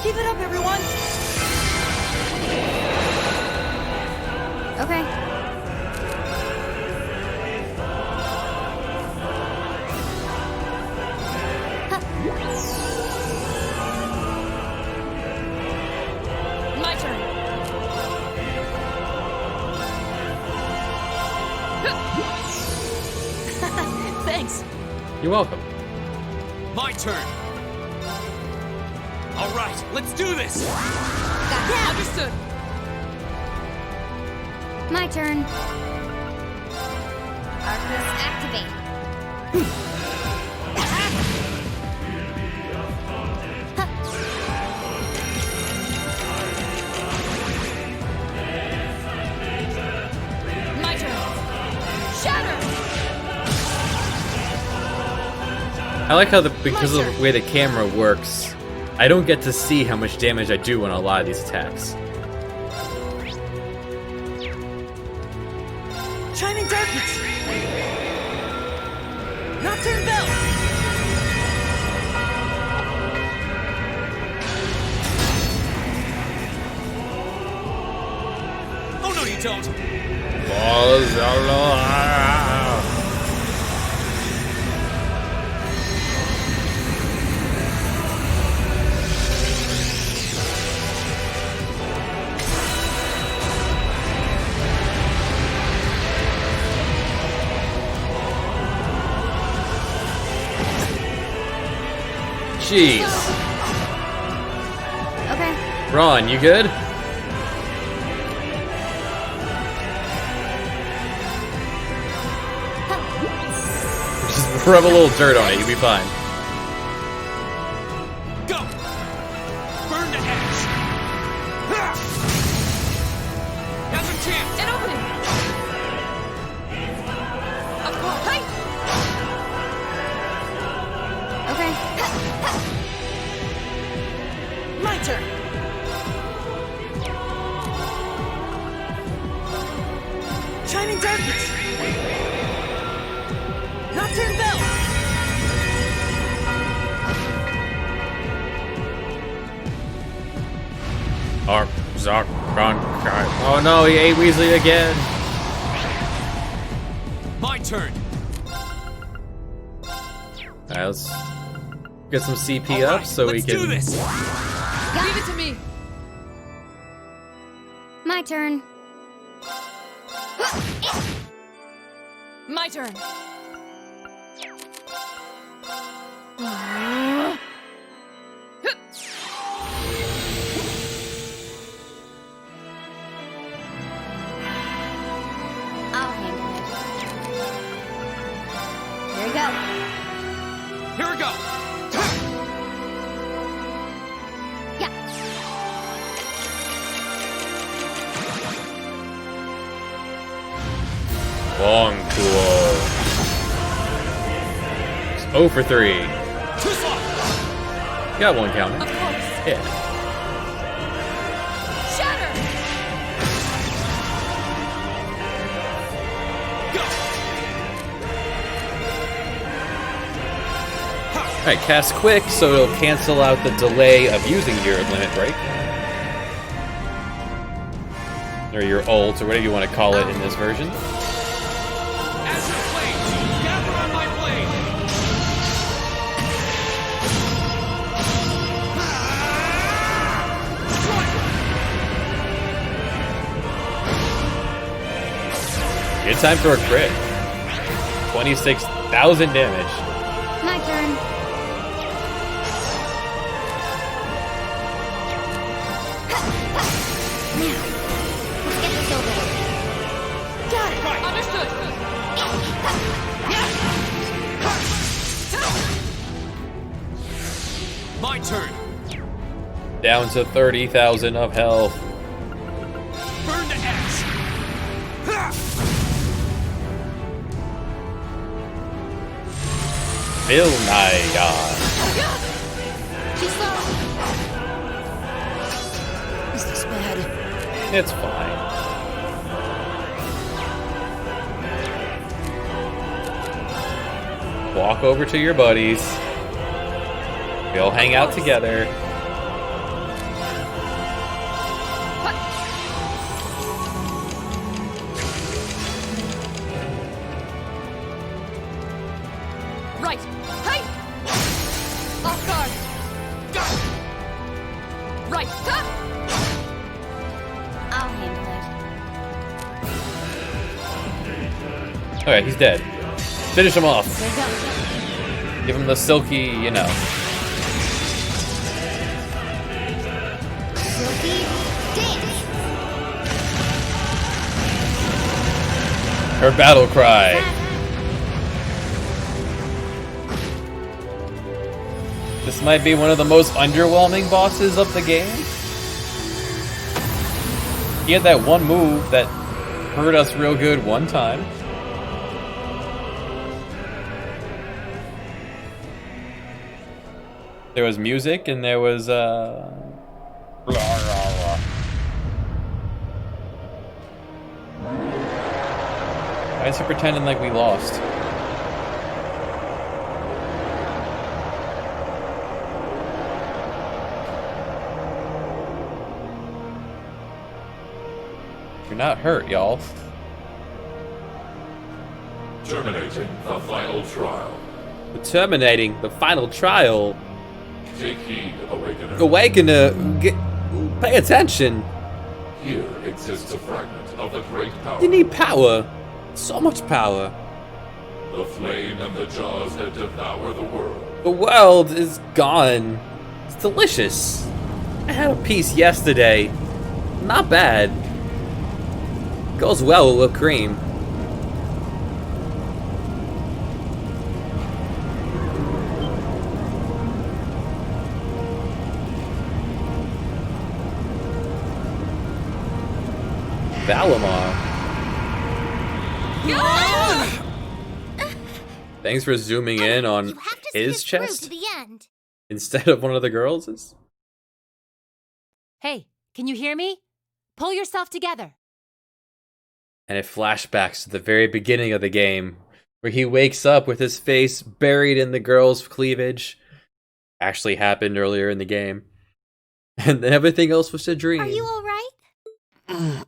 Keep it up, everyone. Okay. My turn. Thanks. You're welcome. My turn. All right, let's do this. Understood. My turn. Arcus activate. My turn. Shatter. I like how because of the way the camera works, I don't get to see how much damage I do on a lot of these attacks. Shining darkness. Nocturne bell. Oh no, you don't. Jeez. Okay. Ron, you good? Just rub a little dirt on it, you'll be fine. Go. Burn to ash. Now's your chance. An opening. Of course. Hi. Okay. My turn. Oh no, he ate Weasley again. My turn. Alright, let's get some CP up so we can. Do this. Leave it to me. My turn. My turn. I'll handle it. Here we go. Here we go. Yeah. Long cool. 0 for 3. Got one counter. Of course. Yeah. Shatter. Alright, cast quick so it'll cancel out the delay of using your limit break. Or your ult, or whatever you want to call it in this version. Azure Flames, gather on my blade. Good time for a crit. 26,000 damage. My turn. Now, let's get this over with. Got it. Understood. My turn. Down to 30,000 of health. Burn to ash. Bill Nygon. Too slow. Is this bad? It's fine. Walk over to your buddies. We'll hang out together. Right. Hi. Off guard. Right. Ha! I'll handle it. Okay, he's dead. Finish him off. There you go. Give him the silky, you know. Silky dance. Her battle cry. This might be one of the most underwhelming bosses of the game. He had that one move that hurt us real good one time. There was music and there was Why is he pretending like we lost? You're not hurt, y'all. Terminating the final trial. Terminating the final trial. Take heed, Awakener. Awakener, pay attention. Here exists a fragment of the great power. You need power. So much power. The flame and the jaws that devour the world. The world is gone. It's delicious. I had a piece yesterday. Not bad. Goes well with whipped cream. Valimar. Thanks for zooming in on his chest To the end. instead of one of the girls'. Hey, can you hear me? Pull yourself together. And it flashbacks to the very beginning of the game, where he wakes up with his face buried in the girl's cleavage. Actually happened earlier in the game. And everything else was a dream. Are you alright?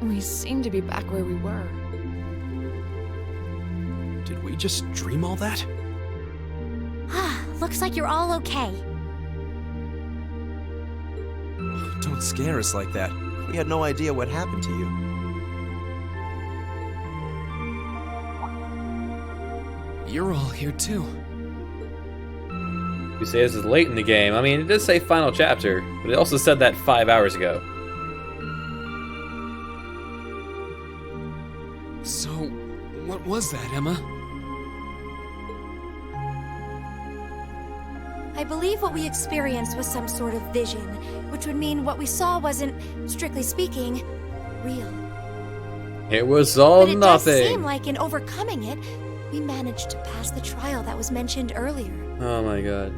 We seem to be back where we were. Did we just dream all that? Looks like you're all okay. Don't scare us like that. We had no idea what happened to you. You're all here too. You say this is late in the game. I mean, it did say final chapter, but it also said that 5 hours ago. So, what was that, Emma? I believe what we experienced was some sort of vision, which would mean what we saw wasn't, strictly speaking, real. It was all But it nothing. does seem like in overcoming it, we managed to pass the trial that was mentioned earlier. Oh my god.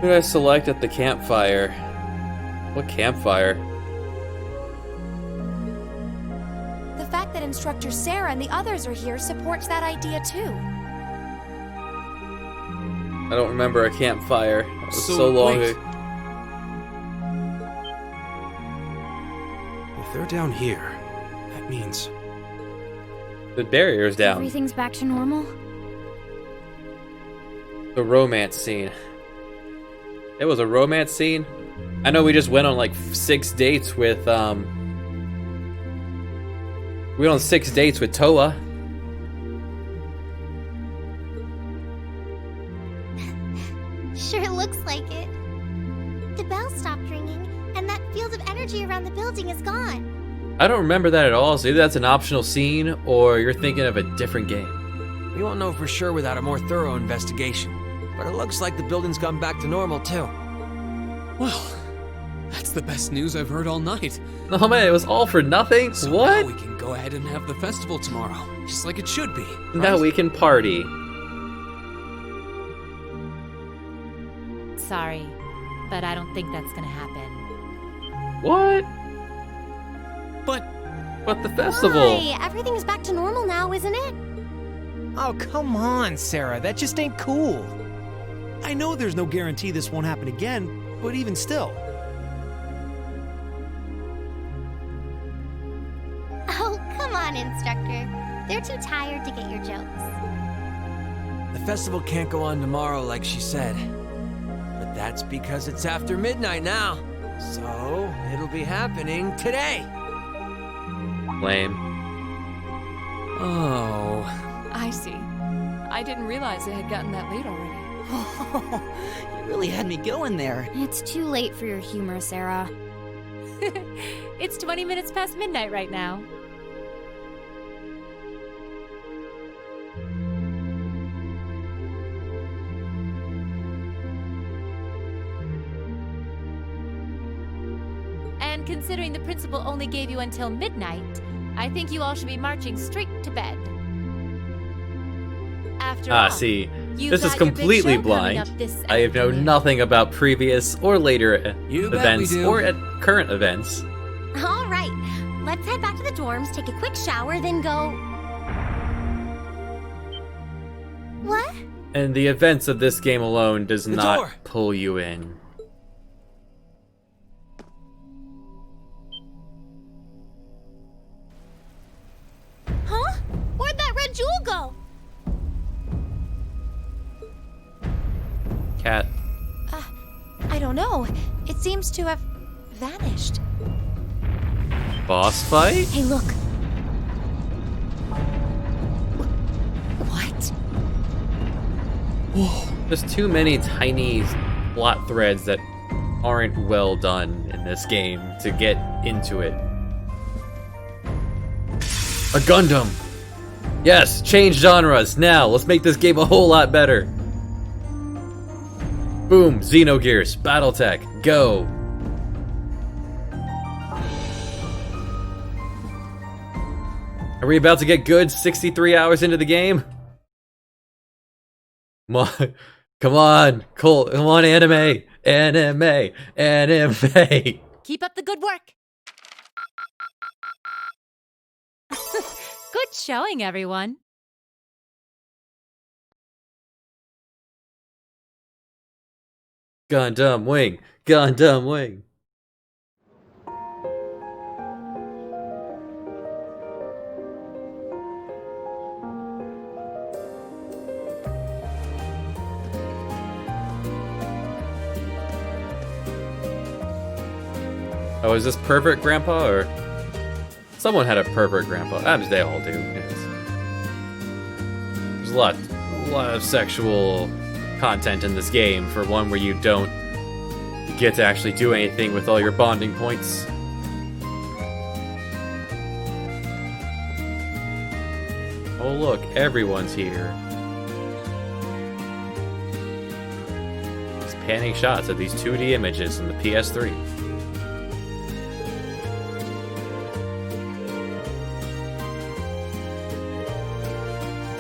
Who did I select at the campfire? What campfire? The fact that Instructor Sarah and the others are here supports that idea too. I don't remember a campfire. It was so long wait. ago. If they're down here, that means... The barrier's down. Everything's back to normal? The romance scene. It was a romance scene? I know we just went on like 6 dates with, we went on 6 dates with Toa. Sure looks like it. The bell stopped ringing, and that field of energy around the building is gone. I don't remember that at all, so either that's an optional scene, or you're thinking of a different game. We won't know for sure without a more thorough investigation. But it looks like the building's gone back to normal, too. Well, that's the best news I've heard all night. Oh man, it was all for nothing? So What? now we can go ahead and have the festival tomorrow, just like it should be. Now we can party. Sorry, but I don't think that's gonna happen. What? But the festival. Why? Everything's back to normal now, isn't it? Oh, come on, Sarah. That just ain't cool. I know there's no guarantee this won't happen again, but even still. Oh, come on, Instructor. They're too tired to get your jokes. The festival can't go on tomorrow like she said. But that's because it's after midnight now. So, it'll be happening today. Lame. Oh, I see. I didn't realize it had gotten that late already. You really had me going there. It's too late for your humor, Sarah. It's 20 minutes past midnight right now. And considering the principal only gave you until midnight, I think you all should be marching straight to bed. After all, See, you've this is got your big completely show coming blind. up this I know nothing about previous or later You bet we events do. or at current events. All right, let's head back to the dorms, take a quick shower, then go... What? And the events of this game alone does The not door. pull you in. Huh? Where'd that red jewel go? Cat. I don't know. It seems to have vanished. Boss fight? Hey, look. What? Whoa. There's too many tiny plot threads that aren't well done in this game to get into it. A Gundam! Yes, change genres, now, let's make this game a whole lot better. Boom, Xenogears, Battletech, go! Are we about to get good 63 hours into the game? Come on, Colt, come on, anime! Anime! Anime! Keep up the good work. Good showing, everyone. Gundam Wing! Gundam Wing! Oh, is this pervert grandpa, or someone had a pervert grandpa? They all do. Yes. There's a lot of sexual content in this game for one where you don't get to actually do anything with all your bonding points. Oh look, everyone's here. Just panning shots of these 2D images in the PS3.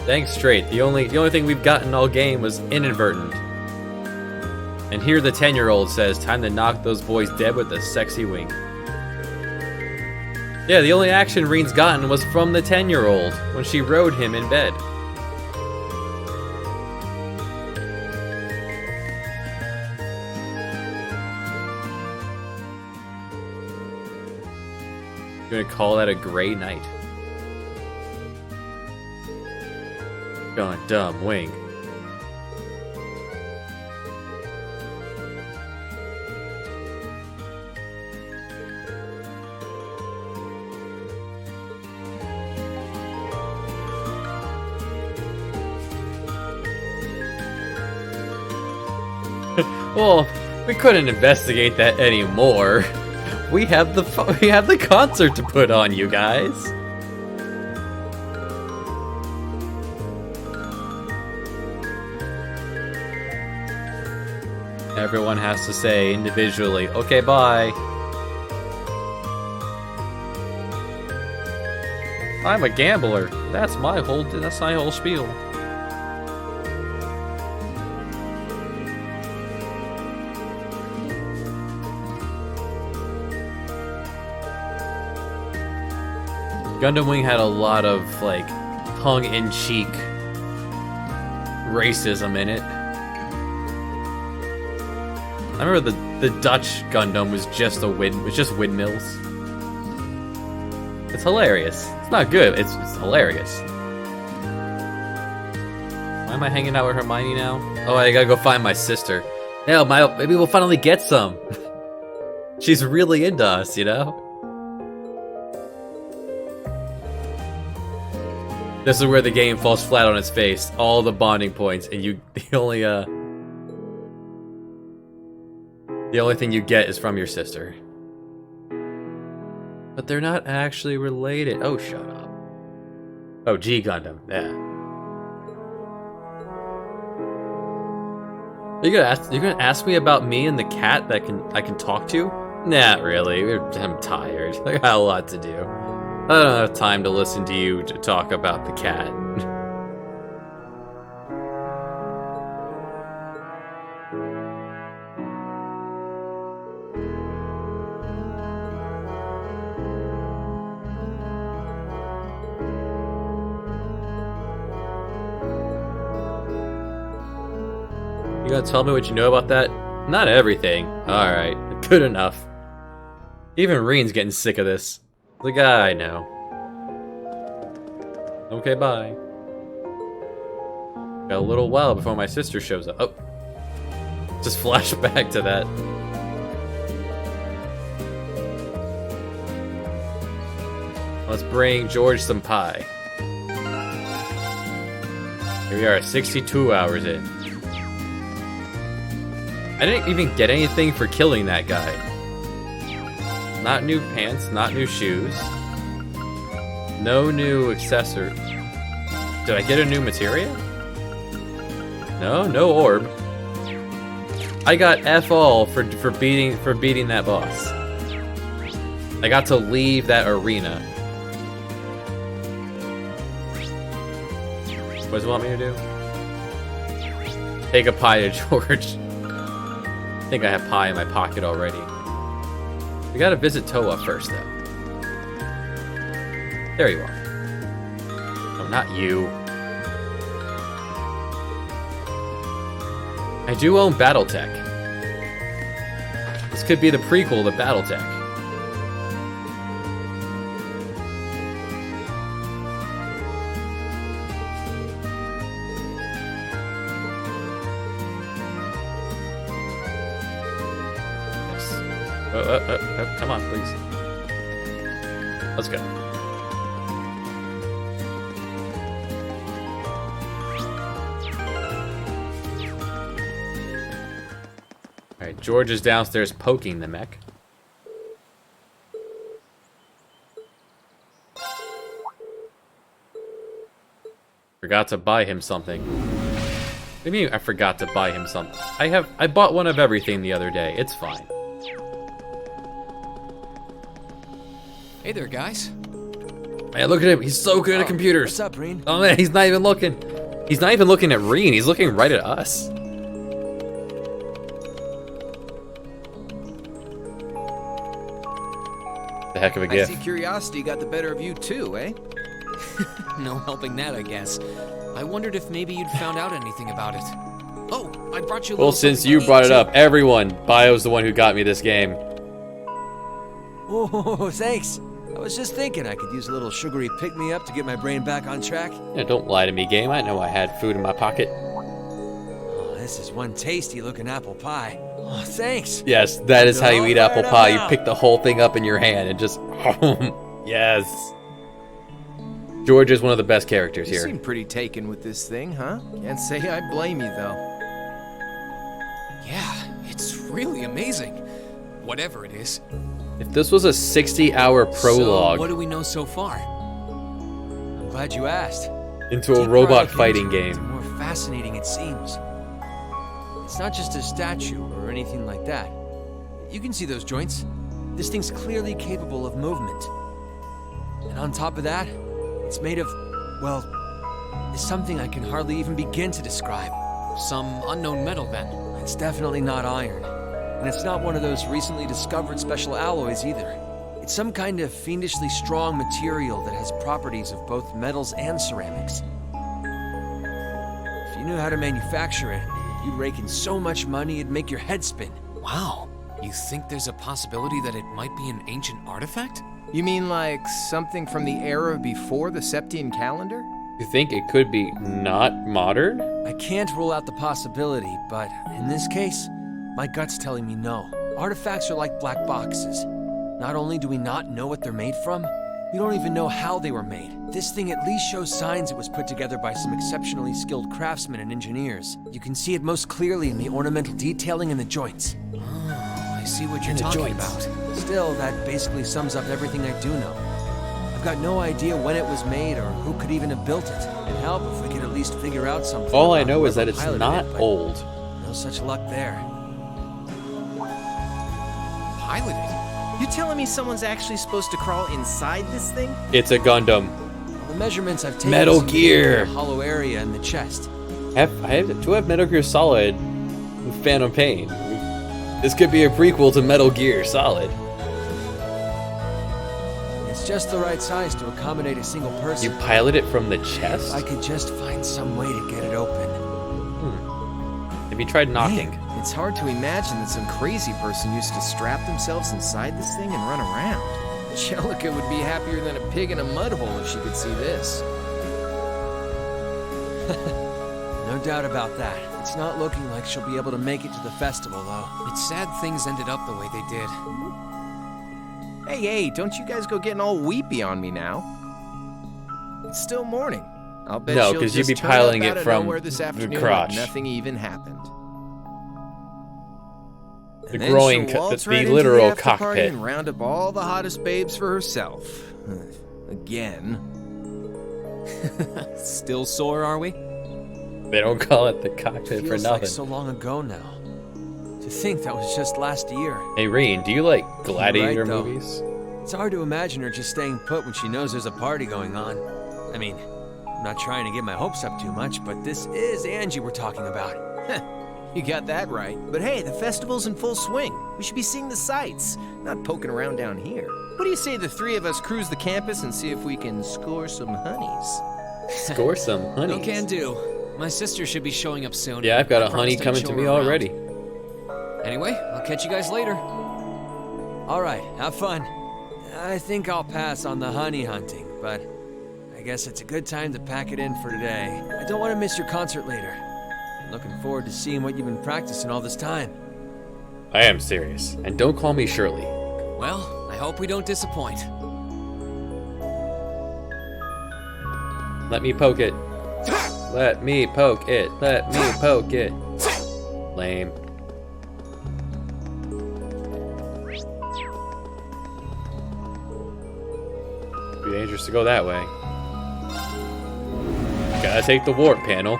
Dang straight, the only thing we've gotten all game was inadvertent. And here the 10-year-old says, time to knock those boys dead with a sexy wing. Yeah, the only action Reen's gotten was from the 10-year-old when she rode him in bed. You gonna call that a gray night? Gundam Wing. Well, we couldn't investigate that anymore. We have the concert to put on, you guys. Everyone has to say individually, okay, bye. I'm a gambler. That's my whole spiel. Gundam Wing had a lot of, like, tongue-in-cheek racism in it. I remember the Dutch Gundam was just windmills. It's hilarious. It's not good, it's hilarious. Why am I hanging out with Hermione now? Oh, I gotta go find my sister. Yeah, maybe we'll finally get some. She's really into us, you know? This is where the game falls flat on its face. All the bonding points, and the only thing you get is from your sister. But they're not actually related. Oh, shut up. Oh, G Gundam. Yeah. You're gonna ask me about me and the cat that I can talk to? Nah, really. I'm tired. I got a lot to do. I don't have time to listen to you to talk about the cat. You gotta tell me what you know about that? Not everything. Alright, good enough. Even Reen's getting sick of this. The guy I know. Okay, bye. Got a little while before my sister shows up. Oh. Just flash back to that. Let's bring George some pie. Here we are, 62 hours in. I didn't even get anything for killing that guy. Not new pants, not new shoes. No new accessory. Did I get a new materia? No orb. I got F all for beating that boss. I got to leave that arena. What does it want me to do? Take a pie to George. think I have pie in my pocket already. We gotta visit Toa first, though. There you are. Oh, not you. I do own Battletech. This could be the prequel to Battletech. Come on, please. Let's go. Alright, George is downstairs poking the mech. Forgot to buy him something. What do you mean I forgot to buy him something? I bought one of everything the other day. It's fine. Hey there, guys. Man, look at him. He's so good at computers. What's up, Reen? Oh man, he's not even looking. He's not even looking at Reen. He's looking right at us. The heck of a I gift. see curiosity got the better of you too, eh? No helping that, I guess. I wondered if maybe you'd found out anything about it. Oh, I brought you a Well, little since something you to brought eat, it up, too. everyone, Bio's the one who got me this game. Oh, thanks. I was just thinking I could use a little sugary pick-me-up to get my brain back on track. Yeah, don't lie to me, game. I know I had food in my pocket. Oh, this is one tasty-looking apple pie. Oh, thanks. Yes, that is how you eat apple Right pie. You on. pick the whole thing up in your hand and just... Yes. George is one of the best characters You here. seem pretty taken with this thing, huh? Can't say I blame you, though. Yeah, it's really amazing. Whatever it is. If this was a 60-hour prologue So, what do we know so far? I'm glad you asked. into a Deeper I robot look fighting into it, game. the more fascinating it seems. It's not just a statue or anything like that. You can see those joints. This thing's clearly capable of movement. And on top of that, it's made of, well, something I can hardly even begin to describe. Some unknown metal, then. It's definitely not iron. And it's not one of those recently discovered special alloys either. It's some kind of fiendishly strong material that has properties of both metals and ceramics. If you knew how to manufacture it, you'd rake in so much money it'd make your head spin. Wow. You think there's a possibility that it might be an ancient artifact? You mean like something from the era before the Septian calendar? You think it could be not modern? I can't rule out the possibility, but in this case, my gut's telling me no. Artifacts are like black boxes. Not only do we not know what they're made from, we don't even know how they were made. This thing at least shows signs it was put together by some exceptionally skilled craftsmen and engineers. You can see it most clearly in the ornamental detailing in the joints. Oh, I see what you're talking about. Still, that basically sums up everything I do know. I've got no idea when it was made or who could even have built it. It'd help if we could at least figure out something. All I about know is whoever that it's piloted not it, but old. no such luck there. Piloted? You telling me someone's actually supposed to crawl inside this thing? It's a Gundam. The measurements I've taken Metal seem to Gear. indicate a hollow area in the chest. I have Metal Gear Solid and Phantom Pain. This could be a prequel to Metal Gear Solid. It's just the right size to accommodate a single person. You pilot it from the chest? If I could just find some way to get it open. Have you tried knocking? Man, it's hard to imagine that some crazy person used to strap themselves inside this thing and run around. Jellica would be happier than a pig in a mud hole if she could see this. No doubt about that. It's not looking like she'll be able to make it to the festival, though. It's sad things ended up the way they did. Hey, don't you guys go getting all weepy on me now. It's still morning. I'll bet No, she'll 'cause you'd just be turn piloting up it out of from nowhere this the afternoon crotch. like nothing even happened. The And then growing, she'll waltz the right into literal after party cockpit. and round up all the hottest babes for herself. Again. Still sore, are we? They don't call it the cockpit for Feels nothing. like so long ago now. To think that was just last year. Hey, Reen, do you like gladiator Right, though. movies? It's hard to imagine her just staying put when she knows there's a party going on. I mean, I'm not trying to get my hopes up too much, but this is Angie we're talking about. You got that right. But hey, the festival's in full swing. We should be seeing the sights, not poking around down here. What do you say the three of us cruise the campus and see if we can score some honeys? Score some honeys? No can do. My sister should be showing up soon. Yeah, I've got I a honey promised I'd coming to show me her around. already. Anyway, I'll catch you guys later. All right, have fun. I think I'll pass on the honey hunting, but I guess it's a good time to pack it in for today. I don't want to miss your concert later. I'm looking forward to seeing what you've been practicing all this time. I am serious. And don't call me Shirley. Well, I hope we don't disappoint. Let me poke it. Let me poke it. Let me poke it. Lame. Be dangerous to go that way. Gotta take the warp panel.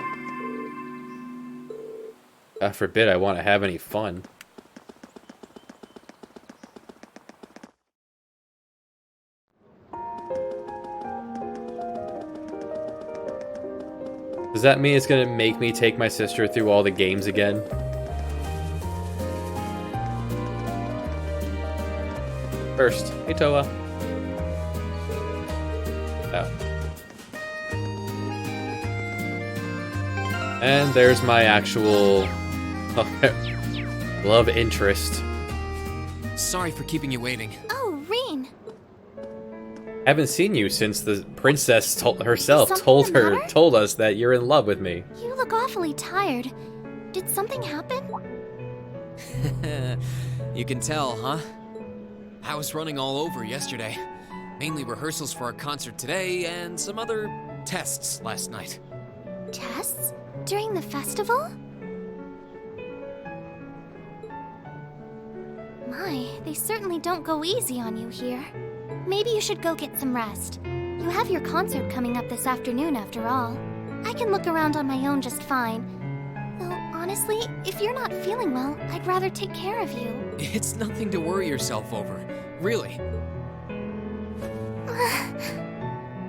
God forbid I want to have any fun. Does that mean it's gonna make me take my sister through all the games again? First, hey Toa. Oh. And there's my actual love interest. Sorry for keeping you waiting. Oh, Reen. Haven't seen you since the princess herself Something the matter? told us that you're in love with me. You look awfully tired. Did something happen? You can tell, huh? I was running all over yesterday. Mainly rehearsals for our concert today and some other tests last night. Tests? During the festival? My, they certainly don't go easy on you here. Maybe you should go get some rest. You have your concert coming up this afternoon after all. I can look around on my own just fine. Though, honestly, if you're not feeling well, I'd rather take care of you. It's nothing to worry yourself over. Really.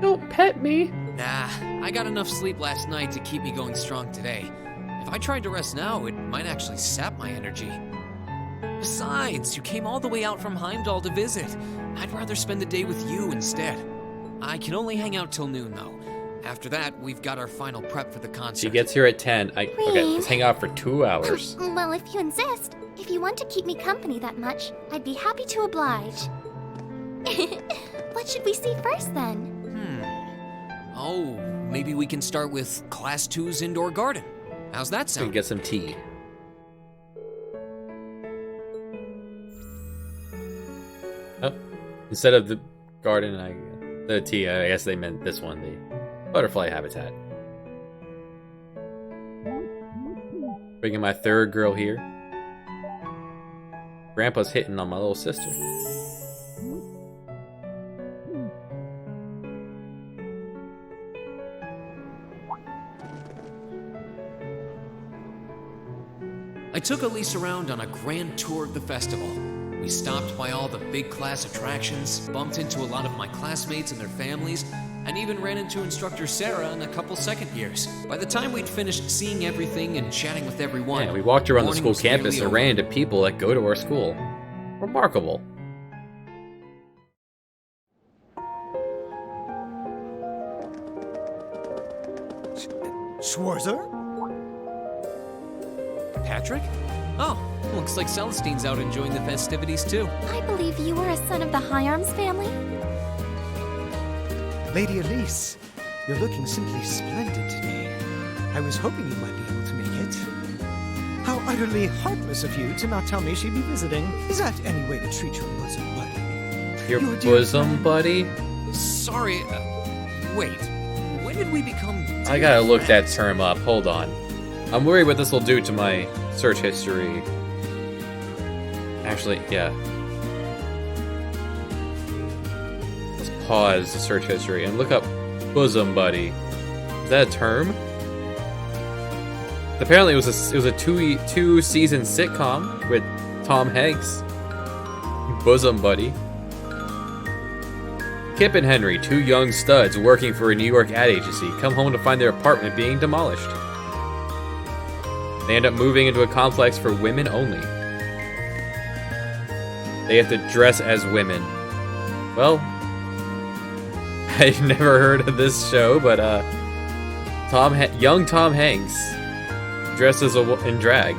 Don't pet me. Nah, I got enough sleep last night to keep me going strong today. If I tried to rest now, it might actually sap my energy. Besides, you came all the way out from Heimdall to visit. I'd rather spend the day with you instead. I can only hang out till noon, though. After that, we've got our final prep for the concert. She gets here at 10. Okay, let's hang out for 2 hours. Well, if you insist. If you want to keep me company that much, I'd be happy to oblige. What should we see first, then? Oh, maybe we can start with Class 2's indoor garden. How's that So we sound? get some tea. Oh, instead of the garden, the tea, I guess they meant this one, the butterfly habitat. Bringing my third girl here. Grandpa's hitting on my little sister. I took Elise around on a grand tour of the festival. We stopped by all the big class attractions, bumped into a lot of my classmates and their families, and even ran into instructor Sarah and a couple second years. By the time we'd finished seeing everything and chatting with everyone, Yeah, we walked around the morning school was campus nearly and ran into people that go to our school. Remarkable. Schwarzer? Patrick? Oh, looks like Celestine's out enjoying the festivities too. I believe you are a son of the High Arms family. Lady Elise, you're looking simply splendid today. I was hoping you might be able to make it. How utterly heartless of you to not tell me she'd be visiting. Is that any way to treat your bosom buddy? Your dear bosom friend. buddy? Sorry, wait. When did we become I gotta look that term up. Hold on. I'm worried what this will do to my search history. Actually, yeah. Let's pause the search history and look up bosom buddy. Is that a term? Apparently, it was a two season sitcom with Tom Hanks. Bosom buddy. Kip and Henry, two young studs working for a New York ad agency, come home to find their apartment being demolished. They end up moving into a complex for women only. They have to dress as women. Well, I never heard of this show, but young Tom Hanks dressed as in drag.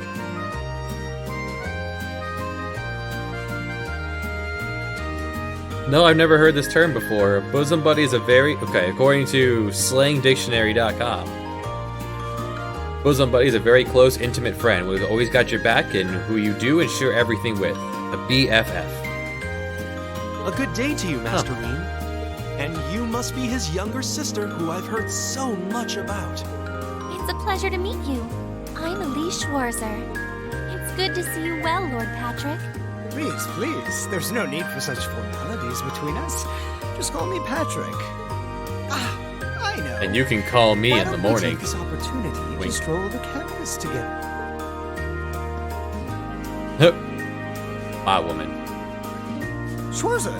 No, I've never heard this term before. Bosom buddy is a very... Okay, according to slangdictionary.com. Bosom buddy is a very close, intimate friend who's always got your back and who you do and share everything with. A BFF. A good day to you, Master Rean. And you must be his younger sister, who I've heard so much about. It's a pleasure to meet you. I'm Elise Schwarzer. It's good to see you well, Lord Patrick. Please, please. There's no need for such formalities between us. Just call me Patrick. Ah, I know. And you can call me in the morning. Why don't we take this opportunity to stroll the campus together? My woman. Schwarzer,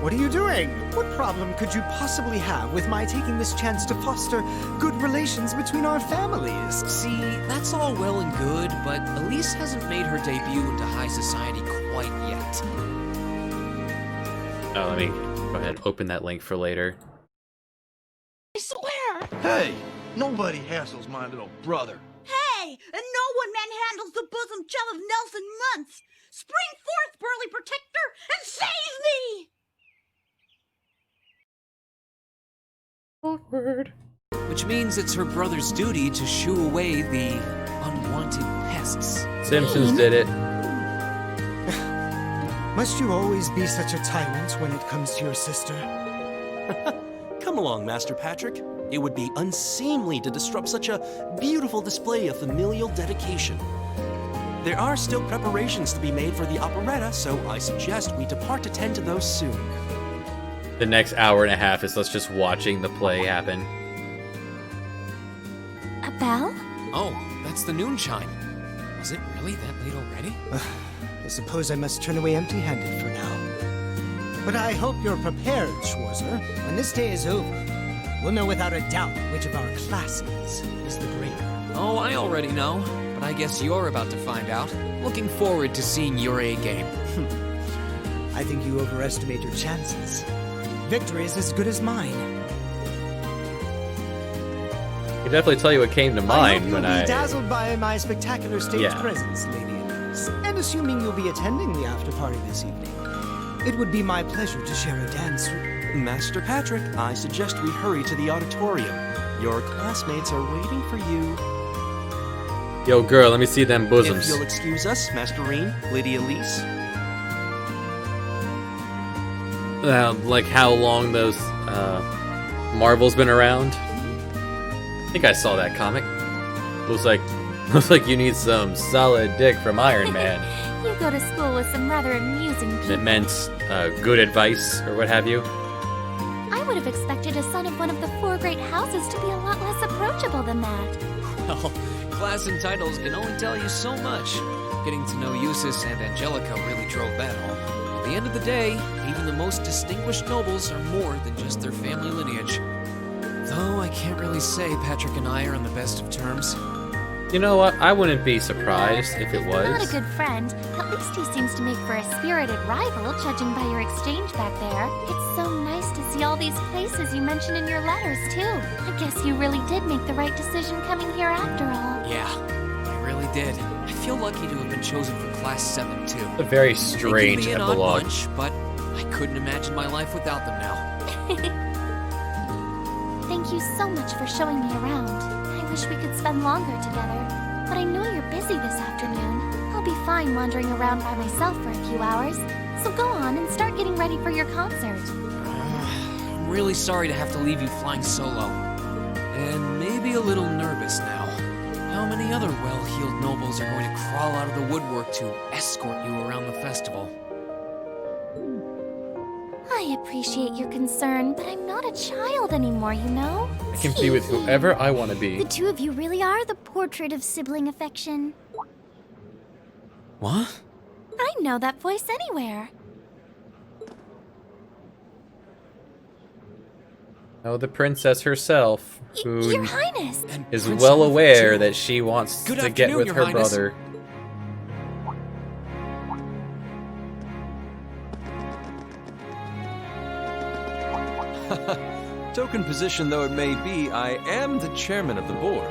what are you doing? What problem could you possibly have with my taking this chance to foster good relations between our families? See, that's all well and good, but Elise hasn't made her debut into high society quite yet. Oh, let me go ahead and open that link for later. I swear! Hey, nobody hassles my little brother. Hey, and no one manhandles the bosom gel of Nelson Muntz! Spring forth, burly protector, and save me! Awkward. Which means it's her brother's duty to shoo away the unwanted pests. Simpsons did it. Must you always be such a tyrant when it comes to your sister? Come along, Master Patrick. It would be unseemly to disrupt such a beautiful display of familial dedication. There are still preparations to be made for the operetta, so I suggest we depart to tend to those soon. The next hour and a half is us just watching the play happen. A bell? Oh, that's the noon chime. Was it really that late already? I suppose I must turn away empty-handed for now. But I hope you're prepared, Schwarzer. When this day is over, we'll know without a doubt which of our classes is the greater. Oh, I already know, but I guess you're about to find out. Looking forward to seeing your A-game. I think you overestimate your chances. Victory is as good as mine. I can definitely tell you what came to mind when I hope you'll be dazzled by my spectacular stage presence, Lady Elise. And assuming you'll be attending the after-party this evening, it would be my pleasure to share a dance with... Master Patrick, I suggest we hurry to the auditorium. Your classmates are waiting for you. Yo, girl, let me see them bosoms. If you'll excuse us, Master Rean, Lady Elise. Like how long those Marvel's been around. I think I saw that comic. Looks like you need some solid dick from Iron Man. You go to school with some rather amusing people. It meant good advice or what have you. I would have expected a son of one of the 4 great houses to be a lot less approachable than that. Well, class and titles can only tell you so much. Getting to know Eustace and Angelica really drove that home. At the end of the day, even the most distinguished nobles are more than just their family lineage. Though I can't really say Patrick and I are on the best of terms. You know what? I wouldn't be surprised if it was. Not a good friend. At least he seems to make for a spirited rival, judging by your exchange back there. It's so nice to see all these places you mentioned in your letters, too. I guess you really did make the right decision coming here after all. Yeah, I really did. I feel lucky to have been chosen for Class 7, too. A very strange They can be an odd epilogue. bunch, but I couldn't imagine my life without them now. Thank you so much for showing me around. I wish we could spend longer together, but I know you're busy this afternoon. I'll be fine wandering around by myself for a few hours, so go on and start getting ready for your concert. I'm really sorry to have to leave you flying solo. And maybe a little nervous now. How many other well-heeled nobles are going to crawl out of the woodwork to escort you around the festival? I appreciate your concern, but I'm not a child anymore, you know? I can be with whoever I want to be. The two of you really are the portrait of sibling affection. What? I know that voice anywhere. Oh, the princess herself, who Your Highness! is well aware that she wants Good to get afternoon, with Your her Highness. brother. Token position though it may be, I am the chairman of the board.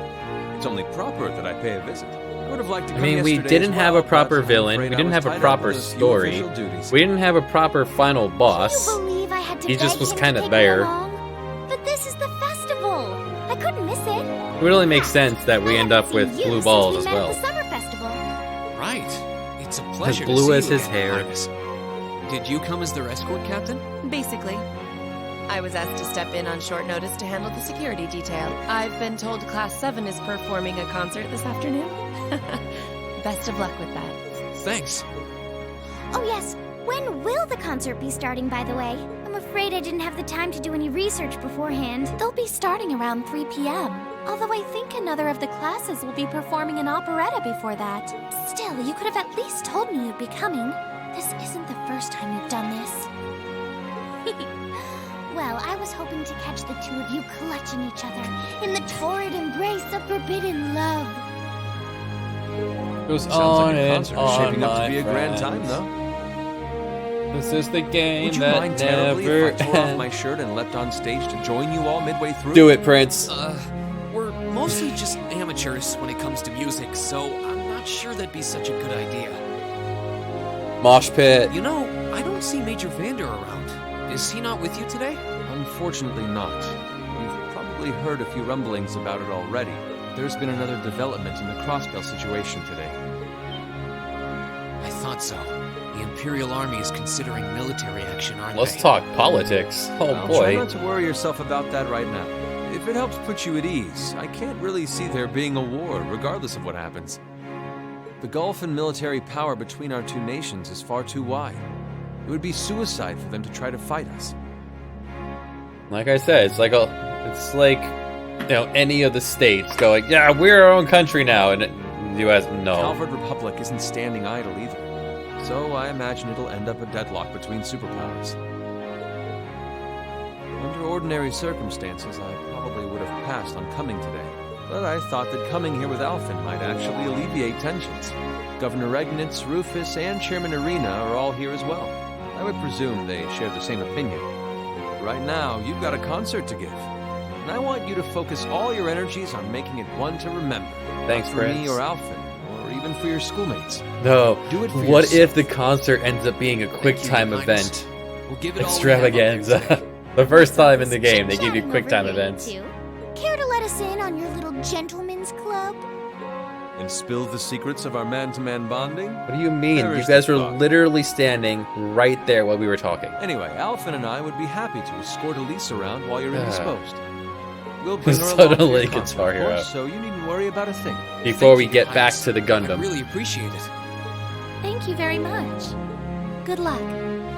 It's only proper that I pay a visit. I would have liked to I come mean, we yesterday didn't as have well, a proper but I'm villain. afraid We I didn't was have a tied up proper with a few story. official duties. We didn't have a proper final boss. Believe I had to He just beg was him to kind take of me there. along? But this is the festival. I couldn't miss it. It would only make sense that we end up with blue balls as well. The summer festival. Right. It's a pleasure As blue to as see you, his Your hair. Highness. Did you come as their escort captain? Basically. I was asked to step in on short notice to handle the security detail. I've been told Class 7 is performing a concert this afternoon. Best of luck with that. Thanks. Oh yes, when will the concert be starting, by the way? I'm afraid I didn't have the time to do any research beforehand. They'll be starting around 3 p.m. Although I think another of the classes will be performing an operetta before that. Still, you could have at least told me you'd be coming. This isn't the first time you've done this. Well, I was hoping to catch the two of you clutching each other in the torrid embrace of forbidden love. Goes Sounds on like a and concert on, shaping up to my be a grand friends. time, though. This is the game Would you that mind terribly never if I tore off ends. my shirt and leapt on stage to join you all midway through? Do it, Prince. We're mostly just amateurs when it comes to music, so I'm not sure that'd be such a good idea. Mosh pit. You know, I don't see Major Vander around. Is he not with you today? Unfortunately not. You've probably heard a few rumblings about it already. There's been another development in the Crossbell situation today. I thought so. The Imperial Army is considering military action, aren't Let's they? talk politics. Oh Try boy. not to worry yourself about that right now. If it helps put you at ease, I can't really see there being a war, regardless of what happens. The gulf in military power between our two nations is far too wide. It would be suicide for them to try to fight us. Like I said, it's like any of the states going, yeah, we're our own country now, and the U.S. no. Calvard Republic isn't standing idle either. So I imagine it'll end up a deadlock between superpowers. Under ordinary circumstances, I probably would have passed on coming today. But I thought that coming here with Alphen might actually alleviate tensions. Governor Regnitz, Rufus, and Chairman Arena are all here as well. I would presume they share the same opinion. But right now, you've got a concert to give. And I want you to focus all your energies on making it one to remember. Thanks, Not for me Prince. or Alphen, or even for your schoolmates. No. Do it for What yourself. if the concert ends up being a quick time Your Highness. event? We'll give it all we have up there Extravaganza. today. The first time in the game, they give you Chatting quick over time here, events. you two. Care to let us in on your little gentleman's club? And spill the secrets of our man-to-man bonding? What do you mean? There You is guys the were thought. literally standing right there while we were talking. Anyway, Alphen and I would be happy to escort Elise around while you're Ah. indisposed. We'll bring her along Suddenly to your concert, Guitar of Hero. course, so you needn't worry about a thing. Before we Thank you, get back Highness. to the I Gundam. really appreciate it. Thank you very much. Good luck.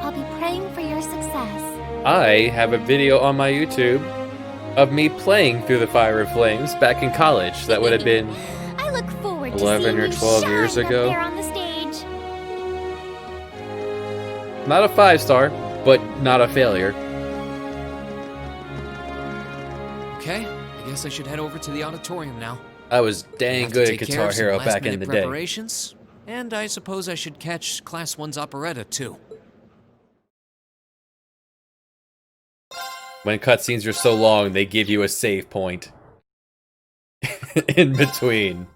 I'll be praying for your success. I have a video on my YouTube of me playing Through the Fire and Flames back in college. That would have been I look forward to 11 seeing or you 12 shine years up ago. there on the stage. not a 5-star, but not a failure. Okay, I guess I should head over to the auditorium now. I was dang Have to good at take care Guitar of some Hero back in last-minute the day. preparations, and I suppose I should catch Class 1's operetta too. When cutscenes are so long, they give you a save point in between.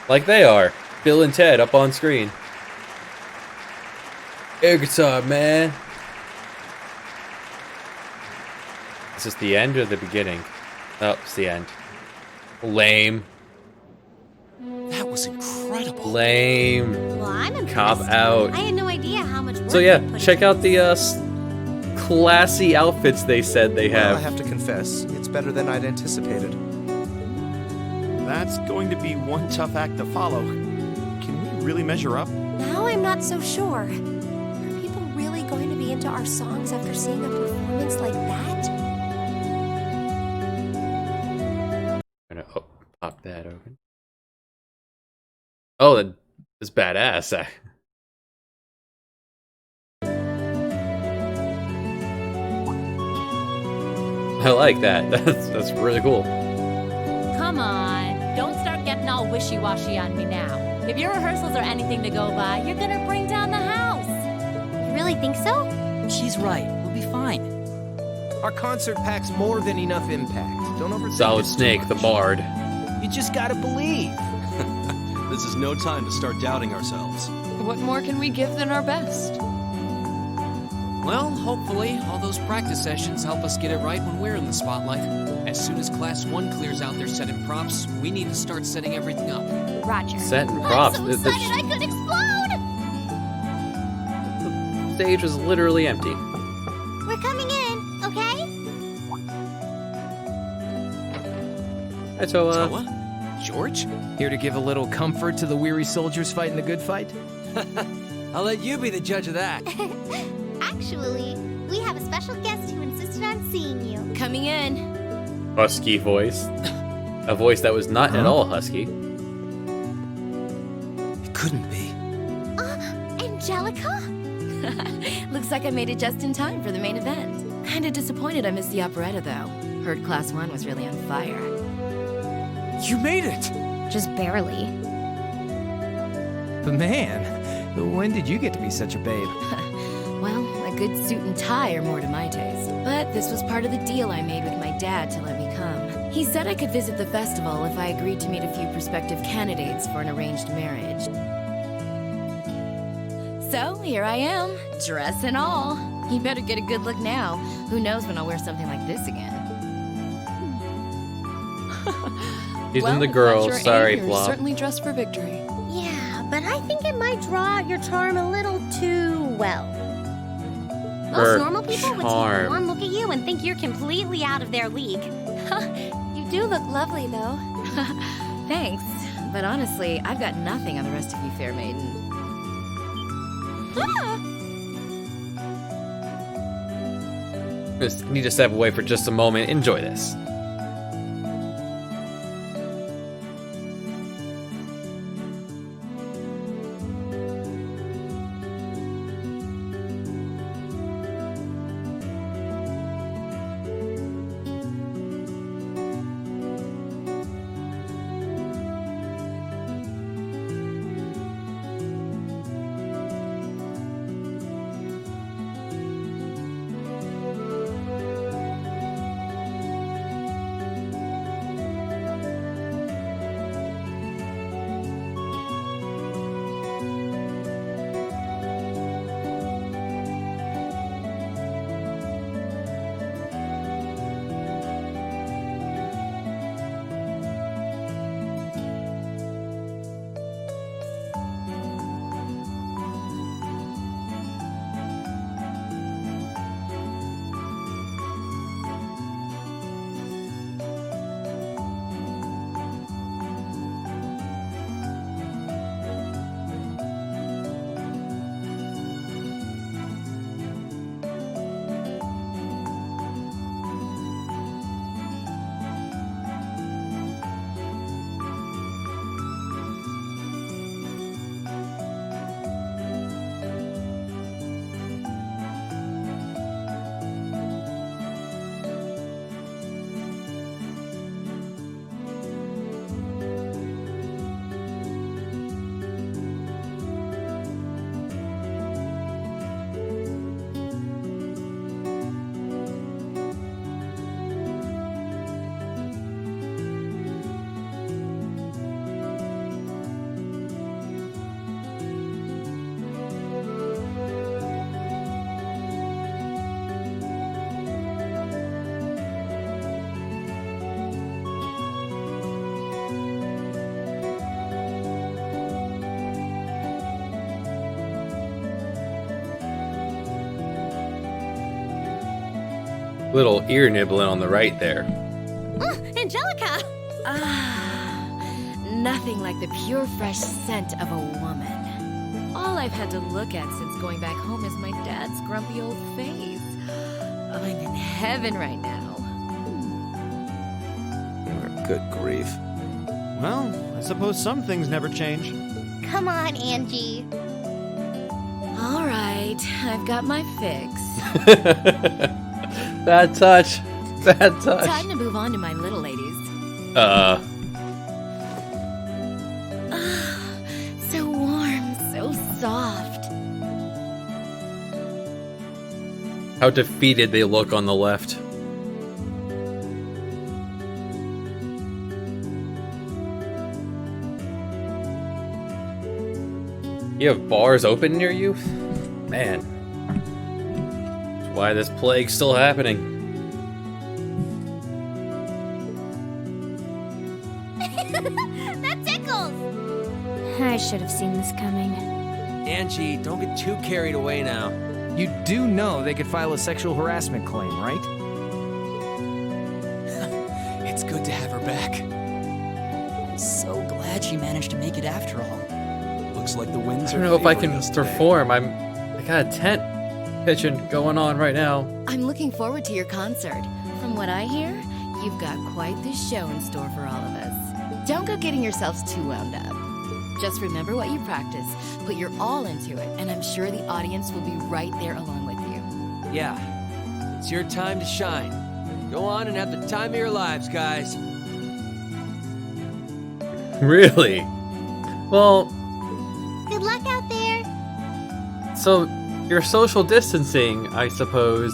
Like they are. Bill and Ted up on screen. Air guitar, man. Is this the end or the beginning? Oh, it's the end. Lame. That was incredible. Lame. Well, I'm impressed. Cop out. I had no idea how much work So yeah, they put check into out the classy outfits they said they Well, I have. have to confess, it's better than I'd anticipated. That's going to be one tough act to follow. Can we really measure up? Now I'm not so sure. Are people really going to be into our songs after seeing a performance like that? Pop that open. Oh, that's badass. I like that. That's really cool. Come on, don't start getting all wishy-washy on me now. If your rehearsals are anything to go by, you're gonna bring down the house. You really think so? She's right. We'll be fine. Our concert packs more than enough impact. Don't overthink Solid this too Snake, much. the bard. You just gotta believe. This is no time to start doubting ourselves. What more can we give than our best? Well, hopefully, all those practice sessions help us get it right when we're in the spotlight. As soon as Class 1 clears out their set and props, we need to start setting everything up. Roger. Set and props. I'm so excited I could explode! The stage was literally empty. We're coming in, okay? Hi, Toa. Toa? George? Here to give a little comfort to the weary soldiers fighting the good fight? I'll let you be the judge of that. Actually, we have a special guest who insisted on seeing you. Coming in. Husky voice. A voice that was not at all husky. It couldn't be. Angelica? Looks like I made it just in time for the main event. Kinda disappointed I missed the operetta, though. Heard Class 1 was really on fire. You made it! Just barely. But man, when did you get to be such a babe? Well, a good suit and tie are more to my taste. But this was part of the deal I made with my dad to let me come. He said I could visit the festival if I agreed to meet a few prospective candidates for an arranged marriage. So, here I am, dress and all. You better get a good look now. Who knows when I'll wear something like this again. He's Well, in the if that's girl. your Sorry, aim, you're Flop. certainly dressed for victory. Yeah, but I think it might draw out your charm a little too well. Her Most normal people would charm. take one look at you and think you're completely out of their league. You do look lovely, though. Thanks. But honestly, I've got nothing on the rest of you, fair maiden. Just need to step away for just a moment. Enjoy this. Little ear nibbling on the right there. Angelica! Nothing like the pure, fresh scent of a woman. All I've had to look at since going back home is my dad's grumpy old face. Oh, I'm in heaven right now. Good grief. Well, I suppose some things never change. Come on, Angie. All right, I've got my fix. Bad touch. Bad touch. Time to move on to my little ladies. So warm, so soft. How defeated they look on the left. You have bars open near you? Man. That's why this plague's still happening. That tickles! I should have seen this coming. Angie, don't get too carried away now. You do know they could file a sexual harassment claim, right? It's good to have her back. I'm so glad she managed to make it after all. Looks like the winds I are don't know if I favoring can us today. perform. I got a tent pitching going on right now. I'm looking forward to your concert. From what I hear, you've got quite the show in store for all of us. Don't go getting yourselves too wound up. Just remember what you practice, put your all into it, and I'm sure the audience will be right there along with you. Yeah, it's your time to shine. Go on and have the time of your lives, guys. Really? Well, Good luck out there. so you're social distancing, I suppose.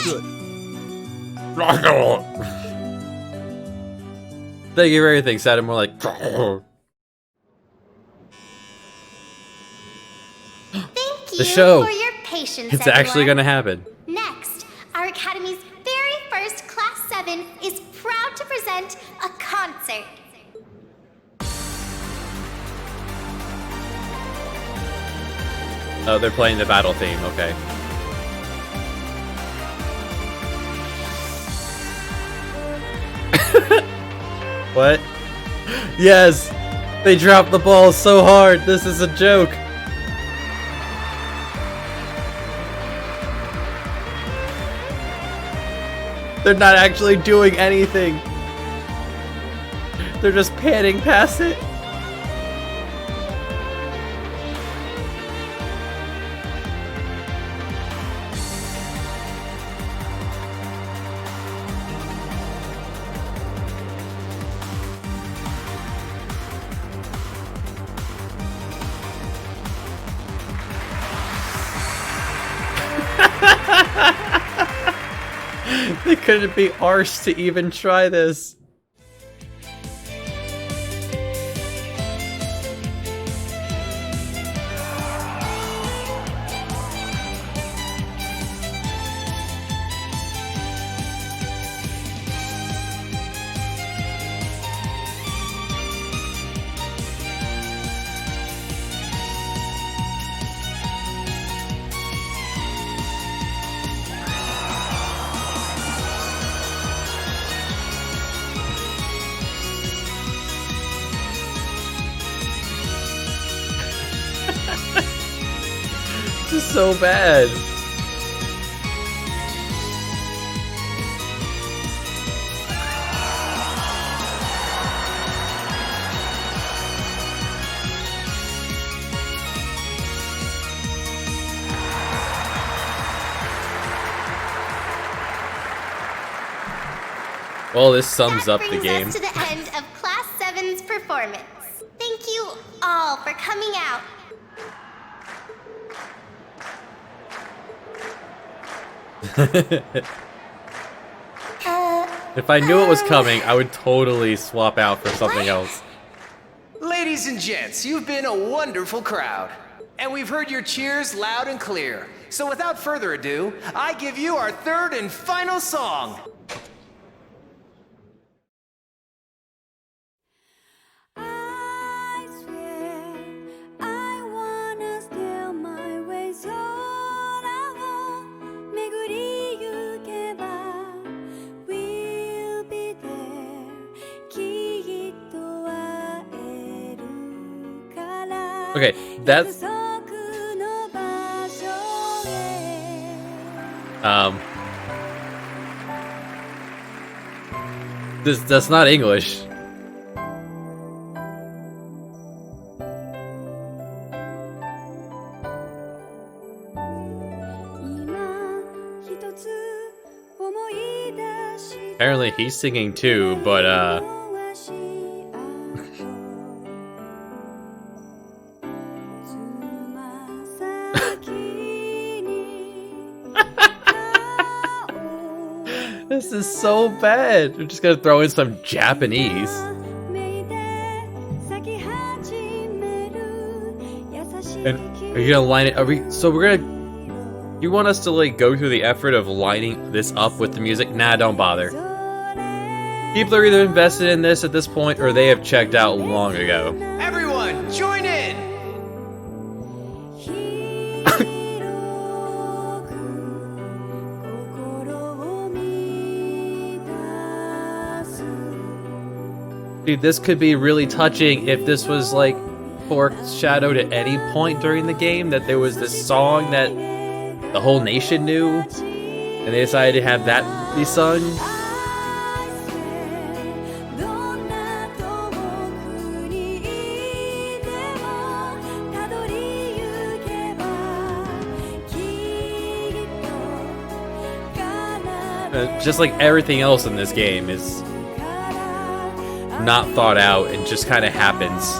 Good. Thank you for everything. Sounded more like. Thank you The show. for your patience, It's actually everyone. gonna happen. Next, our Academy's very first Class 7 is proud to present a concert. Oh, they're playing the battle theme. Okay. What? Yes! They dropped the ball so hard. This is a joke. They're not actually doing anything. They're just panning past it. They couldn't be arsed to even try this. This is so bad. Well, this sums up the Brings game. us to the end of Class 7's performance. Thank you all for coming out. If I knew it was coming, I would totally swap out for something else. Ladies and gents, you've been a wonderful crowd. And we've heard your cheers loud and clear. So without further ado, I give you our third and final song. Okay, that's that's not English. Apparently he's singing too, but this is so bad. We're just gonna throw in some Japanese. And are you gonna line it? You want us to like go through the effort of lining this up with the music? Nah, don't bother. People are either invested in this at this point or they have checked out long ago. Everyone, join in! Dude, this could be really touching if this was like foreshadowed at any point during the game, that there was this song that the whole nation knew, and they decided to have that be sung. Just like everything else in this game is not thought out and just kind of happens.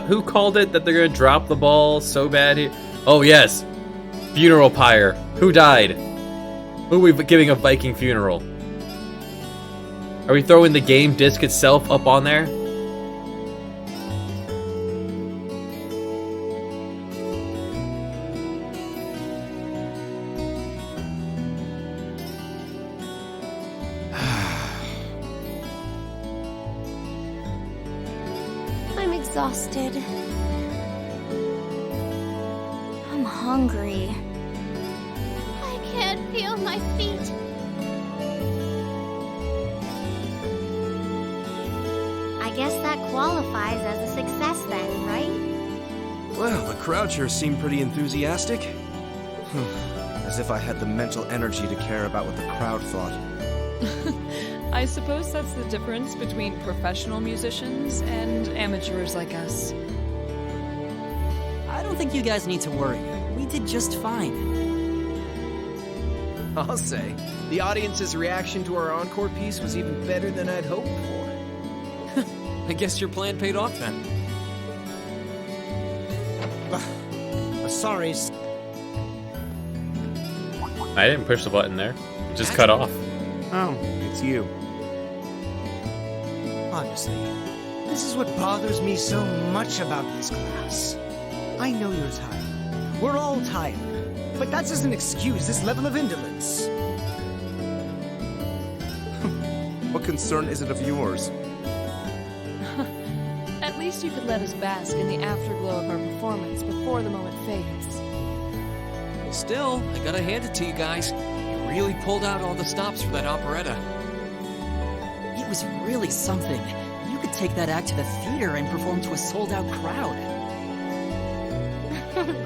Who called it that they're gonna drop the ball so bad here? Oh yes, funeral pyre. Who died? Who are we giving a Viking funeral? Are we throwing the game disc itself up on there? I'm exhausted. I'm hungry. I can't feel my feet. I guess that qualifies as a success then, right? Well, the crowd sure seemed pretty enthusiastic. As if I had the mental energy to care about what the crowd thought. I suppose that's the difference between professional musicians and amateurs like us. I don't think you guys need to worry. We did just fine. I'll say, the audience's reaction to our encore piece was even better than I'd hoped for. I guess your plan paid off then. Sorry. I didn't push the button there. It just cut off. Oh, it's you. Honestly, this is what bothers me so much about this class. I know you're tired. We're all tired. But that doesn't excuse this level of indolence. What concern is it of yours? At least you could let us bask in the afterglow of our performance before the moment fades. Still, I gotta hand it to you guys. You really pulled out all the stops for that operetta. It was really something. You could take that act to the theater and perform to a sold-out crowd.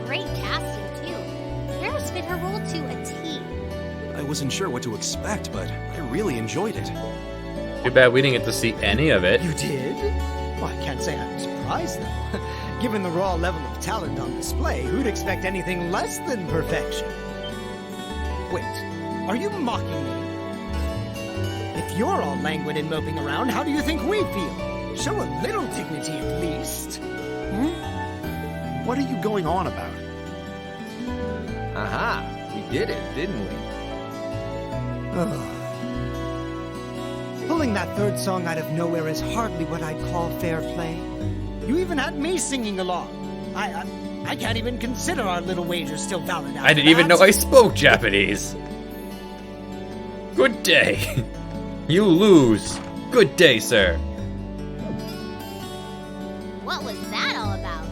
Great casting, too. Paris fit her role to a T. I wasn't sure what to expect, but I really enjoyed it. Too bad we didn't get to see any of it. You did? Well, I can't say I'm surprised, though. Given the raw level of talent on display, who'd expect anything less than perfection? Wait, are you mocking me? If you're all languid and moping around, how do you think we feel? Show a little dignity at least. What are you going on about? Aha, we did it, didn't we? Pulling that third song out of nowhere is hardly what I'd call fair play. You even had me singing along. I can't even consider our little wager still valid. I didn't even know I spoke Japanese. Good day. You lose. Good day, sir. What was that all about?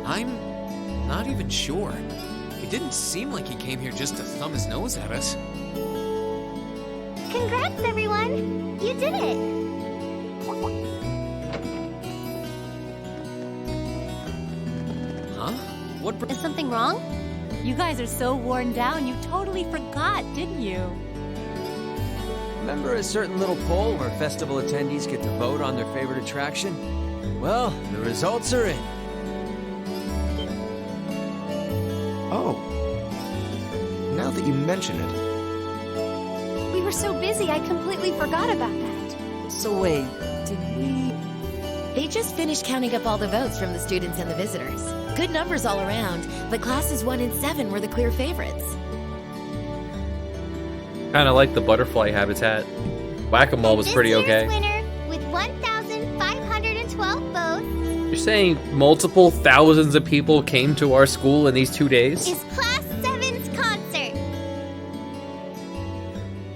I'm not even sure. It didn't seem like he came here just to thumb his nose at us. Congrats, everyone! You did it! Huh? What? Is something wrong? You guys are so worn down, you totally forgot, didn't you? Remember a certain little poll where festival attendees get to vote on their favorite attraction? Well, the results are in. Oh. Now that you mention it. We were so busy, I completely forgot about that. So wait, did we... They just finished counting up all the votes from the students and the visitors. Good numbers all around, but classes 1 and 7 were the clear favorites. Kind of like the butterfly habitat. Whack-a-mole was pretty okay. Winner with 1,512 votes You're saying multiple thousands of people came to our school in these 2 days? is Class 7's concert.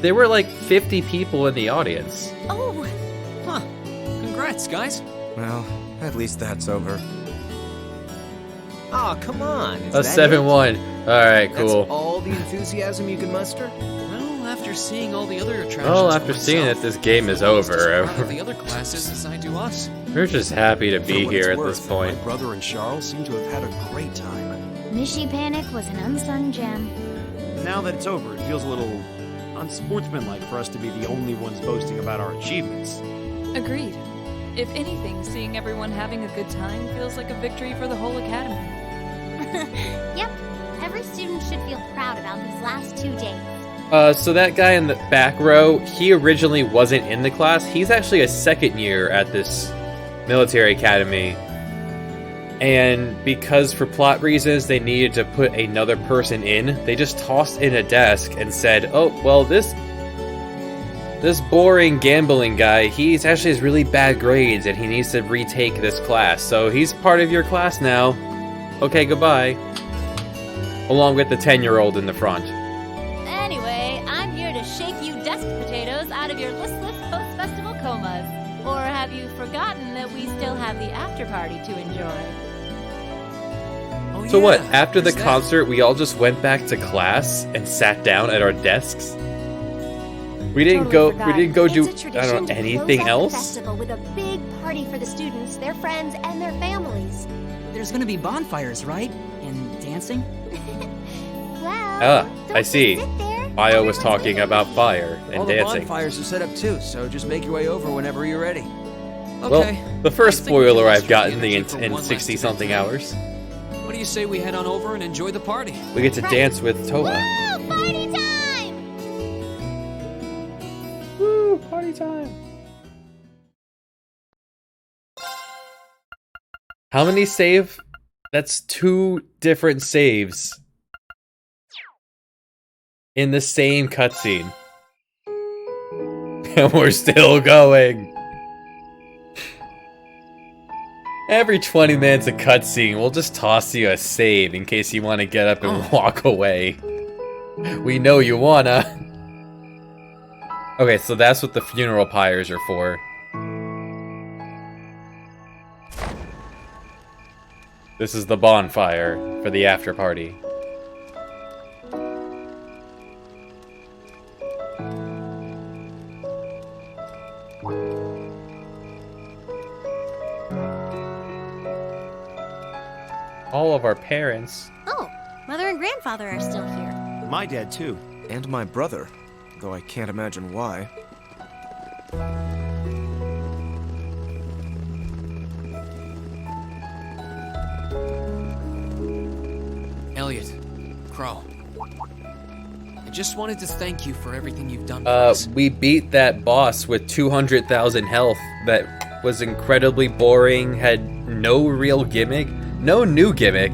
There were like 50 people in the audience. Oh, Huh. Congrats, guys. Well, at least that's over. Oh, come on. Is A that 7-1. Alright, That's cool. all the enthusiasm you can muster? Well, after seeing all the other attractions. Well, for after seeing myself, that this game is almost as over, proud of the other classes as I do us. we're just happy to For be what here it's at this worth, point. My brother and Charles seem to have had a great time. Nishi Panic was an unsung gem. Now that it's over, it feels a little unsportsmanlike for us to be the only ones boasting about our achievements. Agreed. If anything, seeing everyone having a good time feels like a victory for the whole academy. Yep, every student should feel proud about these last 2 days. So that guy in the back row, he originally wasn't in the class. He's actually a second year at this military academy. And because for plot reasons they needed to put another person in, they just tossed in a desk and said, oh, well, this boring gambling guy, he's actually has really bad grades and he needs to retake this class. So he's part of your class now. Okay, goodbye. Along with the 10-year-old in the front. Anyway, I'm here to shake you desk potatoes out of your listless post-festival comas. Or have you forgotten that we still have the after party to enjoy? Oh, So yeah, what, after the there's that. concert, we all just went back to class and sat down at our desks? We didn't Totally we forgot. didn't go do, It's a I tradition don't know, to anything close out the else? festival with a big party for the students, their friends, and their families. There's gonna be bonfires, right? And dancing? Ah, I see. Bio was talking about fire and All the dancing. bonfires are set up too, so just make your way over whenever you're ready. Well, the first I think we can spoiler I've muster gotten the in energy for one last 60-something event. hours. What do you say we head on over and enjoy the party? We get to dance with Toa. Woo! Party time! Woo! Party time! How many save? That's 2 different saves in the same cutscene. And we're still going. Every 20 minutes a cutscene, we'll just toss you a save in case you want to get up and walk away. We know you wanna. Okay, so that's what the funeral pyres are for. This is the bonfire for the after party. All of our parents. Oh, mother and grandfather are still here. My dad, too. And my brother, though I can't imagine why. Elliot, Crow. I just wanted to thank you for everything you've done for us. We beat that boss with 200,000 health that was incredibly boring, had no real gimmick, no new gimmick,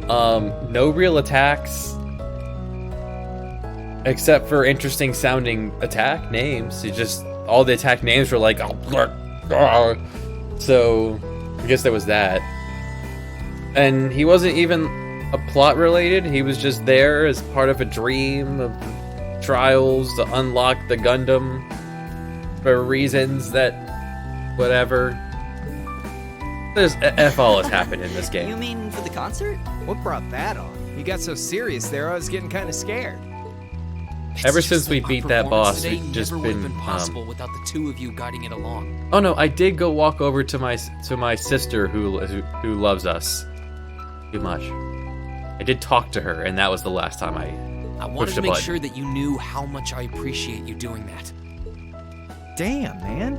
no real attacks. Except for interesting sounding attack names. It just, all the attack names were like, oh, blah, blah. So I guess there was that. And he wasn't even a plot related. He was just there as part of a dream of trials to unlock the Gundam for reasons that, whatever. There's F all has happened in this game. You mean for the concert? What brought that on? He got so serious there, I was getting kind of scared. Ever since we beat that boss, today we've just never would have been possible without the two of you guiding it along. Oh no, I did go walk over to my sister who loves us too much. I did talk to her, and that was the last time I wanted pushed to a make button. sure that you knew how much I appreciate you doing that. Damn, man.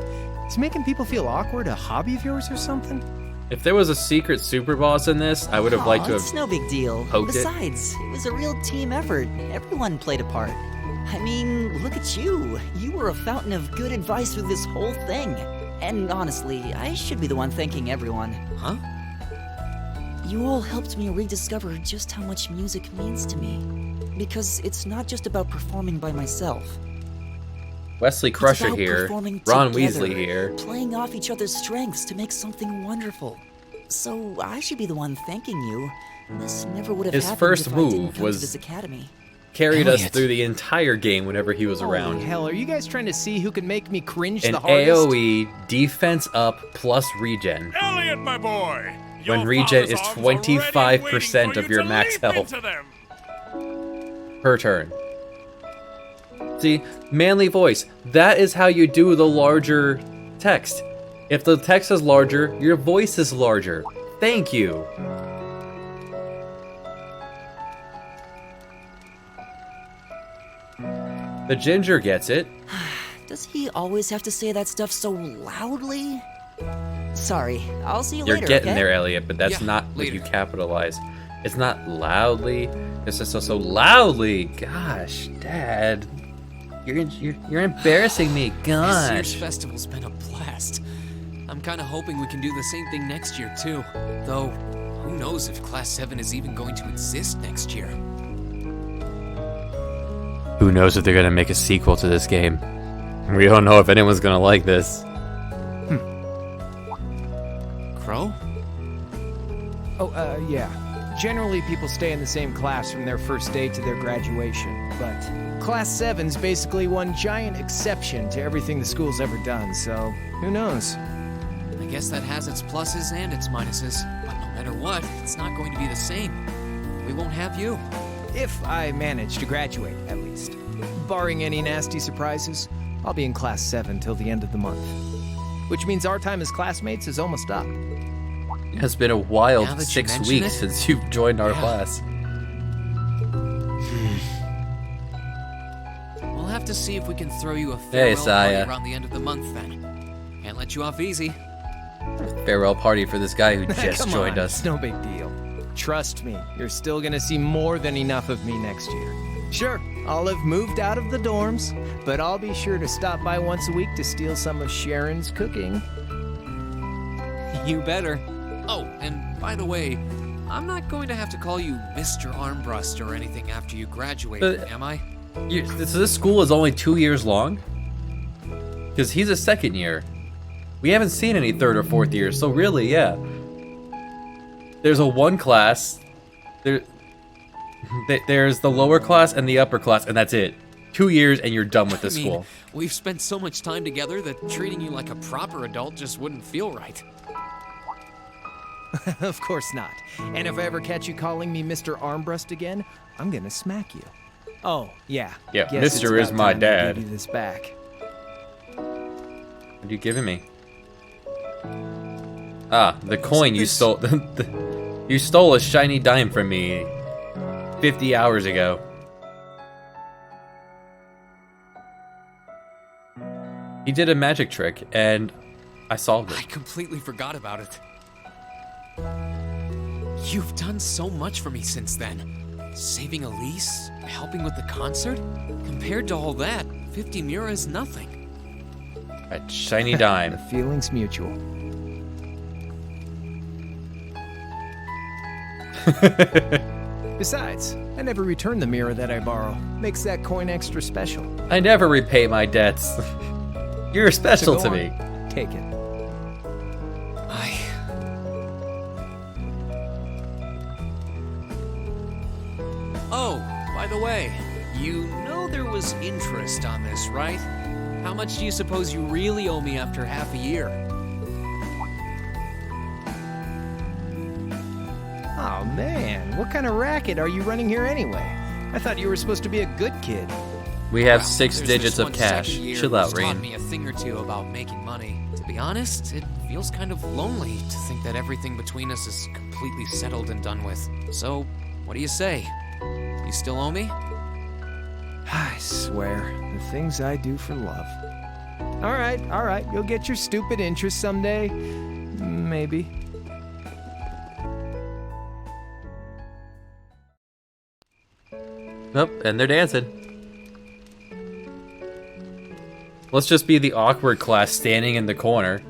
Is making people feel awkward a hobby of yours or something? If there was a secret super boss in this, I would have liked to have It's no big deal. poked it. Besides, it was a real team effort. Everyone played a part. I mean, look at you. You were a fountain of good advice through this whole thing. And honestly, I should be the one thanking everyone. Huh? You all helped me rediscover just how much music means to me. Because it's not just about performing by myself. Wesley It's Crusher about here, performing Ron together, Weasley here. Playing off each other's strengths to make something wonderful. So I should be the one thanking you. This never would have His happened first if I didn't move come was to this academy. Carried us Elliot. through the entire game whenever he was around. Holy hell, are you guys trying to see who can make me cringe An the hardest? AoE defense up plus regen. Elliot, my boy! When regen is 25% of your max health per turn. See, manly voice. That is how you do the larger text. If the text is larger, your voice is larger. Thank you. The ginger gets it. Does he always have to say that stuff so loudly? Sorry, I'll see you You're later, getting okay? there, Elliot, but that's not what you capitalize. It's not loudly. It's just so loudly. Gosh, Dad, you're embarrassing me. This year's Gosh. festival's been a blast. I'm kind of hoping we can do the same thing next year too. Though, who knows if Class 7 is even going to exist next year? Who knows if they're gonna make a sequel to this game? We don't know if anyone's gonna like this. Crow? Oh, yeah. Generally, people stay in the same class from their first day to their graduation, but Class 7's basically one giant exception to everything the school's ever done, so who knows? I guess that has its pluses and its minuses, but no matter what, it's not going to be the same. We won't have you. If I manage to graduate, at least. Barring any nasty surprises, I'll be in Class 7 till the end of the month. Which means our time as classmates is almost up. It's been a Now wild that you 6 mention weeks it, since you've joined our class. We'll have to see if we can throw you a Hey, farewell Saya. party around the end of the month then. Can't let you off easy. Farewell party for this guy who just Come joined on, us. It's no big deal. Trust me, you're still gonna see more than enough of me next year. Sure, I'll have moved out of the dorms, but I'll be sure to stop by once a week to steal some of Sharon's cooking. You better. Oh, and by the way, I'm not going to have to call you Mr. Armbrust or anything after you graduate, am I? So this school is only 2 years long? Because he's a second year. We haven't seen any third or fourth years, so really, yeah. There's a one class. There's the lower class and the upper class, and that's it. 2 years and you're done with this I mean, school. we've spent so much time together that treating you like a proper adult just wouldn't feel right. Of course not. And if I ever catch you calling me Mr. Armbrust again, I'm gonna smack you. Oh, yeah. Yeah, Guess Mr. it's is about my time I dad. gave you this back. What are you giving me? Ah, the coin you stole. You stole a shiny dime from me 50 hours ago. He did a magic trick, and I solved I it. completely forgot about it. You've done so much for me since then. Saving Elise, helping with the concert. Compared to all that, 50 Mura is nothing. A shiny dime. The feeling's mutual. Besides, I never return the mirror that I borrow. Makes that coin extra special. I never repay my debts. You're special So to go me. on, take it. Oh, by the way, you know there was interest on this, right? How much do you suppose you really owe me after half a year? Oh man, what kind of racket are you running here anyway? I thought you were supposed to be a good kid. We have Well, 6 there's digits this of one cash. second year Chill out, who's taught Rain. me a thing or two about making money. To be honest, it feels kind of lonely to think that everything between us is completely settled and done with. So, what do you say? You still owe me? I swear, the things I do for love. All right, you'll get your stupid interest someday. Maybe. Nope, and they're dancing. Let's just be the awkward class standing in the corner.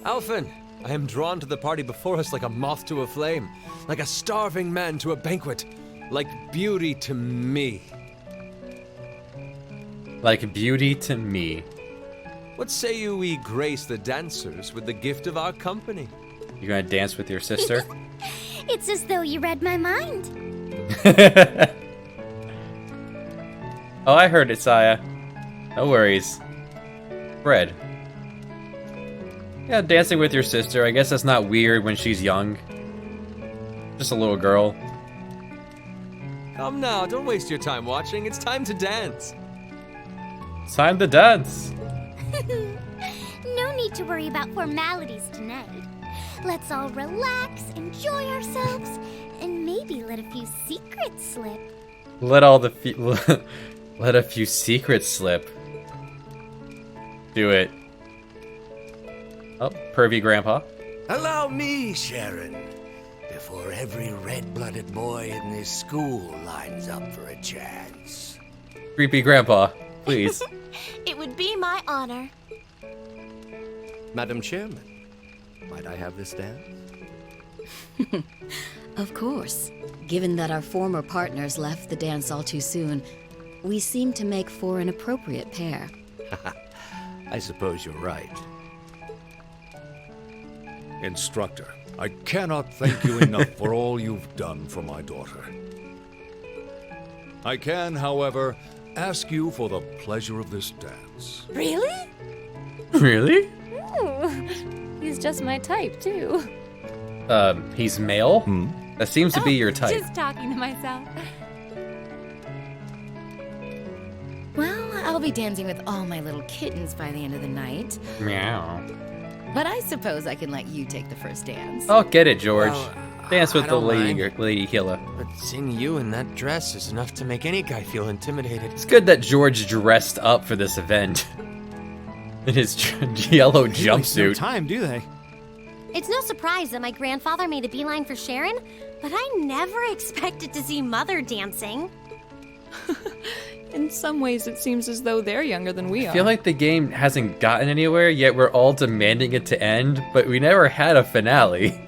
Alphen, I am drawn to the party before us like a moth to a flame, like a starving man to a banquet, like beauty to me. Like beauty to me. What say you we grace the dancers with the gift of our company? You gonna dance with your sister? It's as though you read my mind. Oh, I heard it, Saya. No worries. Bread. Yeah, dancing with your sister. I guess that's not weird when she's young. Just a little girl. Come now, don't waste your time watching. It's time to dance. It's time to dance. No need to worry about formalities tonight. Let's all relax, enjoy ourselves, and maybe let a few secrets slip. Let a few secrets slip. Do it. Oh, pervy grandpa. Allow me, Sharon, before every red-blooded boy in this school lines up for a chance. Creepy grandpa, please. It would be my honor. Madam Chairman, might I have this dance? Of course. Given that our former partners left the dance all too soon, we seem to make for an appropriate pair. I suppose you're right. Instructor, I cannot thank you enough for all you've done for my daughter. I can, however, ask you for the pleasure of this dance. Really? Really? Ooh, he's just my type, too. He's male? That seems to be your type. Just talking to myself. Well, I'll be dancing with all my little kittens by the end of the night. Meow. But I suppose I can let you take the first dance. Oh, get it, George. Dance with I the don't lady killer. But seeing you in that dress is enough to make any guy feel intimidated. It's good that George dressed up for this event. In his yellow They waste no jumpsuit. time, do they? It's no surprise that my grandfather made a beeline for Sharon, but I never expected to see Mother dancing. In some ways, it seems as though they're younger than we are. I feel like the game hasn't gotten anywhere, yet we're all demanding it to end, but we never had a finale.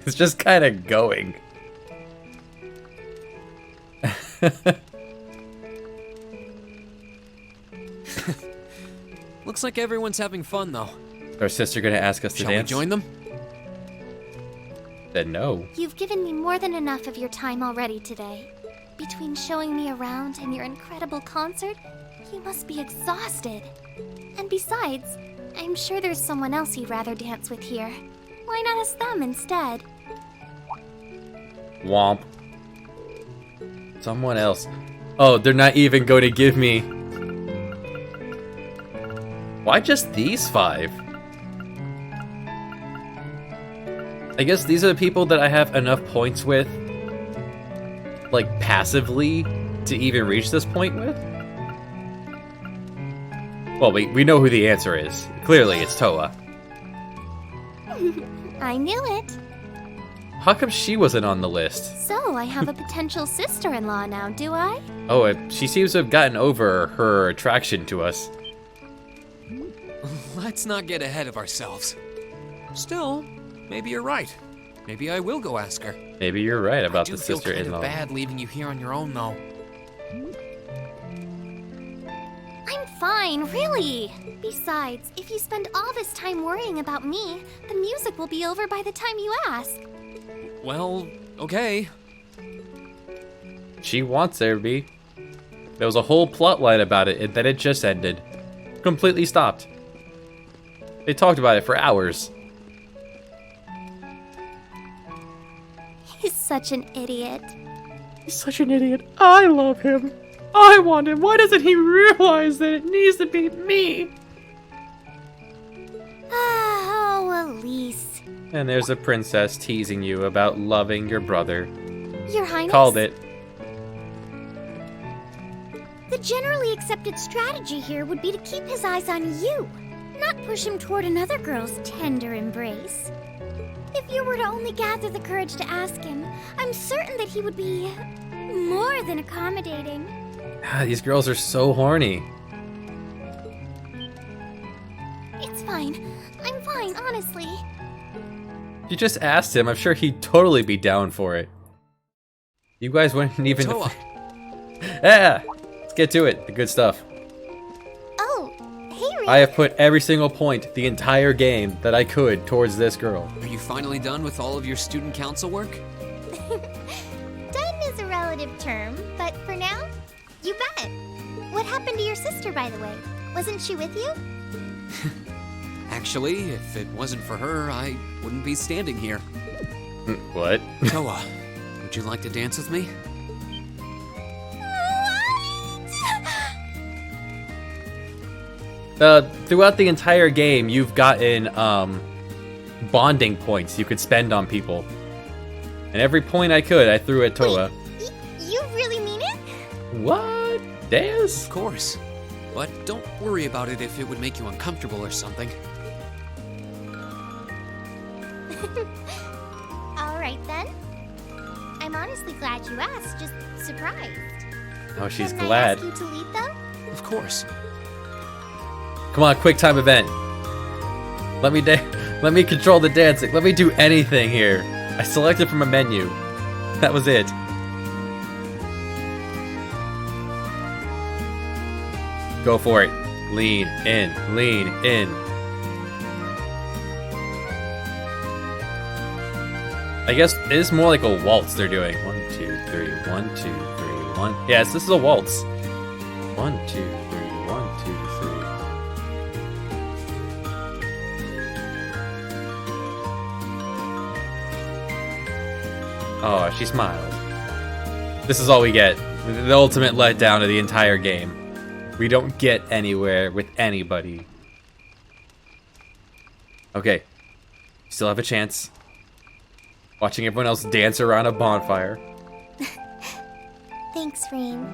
It's just kind of going. Looks like everyone's having fun, though. Our sister gonna ask us to Shall dance? we join them? Said no. You've given me more than enough of your time already today. Between showing me around and your incredible concert, you must be exhausted. And besides, I'm sure there's someone else you'd rather dance with here. Why not ask them instead? Womp. Someone else. Oh, they're not even going to give me... Why just these 5? I guess these are the people that I have enough points with, like, passively, to even reach this point with? Well, we know who the answer is. Clearly, it's Toa. I knew it. How come she wasn't on the list? So, I have a potential sister-in-law now, do I? Oh, she seems to have gotten over her attraction to us. Let's not get ahead of ourselves. Still, maybe you're right. Maybe I will go ask her. Maybe you're right about I the do feel kind of sister-in-law. bad leaving you here on your own, though. I'm fine, really. Besides, if you spend all this time worrying about me, the music will be over by the time you ask. Well, okay. She wants there to be. There was a whole plot line about it, and then it just ended. Completely stopped. They talked about it for hours. He's such an idiot. He's such an idiot. I love him. I want him. Why doesn't he realize that it needs to be me? Oh, Elise. And there's a princess teasing you about loving your brother. Your Highness? Called it. The generally accepted strategy here would be to keep his eyes on you, not push him toward another girl's tender embrace. If you were to only gather the courage to ask him, I'm certain that he would be more than accommodating. These girls are so horny. It's fine. I'm fine, honestly. If you just asked him, I'm sure he'd totally be down for it. You guys wouldn't even... Toa. Yeah! Let's get to it. The good stuff. Oh, hey, Reed. I have put every single point the entire game that I could towards this girl. Are you finally done with all of your student council work? Done is a relative term, but for now, you bet. What happened to your sister, by the way? Wasn't she with you? Actually, if it wasn't for her, I wouldn't be standing here. What? Toa, would you like to dance with me? Throughout the entire game, you've gotten bonding points you could spend on people. And every point I could, I threw at Toa. You really mean it? What? Dance? Of course. But don't worry about it if it would make you uncomfortable or something. All right, then. I'm honestly glad you asked, just surprised. Oh, she's Can glad. I ask you to lead, though? Of course. Come on, quick time event. Let me control the dancing. Let me do anything here. I selected from a menu. That was it. Go for it. Lean in, lean in. I guess it is more like a waltz they're doing. 1, 2, 3, 1, 2, 3, 1. Yes, this is a waltz. 1, 2, 3, 1, 2, 3. Oh, she smiled. This is all we get. The ultimate letdown of the entire game. We don't get anywhere with anybody. Okay. Still have a chance. Watching everyone else dance around a bonfire. Thanks, Reem.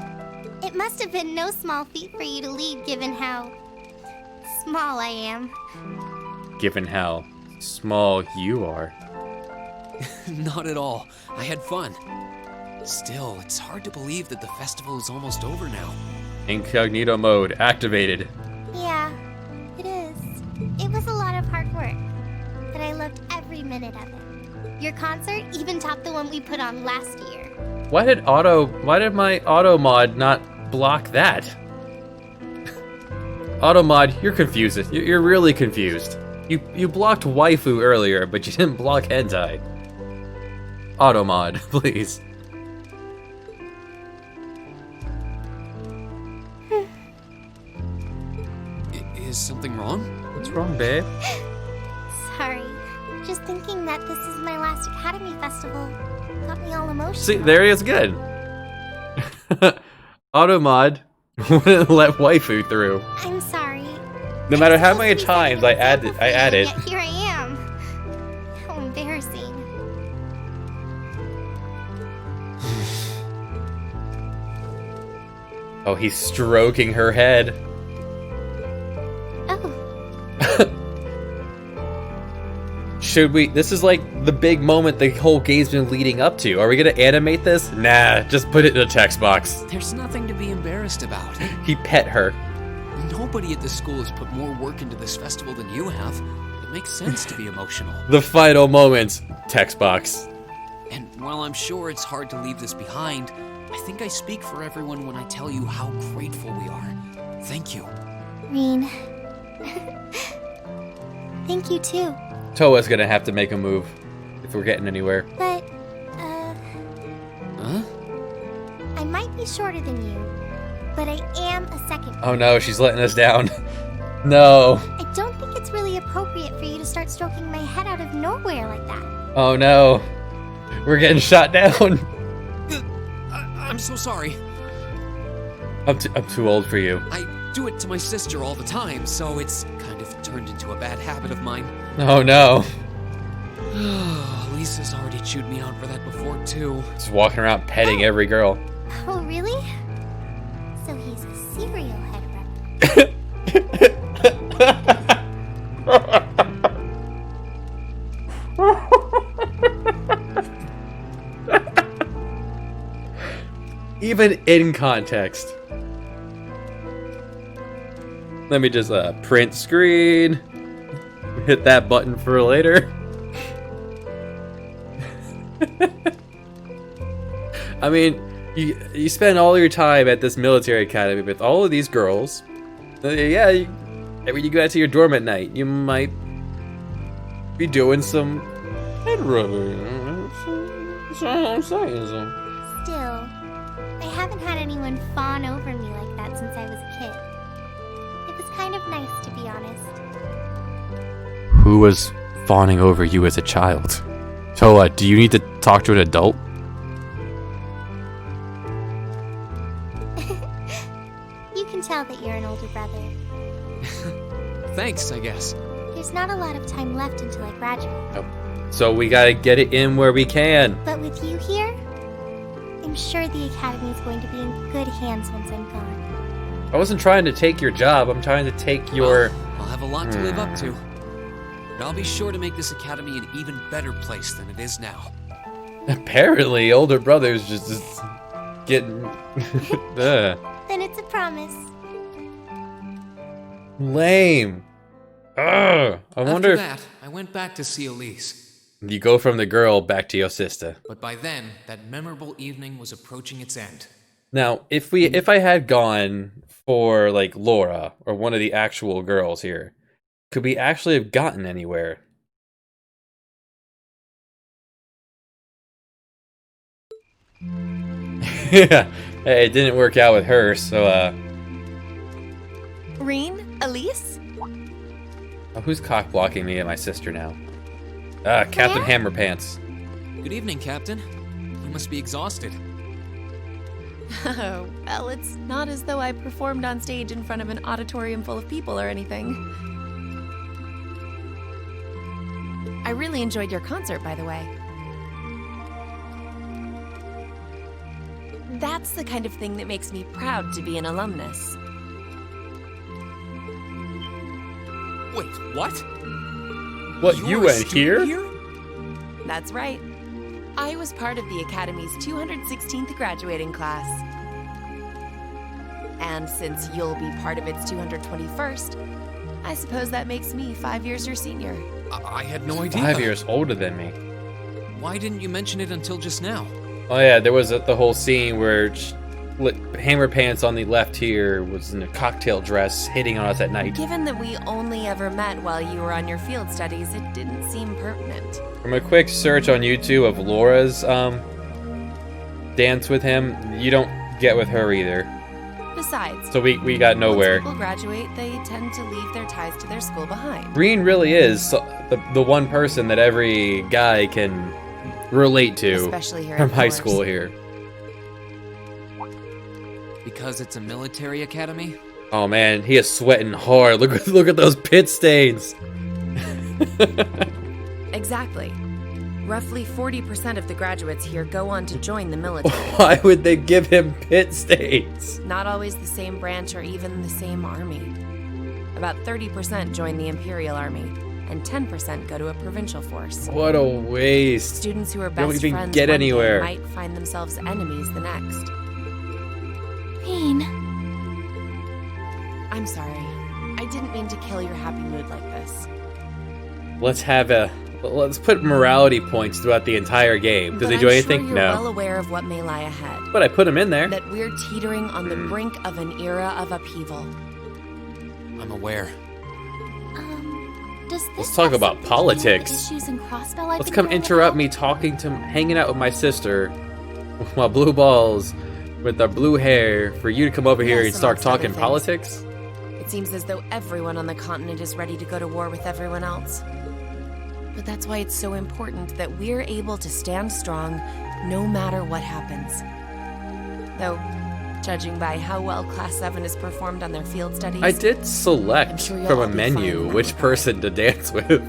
It must have been no small feat for you to lead, given how small I am. Given how small you are. Not at all. I had fun. Still, it's hard to believe that the festival is almost over now. Incognito mode activated. Yeah, it is. It was a lot of hard work, but I loved every minute of it. Your concert even topped the one we put on last year. Why did my auto mod not block that? Auto mod, you're confused. You're really confused. You blocked waifu earlier, but you didn't block hentai. Auto mod, please. Is something wrong? What's wrong, babe? Sorry. Just thinking that this is my last Academy Festival got me all emotional. See, there he is good. Auto mod wouldn't let waifu through. I'm sorry. No matter how many times I add it. Yet here I am. How embarrassing. Oh, he's stroking her head. Oh. Should we? This is like the big moment the whole game's been leading up to. Are we gonna animate this? Nah, just put it in a text box. There's nothing to be embarrassed about. He pet her. Nobody at the school has put more work into this festival than you have. It makes sense to be emotional. The final moments. Text box. And while I'm sure it's hard to leave this behind, I think I speak for everyone when I tell you how grateful we are. Thank you. Reen. Thank you too. Toa's gonna have to make a move if we're getting anywhere. But, Huh? I might be shorter than you, but I am a second. Oh no, she's letting us down. No. I don't think it's really appropriate for you to start stroking my head out of nowhere like that. Oh no. We're getting shot down. I'm so sorry. I'm too old for you. I do it to my sister all the time, so it's kind of turned into a bad habit of mine. Oh no. Lisa's already chewed me out for that before, too. Just walking around petting every girl. Oh, really? So he's a serial head Even in context. Let me just print screen. Hit that button for later. I mean, you spend all your time at this military academy with all of these girls. Yeah, when you go out to your dorm at night, you might be doing some head rubbing. That's all I'm saying. Still, I haven't had anyone fawn over me like that since I was a kid. It was kind of nice, to be honest. Who was fawning over you as a child? Toa, do you need to talk to an adult? You can tell that you're an older brother. Thanks, I guess. There's not a lot of time left until I graduate. Nope. So we gotta get it in where we can. But with you here, I'm sure the academy is going to be in good hands once I'm gone. I wasn't trying to take your job. I'm trying to take your... I'll have a lot to live up to. But I'll be sure to make this academy an even better place than it is now. Apparently, older brother's just getting... Then it's a promise. Lame. Ugh. I wonder After that, I went back to see Elise. You go from the girl back to your sister. But by then, that memorable evening was approaching its end. Now, if I had gone for, like, Laura, or one of the actual girls here, could we actually have gotten anywhere? Yeah, it didn't work out with her, so, Reen? Elise? Oh, who's cock-blocking me and my sister now? Captain Hammerpants. Good evening, Captain. You must be exhausted. Oh, well, it's not as though I performed on stage in front of an auditorium full of people or anything. I really enjoyed your concert, by the way. That's the kind of thing that makes me proud to be an alumnus. Wait, what? What, you went here? That's right. I was part of the Academy's 216th graduating class. And since you'll be part of its 221st, I suppose that makes me 5 years your senior. I had no idea. 5 years older than me. Why didn't you mention it until just now? Oh yeah, there was the whole scene where Hammerpants on the left here was in a cocktail dress hitting on us at night. Given that we only ever met while you were on your field studies, it didn't seem pertinent. From a quick search on YouTube of Laura's dance with him, you don't get with her either. Besides, so we got nowhere. Once people graduate, they tend to leave their ties to their school behind. Reen really is the one person that every guy can relate to, especially here from high school here. Because it's a military academy? Oh man, he is sweating hard. Look at those pit stains. Exactly. Roughly 40% of the graduates here go on to join the military. Why would they give him pit stains? Not always the same branch or even the same army. About 30% join the Imperial Army, and 10% go to a provincial force. What a waste. Students who are Don't best even friends get one anywhere. day might find themselves enemies the next. Reen. I'm sorry. I didn't mean to kill your happy mood like this. Let's put morality points throughout the entire game. Does he do anything? I'm sure you're well aware of what may lie ahead. But I put him in there. That we're teetering on the brink of an era of upheaval. I'm aware. Does this Let's talk about politics. issues in Crossbell I've Let's been come hearing interrupt me hanging out with my sister while blue balls with our blue hair for you to come over here and start amongst other talking things. politics? It seems as though everyone on the continent is ready to go to war with everyone else. But that's why it's so important that we're able to stand strong no matter what happens. Though, judging by how well Class 7 has performed on their field studies... I did select sure you'll from a all be fine menu in that which person to dance with.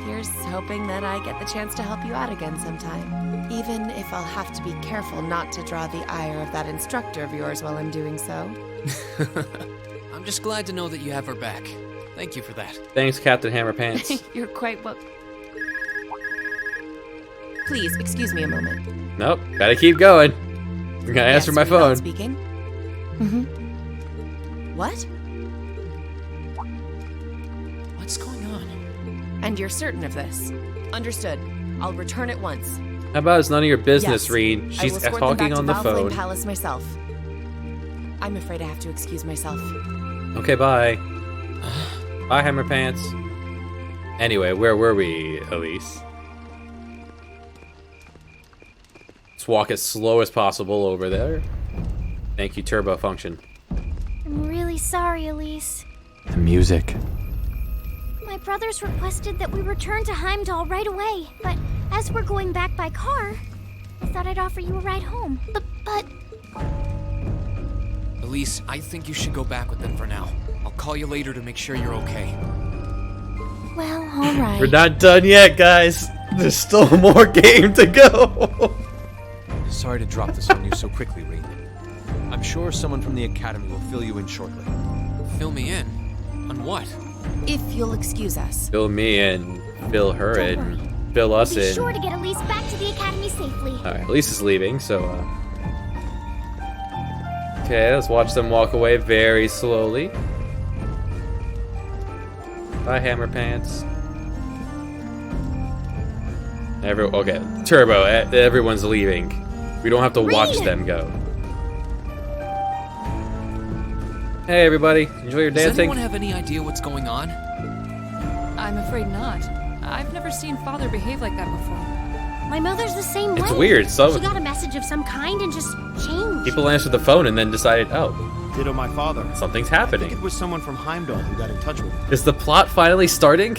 Here's hoping that I get the chance to help you out again sometime. Even if I'll have to be careful not to draw the ire of that instructor of yours while I'm doing so. I'm just glad to know that you have her back. Thank you for that. Thanks, Captain Hammerpants. You're quite well... Please, excuse me a moment. Nope, gotta keep going. I'm gonna answer my phone. Speaking. What? What's going on? And you're certain of this? Understood. I'll return at once. How about it's none of your business, Yes, Reed? I will She's escort them talking back on to the Valflame phone. Palace myself. I'm afraid I have to excuse myself. Okay, bye. Bye, Hammerpants. Anyway, where were we, Elise? Let's walk as slow as possible over there. Thank you, turbo function. I'm really sorry, Elise. The music. My brothers requested that we return to Heimdall right away, but as we're going back by car, I thought I'd offer you a ride home. But Elise, I think you should go back with them for now. I'll call you later to make sure you're okay. well, all right. We're not done yet, guys. There's still more game to go. Sorry to drop this on you so quickly, Reed. I'm sure someone from the Academy will fill you in shortly. Fill me in? On what? If you'll excuse us. Fill me in. Fill her in. Fill us Be in. sure to get Elise back to the academy safely. Alright, Elise is leaving, so okay, let's watch them walk away very slowly. Bye, Hammerpants. Okay, Turbo, everyone's leaving. We don't have to watch them go. Hey, everybody, enjoy your Does dancing. anyone have any idea what's going on? I'm afraid not. I've never seen Father behave like that before. My mother's the same way. It's weird, She got a message of some kind and just changed. People answered the phone and then decided, oh, Ditto my father. something's I happening. think it was someone from Heimdall who got in touch with him. Is the plot finally starting?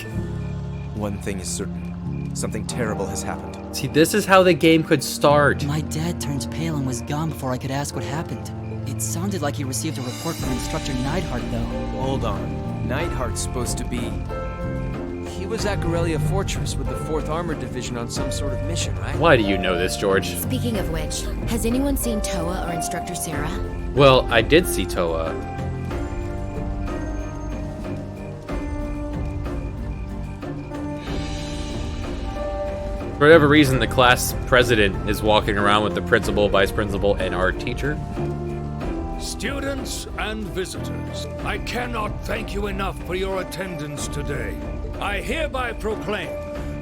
One thing is certain. Something terrible has happened. See, this is how the game could start. My dad turned pale and was gone before I could ask what happened. It sounded like he received a report from Instructor Neidhart, though. Hold on. Neidhart's supposed to be... He was at Gorelia Fortress with the 4th Armored Division on some sort of mission, right? Why do you know this, George? Speaking of which, has anyone seen Toa or Instructor Sarah? Well, I did see Toa. For whatever reason, the class president is walking around with the principal, vice principal, and our teacher. Students and visitors, I cannot thank you enough for your attendance today. I hereby proclaim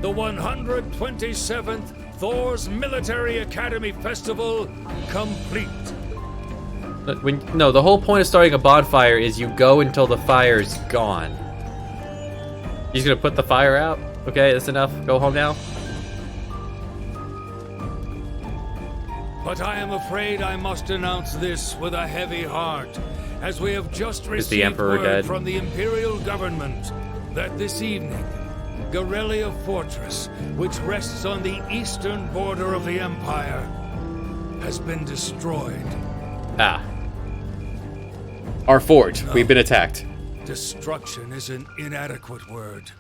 the 127th Thor's Military Academy Festival complete. No, the whole point of starting a bonfire is you go until the fire's gone. You're just gonna put the fire out? Okay, that's enough. Go home now. But I am afraid I must announce this with a heavy heart, as we have just Is received the Emperor word dead? from the Imperial government that this evening, Gorelia Fortress, which rests on the eastern border of the Empire, has been destroyed. Ah. Our fort. We've been attacked. Destruction is an inadequate word.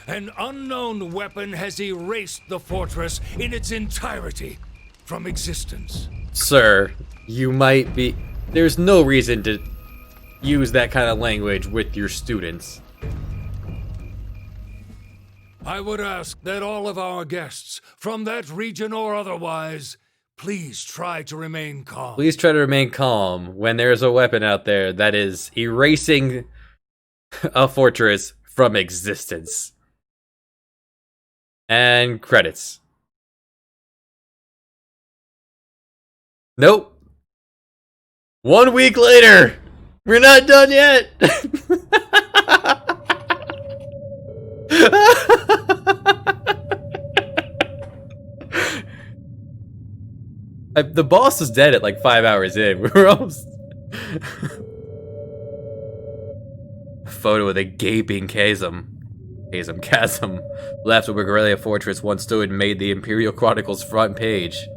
An unknown weapon has erased the fortress in its entirety from existence. Sir, you might be... There's no reason to use that kind of language with your students. I would ask that all of our guests, from that region or otherwise, please try to remain calm. Please try to remain calm when there's a weapon out there that is erasing A fortress from existence. And credits. Nope. 1 week later! We're not done yet! The boss is dead at like 5 hours in. We're almost... Photo of the gaping chasm left where Guerrilla Fortress once stood and made the Imperial Chronicles front page.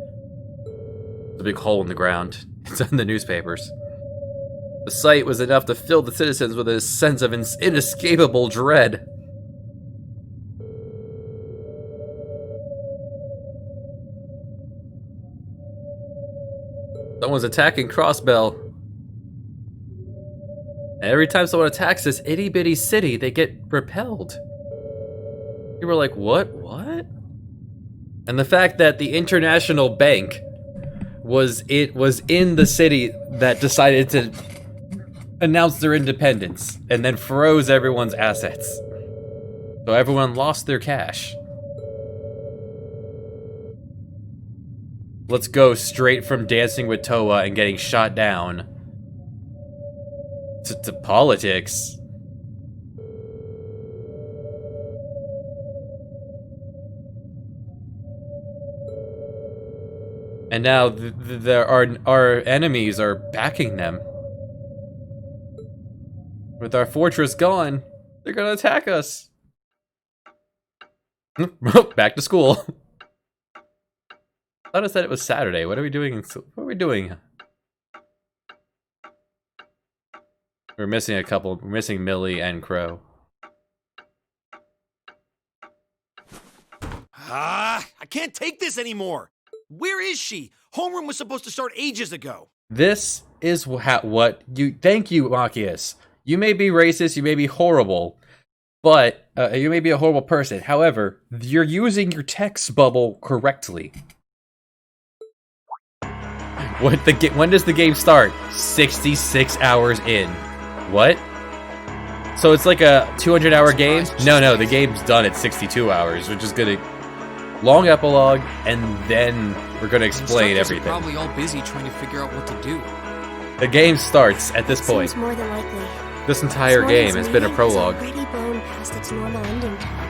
There's a big hole in the ground. It's in the newspapers. The sight was enough to fill the citizens with a sense of inescapable dread. Someone's attacking Crossbell. Every time someone attacks this itty-bitty city, they get repelled. You were like, what? And the fact that the International Bank was in the city that decided to announce their independence and then froze everyone's assets. So everyone lost their cash. Let's go straight from Dancing with Toa and getting shot down to politics. And now our enemies are backing them. With our fortress gone, they're gonna attack us. Back to school. I thought I said it was Saturday. What are we doing? What are we doing? We're missing a couple. We're missing Millie and Crow. I can't take this anymore. Where is she? Homeroom was supposed to start ages ago. This is what you... Thank you, Machias. You may be racist, you may be horrible, but you may be a horrible person. However, you're using your text bubble correctly. When does the game start? 66 hours in. What? So it's like a 200-hour game? No, the game's done at 62 hours. We're just gonna... Long epilogue, and then we're gonna explain everything. Are probably all busy trying to figure out what to do. The game starts at this point. Seems more than likely. This entire game has been a prologue. Already blown past its normal ending time.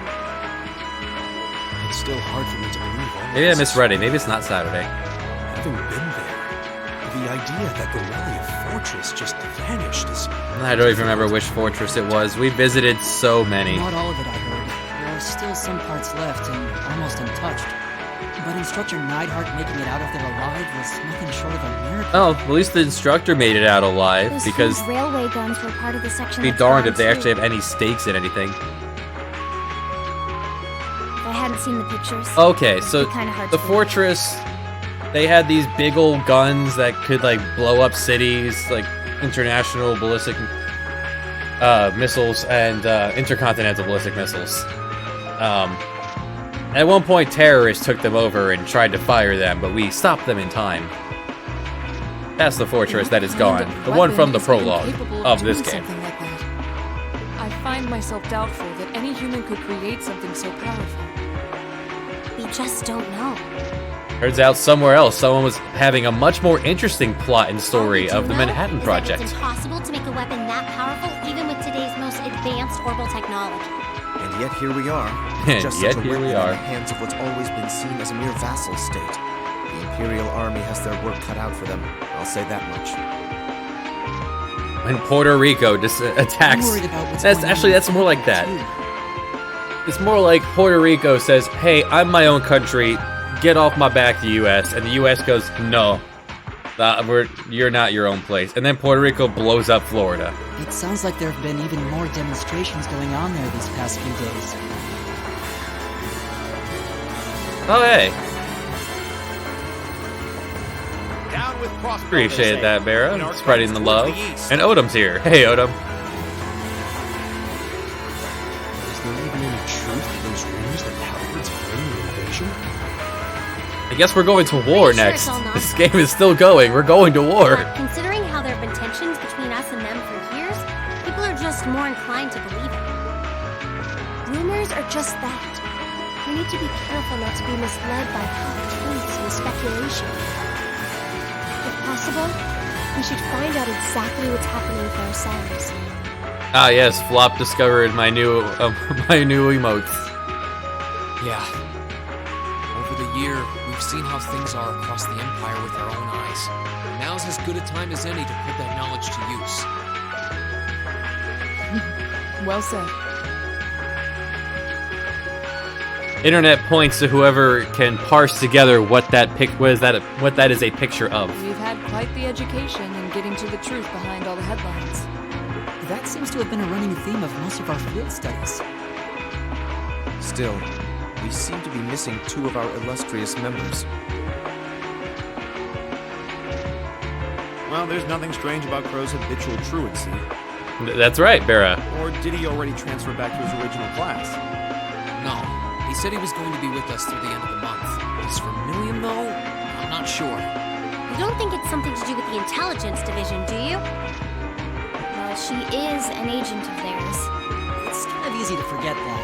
It's still hard for me to believe all Maybe I this. misread it. Maybe it's not Saturday. Having been there, the idea that Guerrilla Fortress just vanished is... I don't even remember which fortress it was. We visited so many. Not all of it, I heard. There are still some parts left and almost untouched. But Instructor Neidhart making it out of there alive was nothing short of a miracle. Oh, at least the instructor made it out alive, Those because huge railway guns were part of the section. be that's darned gone if they too. actually have any stakes in anything. I hadn't seen the pictures. Okay, It'd so be kinda hard the to fortress, they had these big old guns that could like blow up cities, like international ballistic missiles and intercontinental ballistic missiles. At one point, terrorists took them over and tried to fire them, but we stopped them in time. That's the fortress that is gone. The one from the prologue of this game. Something like that. I find myself doubtful that any human could create something so powerful. We just don't know. Turns out somewhere else, someone was having a much more interesting plot and story of the Well, Manhattan is that Project. It's impossible to make a weapon that powerful, even with today's most advanced orbital technology. And yet here we are. And Just yet such a here we weapon are. in the hands of what's always been seen as a mere vassal state. The Imperial Army has their work cut out for them. I'll say that much. When Puerto Rico just attacks, I'm worried about what's that's going on actually in that's more like that. too. It's more like Puerto Rico says, "Hey, I'm my own country. Get off my back, the U.S." And the U.S. goes, "No, you're not your own place." And then Puerto Rico blows up Florida. It sounds like there have been even more demonstrations going on there these past few days. Oh, hey, Down with Crossbow, appreciate they that, say. Barra. And our Spreading the guns love. toward the east. And Odom's here. Hey, Odom. Is there even any truth to those rumors that Halberd's planning the invasion? I guess we're going to war Pretty sure next. it's all This game is still going. We're going to war. But considering how there have been tensions between us and them for years, people are just more inclined to believe it. Rumors are just that. We need to be careful not to be misled by half-truths and speculation. If possible, we should find out exactly what's happening for ourselves. Ah, yes, Flop discovered my new emotes. Yeah. Over the year, we've seen how things are across the Empire with our own eyes. Now's as good a time as any to put that knowledge to use. Well said. Internet points to whoever can parse together what that is a picture of. We've had quite the education in getting to the truth behind all the headlines. That seems to have been a running theme of most of our field studies. Still, we seem to be missing two of our illustrious members. Well, there's nothing strange about Crow's habitual truancy. That's right, Bera. Or did he already transfer back to his original class? No. He said he was going to be with us through the end of the month. As for Milliam, though, I'm not sure. You don't think it's something to do with the intelligence division, do you? Well, she is an agent of theirs. It's kind of easy to forget that.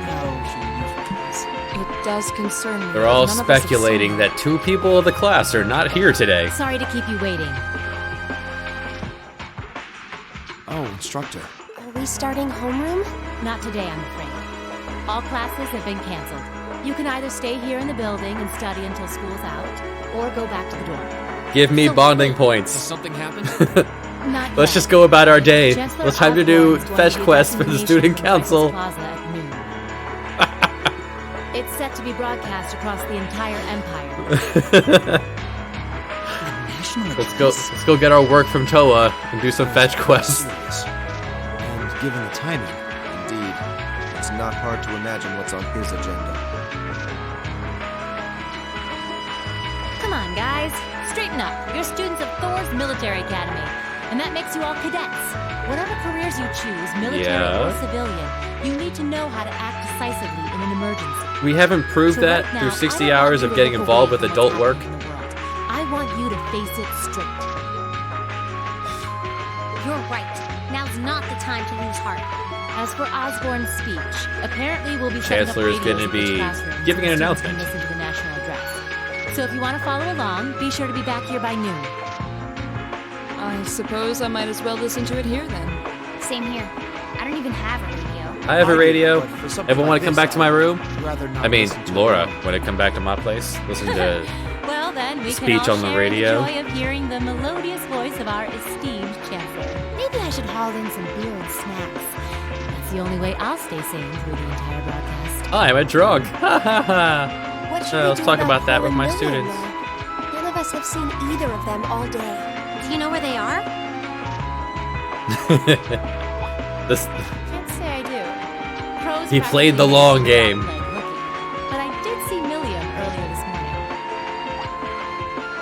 No, she usually is. It does concern me. They're all None of us have speculating seen that two people of the class are not here today. Sorry to keep you waiting. Oh, instructor. Are we starting homeroom? Not today, I'm afraid. All classes have been canceled. You can either stay here in the building and study until school's out, or go back to the dorm. Give me bonding Has points. something happened? Not Let's yet. just go about our day. Chancellor It's time to do Osborne is going fetch to be quests for the addressing student nation on Rex's council. Plaza at noon. It's set to be broadcast across the entire empire. Let's go get our work from Toa and do some fetch quests. And given the timing, Indeed, it's not hard to imagine what's on his agenda. Come on, guys. Straighten up. You're students of Thor's Military Academy, and that makes you all cadets. Whatever careers you choose, military or Yeah. civilian, you need to know how to act decisively in an emergency. We haven't proved So that right now, through I 60 don't want hours you of to getting look involved away with from what's adult work. happening in the world. I want you to face it straight. You're right. Now's not the time to lose heart. As for Osborne's speech, apparently we'll be setting up Chancellor is radios going to in each be classroom giving so an students can announcement. listen to the national address. So if you want to follow along, be sure to be back here by noon. I suppose I might as well listen to it here then. Same here. I don't even have a radio. I have a radio. but for something Everyone want like to come this, back to my room? I'd rather not I mean, listen to Laura, it. want to come back to my place? Listen to... Well, then we Speech can all on the share radio. the joy of hearing the melodious voice of our esteemed chancellor. Maybe I should haul in some beer and snacks. That's the only way I'll stay sane through the entire broadcast. I'm a drug. Ha ha ha. What should we Let's do talk about that Cole with my and Milliam, students. though? None of us have seen either of them all day. Do you know where they are? This, Can't say I do. Crow's he played the long game. But I did see Milliam earlier this morning.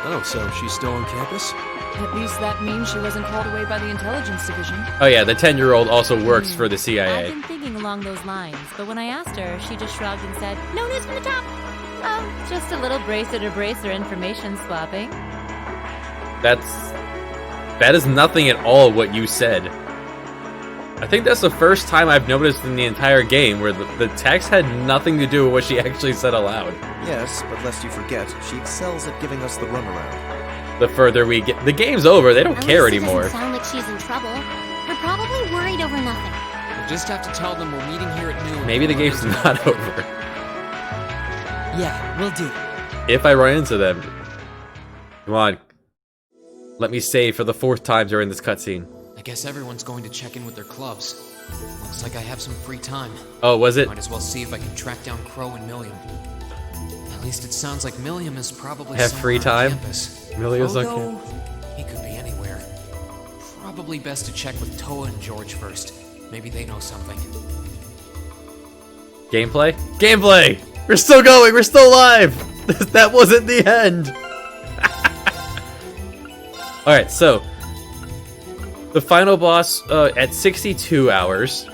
Oh, so she's still on campus? At least that means she wasn't called away by the intelligence division. Oh yeah, the 10-year-old also works for the I've CIA. been thinking along those lines, but when I asked her, she just shrugged and said, "No news from the top." Oh, just a little bracer-to-bracer information swapping. That is nothing at all what you said. I think that's the first time I've noticed in the entire game where the text had nothing to do with what she actually said aloud. Yes, but lest you forget, she excels at giving us the runaround. The further we get, the game's over. They don't At care least it anymore. doesn't sound like she's in trouble. They're probably worried over nothing. We'll just have to tell them we're meeting here at noon. Maybe the game's not over. Yeah, will do. If I run into them. Come on. Let me save for the 4th time during this cutscene. I guess everyone's going to check in with their clubs. Looks like I have some free time. Oh, was it? Might as well see if I can track down Crow and Milliam. At least it sounds like Milliam is probably Have somewhere free on time? campus. Milliam's Crow, on though, campus. he could be anywhere. Probably best to check with Toa and George first. Maybe they know something. Gameplay? Gameplay! We're still going! We're still alive! That wasn't the end! Alright, so... The final boss at 62 hours.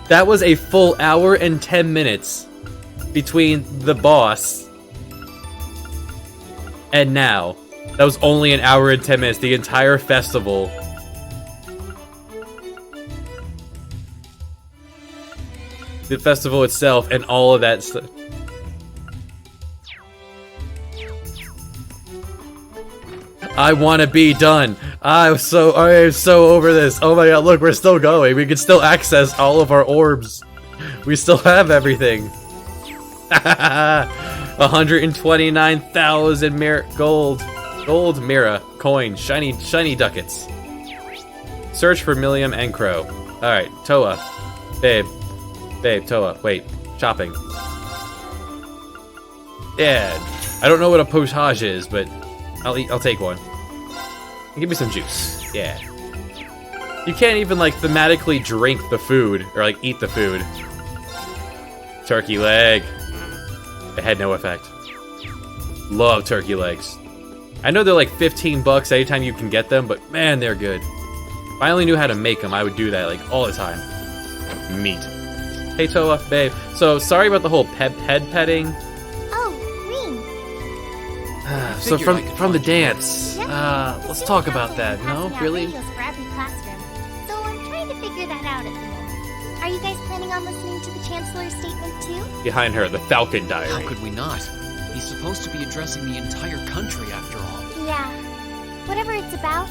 That was a full hour and 10 minutes between the boss and now. That was only an hour and 10 minutes. The entire festival the festival itself and all of that stuff. I want to be done. I am so over this. Oh my god, look, we're still going. We can still access all of our orbs. We still have everything. 129,000 gold Mira coin, shiny ducats. Search for Millium and Crow. All right, Toa, babe, Toa. Wait, shopping. Yeah, I don't know what a potage is, but I'll take one. Give me some juice. Yeah. You can't even like thematically drink the food or like eat the food. Turkey leg. It had no effect. Love turkey legs. I know they're like 15 bucks anytime you can get them, but man, they're good. If I only knew how to make them, I would do that like all the time. Meat. Hey Toa, babe. So sorry about the whole head petting. Oh, Rean. So from the dance, let's talk about that. No, really? For every classroom. So I'm trying to figure that out at the moment. Are you guys planning on listening to the Chancellor's statement too? Behind her, the Falcon Diary. How could we not? He's supposed to be addressing the entire country after all. Yeah. Whatever it's about,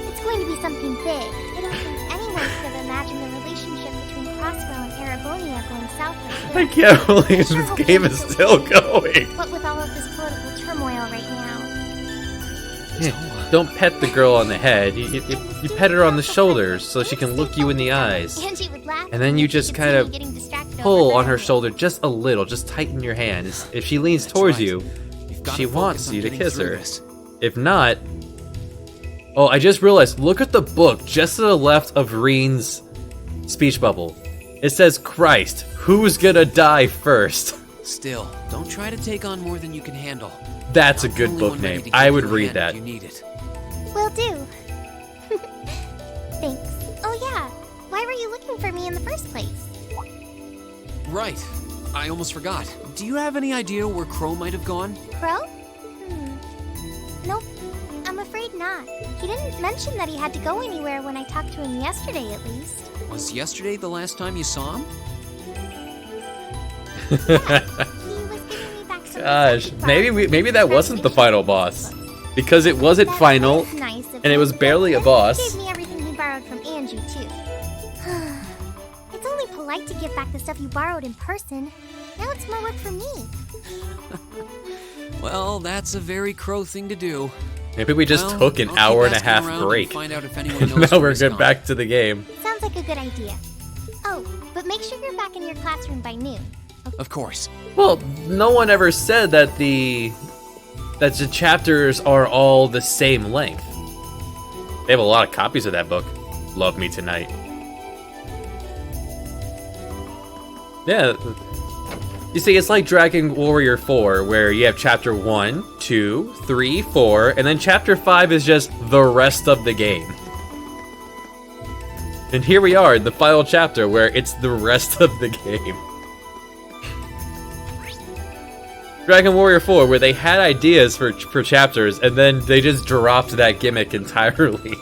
it's going to be something big. I don't think anyone could have imagined the relationship between Crosswell and Aragonia going south like this. I can't believe this game is still going. What with all of this political turmoil right now? Yeah, don't pet the girl on the head. You pet her on the shoulders so she can look you in the eyes. Angie would laugh. And then you just kind of pull on her shoulder just a little. Just tighten your hand. If she leans towards you, she wants you to kiss her. If not... Oh, I just realized, look at the book just to the left of Reen's speech bubble. It says, Christ, who's gonna die first? Still, don't try to take on more than you can handle. That's a good book name. I would read that. You need it. Will do. Thanks. Oh yeah, why were you looking for me in the first place? Right. I almost forgot. Do you have any idea where Crow might have gone? Crow? Nope. I'm afraid not. He didn't mention that he had to go anywhere when I talked to him yesterday, at least. Was yesterday the last time you saw him? Gosh, maybe that wasn't the final boss. Because it wasn't final, and it was barely a boss. He gave me everything he borrowed from Angie, too. It's only polite to give back the stuff you borrowed in person. Now it's more work for me. Well, that's a very Crow thing to do. Maybe we just took an hour and a half break. Find out if anyone knows Now where we're he's good gone. back to the game. Sounds like a good idea. Oh, but make sure you're back in your classroom by noon. Of course. Well, no one ever said that the chapters are all the same length. They have a lot of copies of that book. Love Me Tonight. Yeah. You see, it's like Dragon Warrior 4, where you have chapter 1, 2, 3, 4, and then chapter 5 is just the rest of the game. And here we are, the final chapter, where it's the rest of the game. Dragon Warrior 4, where they had ideas for chapters, and then they just dropped that gimmick entirely.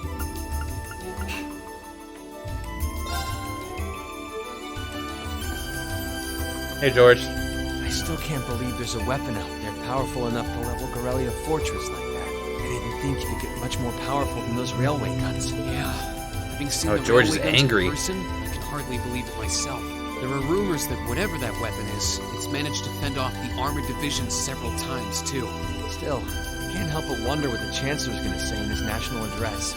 Hey, George. I still can't believe there's a weapon out there powerful enough to level Gorelia Fortress like that. I didn't think you could get much more powerful than those railway guns. Yeah. Having seen Oh, the George is railway guns in angry. person, I can hardly believe it myself. There are rumors that whatever that weapon is, it's managed to fend off the armored divisions several times, too. Still, I can't help but wonder what the Chancellor's gonna say in his national address.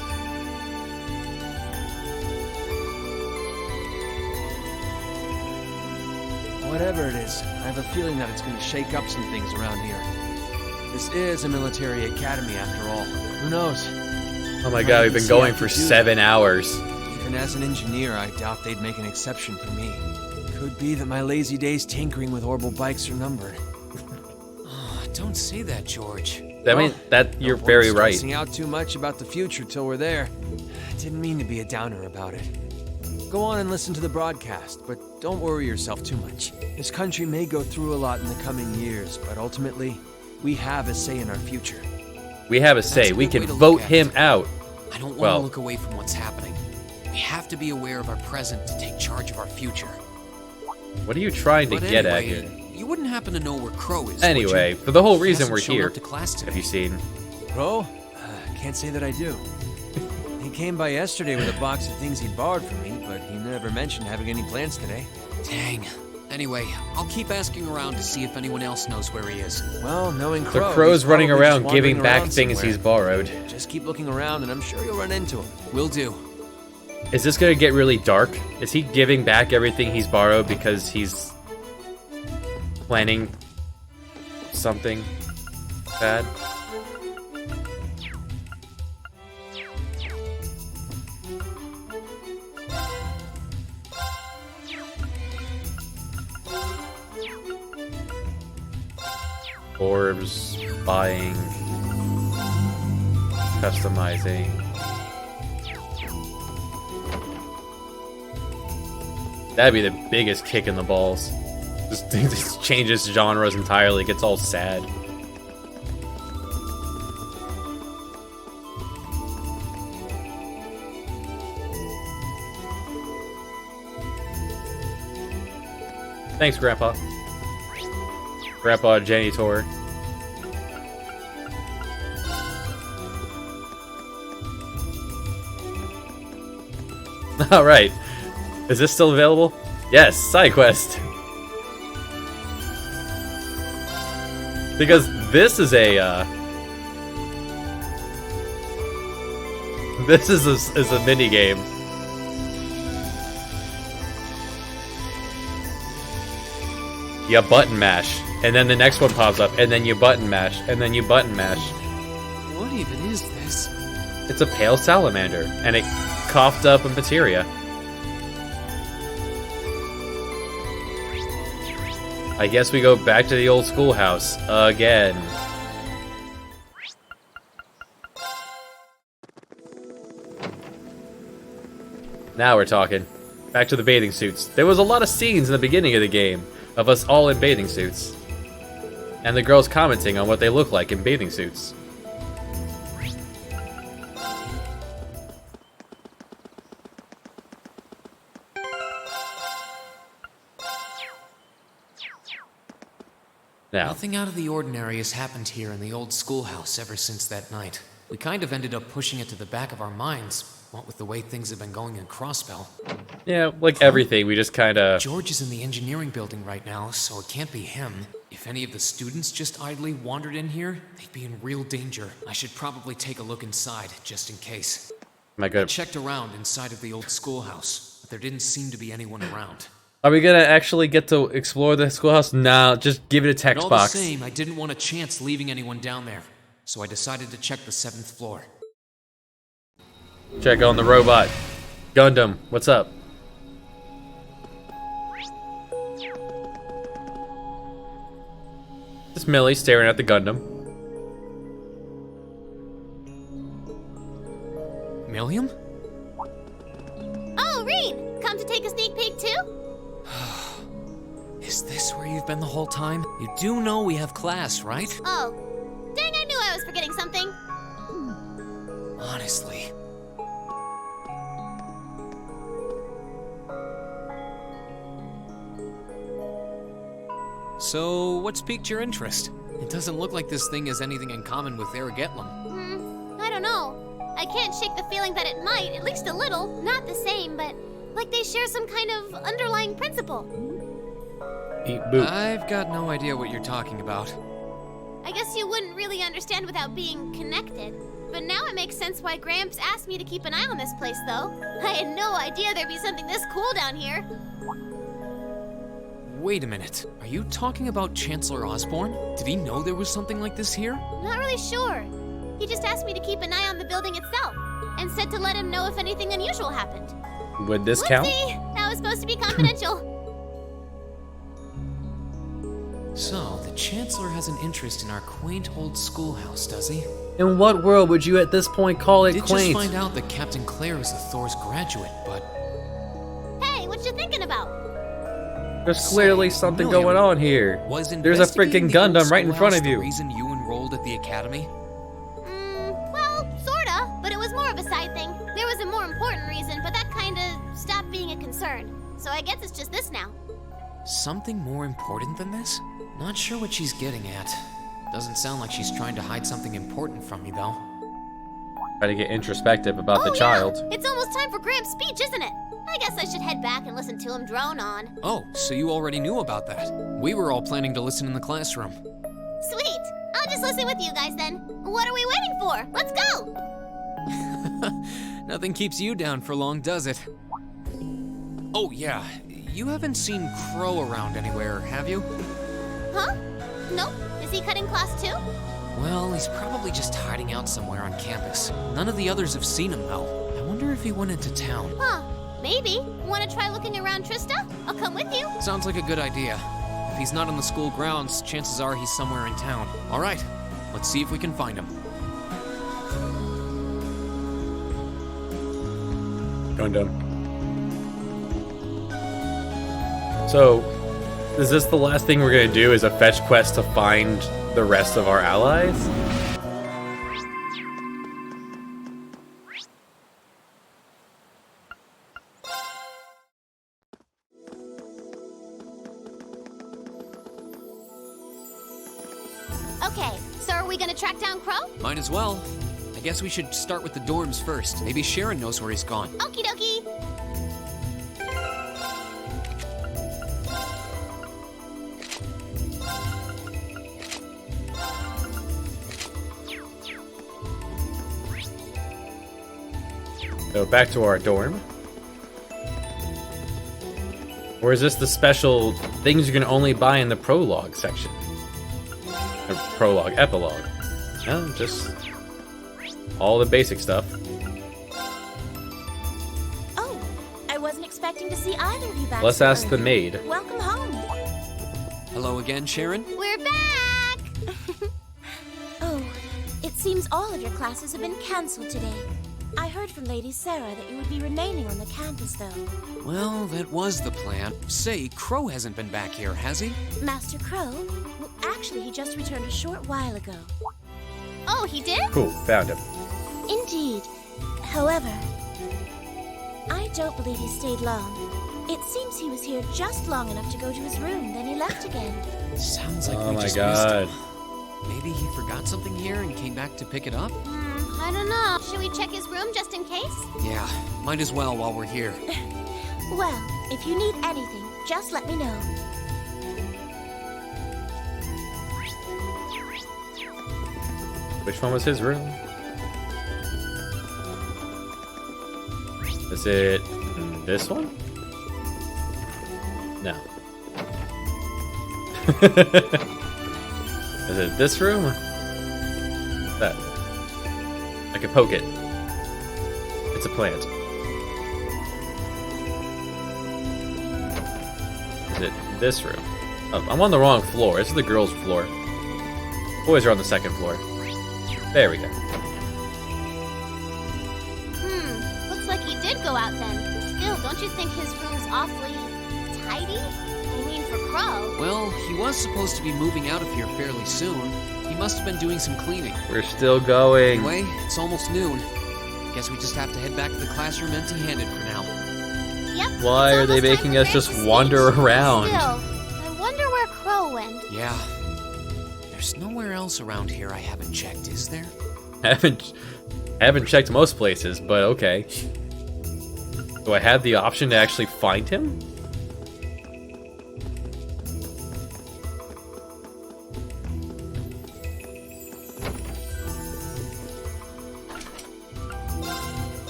Whatever it is, I have a feeling that it's gonna shake up some things around here. This is a military academy after all. Who knows? Oh my god, we've been going for 7 hours. Even as an engineer, I doubt they'd make an exception for me. Could be that my lazy days tinkering with orbital bikes are numbered. Oh, don't say that, George. You're very right. Stressing out too much about the future till we're there. I didn't mean to be a downer about it. Go on and listen to the broadcast, but don't worry yourself too much. This country may go through a lot in the coming years, but ultimately, we have a say in our future. We have a say. We can vote him out. I don't want to look away from what's happening. We have to be aware of our present to take charge of our future. What are you trying to But get at anyway, here? You wouldn't happen to know where Crow is, Anyway, would you? for the whole He reason hasn't we're shown here, up to class today. have you seen? Bro? Can't say that I do. He came by yesterday with a box of things he borrowed from me, but he never mentioned having any plans today. Dang. Anyway, I'll keep asking around to see if anyone else knows where he is. Well, knowing The Crow, Crow's he's running probably around just giving wandering back around things somewhere. he's borrowed. Just keep looking around, and I'm sure you'll run into him. Will do. Is this gonna get really dark? Is he giving back everything he's borrowed because he's planning something bad? Orbs, buying, customizing. That'd be the biggest kick in the balls. Just changes genres entirely, gets all sad. Thanks, Grandpa. Grandpa Janitor. Alright. Is this still available? Yes, side quest. Because this is a this is a mini game. You button mash, and then the next one pops up, and then you button mash, and then you button mash. What even is this? It's a pale salamander, and it coughed up a materia. I guess we go back to the old schoolhouse again. Now we're talking. Back to the bathing suits. There was a lot of scenes in the beginning of the game of us all in bathing suits. And the girls commenting on what they look like in bathing suits. Now, Nothing out of the ordinary has happened here in the old schoolhouse ever since that night. We kind of ended up pushing it to the back of our minds, what with the way things have been going in Crossbell. yeah, like everything, we just kind of... George is in the engineering building right now, so it can't be him. If any of the students just idly wandered in here, they'd be in real danger. I should probably take a look inside, just in case. My I God. checked around inside of the old schoolhouse, but there didn't seem to be anyone around. Are we gonna actually get to explore the schoolhouse? No, just give it a But text all box. the same, I didn't want a chance leaving anyone down there, so I decided to check the 7th floor. Check on the robot. Gundam, what's up? Just Millie staring at the Gundam. Milliam? Oh, Reed! Come to take a sneak peek too? Is this where you've been the whole time? You do know we have class, right? Oh. Dang, I knew I was forgetting something. Honestly. So, what's piqued your interest? It doesn't look like this thing has anything in common with Aragetlum. I don't know. I can't shake the feeling that it might, at least a little. Not the same, but like they share some kind of underlying principle. Eat boot. I've got no idea what you're talking about. I guess you wouldn't really understand without being connected. But now it makes sense why Gramps asked me to keep an eye on this place, though. I had no idea there'd be something this cool down here. Wait a minute. Are you talking about Chancellor Osborne? Did he know there was something like this here? Not really sure. He just asked me to keep an eye on the building itself, and said to let him know if anything unusual happened. Would this count? Whoopsie! That was supposed to be confidential. So, the Chancellor has an interest in our quaint old schoolhouse, does he? In what world would you at this point call it Did quaint? just find out that Captain Claire is the Thor's graduate, but Hey, what you thinking about? There's clearly something Milliam, going on here. was There's a investigating freaking the old Gundam right in front schoolhouse of you. The reason you enrolled at the academy? Well, sorta, but it was more of a side thing. There was a more important reason, but that kinda stopped being a concern. So I guess it's just this now. Something more important than this? Not sure what she's getting at. Doesn't sound like she's trying to hide something important from me, though. Try to get introspective about the child. It's almost time for Graham's speech, isn't it? I guess I should head back and listen to him drone on. Oh, so you already knew about that. We were all planning to listen in the classroom. Sweet. I'll just listen with you guys then. What are we waiting for? Let's go! Nothing keeps you down for long, does it? Oh, yeah. You haven't seen Crow around anywhere, have you? Huh? Nope. Is he cutting class too? Well, he's probably just hiding out somewhere on campus. None of the others have seen him, though. I wonder if he went into town. Huh. Maybe. Want to try looking around, Trista? I'll come with you. Sounds like a good idea. If he's not on the school grounds, chances are he's somewhere in town. All right, let's see if we can find him. Going down. So, is this the last thing we're gonna do? Is a fetch quest to find the rest of our allies? Okay, so are we gonna track down Crow? Might as well. I guess we should start with the dorms first. Maybe Sharon knows where he's gone. Okie dokie. So back to our dorm. Or is this the special things you can only buy in the prologue section? Or prologue, epilogue. No, just all the basic stuff. Oh, I wasn't expecting to see either of you back. Let's so ask the early. maid. Welcome home. Hello again, Sharon? We're back! Oh, it seems all of your classes have been canceled today. I heard from Lady Sarah that you would be remaining on the campus, though. Well, that was the plan. Say, Crow hasn't been back here, has he? Master Crow? Well, actually, he just returned a short while ago. Oh, he did? Cool, found him. Indeed. However, I don't believe he stayed long. It seems he was here just long enough to go to his room, then he left again. Sounds like Oh we my just God. missed him. Maybe he forgot something here and came back to pick it up? I don't know. Should we check his room just in case? Yeah, might as well while we're here. Well, if you need anything, just let me know. Which one was his room? Is it this one? No. Is it this room? That. I can poke it. It's a plant. Is it this room? Oh, I'm on the wrong floor. This is the girls' floor. Boys are on the second floor. There we go. Looks like he did go out then. Still, don't you think his room's awfully tidy? I mean, for Crow. Well, he was supposed to be moving out of here fairly soon. He must have been doing some cleaning. We're still going. Anyway, it's almost noon. Guess we just have to head back to the classroom empty-handed for now. Yep. Why are they making us just wander around? Still, I wonder where Crow went. Yeah. There's nowhere else around here I haven't checked, is there? Haven't checked most places, but okay. Do I have the option to actually find him?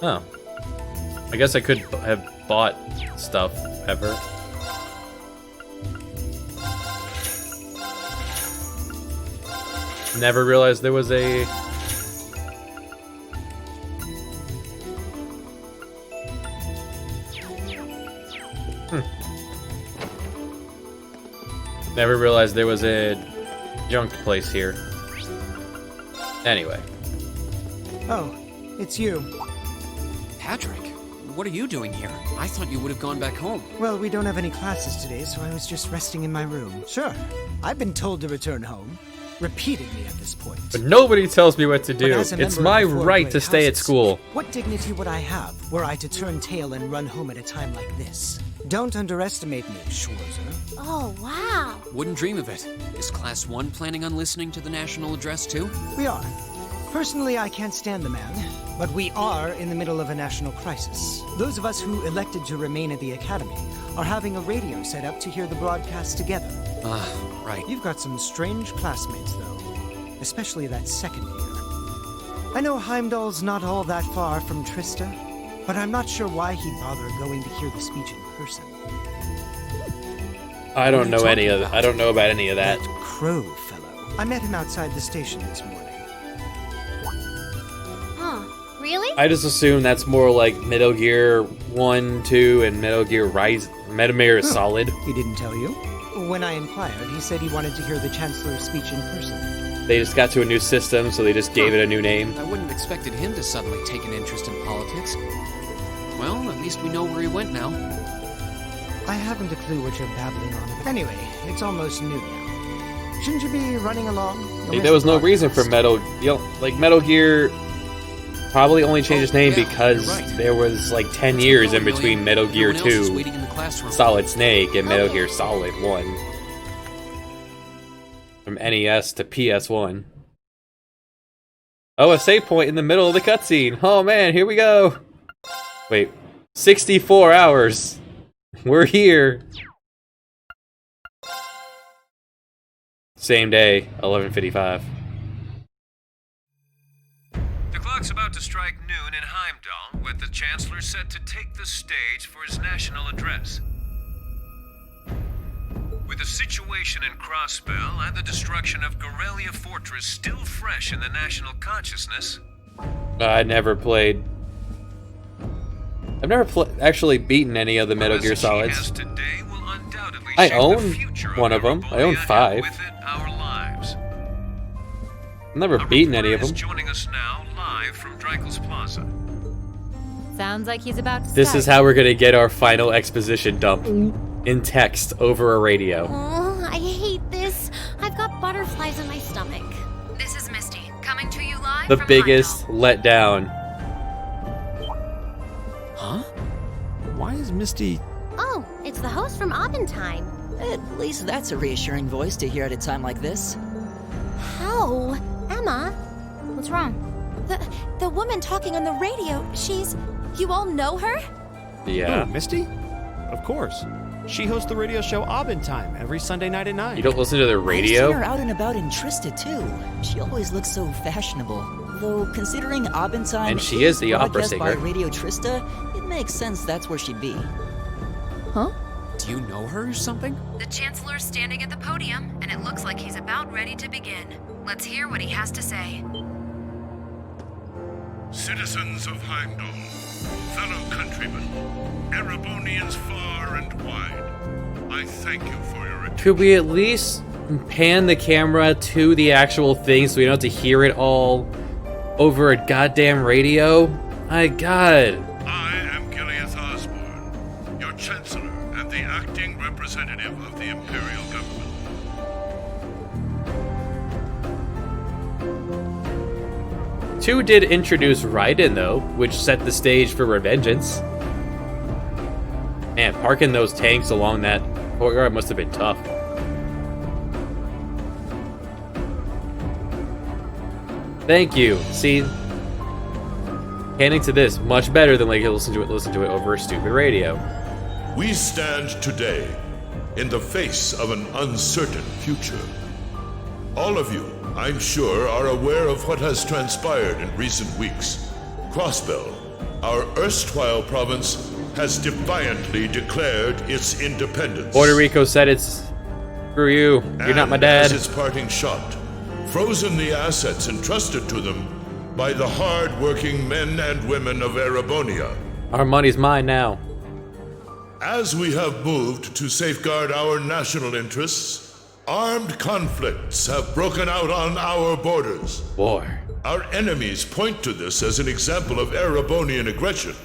Oh. I guess I could have bought stuff ever. Never realized there was a... Never realized there was a junk place here. Anyway. Oh, it's you. Patrick, what are you doing here? I thought you would have gone back home. Well, we don't have any classes today, so I was just resting in my room. Sure, I've been told to return home. repeatedly at this point. But nobody tells me what to do. But as a It's member my of the four right great to stay at houses, school. What dignity would I have were I to turn tail and run home at a time like this? Don't underestimate me, Schwarzer. Oh, wow. Wouldn't dream of it. Is Class 1 planning on listening to the national address too? We are. Personally, I can't stand the man, but we are in the middle of a national crisis. Those of us who elected to remain at the Academy are having a radio set up to hear the broadcast together. Right. You've got some strange classmates, though, especially that second year. I know Heimdall's not all that far from Trista, but I'm not sure why he'd bother going to hear the speech in person. I don't know any of that. I don't know about any of that. Crow fellow. I met him outside the station this morning. Huh. Really? I just assume that's more like Metal Gear 1, 2, and Metal Gear Rise. Metal Gear Solid. He didn't tell you? When I inquired, he said he wanted to hear the Chancellor's speech in person. They just got to a new system, so they just gave it a new name. I wouldn't have expected him to suddenly take an interest in politics. Well, at least we know where he went now. I haven't a clue what you're babbling on about. Anyway, it's almost noon now. Shouldn't you be running along? There was no reason for Metal Gear probably only changed its name because there was like 10 years in between Metal Gear 2 Solid Snake and Metal Gear Solid 1. From NES to PS1. Oh, a save point in the middle of the cutscene. Oh man, here we go. Wait, 64 hours. We're here. Same day, 11:55. The clock's about to strike noon in Heimdall, with the Chancellor set to take the stage for his national address. With the situation in Crossbell and the destruction of Gorelia Fortress still fresh in the national consciousness, I never played. I've never actually beaten any of the Metal Gear Solids. I own one of them. I own 5. I've never beaten any of them. joining us now live from Dreikel's Plaza. Sounds like he's about to This start. is how we're gonna get our final exposition dump. In text, over a radio. Oh, I hate this. I've got butterflies in my stomach. This is Misty, coming to you live The from biggest letdown. Huh? Why is Misty... Oh, it's the host from Abentime. At least that's a reassuring voice to hear at a time like this. How? Emma? What's wrong? The woman talking on the radio, she's... You all know her? Yeah. Oh, Misty? Of course. She hosts the radio show Abentime every Sunday night at 9. You don't listen to the I've seen radio? her out and about in Trista too. She always looks so fashionable. Though considering Abentime And she is the opera broadcast by singer. Radio Trista, it makes sense that's where she'd be. Huh? Do you know her or something? The Chancellor's standing at the podium, and it looks like he's about ready to begin. Let's hear what he has to say. Citizens of Heimdall, fellow countrymen, Erebonians far and wide, I thank you for your attention. Could we at least pan the camera to the actual thing so we don't have to hear it all over a goddamn radio? My god. I am Gileath Osborne, your Chancellor and the acting representative of the Imperial Government. Two did introduce Raiden, though, which set the stage for Revengeance. Man, parking those tanks along that courtyard must have been tough. Thank you. See, panning to this much better than like listen to it over a stupid radio. We stand today in the face of an uncertain future. All of you, I'm sure, are aware of what has transpired in recent weeks. Crossbell, our erstwhile province, has defiantly declared its independence. Puerto Rico said it's screw you. You're not my dad. As its parting shot, frozen the assets entrusted to them by the hard-working men and women of Erebonia. Our money's mine now. As we have moved to safeguard our national interests, armed conflicts have broken out on our borders. War. Our enemies point to this as an example of Erebonian aggression,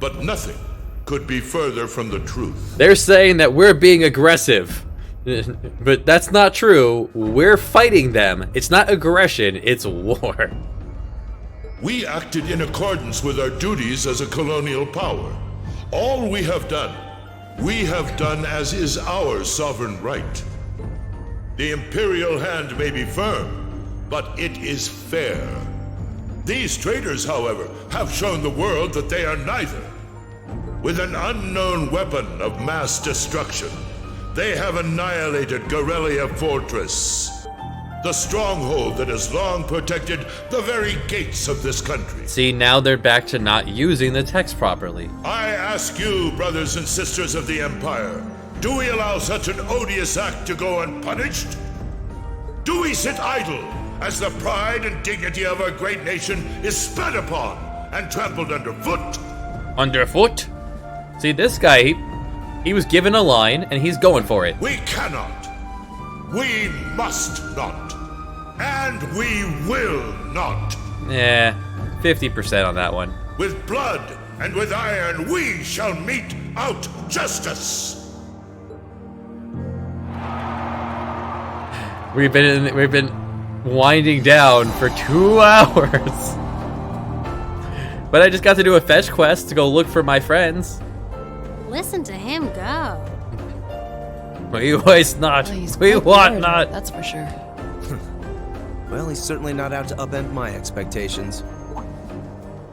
but nothing could be further from the truth. They're saying that we're being aggressive. But that's not true. We're fighting them. It's not aggression, it's war. We acted in accordance with our duties as a colonial power. All we have done as is our sovereign right. The Imperial hand may be firm, but it is fair. These traitors, however, have shown the world that they are neither. With an unknown weapon of mass destruction, they have annihilated Garrelia Fortress, the stronghold that has long protected the very gates of this country. See, now they're back to not using the text properly. I ask you, brothers and sisters of the Empire, do we allow such an odious act to go unpunished? Do we sit idle as the pride and dignity of our great nation is spat upon and trampled underfoot? Underfoot? See, this guy, he was given a line and he's going for it. We cannot. We must not. And we will not. Yeah, 50% on that one. With blood and with iron, we shall mete out justice. We've been winding down for 2 hours. But I just got to do a fetch quest to go look for my friends. Listen to him go. We waste not. We want not. That's for sure. Well, he's certainly not out to upend my expectations.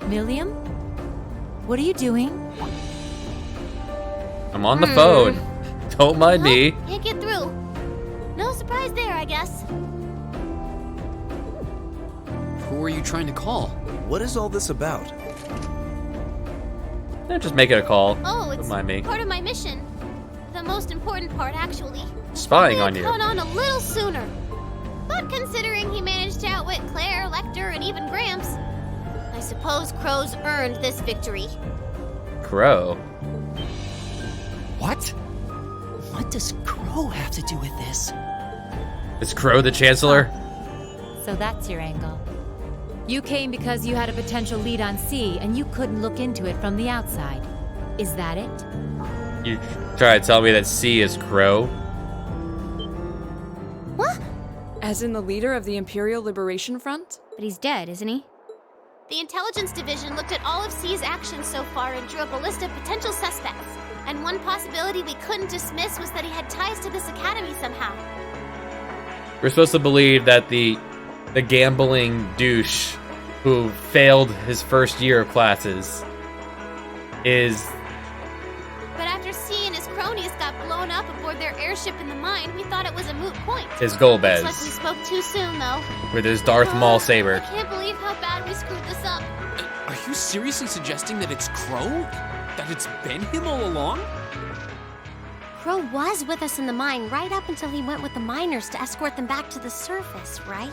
Milliam? What are you doing? I'm on the phone. Don't mind me. Can't get through. No surprise there, I guess. Who are you trying to call? What is all this about? I'm just making a call. Oh, it's Don't mind me. part of my mission. The most important part, actually. Spying on I'd you. caught on a little sooner. But considering he managed to outwit Claire, Lecter, and even Gramps, I suppose Crow's earned this victory. Crow. What? What does Crow have to do with this? Is Crow the Chancellor? So that's your angle. You came because you had a potential lead on C and you couldn't look into it from the outside. Is that it? You try to tell me that C is Crow? What? As in the leader of the Imperial Liberation Front? But he's dead, isn't he? The Intelligence Division looked at all of C's actions so far and drew up a list of potential suspects. And one possibility we couldn't dismiss was that he had ties to this academy somehow. We're supposed to believe that the gambling douche who failed his first year of classes is... But after C and his cronies got blown up aboard their airship in the mine, we thought it was a moot point. Is Golbez. Looks like we spoke too soon, though. With his Darth Maul saber. I can't believe how bad we screwed this up. Are you seriously suggesting that it's Crow? That it's been him all along? Crow was with us in the mine right up until he went with the miners to escort them back to the surface, right?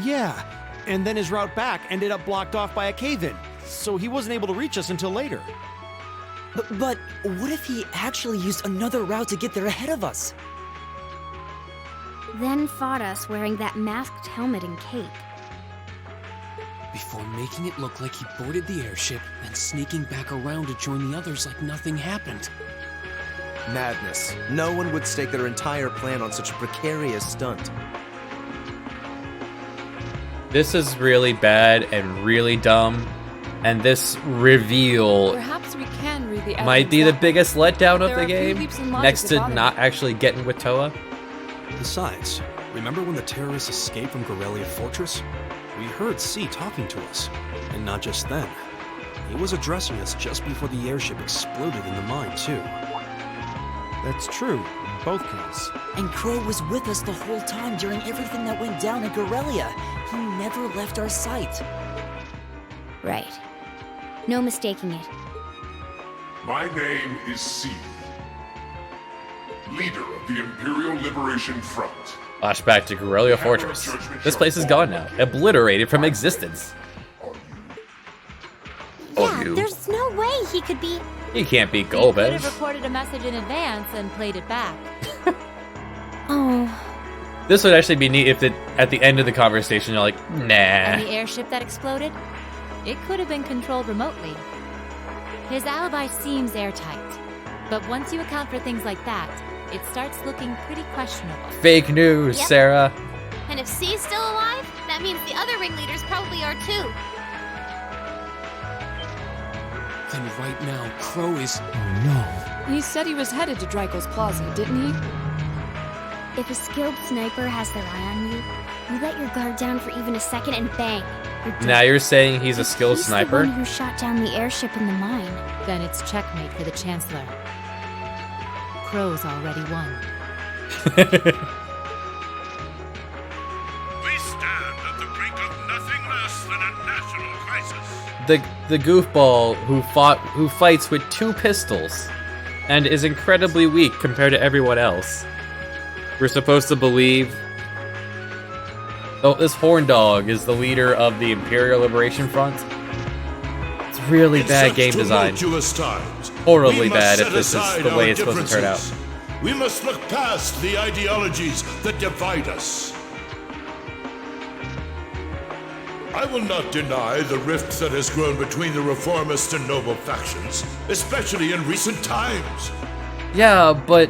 Yeah, and then his route back ended up blocked off by a cave-in, so he wasn't able to reach us until later. But what if he actually used another route to get there ahead of us? Then fought us wearing that masked helmet and cape. Before making it look like he boarded the airship, then sneaking back around to join the others like nothing happened. Madness. No one would stake their entire plan on such a precarious stunt. This is really bad and really dumb, and this reveal Perhaps we can read the might be the evidence biggest letdown There of are the few game, leaps in logic next that to bother not me. actually getting with Toa. Besides, remember when the terrorists escaped from Garrelia Fortress? We heard C talking to us. And not just then. He was addressing us just before the airship exploded in the mine, too. That's true, on both counts. And Crow was with us the whole time during everything that went down at Garrelia. He never left our sight. Right. No mistaking it. My name is C, leader of the Imperial Liberation Front. Flashback to Garrelia Fortress. This place is gone now, obliterated from existence. Yeah, there's no way he could be... He can't be He could have Golbez. recorded a message in advance and played it back. Oh. This would actually be neat if at the end of the conversation you're like, And nah. the airship that exploded? It could have been controlled remotely. His alibi seems airtight. But once you account for things like that, it starts looking pretty questionable. Fake news, Yep. Sarah. And if C's still alive, that means the other ringleaders probably are too. Then right now, Crow is... Oh no. He said he was headed to Drykel's Plaza, didn't he? If a skilled sniper has their eye on you, you let your guard down for even a second and bang. You're dead. Now you're saying he's a skilled He's sniper? the one who shot down the airship in the mine. Then it's checkmate for the Chancellor. Crow's already won. We stand at the brink of nothing less than a national crisis. The goofball who fights with 2 pistols and is incredibly weak compared to everyone else. We're supposed to believe... Oh, this horn dog is the leader of the Imperial Liberation Front. It's really In bad such game design. tumultuous times, Horribly we must bad if set this is aside the our way it's supposed to turn out. differences. We must look past the ideologies that divide us. I will not deny the rift that has grown between the reformist and noble factions, especially in recent times. Yeah, but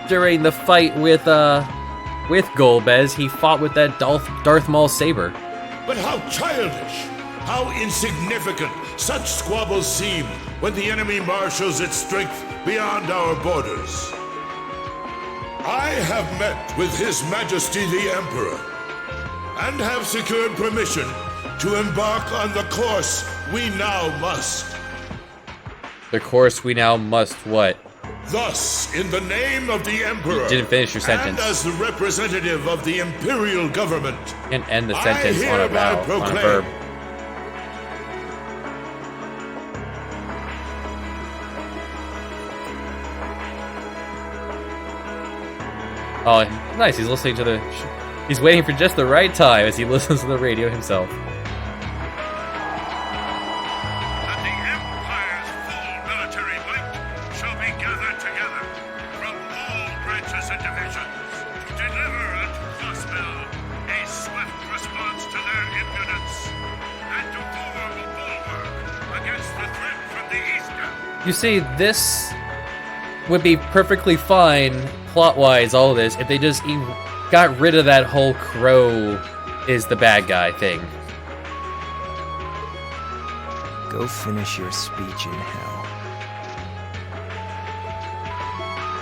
during the fight with Golbez, he fought with that Darth Maul saber. But how childish, how insignificant such squabbles seem when the enemy marshals its strength beyond our borders. I have met with His Majesty the Emperor and have secured permission to embark on the course we now must. The course we now must what? Thus, in the name of the Emperor, You didn't finish your sentence. and as the representative of the Imperial government, And end the I sentence on a hereby vowel, on a proclaim- verb. Oh, nice. He's listening to the... He's waiting for just the right time as he listens to the radio himself. that the Empire's full military might shall be gathered together from all branches and divisions to deliver at Cosmel a swift response to their impudence and to form a bulwark against the threat from the eastern. You see, this would be perfectly fine, plot-wise, all of this, if they just got rid of that whole Crow is the bad guy thing. Go finish your speech in hell.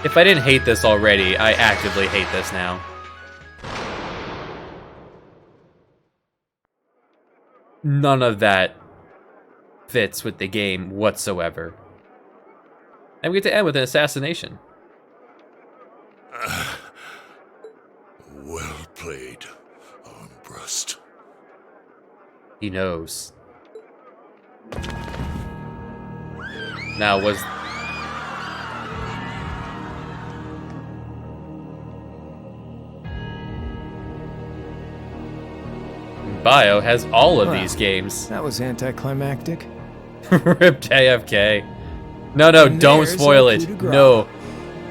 If I didn't hate this already, I actively hate this now. None of that fits with the game whatsoever. And we get to end with an assassination. Well played, Armbrust. He knows. Now was... Bio has all of Wow. these games. That was anticlimactic. Rip JFK. No, no, And don't there's spoil our it. coup de grace. No.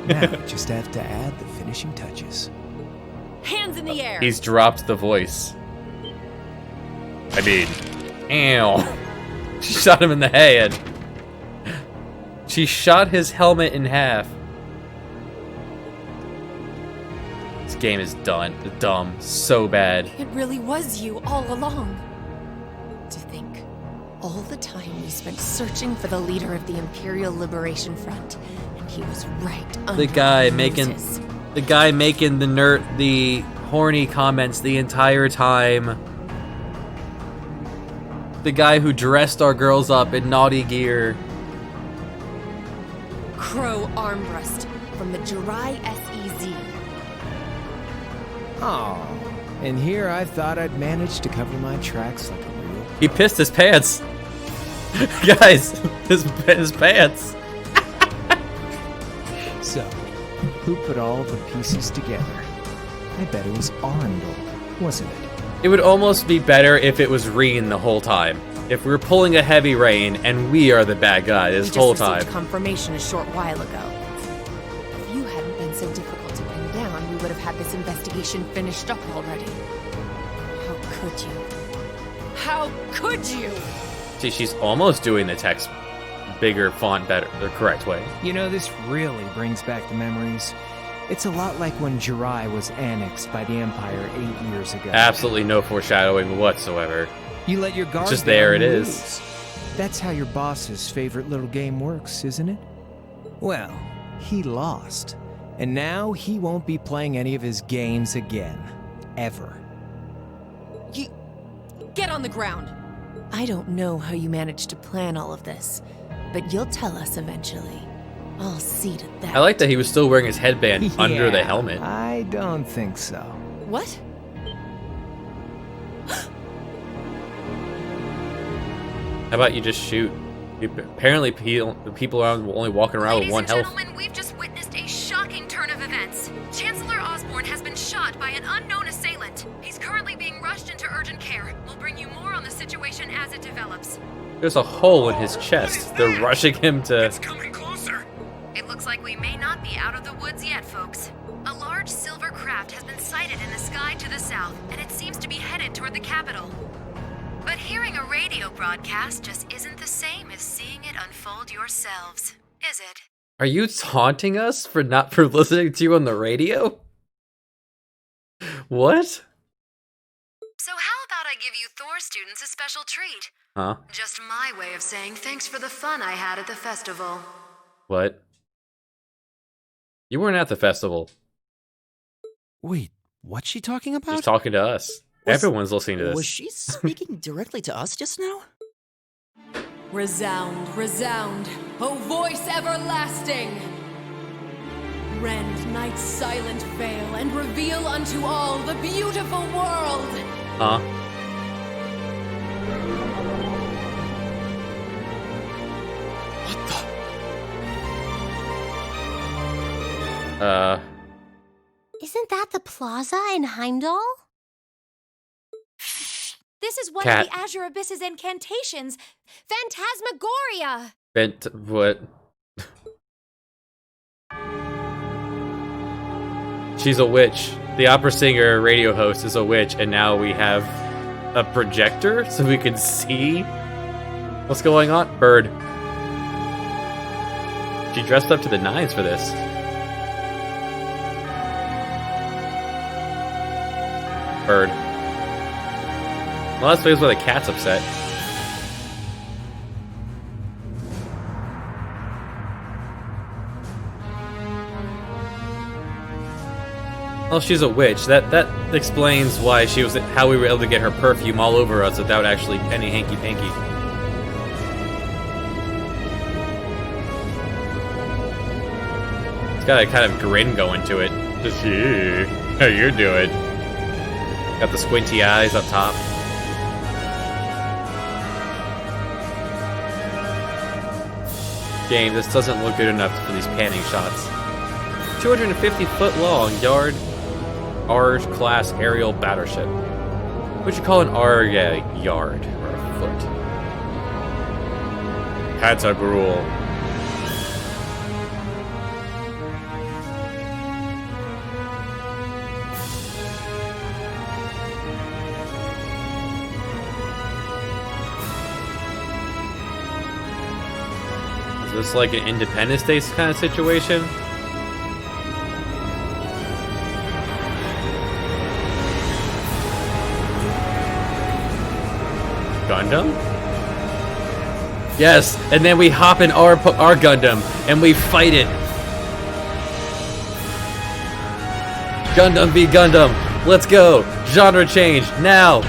Now, just have to add the finishing touches. Hands in the air! He's dropped the voice. I mean, ow. She shot him in the head. She shot his helmet in half. This game is done. Dumb. So bad. It really was you all along. To think, all the time we spent searching for the leader of the Imperial Liberation Front, and he was right under The guy our making noses. the horny comments the entire time. The guy who dressed our girls up in naughty gear. Crow Armbrust from the Jirai SEZ. Oh, and here I thought I'd managed to cover my tracks like a real... He pissed his pants. Guys, his pants. So, who put all the pieces together? I bet it was Arndl, wasn't it? It would almost be better if it was Reen the whole time. If we're pulling a heavy rain and we are the bad guy this We whole just time. received confirmation a short while ago. If you hadn't been so difficult to pin down, we would have had this investigation finished up already. How could you? How could you? See, she's almost doing the text bigger, font better, the correct way. You know, this really brings back the memories. It's a lot like when Jirai was annexed by the Empire 8 years ago. Absolutely no foreshadowing whatsoever. You let your guard Just down there it and is. lose. That's how your boss's favorite little game works, isn't it? Well, he lost. And now he won't be playing any of his games again. Ever. Get on the ground! I don't know how you managed to plan all of this, but you'll tell us eventually. I'll see to that. I like that he was still wearing his headband under the helmet. I don't think so. What? How about you just shoot? Apparently, the people are only walking around with one health. We've just witnessed a shocking turn of events. Chancellor Osborne has been shot by an unknown assailant. He's currently being rushed into urgent care. We'll bring you more on the situation as it develops. There's a hole in his chest. They're rushing him to. It's coming closer. It looks like we may not be out of the woods yet, folks. A large silver craft has been sighted in the sky to the south, and it seems to be headed toward the capital. But hearing a radio broadcast just isn't the same as seeing it unfold yourselves, is it? Are you taunting us for listening to you on the radio? What? So how about I give you Thor students a special treat? Huh? Just my way of saying thanks for the fun I had at the festival. What? You weren't at the festival. Wait, what's she talking about? She's talking to us. Everyone's listening to this. Was she speaking directly to us just now? Resound, resound, O voice everlasting! Rend night's silent veil and reveal unto all the beautiful world! Huh? Isn't that the plaza in Heimdall? This is one Cat. of the Azure Abyss's incantations. Phantasmagoria! What? She's a witch. The opera singer, radio host, is a witch, and now we have a projector so we can see what's going on. Bird. She dressed up to the nines for this. Bird. Well, that's why the cat's upset. Well, she's a witch. That explains why how we were able to get her perfume all over us without actually any hanky-panky. It's got a kind of grin going to it. Just, yeah, how you doing? Got the squinty eyes up top. Game, this doesn't look good enough for these panning shots. 250-foot long yard Arge class aerial battleship. What you call an Arge yard or a foot? Pantagruel. Is this like an Independence Day kind of situation? Gundam? Yes, and then we hop in our Gundam and we fight it. Gundam v Gundam. Let's go. Genre change now.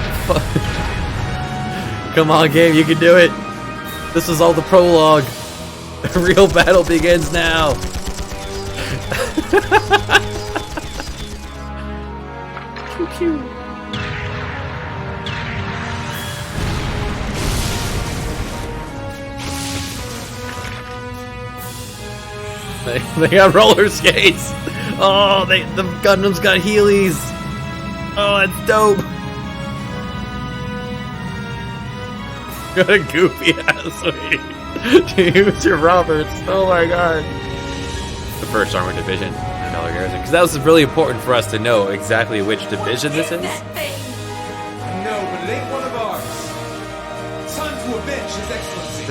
Come on, game, you can do it. This is all the prologue. The real battle begins now. Pew pew. They got roller skates. Oh, the Gundam's got Heelys. Oh, that's dope. Got a goofy ass. Use your Roberts. Oh my god. The 1st Armored Division. $1 garrison. Because that was really important for us to know exactly which division this is. No, but it ain't one of ours. Time to avenge His Excellency.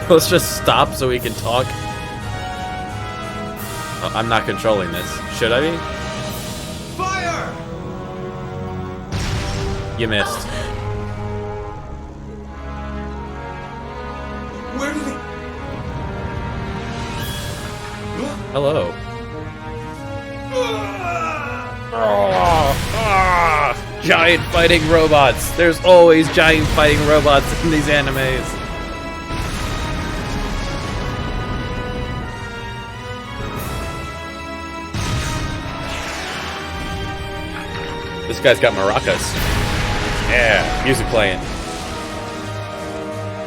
Let's just stop so we can talk. Oh, I'm not controlling this. Should I be? Fire! You missed. Where did it? Hello. Giant fighting robots. There's always giant fighting robots in these animes. This guy's got maracas. Yeah, music playing.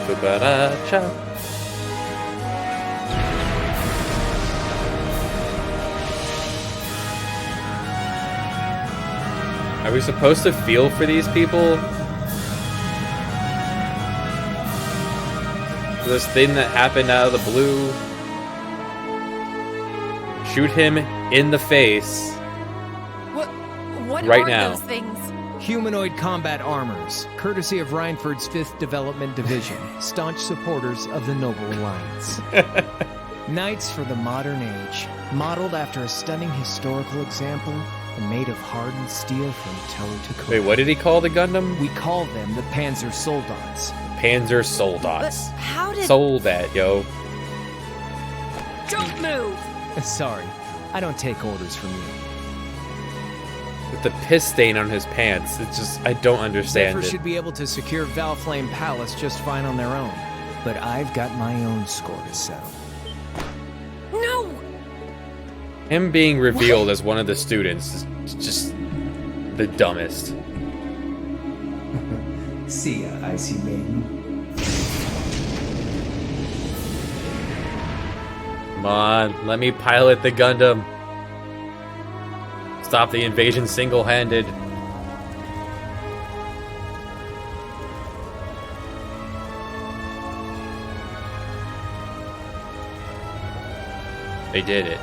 Ba-ba-da-cha. Are we supposed to feel for these people? This thing that happened out of the blue. Shoot him in the face. What right are now. those things? Humanoid combat armors, courtesy of Reinford's 5th Development Division, staunch supporters of the Noble Alliance. Knights for the modern age, modeled after a stunning historical example and made of hardened steel from toe to core. Wait, what did he call the Gundam? We call them the Panzer Soldats. Panzer Soldats. But how did... Soldat, yo. Don't move! Sorry, I don't take orders from you. With the piss stain on his pants, it's just, I don't understand Zephyr it. should be able to secure Valflame Palace just fine on their own. But I've got my own score to settle. No! Him being revealed as one of the students is just the dumbest. See ya, Icy Maiden. Come on, let me pilot the Gundam. Stop the invasion single-handed. They did it.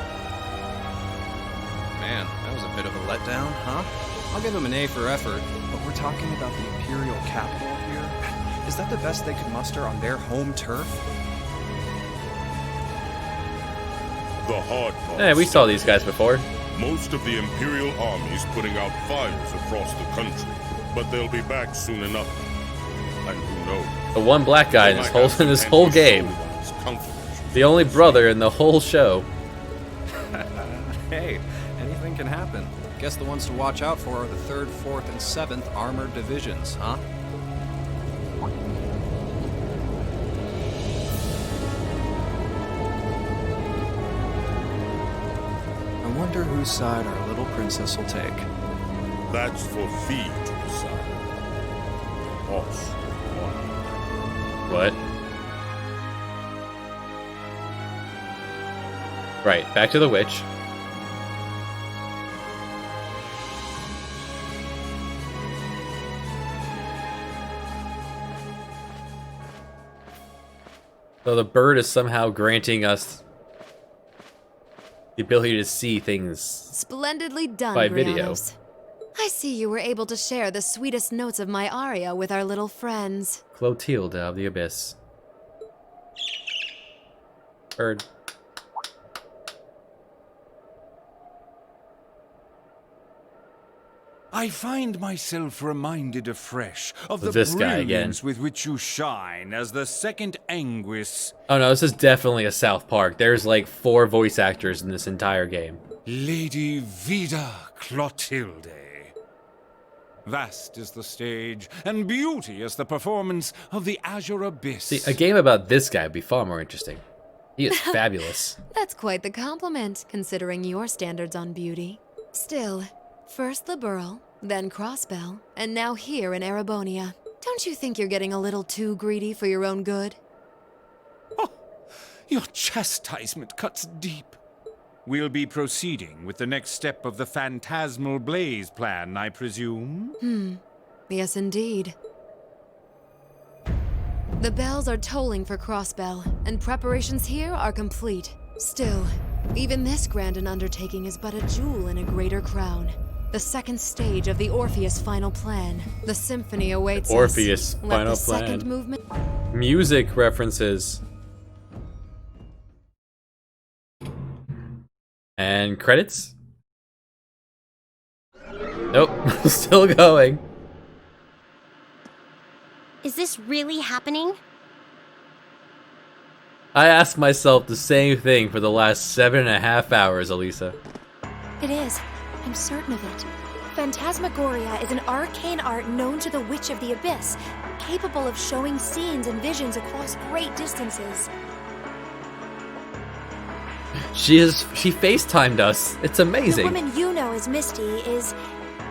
Man, that was a bit of a letdown, huh? I'll give them an A for effort. But we're talking about the Imperial capital here? Is that the best they could muster on their home turf? The hard part. Yeah, we saw these guys before. Most of the Imperial army's putting out fires across the country, but they'll be back soon enough. And who knows? The one black guy in this whole game. The only brother in the whole show. Hey, anything can happen. Guess the ones to watch out for are the 3rd, 4th, and 7th Armored Divisions, huh? I wonder whose side our little princess will take. That's for Fee to decide. Boss. What? Right, back to the witch. So the bird is somehow granting us the ability to see things Splendidly done, by video. Brianos. I see you were able to share the sweetest notes of my aria with our little friends. Clotilde of the Abyss. Bird. I find myself reminded afresh of the This guy again. brilliance with which you shine as the second Anguis. Oh no, this is definitely a South Park. There's like 4 voice actors in this entire game. Lady Vida Clotilde. Vast is the stage, and beauty is the performance of the Azure Abyss. See, a game about this guy would be far more interesting. He is fabulous. That's quite the compliment, considering your standards on beauty. Still, first Liberl, then Crossbell, and now here in Erebonia. Don't you think you're getting a little too greedy for your own good? Your chastisement cuts deep. We'll be proceeding with the next step of the Phantasmal Blaze plan, I presume? Yes, indeed. The bells are tolling for Crossbell, and preparations here are complete. Still, even this grand an undertaking is but a jewel in a greater crown. The second stage of the Orpheus final plan. The symphony awaits Orpheus us. Let final the second plan. movement... Music references. And credits? Nope, still going. Is this really happening? I ask myself the same thing for the last 7.5 hours, Elisa. It is. I'm certain of it. Phantasmagoria is an arcane art known to the Witch of the Abyss, capable of showing scenes and visions across great distances. She FaceTimed us. It's The amazing. woman you know as Misty is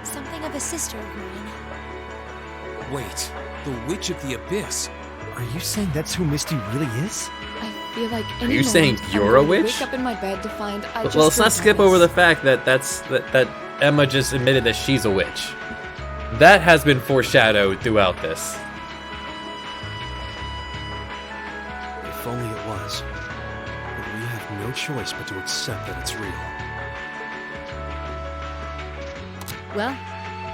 something of a sister of mine. Wait, the Witch of the Abyss. Are you saying that's who Misty really is? I feel like Are you saying you're a witch? Wake up in my bed to find I just Well, let's not don't skip know over this. the fact that Emma just admitted that she's a witch. That has been foreshadowed throughout this. If only it was. But we have no choice but to accept that it's real. Well,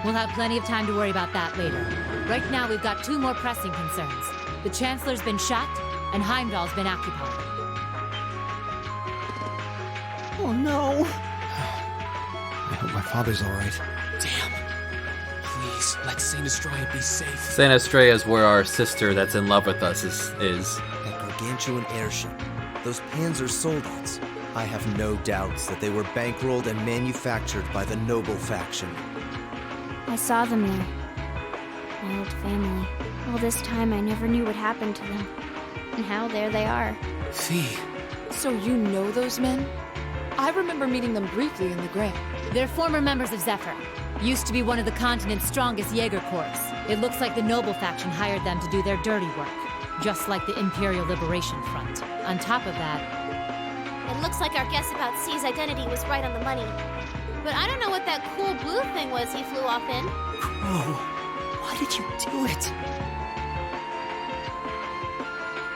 we'll have plenty of time to worry about that later. Right now, we've got 2 more pressing concerns. The Chancellor's been shot, and Heimdall's been occupied. Oh no! I hope my father's alright. Damn. Please, let Saint Estrella be safe. Saint Estrella is where our sister that's in love with us is. That gargantuan airship. Those Panzer Soldats. I have no doubts that they were bankrolled and manufactured by the Noble faction. I saw them there. My old family. All this time I never knew what happened to them. And now there they are. Fee. So you know those men? I remember meeting them briefly in the Grey. They're former members of Zephyr. Used to be one of the continent's strongest Jaeger Corps. It looks like the Noble faction hired them to do their dirty work. Just like the Imperial Liberation Front. On top of that... It looks like our guess about C's identity was right on the money. But I don't know what that cool blue thing was he flew off in. Crow, why did you do it?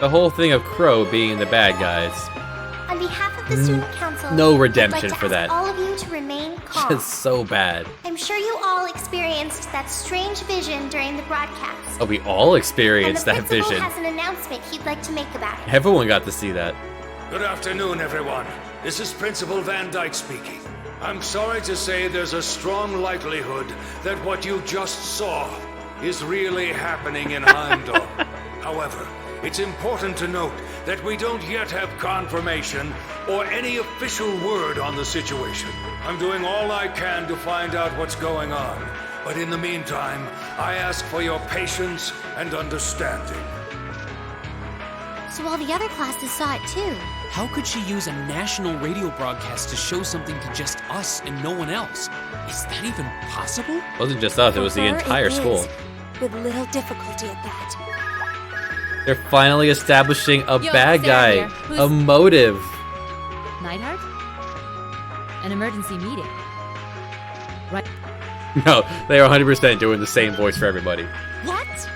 The whole thing of Crow being the bad guys. On behalf of the Student Council, No I'd redemption like to for that. ask all of you to remain calm. Just so bad. I'm sure you all experienced that strange vision during the broadcast. Oh, we all experienced and the that principal vision. has an announcement he'd like to make about it. Everyone got to see that. Good afternoon, everyone. This is Principal Van Dyke speaking. I'm sorry to say there's a strong likelihood that what you just saw is really happening in Heimdall. However, it's important to note that we don't yet have confirmation or any official word on the situation. I'm doing all I can to find out what's going on, but in the meantime, I ask for your patience and understanding. So all the other classes saw it too. How could she use a national radio broadcast to show something to just us and no one else? Is that even possible? It wasn't just us, it was the For her, entire it school. is, with little difficulty at that. They're finally establishing a Yo, bad Sarah guy, here. Who's- a motive. Neidhart? An emergency meeting. Right. No, they are 100% doing the same voice for everybody. What?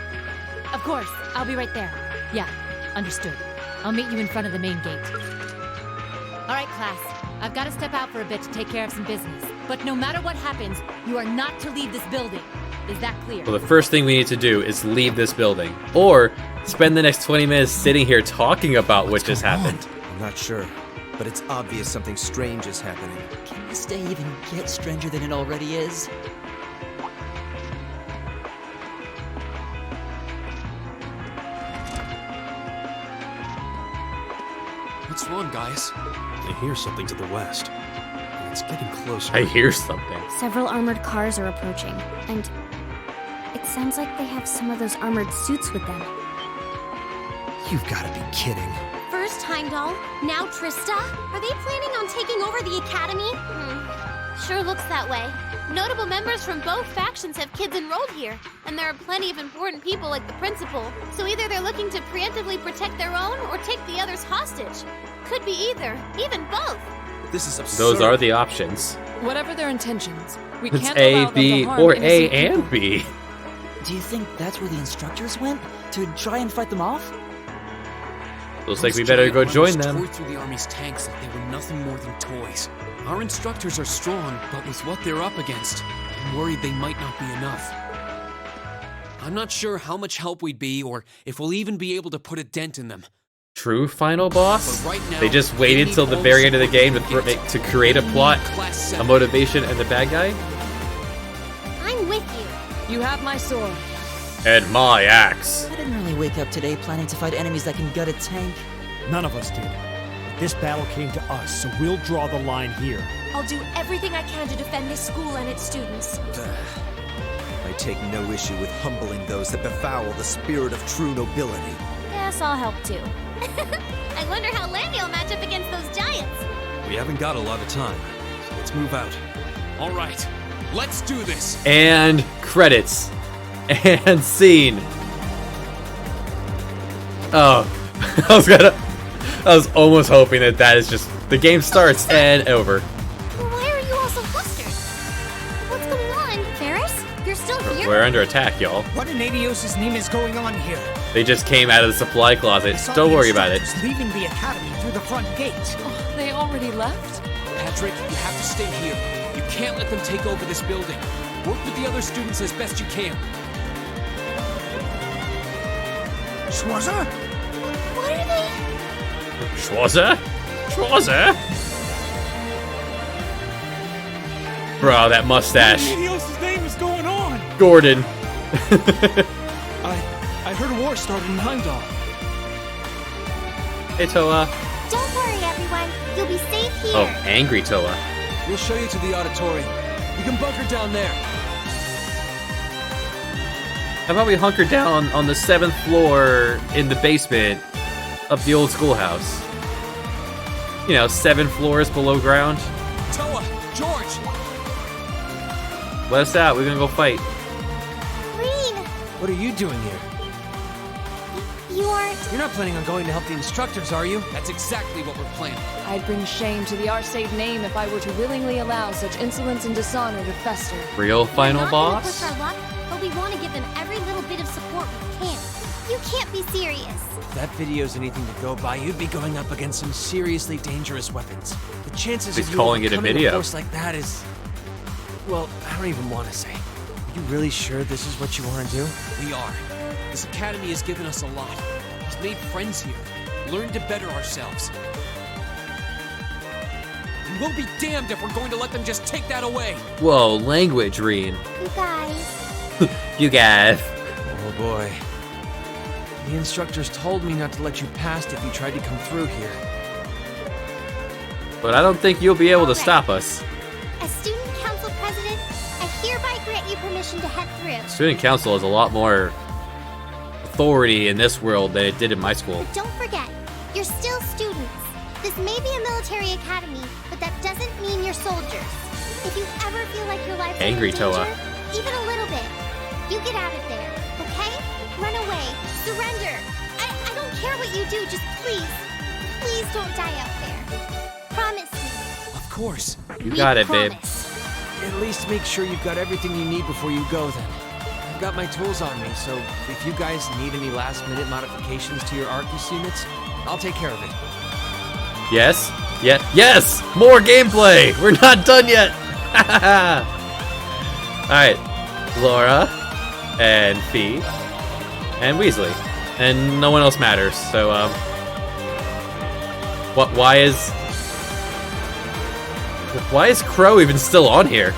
Of course. I'll be right there. Yeah, understood. I'll meet you in front of the main gate. All right, class. I've got to step out for a bit to take care of some business. But no matter what happens, you are not to leave this building. Is that clear? Well, the first thing we need to do is leave this building. Or spend the next 20 minutes sitting here talking about what just happened. I'm not sure, but it's obvious something strange is happening. Can this day even get stranger than it already is? What's wrong, guys? I hear something to the west, and it's getting closer. I hear something. Several armored cars are approaching, and it sounds like they have some of those armored suits with them. You've got to be kidding. First Heimdall, now Trista? Are they planning on taking over the academy? Sure looks that way. Notable members from both factions have kids enrolled here, and there are plenty of important people like the principal. So either they're looking to preemptively protect their own or take the others hostage. Could be either, even both. This is absurd. Those are the options. Whatever their intentions, we It's can't A, allow them B, to harm or A innocent and people. B. Do you think that's where the instructors went? To try and fight them off? Looks like we better go join them. Tore through the army's tanks like they were nothing more than toys. Our instructors are strong, but with what they're up against, I'm worried they might not be enough. I'm not sure how much help we'd be, or if we'll even be able to put a dent in them. true final boss. But right now, They just they waited need till the all very the end of the support game they can get. to create a They need plot, Class a 7. motivation, and the bad guy. I'm with you. You have my sword. And my axe. I didn't really wake up today planning to fight enemies that can gut a tank. None of us did. But this battle came to us, so we'll draw the line here. I'll do everything I can to defend this school and its students. I take no issue with humbling those that befoul the spirit of true nobility. Yes, I'll help too. I wonder how Landy will match up against those giants. We haven't got a lot of time, so let's move out. All right, let's do this. And credits. And scene. Oh, I was almost hoping that is just the game starts and over. Why are you all so flustered? What's going on? Ferris? You're still here? We're under attack, y'all. What in Adios' name is going on here? They just came out of the supply closet. I saw Don't the worry about it. instructors leaving the academy through the front gate. Oh, they already left? Patrick, you have to stay here. You can't let them take over this building. Work with the other students as best you can. Schwarzer? What are they? Schwarzer? Schwarzer? Bro, that mustache. What in Adios' name is going on? Gordon. I heard a war started in Heimdall. Hey, Toa. Don't worry, everyone. You'll be safe here. Oh, angry Toa. We'll show you to the auditorium. You can bunker down there. How about we hunker down on the 7th floor in the basement of the old schoolhouse? You know, 7 floors below ground. Toa, George. Let us out. We're gonna go fight. Green, What are you doing here? you aren't. You're not planning on going to help the instructors, are you? That's exactly what we're planning. I'd bring shame to the Arcade name if I were to willingly allow such insolence and dishonor to fester. Real final We're not gonna boss? push our luck, but we want to give them every little bit of support we can. You can't be serious. If that video's anything to go by, you'd be going up against some seriously dangerous weapons. The chances He's of you calling it a overcoming video. force like that is... Well, I don't even want to say. Are you really sure this is what you want to do? We are. This academy has given us a lot. He's made friends here. Learned to better ourselves. And we'll be damned if we're going to let them just take that away. Whoa, language, Reen. You guys. You guys. Oh boy. The instructors told me not to let you past if you tried to come through here. But I don't think you'll be able to stop us. As student council president, I hereby grant you permission to head through. Student council has a lot more authority in this world than it did in my school. But don't forget, you're still students. This may be a military academy, but that doesn't mean you're soldiers. If you ever feel like your life's Angry in Toa. danger, even a little bit, you get out of there, okay? Run away, surrender. I don't care what you do, just please don't die out there. Promise me. Of course. You got it, babe. At least make sure you've got everything you need before you go then. I've got my tools on me, so if you guys need any last-minute modifications to your Arcus units, I'll take care of it. Yes? Yes! More gameplay! We're not done yet! Alright. Laura, and Fee, and Weasley. And no one else matters, so, Why is Crow even still on here?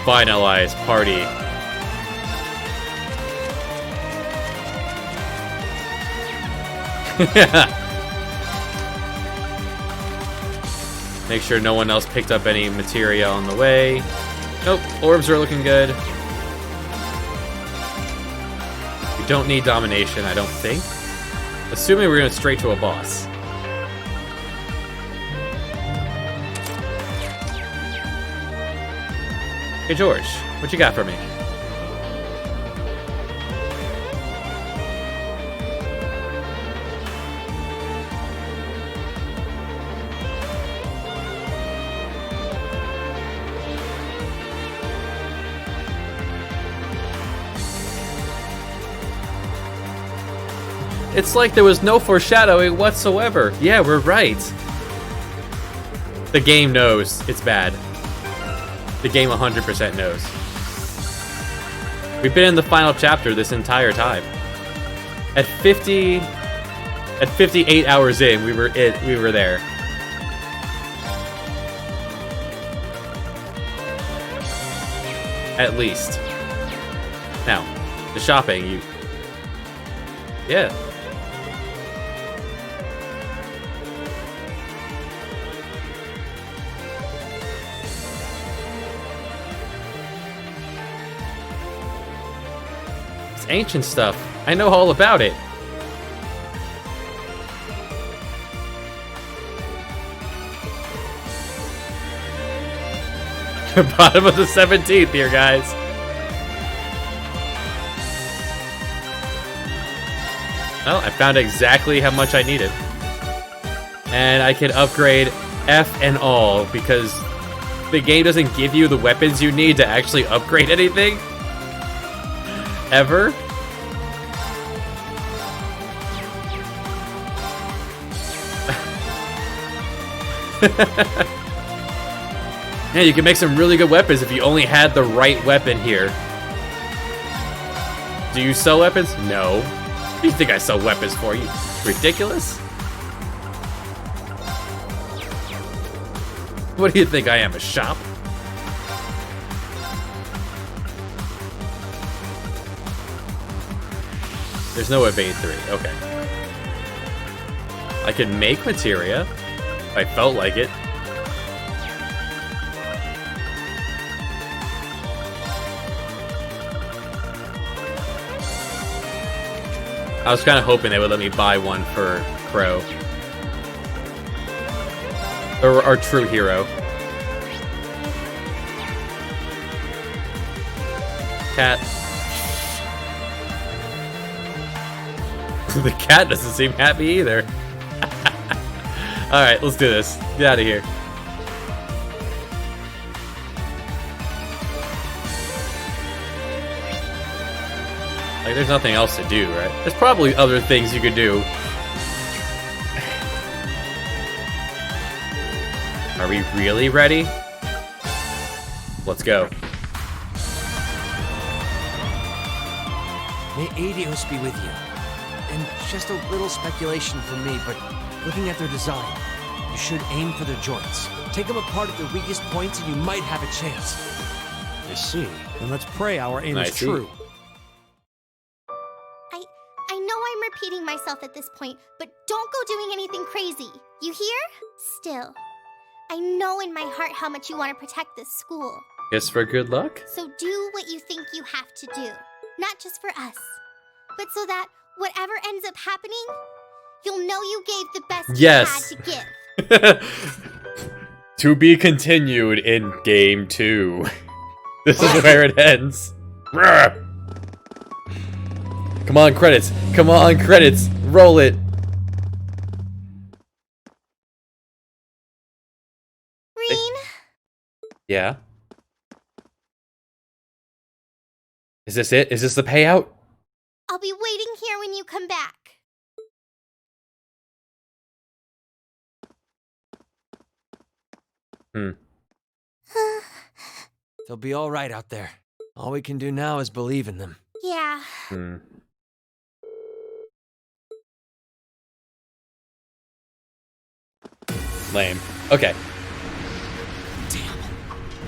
Finalize party. Make sure no one else picked up any materia on the way. Nope, orbs are looking good. We don't need domination, I don't think. Assuming we're going straight to a boss. Hey George, what you got for me? It's like there was no foreshadowing whatsoever. Yeah, we're right. The game knows it's bad. The game 100% knows. We've been in the final chapter this entire time. At 58 hours in, we were there. At least. Now, the shopping, yeah. It's ancient stuff. I know all about it. Bottom of the 17th here, guys. Well, I found exactly how much I needed. And I can upgrade F and all because the game doesn't give you the weapons you need to actually upgrade anything. Ever. Yeah, you can make some really good weapons if you only had the right weapon here. Do you sell weapons? No. What do you think I sell weapons for? You ridiculous? What do you think I am, a shop? There's no evade 3, okay. I could make materia if I felt like it. I was kind of hoping they would let me buy one for Crow. Or our true hero. Cat. The cat doesn't seem happy either. Alright, let's do this. Get out of here. Like, there's nothing else to do, right? There's probably other things you could do. Are we really ready? Let's go. May Adios be with you. And just a little speculation from me, but looking at their design, you should aim for their joints. Take them apart at their weakest points and you might have a chance. I see. Then let's pray our aim is true. I know I'm repeating myself at this point, but don't go doing anything crazy. You hear? Still, I know in my heart how much you want to protect this school. Guess for good luck? So do what you think you have to do. Not just for us, but so that whatever ends up happening, you'll know you gave the best you had to give. To be continued in Game 2. This is where it ends. Come on, credits. Come on, credits. Roll it. Rean? Yeah? Is this it? Is this the payout? I'll be waiting here when you come back. They'll be all right out there. All we can do now is believe in them. Yeah. Lame. Okay. Damn.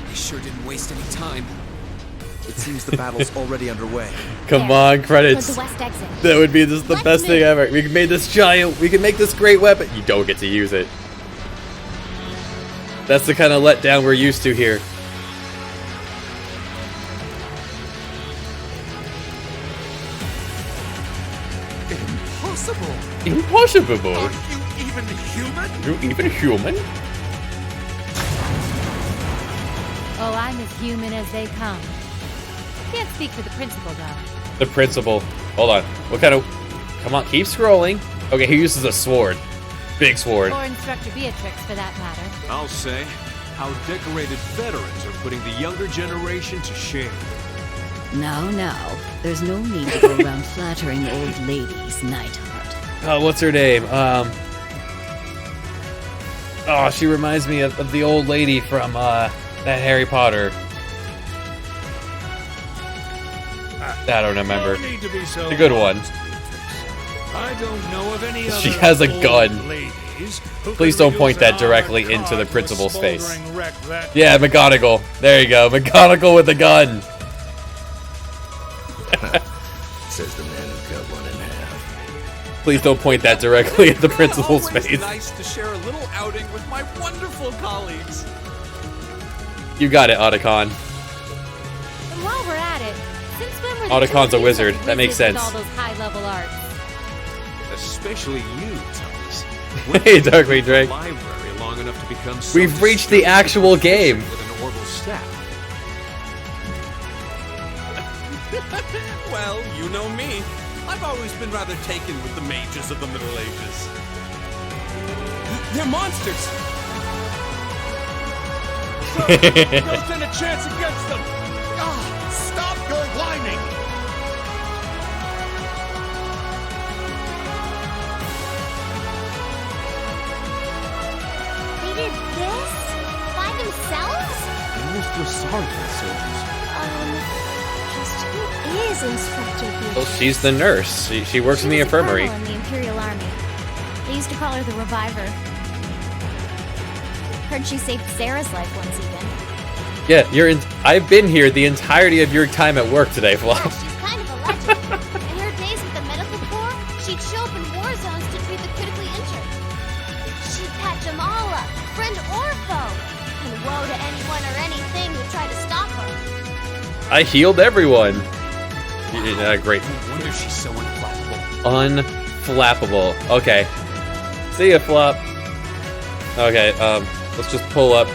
I sure didn't waste any time. It seems the battle's already underway. Come on, credits. Toward the west exit. That would be the best thing ever. We can make this giant. We can make this great weapon. You don't get to use it. That's the kind of letdown we're used to here. Impossible! Impossible! Are you even human? You even human? Oh, I'm as human as they come. Can't speak for the principal, though. The principal. Hold on. What kind of... Come on, keep scrolling. Okay, he uses a sword. Big sword. Or Instructor Beatrix, for that matter. I'll say, how decorated veterans are putting the younger generation to shame. Now, there's no need to go around flattering old ladies, Nightheart. Oh, what's her name? Oh, she reminds me of the old lady from that Harry Potter. I don't remember. The good one. I don't know of any She other has a old gun. ladies who Please could don't point that reduce an directly armored into car the to a principal's face. smoldering wreck that Yeah, McGonagall. There you go. McGonagall with the gun. Says the man who cut one in half. Please don't point that directly at the principal's Always face. nice to share a little outing with my wonderful colleagues. You got it, Otacon. And while we're at it, since when were the Otacon's two a of you wizard. such That makes wizards sense. with all those high-level arts? Especially you, Thomas. Hey, Darkwing Drake. Library long enough to become so We've reached the actual game. with an orbital staff. Well, you know me. I've always been rather taken with the mages of the Middle Ages. They're monsters! Don't stand a chance against them! Stop your whining! They did this? By themselves? I'm most sorry for the soldiers. Just who is Instructor Beatrice? Well, she's the nurse. She works in the infirmary. Colonel in the Imperial Army. They used to call her the Reviver. Heard she saved Sarah's life once even. Yeah, I've been here the entirety of your time at work today, Flop. She's kind of a legend. In her days with the medical corps, she'd show up in war zones to treat the critically injured. She'd patch them all up, friend or foe. And woe to anyone or anything who tried to stop her. I healed everyone. Great. No wonder she's so unflappable. Unflappable. Okay. See ya, Flop. Okay, let's just pull up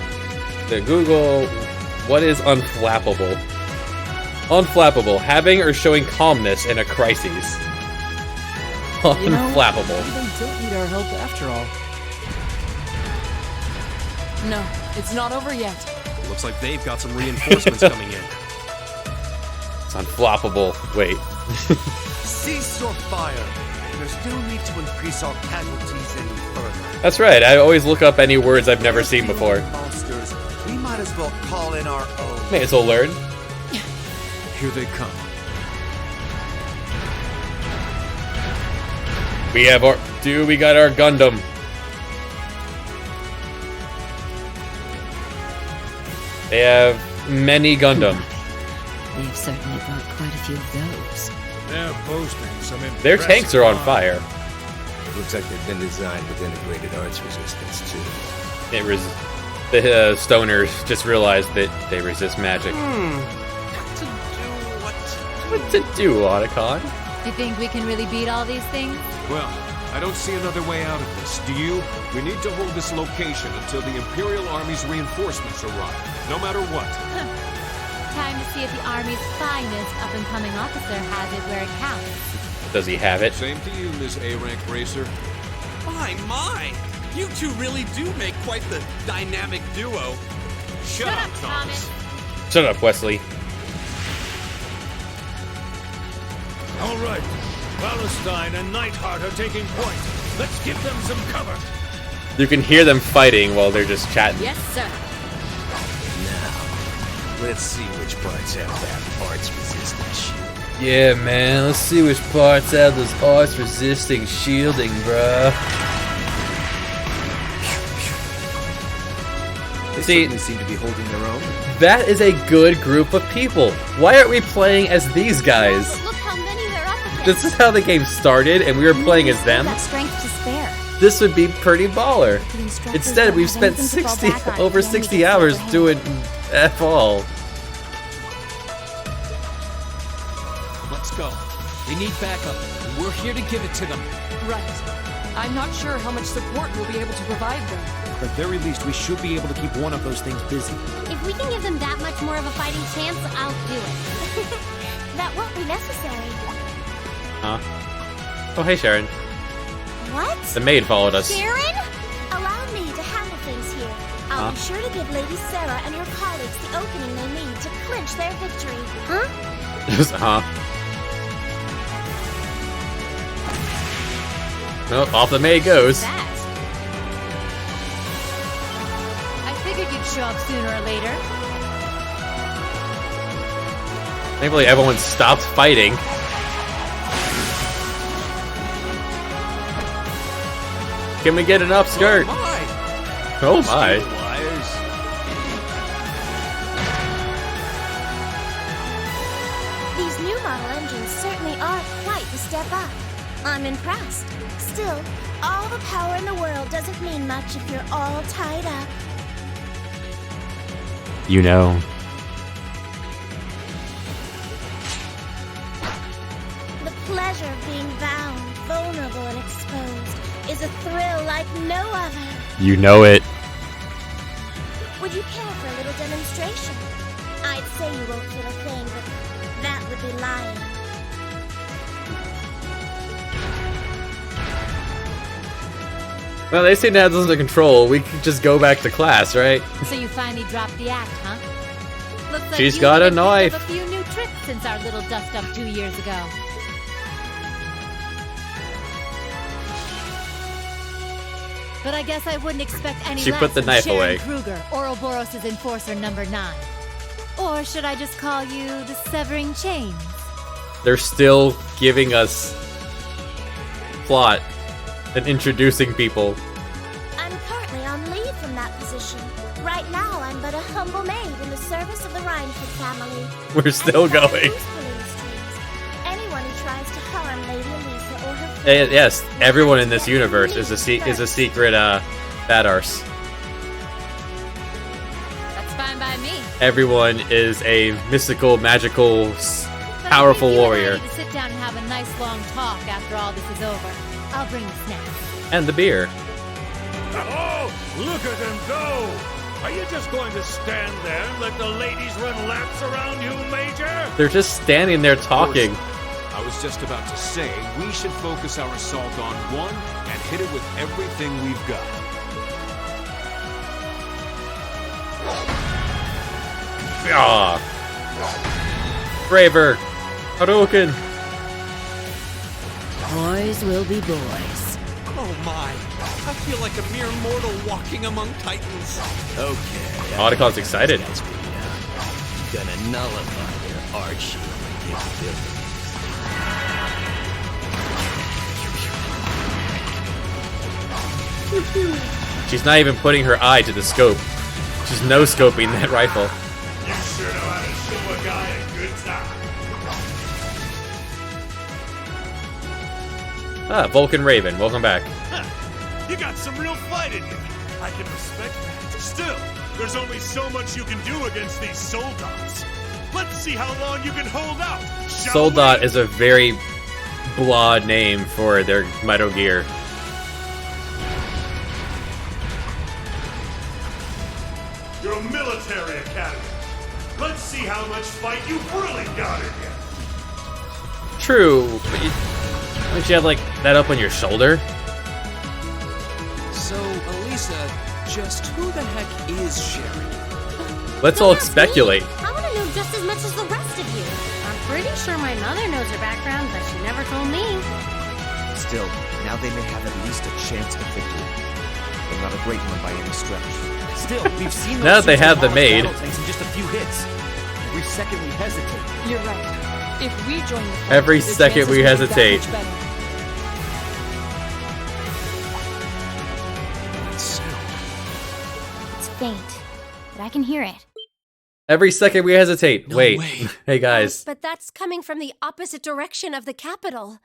the Google. What is unflappable? Unflappable. Having or showing calmness in a crisis. Unflappable. They don't need our help after all. No, it's not over yet. Looks like they've got some reinforcements coming in. It's unflappable. Wait. Cease your fire. There's no need to increase our casualties any further. That's right. I always look up any words I've never seen before. Monsters, we might as well call in our own. May as well learn. Here they come. We got our Gundam. They have many Gundam. They've certainly brought quite a few of those. They're boasting some impressive Their tanks are on fire. It looks like they've been designed with integrated arts resistance, too. The stoners just realized that they resist magic. What to do, Otacon? You think we can really beat all these things? Well, I don't see another way out of this. Do you? We need to hold this location until the Imperial Army's reinforcements arrive, no matter what. Time to see if the Army's finest up-and-coming officer has it where it counts. Does he have it? Same to you, Ms. A-Rank Racer. My! You two really do make quite the dynamic duo. Shut up, Thomas. Shut up, Wesley. All right. Palestine and Nightheart are taking point. Let's give them some cover. You can hear them fighting while they're just chatting. Yes, sir. Now, let's see which parts have that arts resistance shield. Yeah, man. Let's see which parts have this arts resisting shielding, bruh. They See, certainly seem to be holding their own. that is a good group of people. Why aren't we playing as these guys? Look how many they're up against. This is how the game started, and we were playing as them. That strength to spare. This would be pretty baller. The instructors Instead, don't we've have spent anything to fall 60 back on over if the enemy 60 gets the hours upper hand. doing F all. Let's go. They need backup, and we're here to give it to them. Right. I'm not sure how much support we'll be able to provide them. At the very least, we should be able to keep one of those things busy. If we can give them that much more of a fighting chance, I'll do it. That won't be necessary. Huh? Oh, hey, Sharon. What? The maid followed us. Sharon? Allow me to handle things here. I'll be sure to give Lady Sarah and your colleagues the opening they need to clinch their victory. Huh? Just, Well, off the maid goes. show up sooner or later. Thankfully, everyone stopped fighting. Can we get an upskirt? Oh my. These new model engines certainly are quite the step up. I'm impressed. Still, all the power in the world doesn't mean much if you're all tied up. You know. The pleasure of being bound, vulnerable, and exposed is a thrill like no other. You know it. Would you care for a little demonstration? I'd say you won't feel a thing, but that would be lying. Well, they seem to have this under control. We could just go back to class, right? So you finally dropped the act, huh? Looks like She's you got a picked up knife. A few new tricks since our little dust-up 2 years ago. But I guess I wouldn't expect any She less put the from knife Sharon away. Kruger, Ouroboros' enforcer number 9. Or should I just call you the Severing Chains? They're still giving us plot and introducing people. I'm currently on leave from that position. Right now, I'm but a humble maid in the service of the Rhineford family. We're still going. Anyone who tries to harm Lady Elisa or her Yes, everyone in this universe is a secret bad arse. That's fine by me. Everyone is a mystical, magical, powerful warrior. To sit down and have a nice long talk after all this is over. I'll bring the snacks. And the beer. Oh, look at them go! Are you just going to stand there and let the ladies run laps around you, Major? They're just standing there talking. I was just about to say, we should focus our assault on one and hit it with everything we've got. Ah. Braver. Hadouken. Boys will be boys. Oh my. I feel like a mere mortal walking among titans. Okay. Otacon's excited. Gonna nullify their art shield capability. She's not even putting her eye to the scope. She's no-scoping that rifle. You sure know how to show a guy a good time. Ah, Vulcan Raven, welcome back. You got some real fight in you. I can respect that. Still, there's only so much you can do against these soldats. Let's see how long you can hold out. Soldat is a very blah name for their Metal Gear. You're a military academy. Let's see how much fight you've really got in you. True, but don't you have like that up on your shoulder? So, Elisa, just who the heck is Sharon? Let's all speculate. I want to know just as much as the rest of you. I'm pretty sure my mother knows her background, but she never told me. Still, now they may have at least a chance at victory. But not a great one by any stretch. Still, we've seen Now that they have the maid. in just a few hits. Every second we hesitate. You're right. If we join the fight, Every the second chances we will be that hesitate. much better. It's faint, but I can hear it. Every second we hesitate. Wait. Hey guys. But that's coming from the opposite direction of the capital.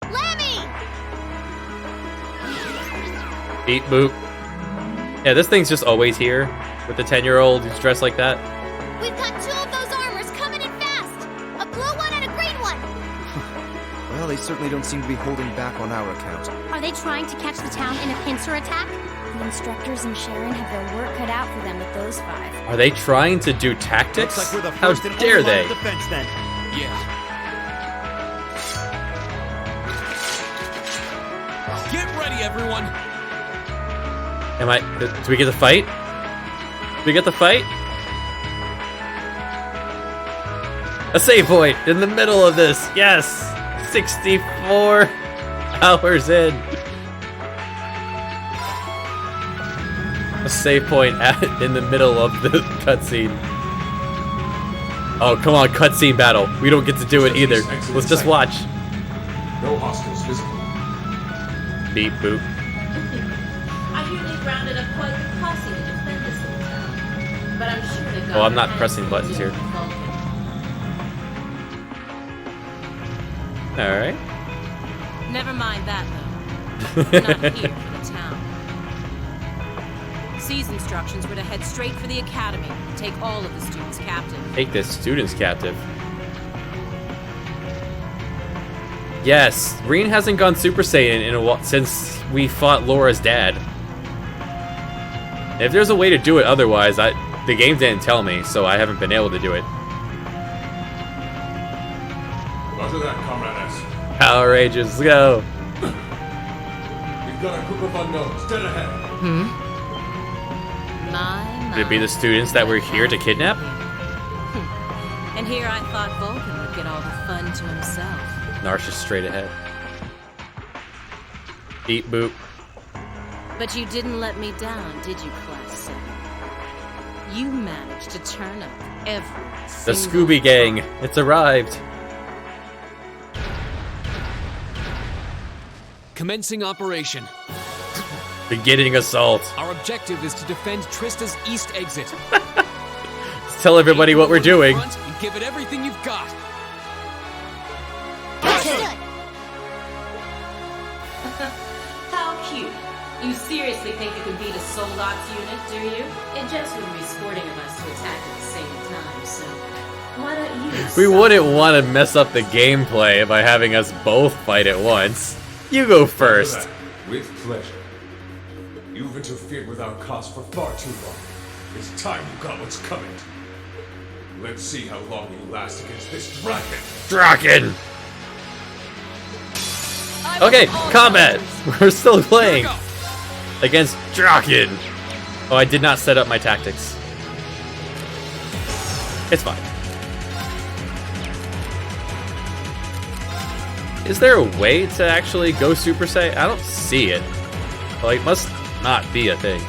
Lemmy! Beep boop. Yeah, this thing's just always here with the 10-year-old who's dressed like that. We've got two of those armors coming in fast! A blue one and a green one! Well, they certainly don't seem to be holding back on our account. Are they trying to catch the town in a pincer attack? The instructors and Sharon have their work cut out for them with those 5. Are they trying to do tactics? Looks like we're the How first and dare only line they? of defense then. Yeah. Get ready, everyone. Do we get the fight? Do we get the fight? A save point in the middle of this. Yes. 64 hours in. a save point in the middle of the cutscene. Oh, come on, cutscene battle. We don't get to do it either. Let's just watch. No hostiles visible. Beep boop. I hear they've rounded up quite the posse to defend this little town. But I'm sure they've got Oh, I'm their not hands pressing full buttons here. dealing with Vulcan. Alright. Never mind that, though. We're not here for the town. C's instructions were to head straight for the academy and take all of the students captive. Take the students captive. Yes, Reen hasn't gone Super Saiyan in a while since we fought Laura's dad. If there's a way to do it otherwise, the game didn't tell me, so I haven't been able to do it. Roger that, Comrade S. Power Rangers, let's go. We've got a group of unknowns dead ahead. Could it be the students that were here to kidnap? And here I thought Vulcan would get all the fun to himself. Narsha's straight ahead. Beep boop. But you didn't let me down, did you, Class 7? You managed to turn up every The single Scooby Gang, it's arrived. Commencing operation. Beginning assault. Our objective is to defend Trista's east exit. Let's tell everybody what we're doing. Front and give it everything you've got. How cute. You seriously think you can beat a Soldat's unit, do you? It just wouldn't be sporting of us to attack at the same time, so why don't you... We wouldn't want to mess up the gameplay by having us both fight at once. You go first. With pleasure. You've interfered with our cause for far too long. It's time you got what's coming. Let's see how long you last against this dragon. Draken! Okay, combat! We're still playing against Draken. Oh, I did not set up my tactics. It's fine. Is there a way to actually go Super Saiyan? I don't see it. Well, it must not be a thing.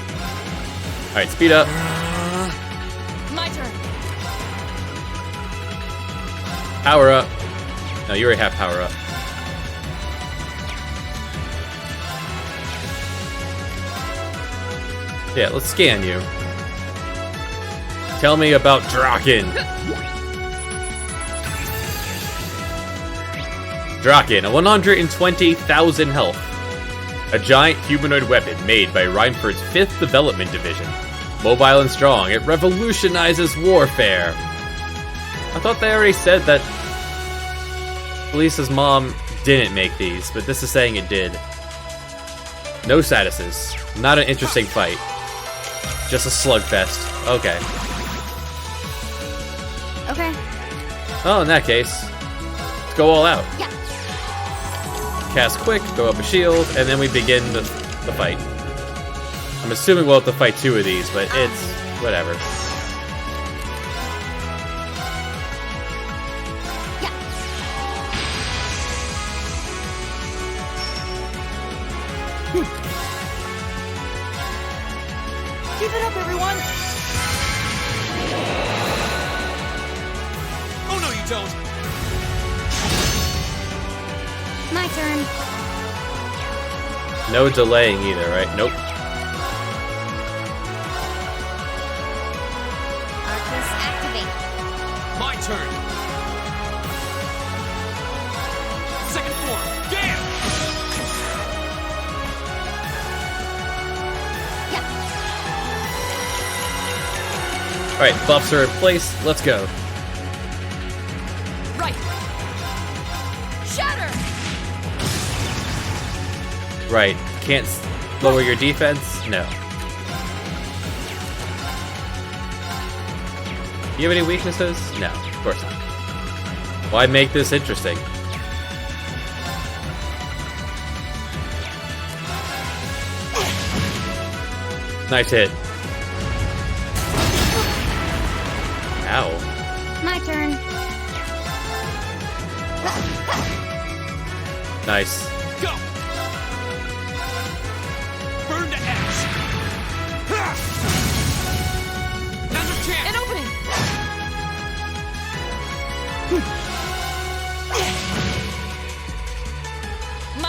Alright, speed up. My turn. Power up. No, you already have power up. Yeah, let's scan you. Tell me about Draken. Draken, a 120,000 health. A giant humanoid weapon made by Reinford's 5th Development Division. Mobile and strong, it revolutionizes warfare. I thought they already said that Lisa's mom didn't make these, but this is saying it did. No statuses. Not an interesting fight. Just a slugfest. Okay. Okay. Oh, in that case, let's go all out. Yeah. Cast quick, throw up a shield, and then we begin the fight. I'm assuming we'll have to fight 2 of these, but it's whatever. Keep it up, everyone! Oh, no, you don't! My turn. No delaying either, right? Nope. Arcus activate. My turn. Second form. Damn! Alright, buffs are in place. Let's go. Right. Shatter. Right. Can't lower your defense? No. Do you have any weaknesses? No, of course not. Why make this interesting? Nice hit. Ow. My turn. Nice. Go! Burn to ash!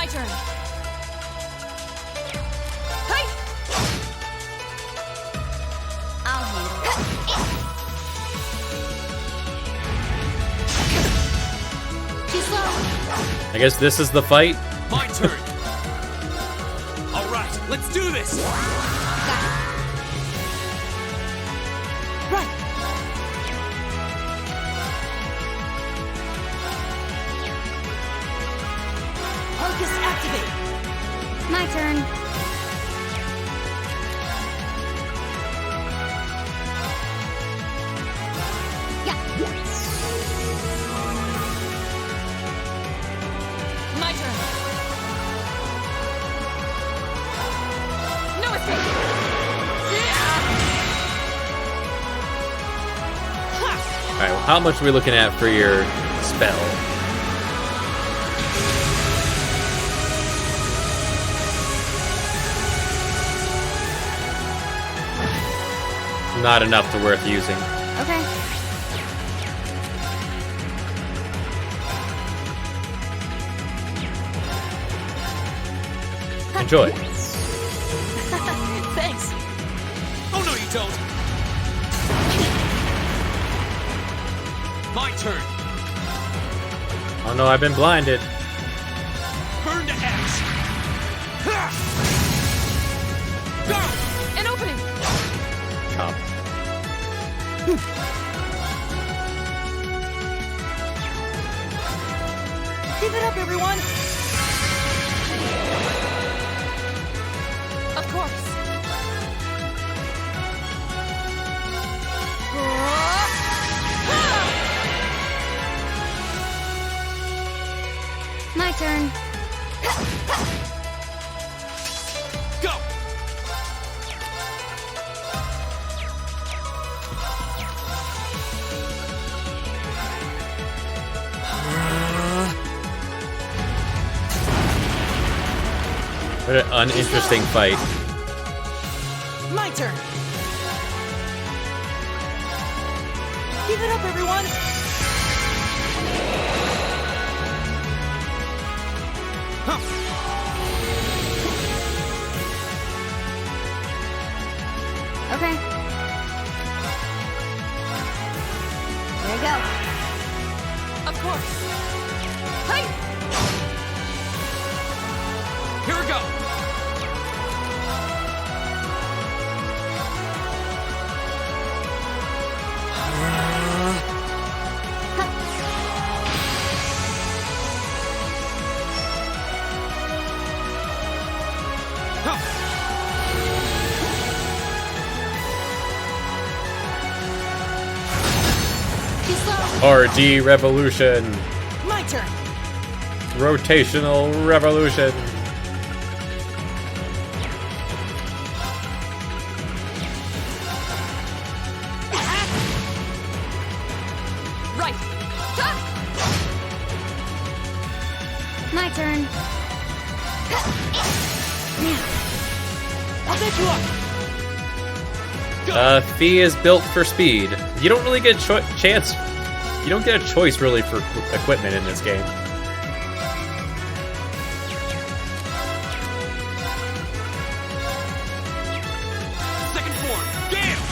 turn. Hey! I'll handle it. Too slow. I guess this is the fight. My turn. All right, let's do this. Right. Arcus activate. My turn. My turn. No escape. All right, well, how much are we looking at for your spell? Not enough to worth using. Okay. Enjoy. Thanks. Oh no, you don't. My turn. Oh no, I've been blinded. Burn to ash. Go! An opening. Chop. Give it up, everyone. Of course. My turn. Go! What an uninteresting fight. My turn. Give it up, everyone. Okay. There you go. Of course. Hey! Here we go. RD Revolution. My turn. Rotational Revolution. Right. My turn. I'll bet you up. Fee is built for speed. You don't really get a chance. You don't get a choice really for equipment in this game. Second form. Gale.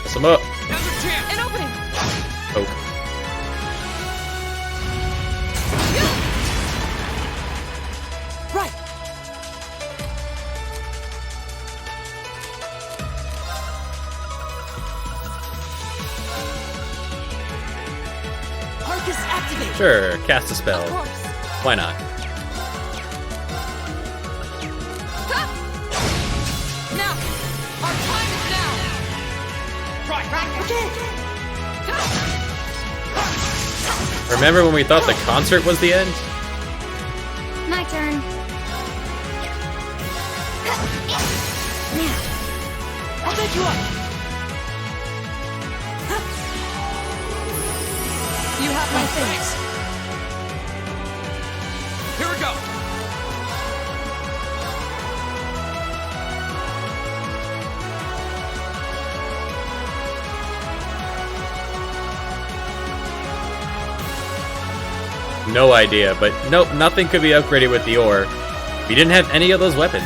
Sum up. Now's your chance. An opening. Oh. Right. Arcus activate. Sure, cast a spell. Of course. Why not? Now. Our time is now. Right. Okay. Remember when we thought the concert was the end? My turn. I'll bet you up. You have my thanks. Here we go. No idea, but nope, nothing could be upgraded with the ore. We didn't have any of those weapons.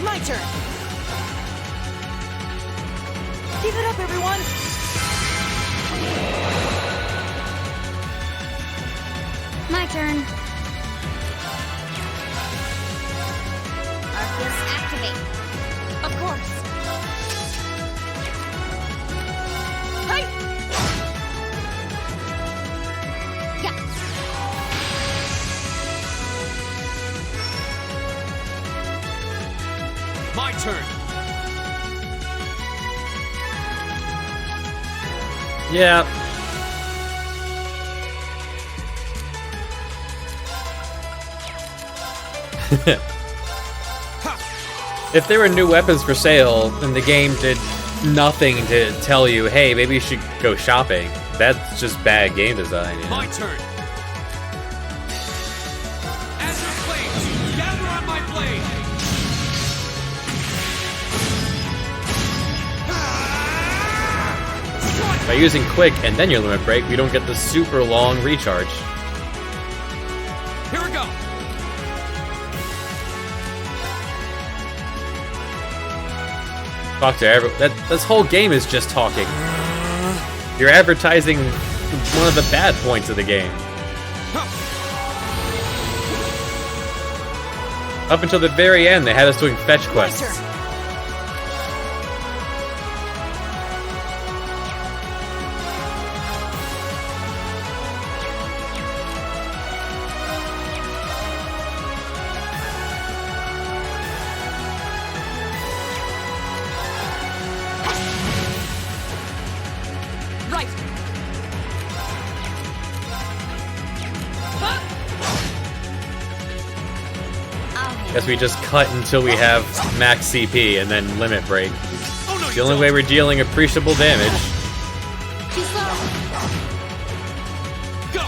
My turn. Give it up, everyone. My turn. Arceus activate. Of course. Hey! Yeah. My turn. Yeah. If there were new weapons for sale and the game did nothing to tell you, hey, maybe you should go shopping, that's just bad game design. You know? My turn. Azure Flames, gather on my blade. By using quick and then your limit break, we don't get the super long recharge. Here we go. Talk to everyone. This whole game is just talking. You're advertising one of the bad points of the game. Up until the very end, they had us doing fetch quests. Guess we just cut until we have max CP and then limit break. It's the only way we're dealing appreciable damage. Too slow. Go.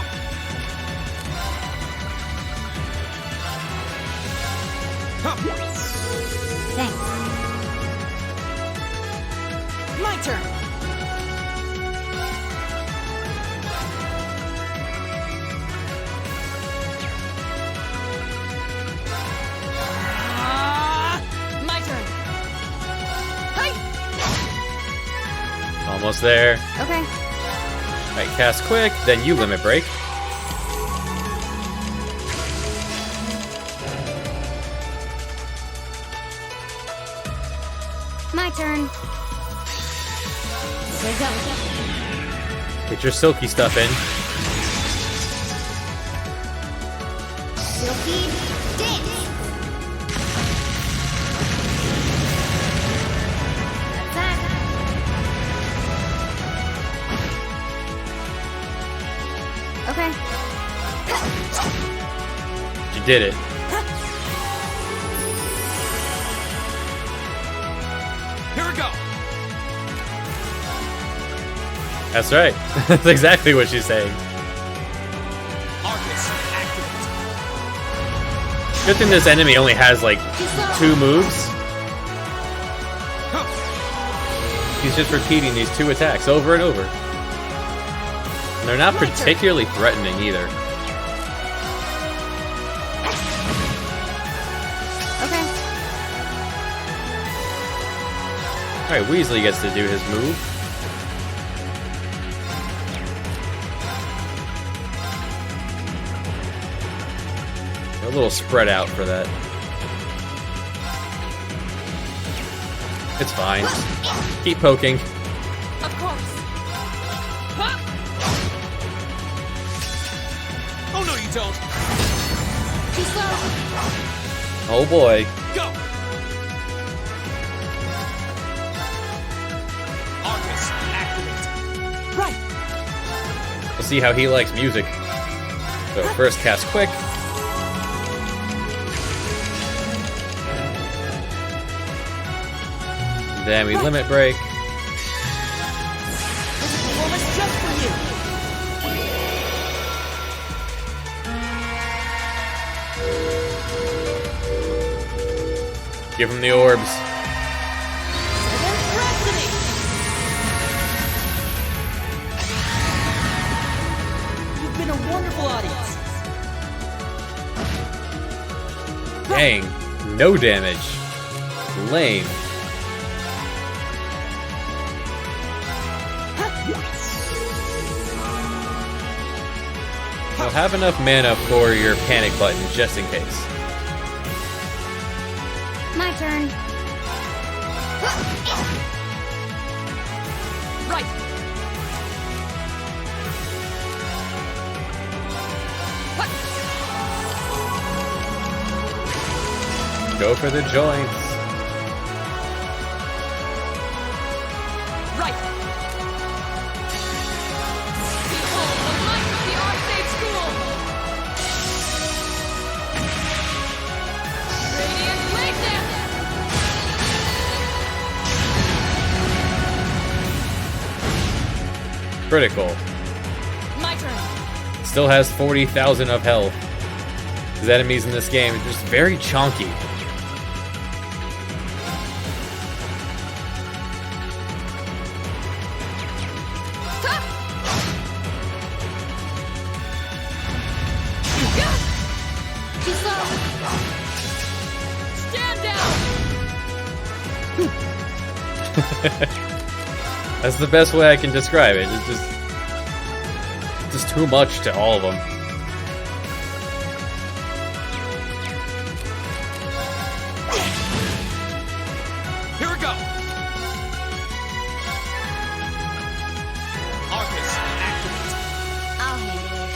Thanks. My turn. My turn. Hey. Almost there. Okay. Alright, cast quick, then you limit break. My turn. Here we go. Get your silky stuff in. Silky dance. That's that. Okay. You did it. Here we go. That's right. That's exactly what she's saying. Arcus, activate. Good thing this enemy only has like 2 moves. He's just repeating these 2 attacks over and over. And they're not particularly threatening either. Okay. Alright, Weasley gets to do his move. A little spread out for that. It's fine. Keep poking. Of course. Oh no, you don't. Too slow. Oh boy. Go. Arcus, activate. Right. We'll see how he likes music. So first cast quick. Then we limit break. This performance just for you. Give him the orbs. You've been a wonderful audience. Dang. No damage. Lame. You'll have enough mana for your panic button just in case. My turn. Right. Go for the joints. Right. Behold the might of the Arcade School. Radiant Blaze! Critical. My turn. Still has 40,000 of health. His enemies in this game are just very chonky. Too slow. Stand down. That's the best way I can describe it. It's just too much to all of them. Here we go. Arcus, activate. I'll handle it.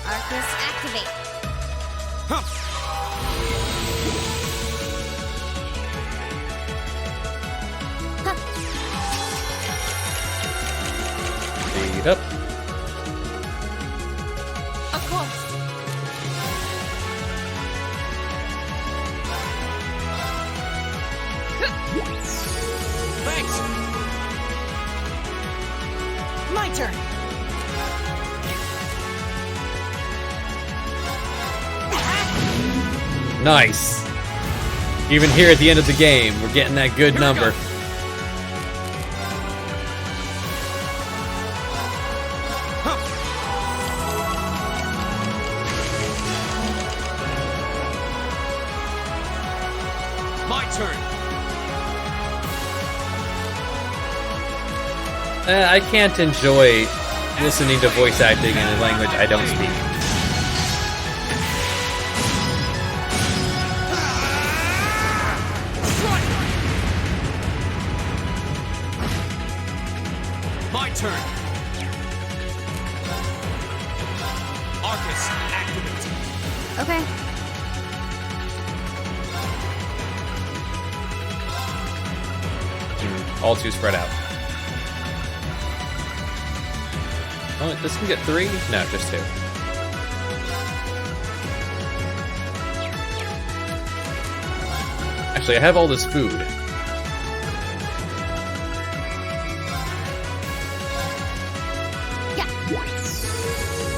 Arcus, activate. Speed up. Of course. Thanks. My turn. Nice. Even here at the end of the game, we're getting that good number. My turn. I can't enjoy listening to voice acting in a language I don't speak. My turn. Arcus, activate. Okay. All too spread out. Oh, this can get 3? No, just 2. Actually, I have all this food.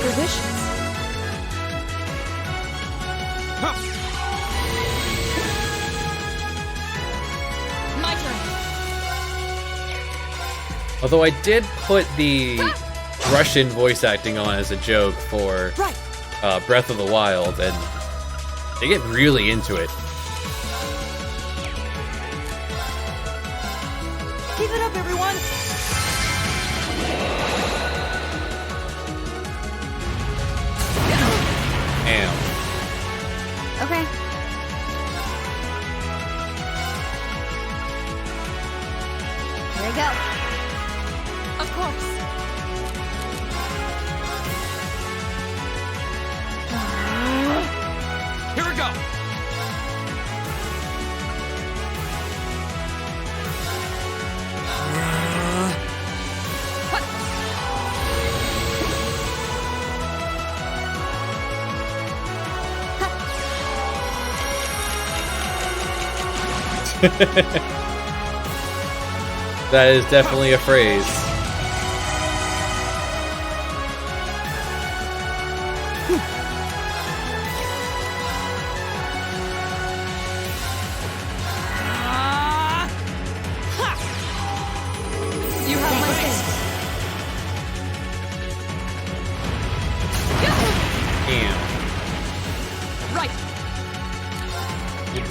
Delicious. My turn. Although I did put the Russian voice acting on as a joke for Breath of the Wild, and they get really into it. Keep it up, everyone. Damn. Okay. Here we go. Of course. Here we go. That is definitely a phrase.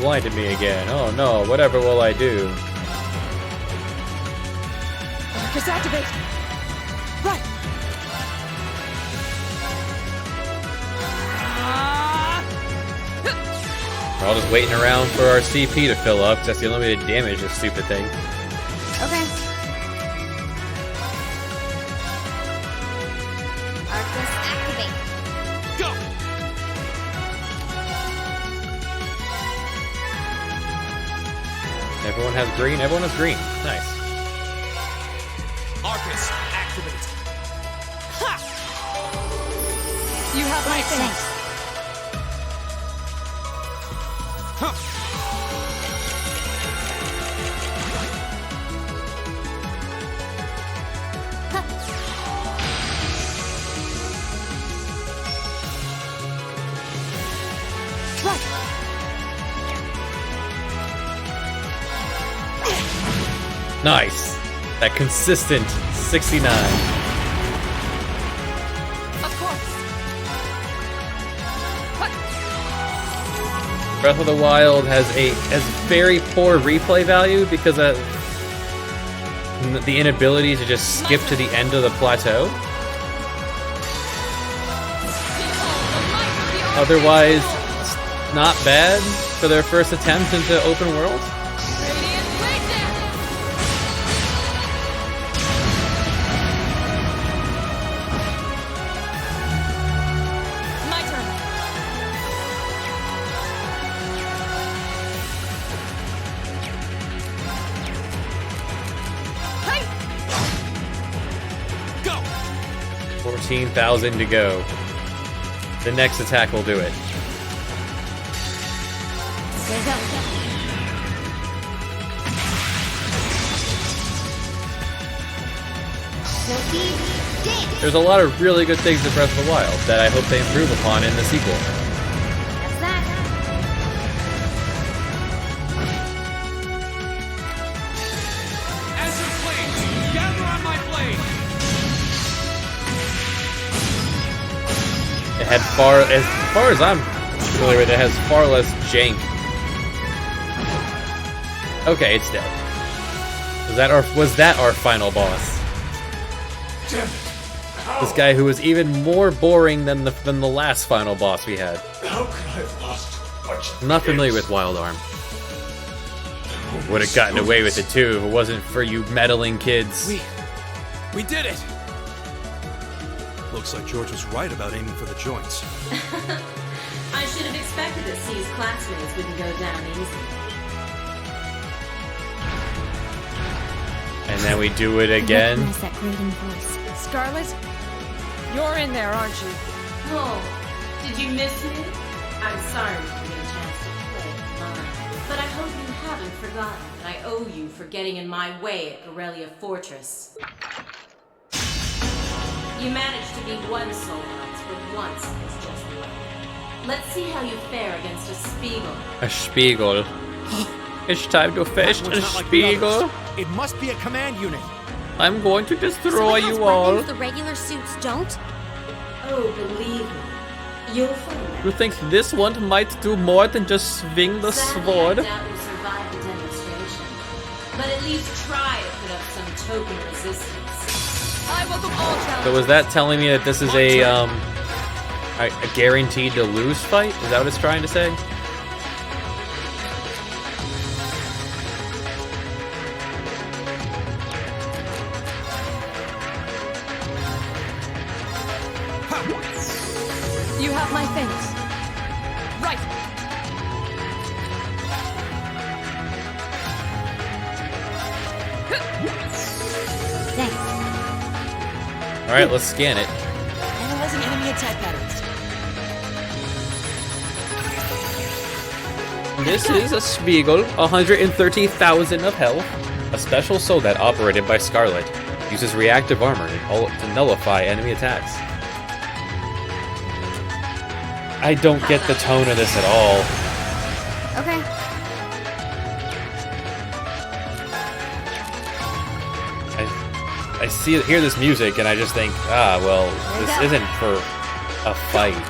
blinded me again. Oh no, whatever will I do? Just activate! Right! We're all just waiting around for our CP to fill up, 'cause that's the only way to damage this stupid thing. Okay. Arcus, activate. Go! Everyone has green? Everyone has green. Nice. Arcus, activate. Ha! You have my thanks. Huh. Nice. That consistent 69. Of course. Breath of the Wild has very poor replay value because of the inability to just skip to the end of the plateau. Otherwise, it's not bad for their first attempt into open world. Hey! 14,000 to go. The next attack will do it. There's a lot of really good things in Breath of the Wild that I hope they improve upon in the sequel. Answer flames! Gather on my blade! It had as far as I'm familiar with, it has far less jank. Okay, it's dead. Was that our final boss? Damn it! This guy who was even more boring than the last final boss we had. How could I have lost a bunch of I'm not familiar kids? with Wild Arm. Would have gotten away with it too if it wasn't for you meddling kids. We did it! Looks like George was right about aiming for the joints. I should have expected that C's classmates wouldn't go down easy. And then we do it again. Recognize that grating voice. Scarlet, you're in there, aren't you? Oh, did you miss me? I'm sorry we didn't get a chance to play mine, but I hope you haven't forgotten that I owe you for getting in my way at Corellia Fortress. You managed to beat one Soul Knights for once in this just right. Let's see how you fare against a Spiegel. A Spiegel. It's time to face a Spiegel. It must be a command unit. I'm going to destroy Someone has you all. weapons the regular suits don't? Oh, believe me, you'll find out. You think this one might do more than just swing the Sadly, sword? I doubt you'll survive the demonstration, but at least try to put up some token resistance. I welcome all challenges. So was that telling me that this is a guaranteed to lose fight? Is that what it's trying to say? You have my thanks. Right. Thanks. Alright, let's scan it. Analyzing enemy attack patterns. This is a Spiegel, 130,000 of health. A special soldat operated by Scarlet. Uses reactive armor to nullify enemy attacks. I don't get the tone of this at all. Okay. I hear this music and I just think, well, this isn't for a fight.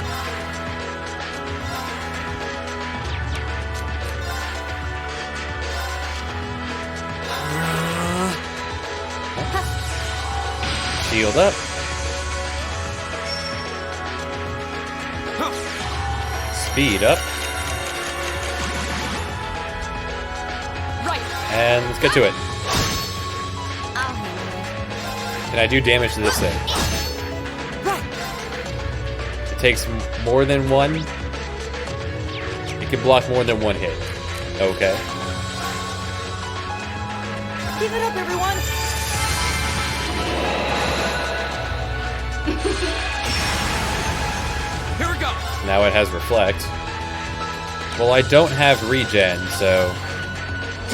Shield up. Speed up. Right. And let's get to it. Can I do damage to this thing? It takes more than one. It can block more than one hit. Okay. Give it up, everyone! Here we go! Now it has Reflect. Well, I don't have Regen, so...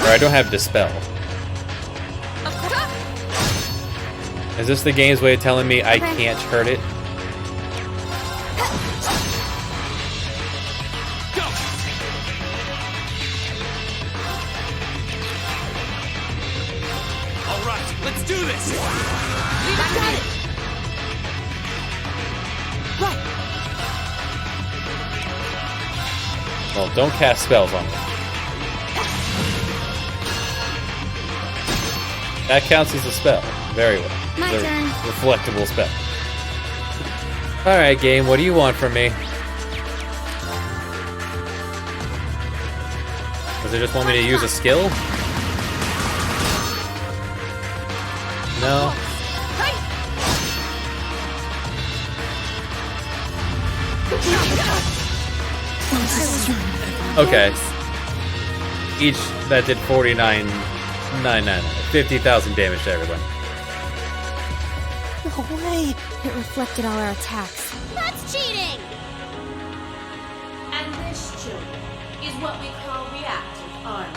Or I don't have Dispel. Is this the game's way of telling me I can't hurt it? Alright, let's do this! Well, don't cast spells on me. That counts as a spell. Very well. My It's a turn. reflectable spell. Alright, game, what do you want from me? Does it just want me to use a skill? No. Okay. Each that did 50,000 damage to everyone. No way! It reflected all our attacks. That's cheating! And this, children, is what we call reactive armor.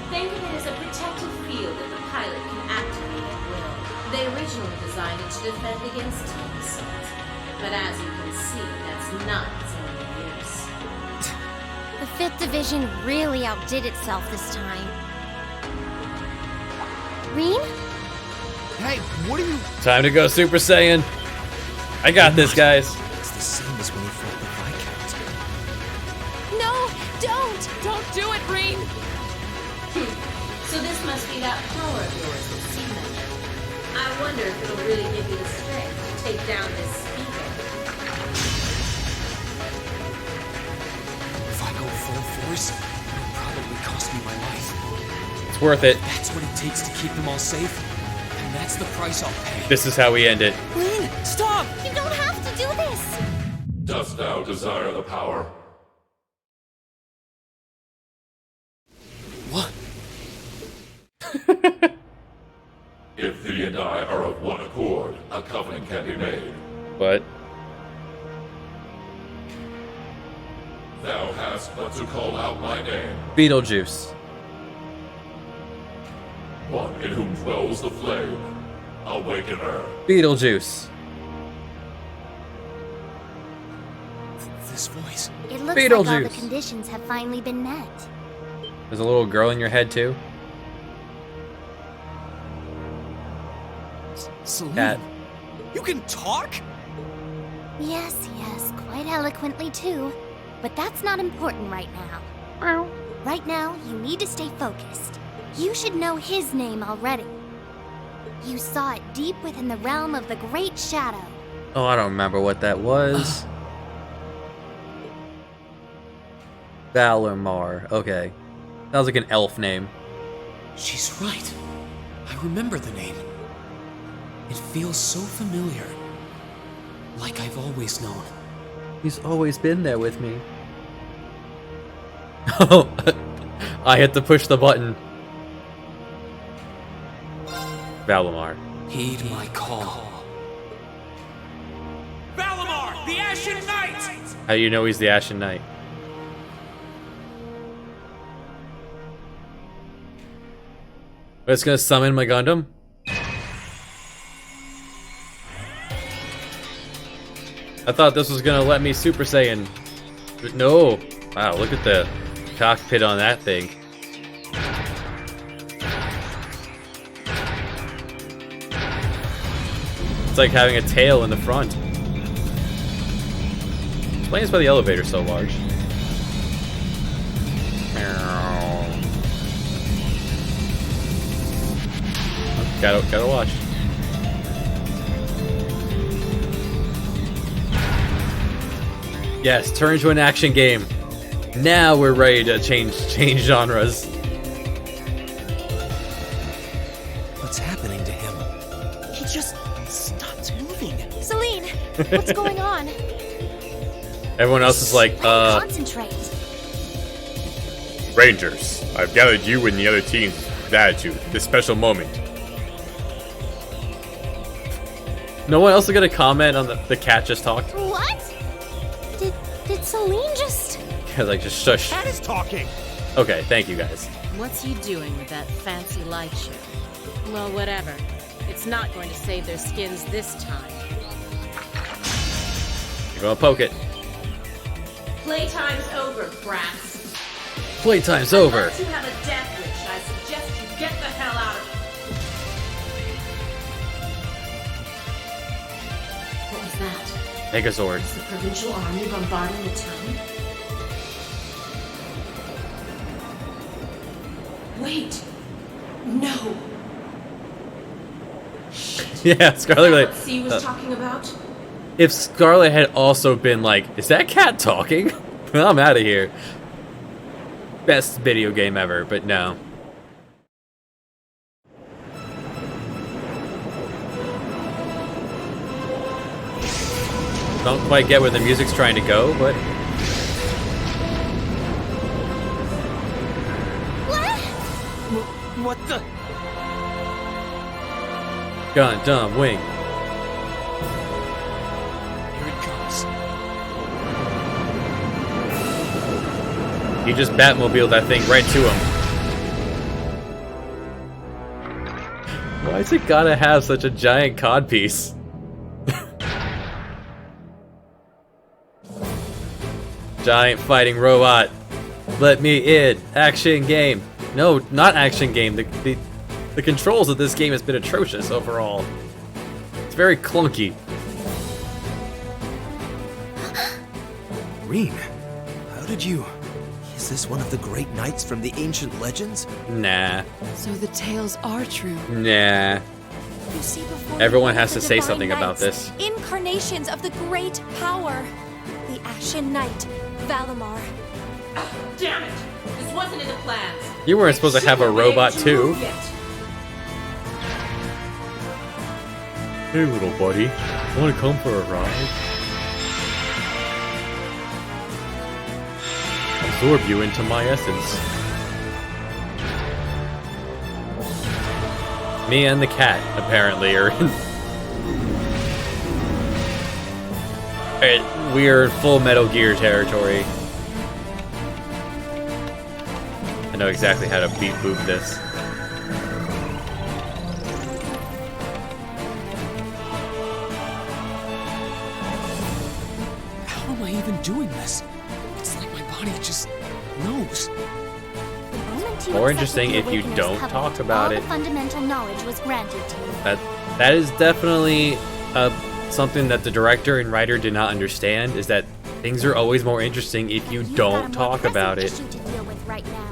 Think of it as a protective field that the pilot can activate at will. They originally designed it to defend against team assault. But as you can see, that's not its only use. The 5th Division really outdid itself this time. Reen? Hey, what are you... Time to go Super Saiyan. I got this, guys. It's the same as when he fought the Viscount. No, don't! Don't do it, Reen! So this must be that power of yours that C mentioned. I wonder if it'll really give you the strength to take down this speaker. If I go full force, it'll probably cost me my life. It's worth it. That's what it takes to keep them all safe, and that's the price I'll pay. This is how we end it. Reen, stop! You don't have to do this! Dost thou desire the power? What? If thee and I are of one accord, a covenant can be made. But Thou hast but to call out my name, Beetlejuice. one in whom dwells the flame. Awakener. Beetlejuice. This voice. It looks like all the Beetlejuice. conditions have finally been met. There's a little girl in your head too. Celine. Cat. You can talk? Yes, quite eloquently too. But that's not important right now. Right now, you need to stay focused. You should know his name already. You saw it deep within the realm of the Great Shadow. Oh, I don't remember what that was. Valimar. Okay. Sounds like an elf name. She's right. I remember the name. It feels so familiar. Like I've always known. He's always been there with me. Oh, I had to push the button. Valimar. Heed my call. Valimar, the Ashen Knight! How do you know he's the Ashen Knight? It's gonna summon my Gundam? I thought this was gonna let me Super Saiyan. But no. Wow, look at the cockpit on that thing. It's like having a tail in the front. Explains why the elevator's so large. Gotta watch. Yes, turn to an action game. Now we're ready to change genres. What's happening to him? He just stopped moving. Celine, what's going on? Everyone else is like, Concentrate. Rangers, I've gathered you and the other teams with attitude for this special moment. No one else is gonna comment on the cat just talked? What? Did Celine just... Like, just shush. Cat is talking! Okay, thank you guys. What's he doing with that fancy light show? Well, whatever. It's not going to save their skins this time. You're gonna poke it. Playtime's over, brats. Playtime's over. Unless you have a death wish, I suggest you get the hell out of here. What was that? Megazord. Is the provincial army bombarding the town? Wait. No. Yeah, Scarlet like. What C was talking about? If Scarlet had also been like, is that cat talking? I'm out of here. Best video game ever, but no. Don't quite get where the music's trying to go, but What the? Gundam Wing. Here it comes. He just Batmobiled that thing right to him. Why's it gotta have such a giant codpiece? Giant fighting robot. Let me in. Action game. No, not action game. The controls of this game has been atrocious overall. It's very clunky. Rean, how did you... Is this one of the great knights from the ancient legends? Nah. So the tales are true. Nah. You see before Everyone you has to the say divine something about knights, this. Incarnations of the great power. The Ashen Knight, Valimar. Damn it! This wasn't in the plans. You weren't supposed to have a robot too. Hey little buddy, wanna come for a ride? Absorb you into my essence. Me and the cat, apparently, are in... we're full Metal Gear territory. I know exactly how to beat boop this. How am I even doing this? It's like my body just knows. More interesting if you don't talk about it. All the fundamental knowledge was granted to you. That is definitely something that the director and writer did not understand, is that things are always more interesting if you don't talk about it. Issue to deal with right now.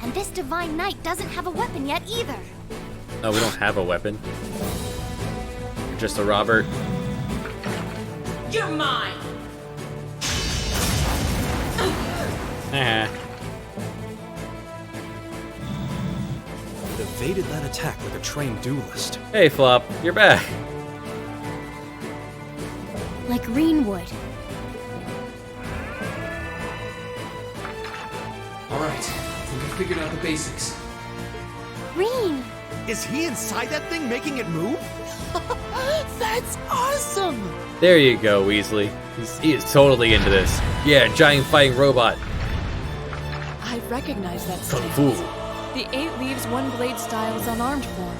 And this Divine Knight doesn't have a weapon yet either. No, we don't have a weapon. We're just a robber. You're mine. Evaded that attack like a trained duelist. Hey, Flop, you're back. Like Greenwood. Alright, I think I figured out the basics. Green! Is he inside that thing making it move? That's awesome! There you go, Weasley. He is totally into this. Yeah, giant fighting robot. I recognize that Kung stance. Fu. The 8 leaves 1 blade style is unarmed form.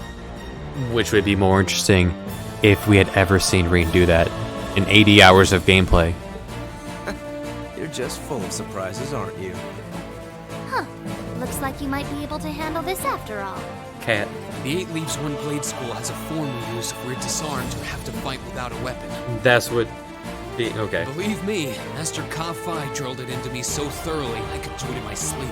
Which would be more interesting if we had ever seen Rean do that in 80 hours of gameplay. You're just full of surprises, aren't you? Huh. Looks like you might be able to handle this after all. Cat. The 8 Leaves 1 Blade School has a form we use if we're disarmed or have to fight without a weapon. That's what... Okay. Believe me, Master Ka-Fi drilled it into me so thoroughly I could do it in my sleep.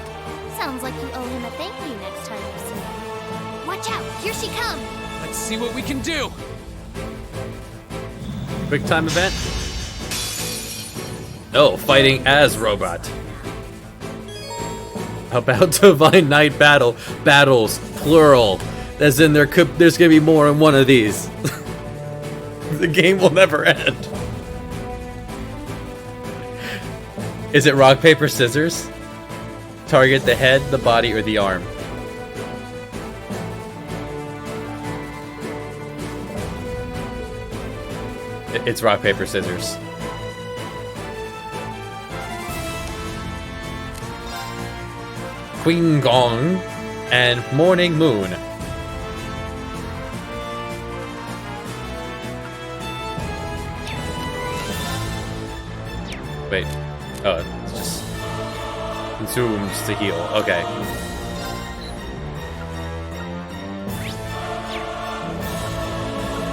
Sounds like you owe him a thank you next time you see him. Watch out! Here she comes! Let's see what we can do! Quick time event. Oh, fighting as robot. About Divine Knight battles, plural. As in there's gonna be more in one of these. The game will never end. Is it rock, paper, scissors? Target the head, the body, or the arm? It's rock, paper, scissors. Queen Gong and Morning Moon. Wait. Oh, it's just consumes to heal. Okay.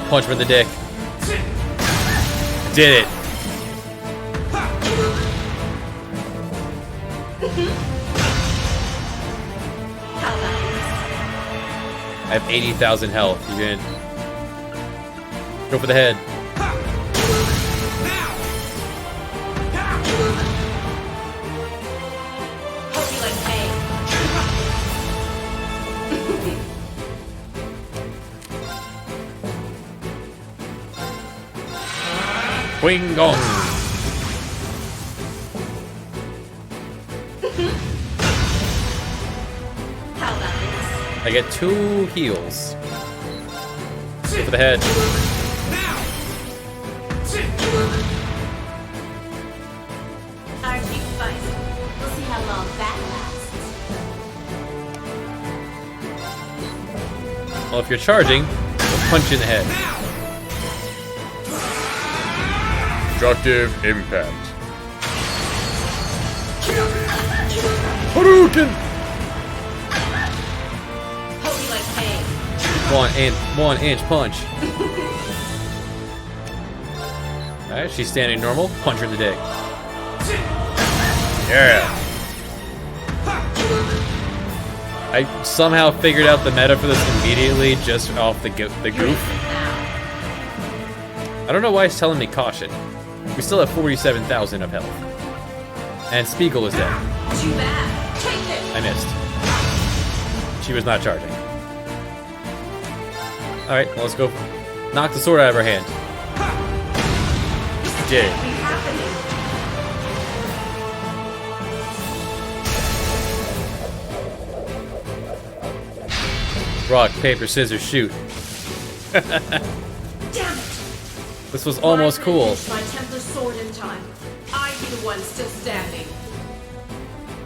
Punch for the dick. Did it. I have 80,000 health. You gonna go for the head? Hope you like pain. Queen Gong. I get 2 heals. Go for the head. Our big fight. We'll see how long that lasts. Well, if you're charging, we'll punch you in the head. Destructive impact. Hadouken! Hope you like pain. 1 inch punch. Alright, she's standing normal. Punch her in the dick. Yeah. I somehow figured out the meta for this immediately just off the goof. I don't know why it's telling me caution. We still have 47,000 of health. And Spiegel is dead. Too bad. Take it. I missed. She was not charging. Alright, well, let's go knock the sword out of her hand. She did. Rock, paper, scissors, shoot. Damn it. This was almost cool. My Templar sword in time. I'd be the one still standing.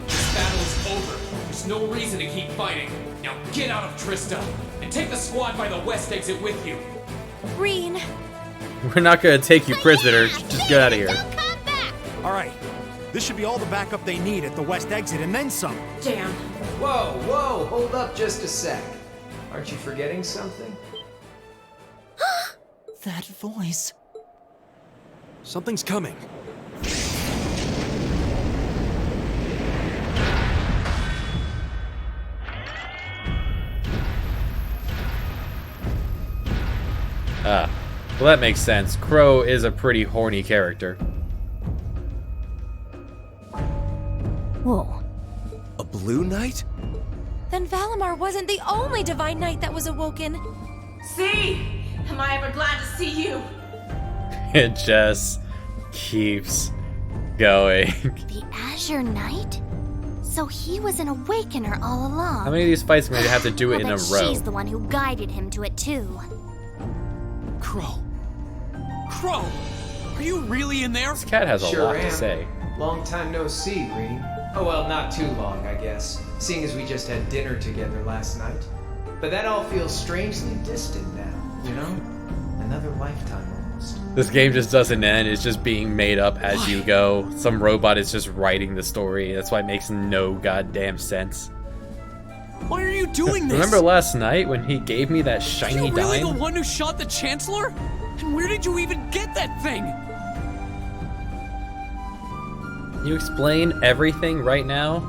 This battle is over. There's no reason to keep fighting. Now get out of Trista and take the squad by the west exit with you. Green. We're not gonna take you prisoner. Just get out of here. All right. This should be all the backup they need at the west exit and then some. Damn. Whoa, whoa, hold up just a sec. Aren't you forgetting something? That voice. Something's coming. Ah, well that makes sense. Crow is a pretty horny character. Whoa. A blue knight? Then Valimar wasn't the only Divine Knight that was awoken. See? Am I ever glad to see you? It just keeps going. The Azure Knight? So he was an Awakener all along. How many of these fights am I gonna have to do it in a row? She's the one who guided him to it too. Crow. Crow! Are you really in there? This cat has a Sure lot am. to say. Long time no see, Green. Oh well, not too long, I guess, seeing as we just had dinner together last night. But that all feels strangely distant now, you know? Another lifetime almost. This game just doesn't end. It's just being made up as you go. Some robot is just writing the story. That's why it makes no goddamn sense. Why are you doing this? Remember last night when he gave me that shiny you really dime? the one who shot the Chancellor? And where did you even get that thing? Can you explain everything right now?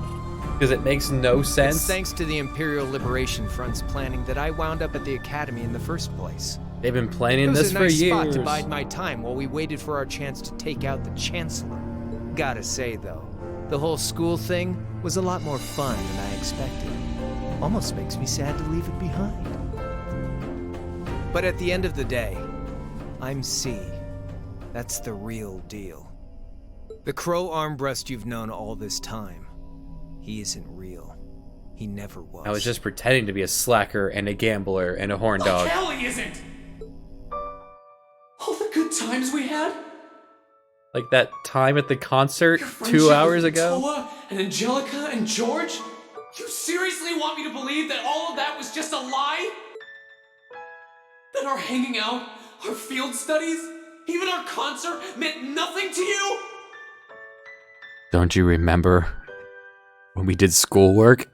Because it makes no sense. It's thanks to the Imperial Liberation Front's planning that I wound up at the Academy in the first place. They've been planning it was this a for nice years. spot to bide my time while we waited for our chance to take out the Chancellor. gotta say, though, the whole school thing was a lot more fun than I expected. Almost makes me sad to leave it behind. But at the end of the day, I'm C. That's the real deal. The Crow Armbrust you've known all this time, he isn't real. He never was. I was just pretending to be a slacker and a gambler and a horn dog. Kelly isn't! All the good times we had? Like that time at the concert Your 2 friendship hours with ago? Toa and Angelica and George? You seriously want me to believe that all of that was just a lie? That our hanging out, our field studies, even our concert meant nothing to you? Don't you remember when we did schoolwork?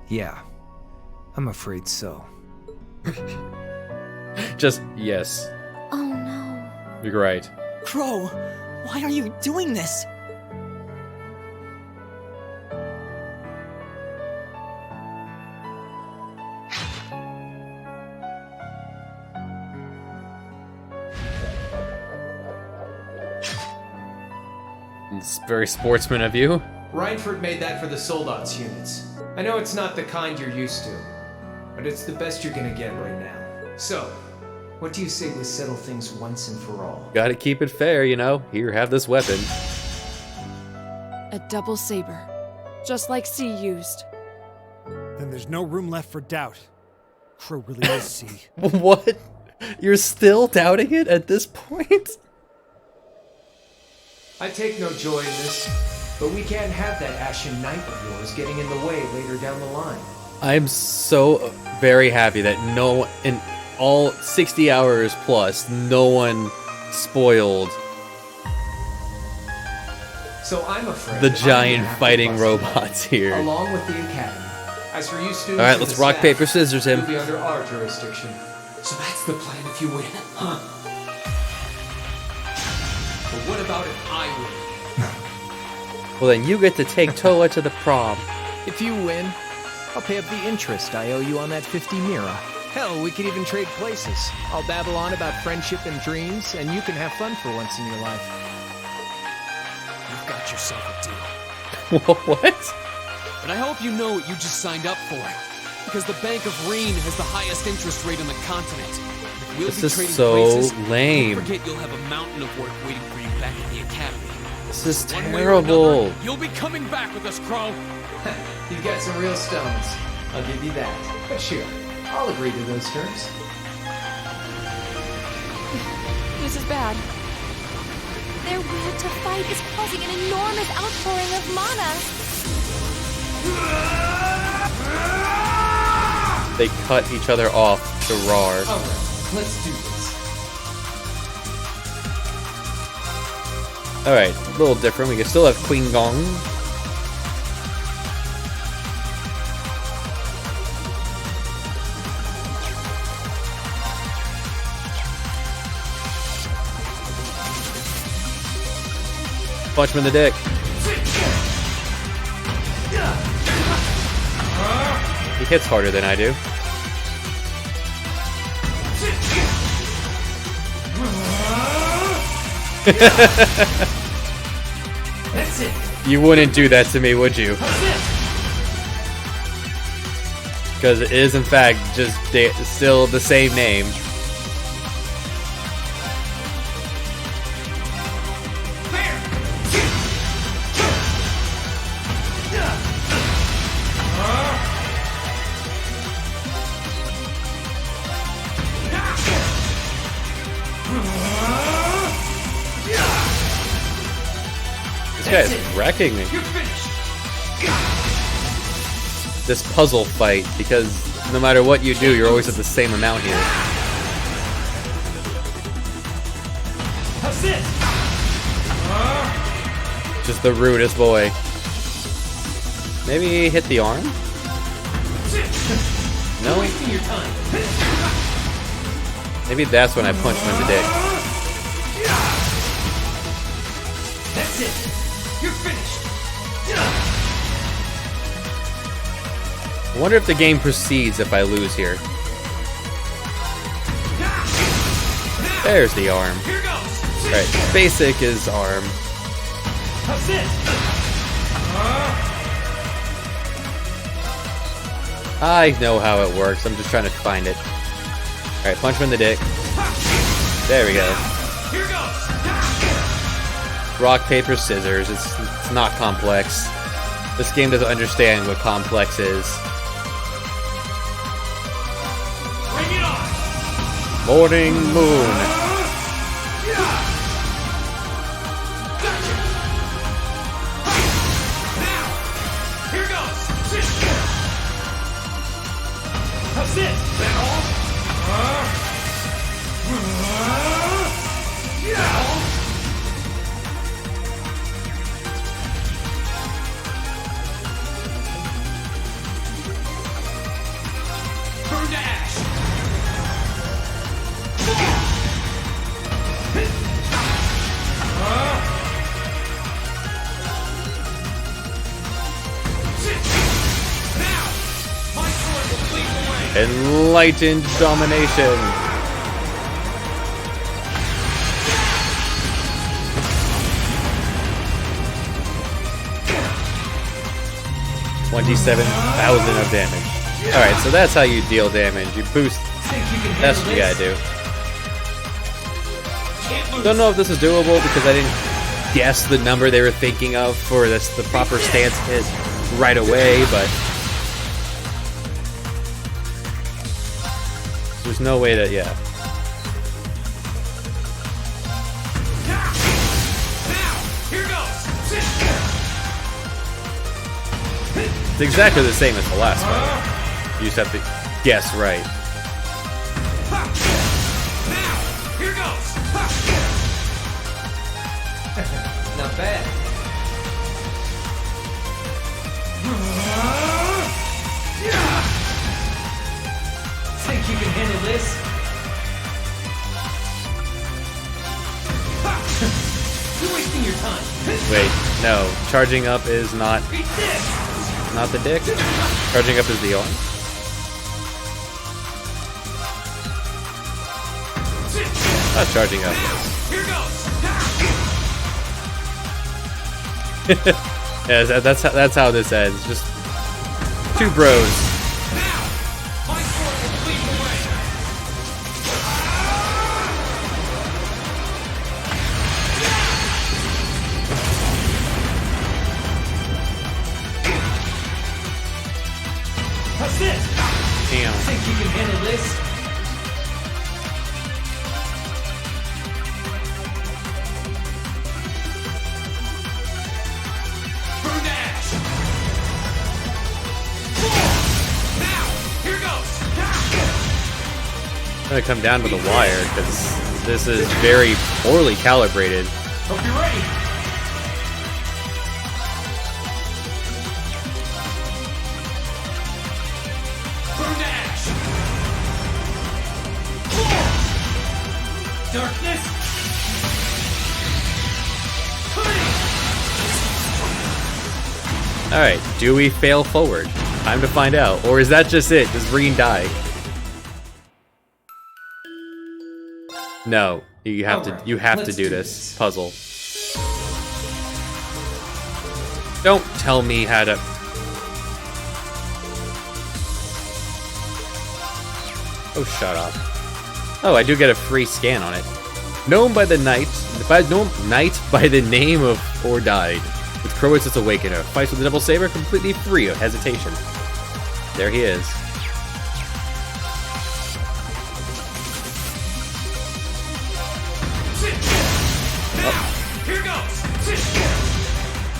Yeah, I'm afraid so. Just, yes. Oh no. You're right. Crow, why are you doing this? It's very sportsman of you. Reinford made that for the Soldats units. I know it's not the kind you're used to, but it's the best you're gonna get right now. So, what do you say we settle things once and for all? Gotta keep it fair, you know. Here, have this weapon. A double saber. Just like C used. Then there's no room left for doubt. Crow really is C. What? You're still doubting it at this point? I take no joy in this, but we can't have that Ashen Knight of yours getting in the way later down the line. I'm so very happy that in all 60 hours plus, no one spoiled So I'm afraid the I'm gonna giant have to fighting bust robots here. along with the Academy. As for you students, Alright, and let's the rock, staff, paper, scissors him. you'll be under our jurisdiction. So that's the plan if you win, huh? But what about if I win? Well, then you get to take Toa to the prom. If you win, I'll pay up the interest I owe you on that 50 Mira. Hell, we could even trade places. I'll babble on about friendship and dreams, and you can have fun for once in your life. You've got yourself a deal. What? But I hope you know what you just signed up for. Because the Bank of Reen has the highest interest rate on the continent. If we'll This be is trading so places, lame. don't forget you'll have a mountain of work waiting for you back at the Academy. This is One way or terrible. another, you'll be coming back with us, Crow. You've got some real stones. I'll give you that. But sure, I'll agree to those terms. This is bad. Their will to fight is causing an enormous outpouring of mana. They cut each other off to roar. Alright, let's do this. Alright, a little different. We can still have Queen Gong. Punch him in the dick. He hits harder than I do. That's it. You wouldn't do that to me, would you? Because it is, in fact, just still the same name. This guy is wrecking me. This puzzle fight, because no matter what you do, you're always at the same amount here. Just the rudest boy. Maybe hit the arm? No? Maybe that's when I punch him in the dick. That's it. You're finished. I wonder if the game proceeds if I lose here. There's the arm. Right, basic is arm. I know how it works. I'm just trying to find it. Alright, punch him in the dick. There we go. Rock, paper, scissors. It's not complex. This game doesn't understand what complex is. Morning moon. Burn to ash! 'em. Enlightened domination. $27,000 of damage. Alright, so that's how you deal damage. You boost. That's what you gotta do. Don't know if this is doable because I didn't guess the number they were thinking of for the proper stance hit right away, but there's no way to, yeah. It's exactly the same as the last one. You just have to guess right. Here goes. Not bad. Think you can handle this? You're wasting your time. Wait, no. Charging up is not the dick. Charging up is the arm. Not charging up. Here goes. Yeah, that's how this ends. Just two bros. That's it. Damn. Think you can handle this? Burn to ash. Now, here goes. I'm gonna come down with a wire because this is very poorly calibrated. Hope you're ready. Burn to ash. Darkness. Alright, do we fail forward? Time to find out. Or is that just it? Does Reen die? No. You have to do this puzzle. Don't tell me how to. Oh, shut up. Oh, I do get a free scan on it. Known by the knight by the name of or died. With Croesus Awakener, fights with the Devil Saber completely free of hesitation. There he is. Oh. Here goes.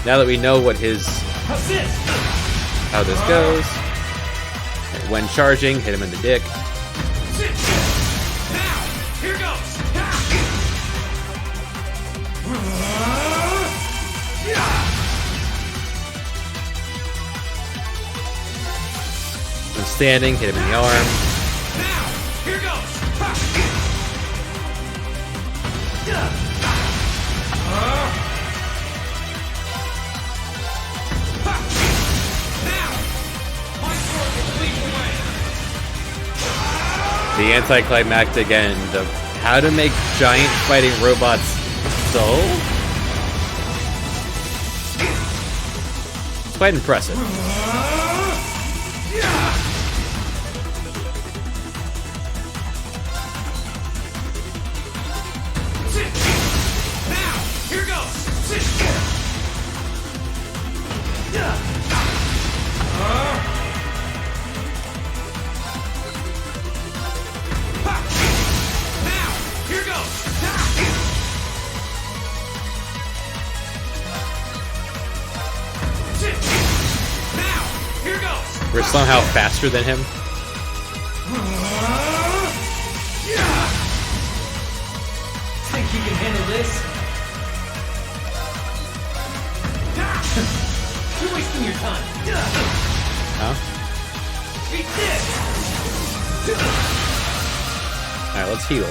Now that we know what how this goes, when charging, hit him in the dick. Now, here goes. When standing, hit him in the arm. Now, here goes. The anticlimactic end of how to make giant fighting robots dull? It's quite impressive. Here goes! Here goes! Now! Here goes! We're somehow faster than him. Think you can handle this? You're wasting your time. Huh? Beat this! Alright, let's heal.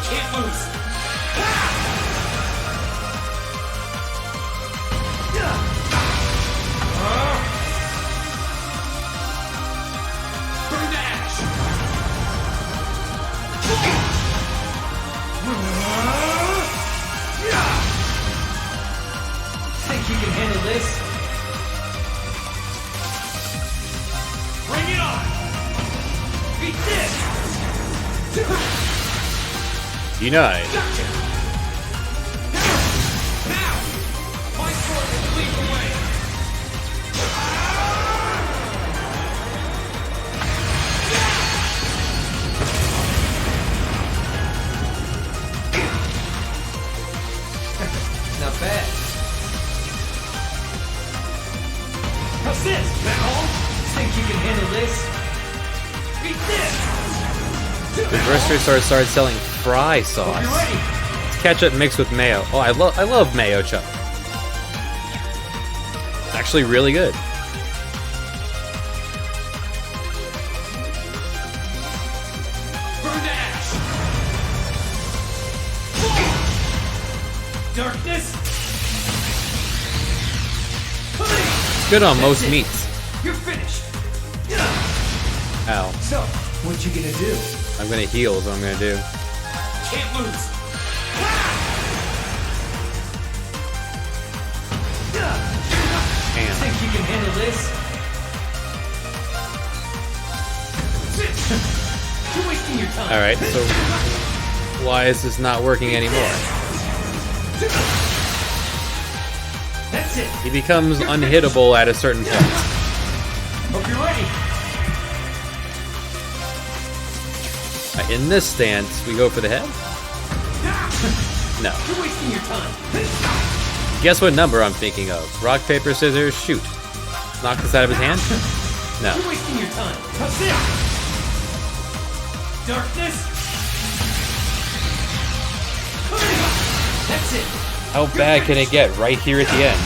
Can't lose! Burn to ash! Think you can handle this? Bring it on! Beat this! Unite. Now! My sword will lead the way! Not bad. How's this? That all? Think you can handle this? Beat this! The grocery store started selling fry sauce. It's ketchup mixed with mayo. Oh, I love mayo chuck. It's actually really good. Burn to ash! Darkness! It's good on most meats. You're finished. Ow. So, what you gonna do? I'm gonna heal is what I'm gonna do. Can't lose! Damn. Think you can handle this? You're wasting your time. Alright, so why is this not working anymore? That's it. He becomes unhittable at a certain point. Hope you're ready. In this stance, we go for the head? No. You're wasting your time. Guess what number I'm thinking of? Rock, paper, scissors, shoot. Knock this out of his hand? No. You're wasting your time. How's this? Darkness. That's it. How bad can it get right here at the end?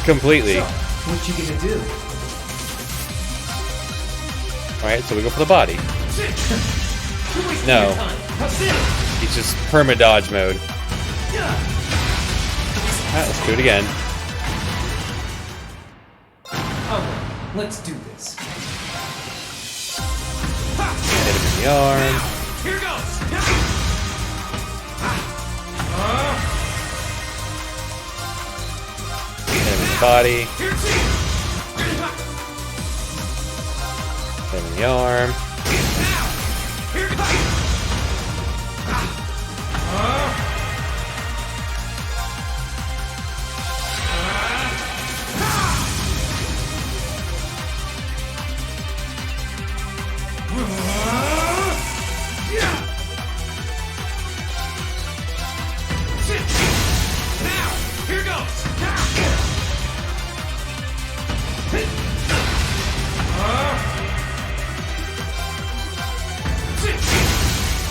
Completely. So, what you gonna do? Alright, so we go for the body. You're wasting No. your time. How's this? He's just perma-dodge mode. Alright, let's do it again. Alright, let's do this. Hit him in the arm. Here goes! Hit him in the body. Hit him in the arm. Now! Here goes!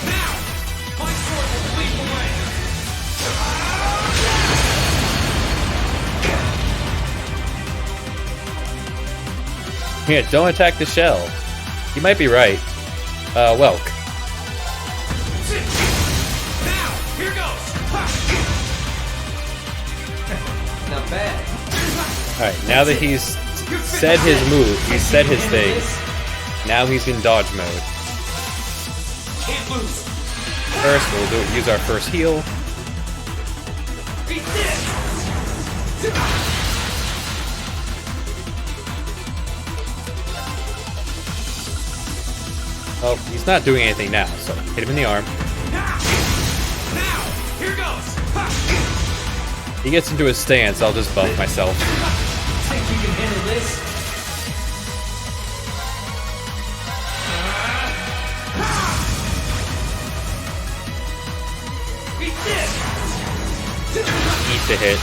Now! My sword will lead the way! Yeah, don't attack the shell. You might be right. Welk. Now! Here goes! Not bad. Alright, now that he's said his move, he's said his thing, now he's in dodge mode. Can't lose. First, we'll use our first heal. Beat this. Oh, he's not doing anything now, so hit him in the arm. Now, here goes. He gets into his stance, I'll just buff myself. Think you can handle this? Beat this. Eat the hit.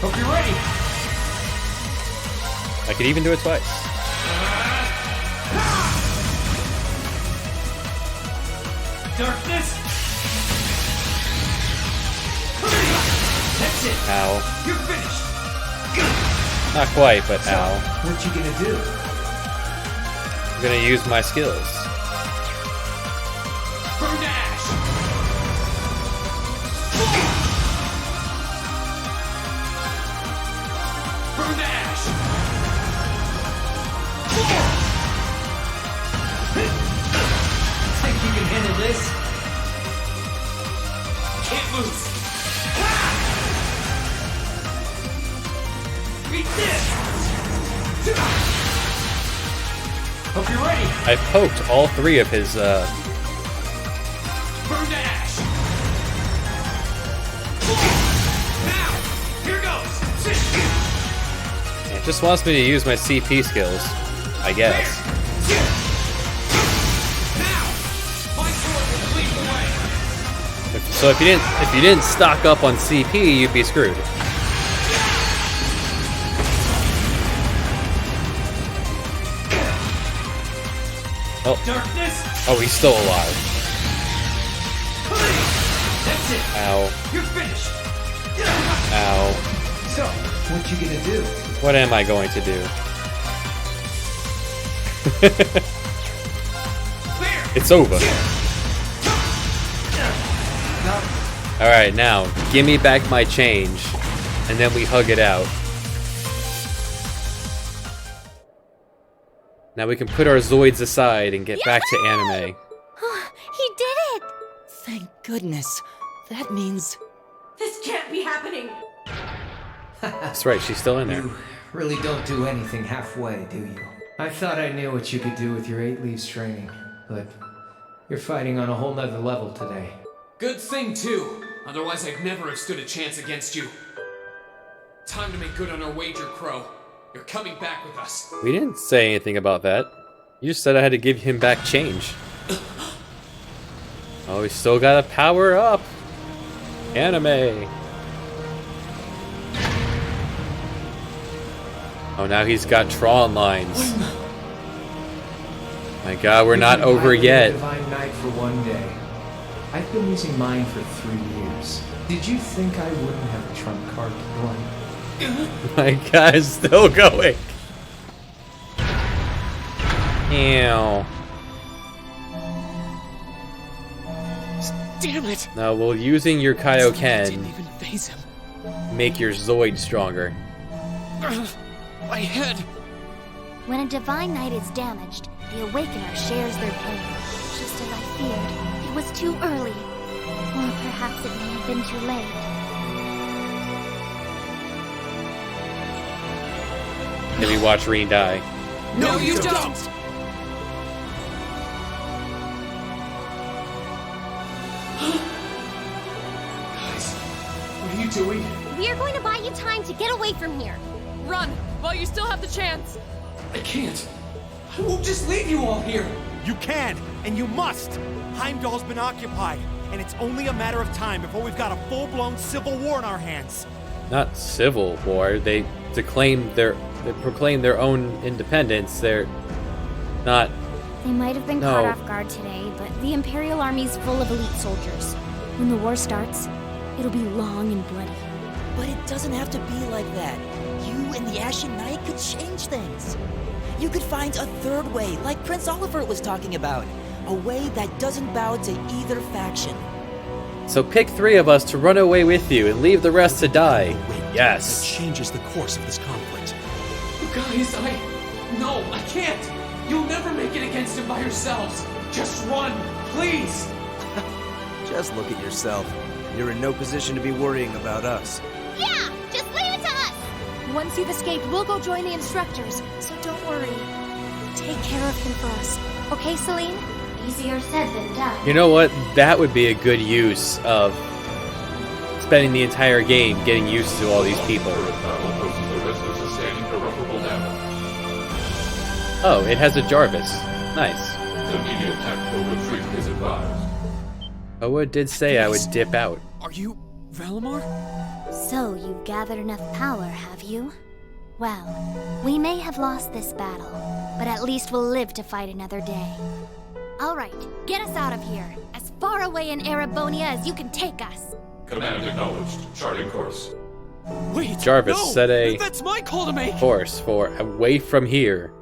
Hope you're ready. I could even do it twice. Darkness. That's it. Ow. You're finished. Not quite, but So, ow. what you gonna do? I'm gonna use my skills. Burn to ash. Burn to ash. Think you can handle this? Can't lose. Beat this. Hope you're ready. I've poked all three of his, Burn to ash. Now, here goes. It just wants me to use my CP skills, I guess. My sword will lead the way. So if you didn't stock up on CP, you'd be screwed. Oh, Darkness. oh, he's still alive. That's it. Ow, You're finished. ow. So, what you gonna do? What am I going to do? It's over. Alright, now, give me back my change, and then we hug it out. Now we can put our Zoids aside and get back to anime. He did it! Thank goodness. That means... This can't be happening. That's right, she's still in there. You really don't do anything halfway, do you? I thought I knew what you could do with your 8 leaves training, but you're fighting on a whole nother level today. Good thing, too. Otherwise, I'd never have stood a chance against you. Time to make good on our wager, Crow. You're coming back with us. We didn't say anything about that. You just said I had to give him back change. Oh, we still gotta power up. Anime. Oh, now he's got Tron lines. My god, we're not over yet. Divine Knight for one day. I've been using mine for 3 years. Did you think I wouldn't have a trump card to play? My god is still going. Ew. Damn it! Now, will using your Kaioken Didn't even phase him. make your Zoid stronger? My head! When a Divine Knight is damaged, the Awakener shares their pain. Just as I feared, it was too early. Or perhaps it may have been too late. Have you watched Reen die? No, you don't! Guys, what are you doing? We are going to buy you time to get away from here. Run, while you still have the chance. I can't. I won't just leave you all here. You can, and you must! Heimdall's been occupied, and it's only a matter of time before we've got a full-blown civil war in our hands. Not civil war. They proclaim their own independence. They're not. They might have been No. caught off guard today, but the Imperial Army's full of elite soldiers. When the war starts, it'll be long and bloody. But it doesn't have to be like that. You and the Ashen Knight could change things. You could find a third way, like Prince Oliver was talking about. A way that doesn't bow to either faction. So pick 3 of us to run away with you and leave the rest to die. Yes. That changes the course of this conflict. You guys, No, I can't. You'll never make it against him by yourselves. Just run. please! Just look at yourself. You're in no position to be worrying about us. Yeah! Just leave it to us! Once you've escaped, we'll go join the instructors, so don't worry. Take care of him for us. Okay, Celine? Easier said than done. You know what? That would be a good use of spending the entire game getting used to all these people. Oh, it has a Jarvis. Nice. Immediate tactical retreat is advised. Oa did say I would dip out. Are you Valimar? So, you've gathered enough power, have you? Well, we may have lost this battle, but at least we'll live to fight another day. Alright, get us out of here. As far away in Erebonia as you can take us. Command acknowledged. Charting course. Wait, Jarvis no! set a That's my call to make! course for away from here.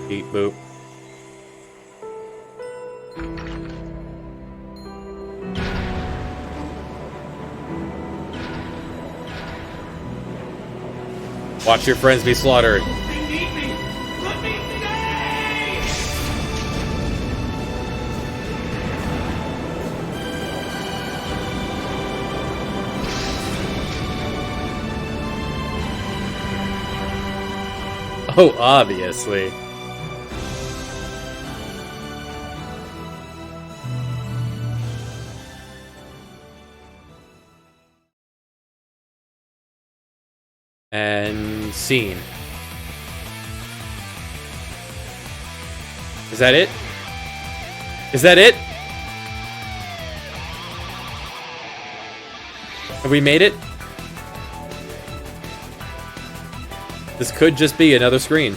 Beep boop. Watch your friends be slaughtered. Oh, obviously. And scene. Is that it? Is that it? Have we made it? This could just be another screen.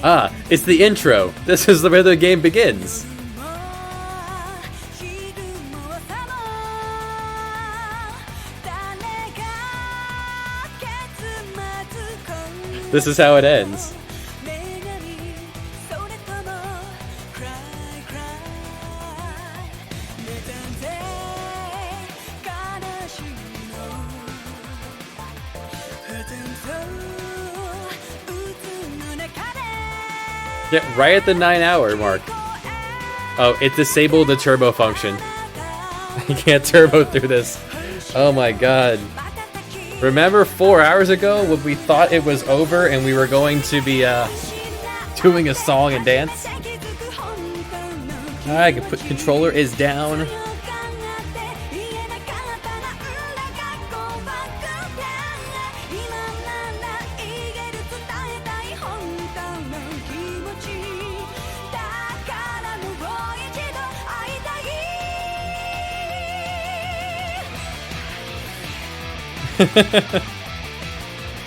Ah, it's the intro. This is where the game begins. This is how it ends. Yeah, right at the 9-hour mark. Oh, it disabled the turbo function. You can't turbo through this. Oh my god. Remember 4 hours ago when we thought it was over and we were going to be doing a song and dance? Alright, controller is down.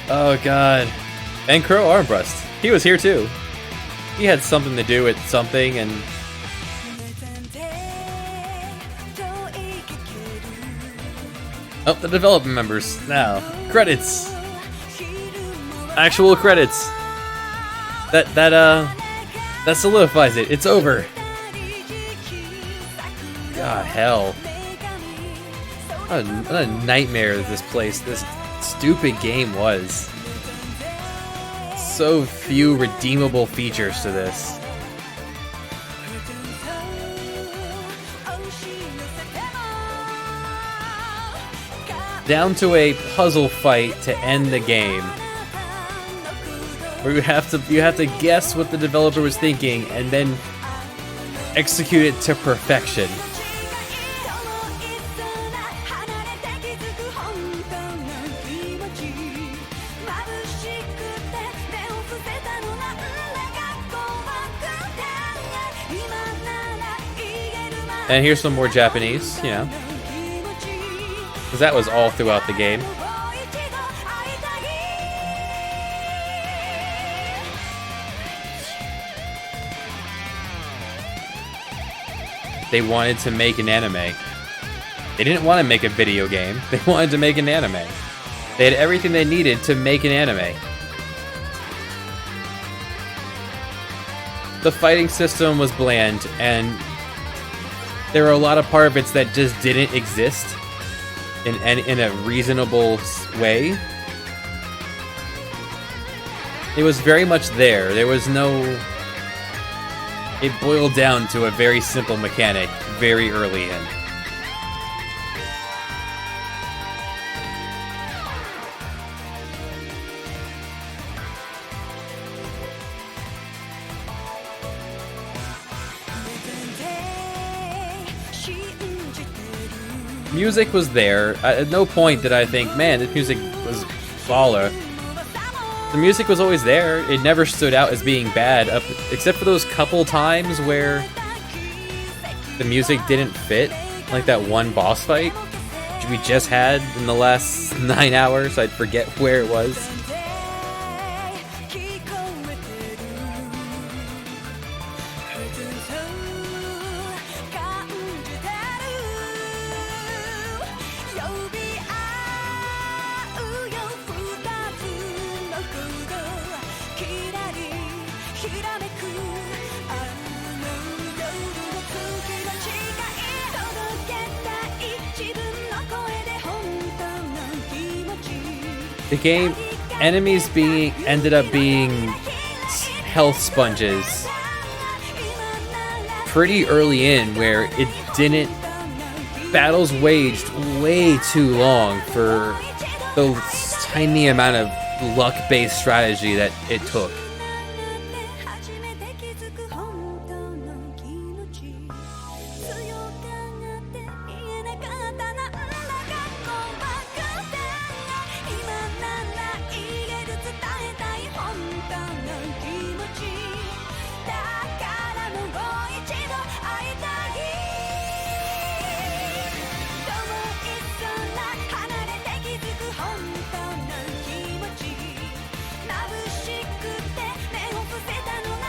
Oh god. And Crow Armbrust. He was here too. He had something to do with something and... Oh, the development members. Now, credits. Actual credits. That solidifies it. It's over. God, hell. What a nightmare this stupid game was. So few redeemable features to this. Down to a puzzle fight to end the game. Where you have to guess what the developer was thinking and then execute it to perfection. And here's some more Japanese, you know. Because that was all throughout the game. They wanted to make an anime. They didn't want to make a video game. They wanted to make an anime. They had everything they needed to make an anime. The fighting system was bland, and there were a lot of parts of it that just didn't exist. in a reasonable way. It was very much there. There was no... It boiled down to a very simple mechanic very early in. Music was there. At no point did I think, man, this music was baller. The music was always there. It never stood out as being bad, except for those couple times where the music didn't fit, like that one boss fight which we just had in the last 9 hours. I'd forget where it was. The game enemies ended up being health sponges pretty early in, where it didn't... Battles waged way too long for the tiny amount of luck-based strategy that it took.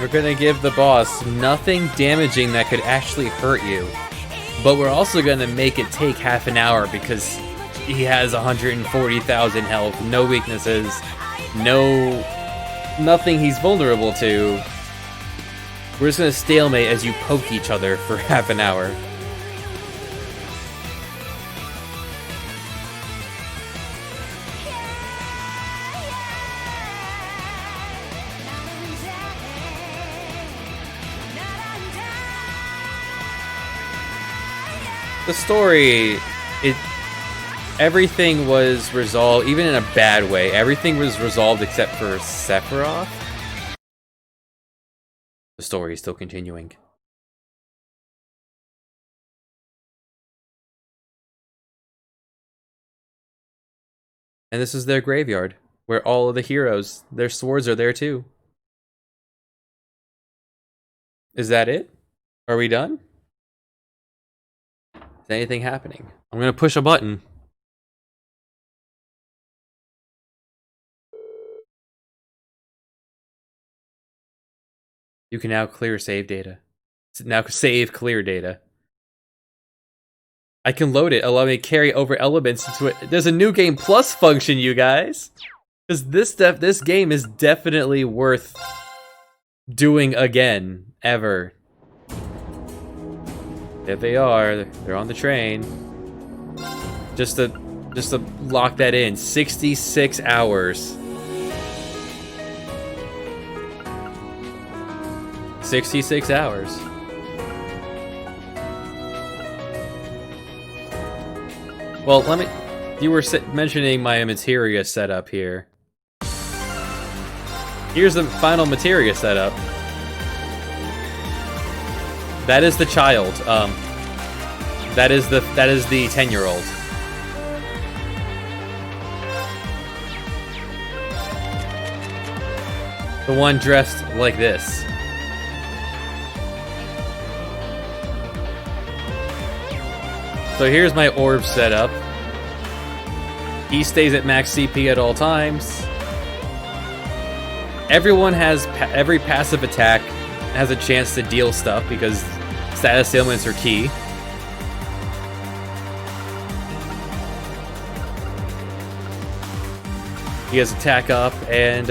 We're gonna give the boss nothing damaging that could actually hurt you, but we're also gonna make it take half an hour because he has 140,000 health, no weaknesses, nothing he's vulnerable to. We're just gonna stalemate as you poke each other for half an hour. The story, everything was resolved, even in a bad way. Everything was resolved except for Sephiroth. The story is still continuing. And this is their graveyard, where all of the heroes, their swords are there too. Is that it? Are we done? Is anything happening? I'm gonna push a button. You can now clear save data. Now save clear data. I can load it, allow me to carry over elements into it. There's a new game plus function, you guys. Because this game is definitely worth doing again, ever. There they are. They're on the train. Just to lock that in. 66 hours. 66 hours. Well, you were mentioning my materia setup here. Here's the final materia setup. That is the child. That is the 10-year-old. The one dressed like this. So here's my orb setup. He stays at max CP at all times. Everyone has every passive attack has a chance to deal stuff because status ailments are key. He has attack up, and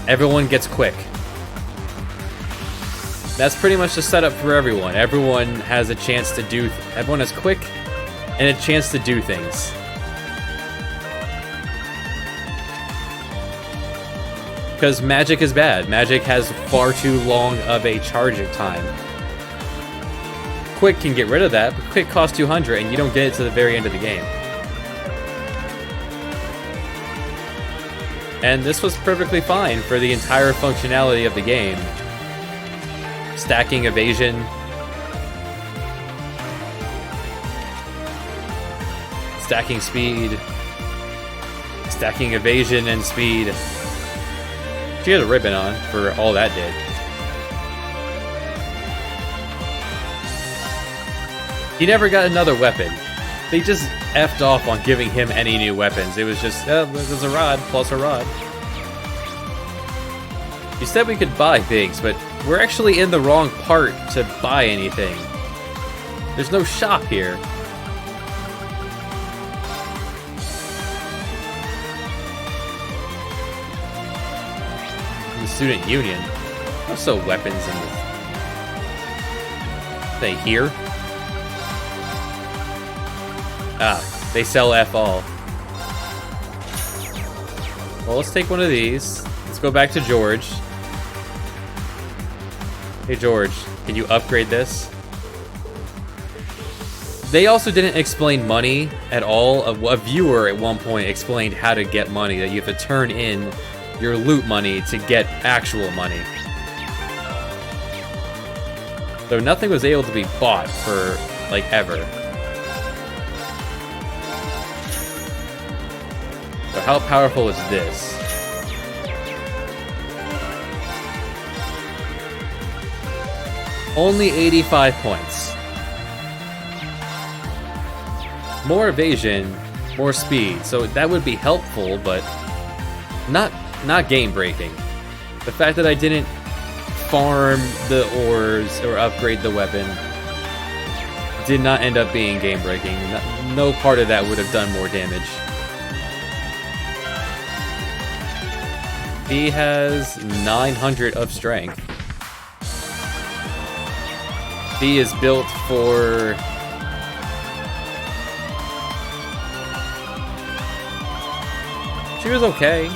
everyone gets quick. That's pretty much the setup for everyone. Everyone has a chance to do... Everyone is quick, and a chance to do things. Because magic is bad. Magic has far too long of a charging time. Quick can get rid of that, but Quick costs 200 and you don't get it to the very end of the game. And this was perfectly fine for the entire functionality of the game. Stacking evasion. Stacking speed. Stacking evasion and speed. She had a ribbon on for all that did. He never got another weapon. They just effed off on giving him any new weapons. It was just, there's a rod plus a rod. You said we could buy things, but we're actually in the wrong part to buy anything. There's no shop here. The student union. What's the weapons in this? They here? Ah, they sell F all. Well, let's take one of these. Let's go back to George. Hey George, can you upgrade this? They also didn't explain money at all. A viewer at one point explained how to get money, that you have to turn in your loot money to get actual money. So nothing was able to be bought for, like, ever. So how powerful is this? Only 85 points. More evasion, more speed. So that would be helpful, but not game breaking. The fact that I didn't farm the ores or upgrade the weapon did not end up being game breaking. No part of that would have done more damage. He has 900 of strength. He is built for... She was okay.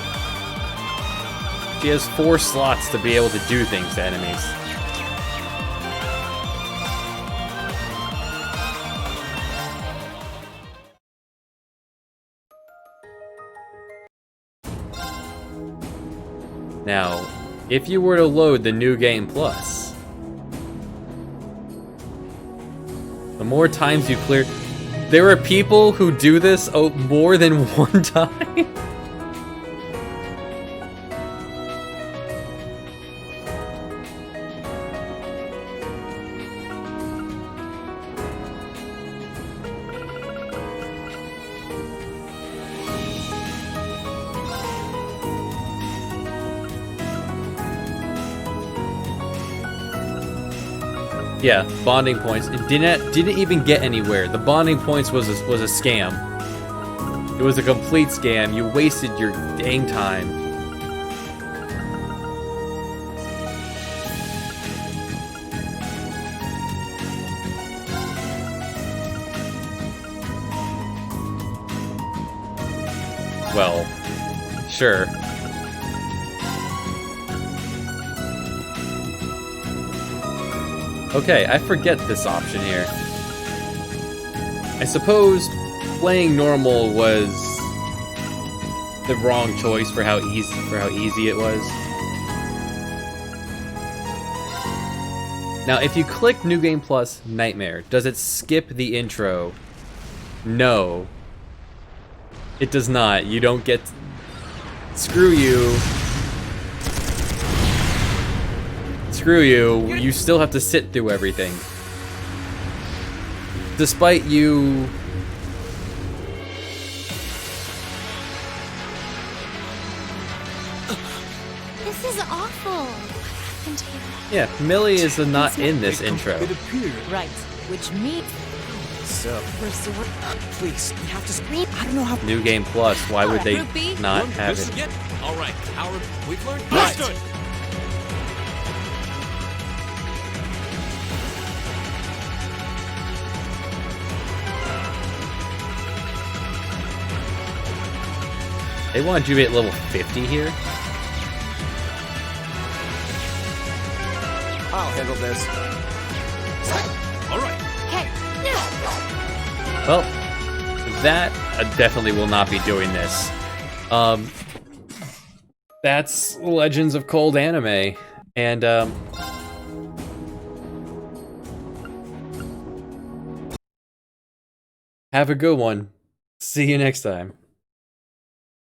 She has 4 slots to be able to do things to enemies. Now, if you were to load the New Game Plus, the more times you clear... There are people who do this more than one time? Yeah, bonding points. It didn't even get anywhere. The bonding points was a scam. It was a complete scam. You wasted your dang time. Well, sure. Okay, I forget this option here. I suppose playing normal was the wrong choice for how easy it was. Now, if you click New Game Plus Nightmare, does it skip the intro? No. It does not. You don't get... Screw you. Screw you. You still have to sit through everything. Despite you... This is awful. What happened here? Yeah, Millie is not in this intro. Right, which means... So, please, we have to scream. I don't know how. New Game Plus, why would they not have it? All right, Howard, we've learned. Understood. They want Juve at level 50 here? I'll handle this. All right. Hey. Well, that definitely will not be doing this. That's Legends of Cold Anime, and have a good one. See you next time.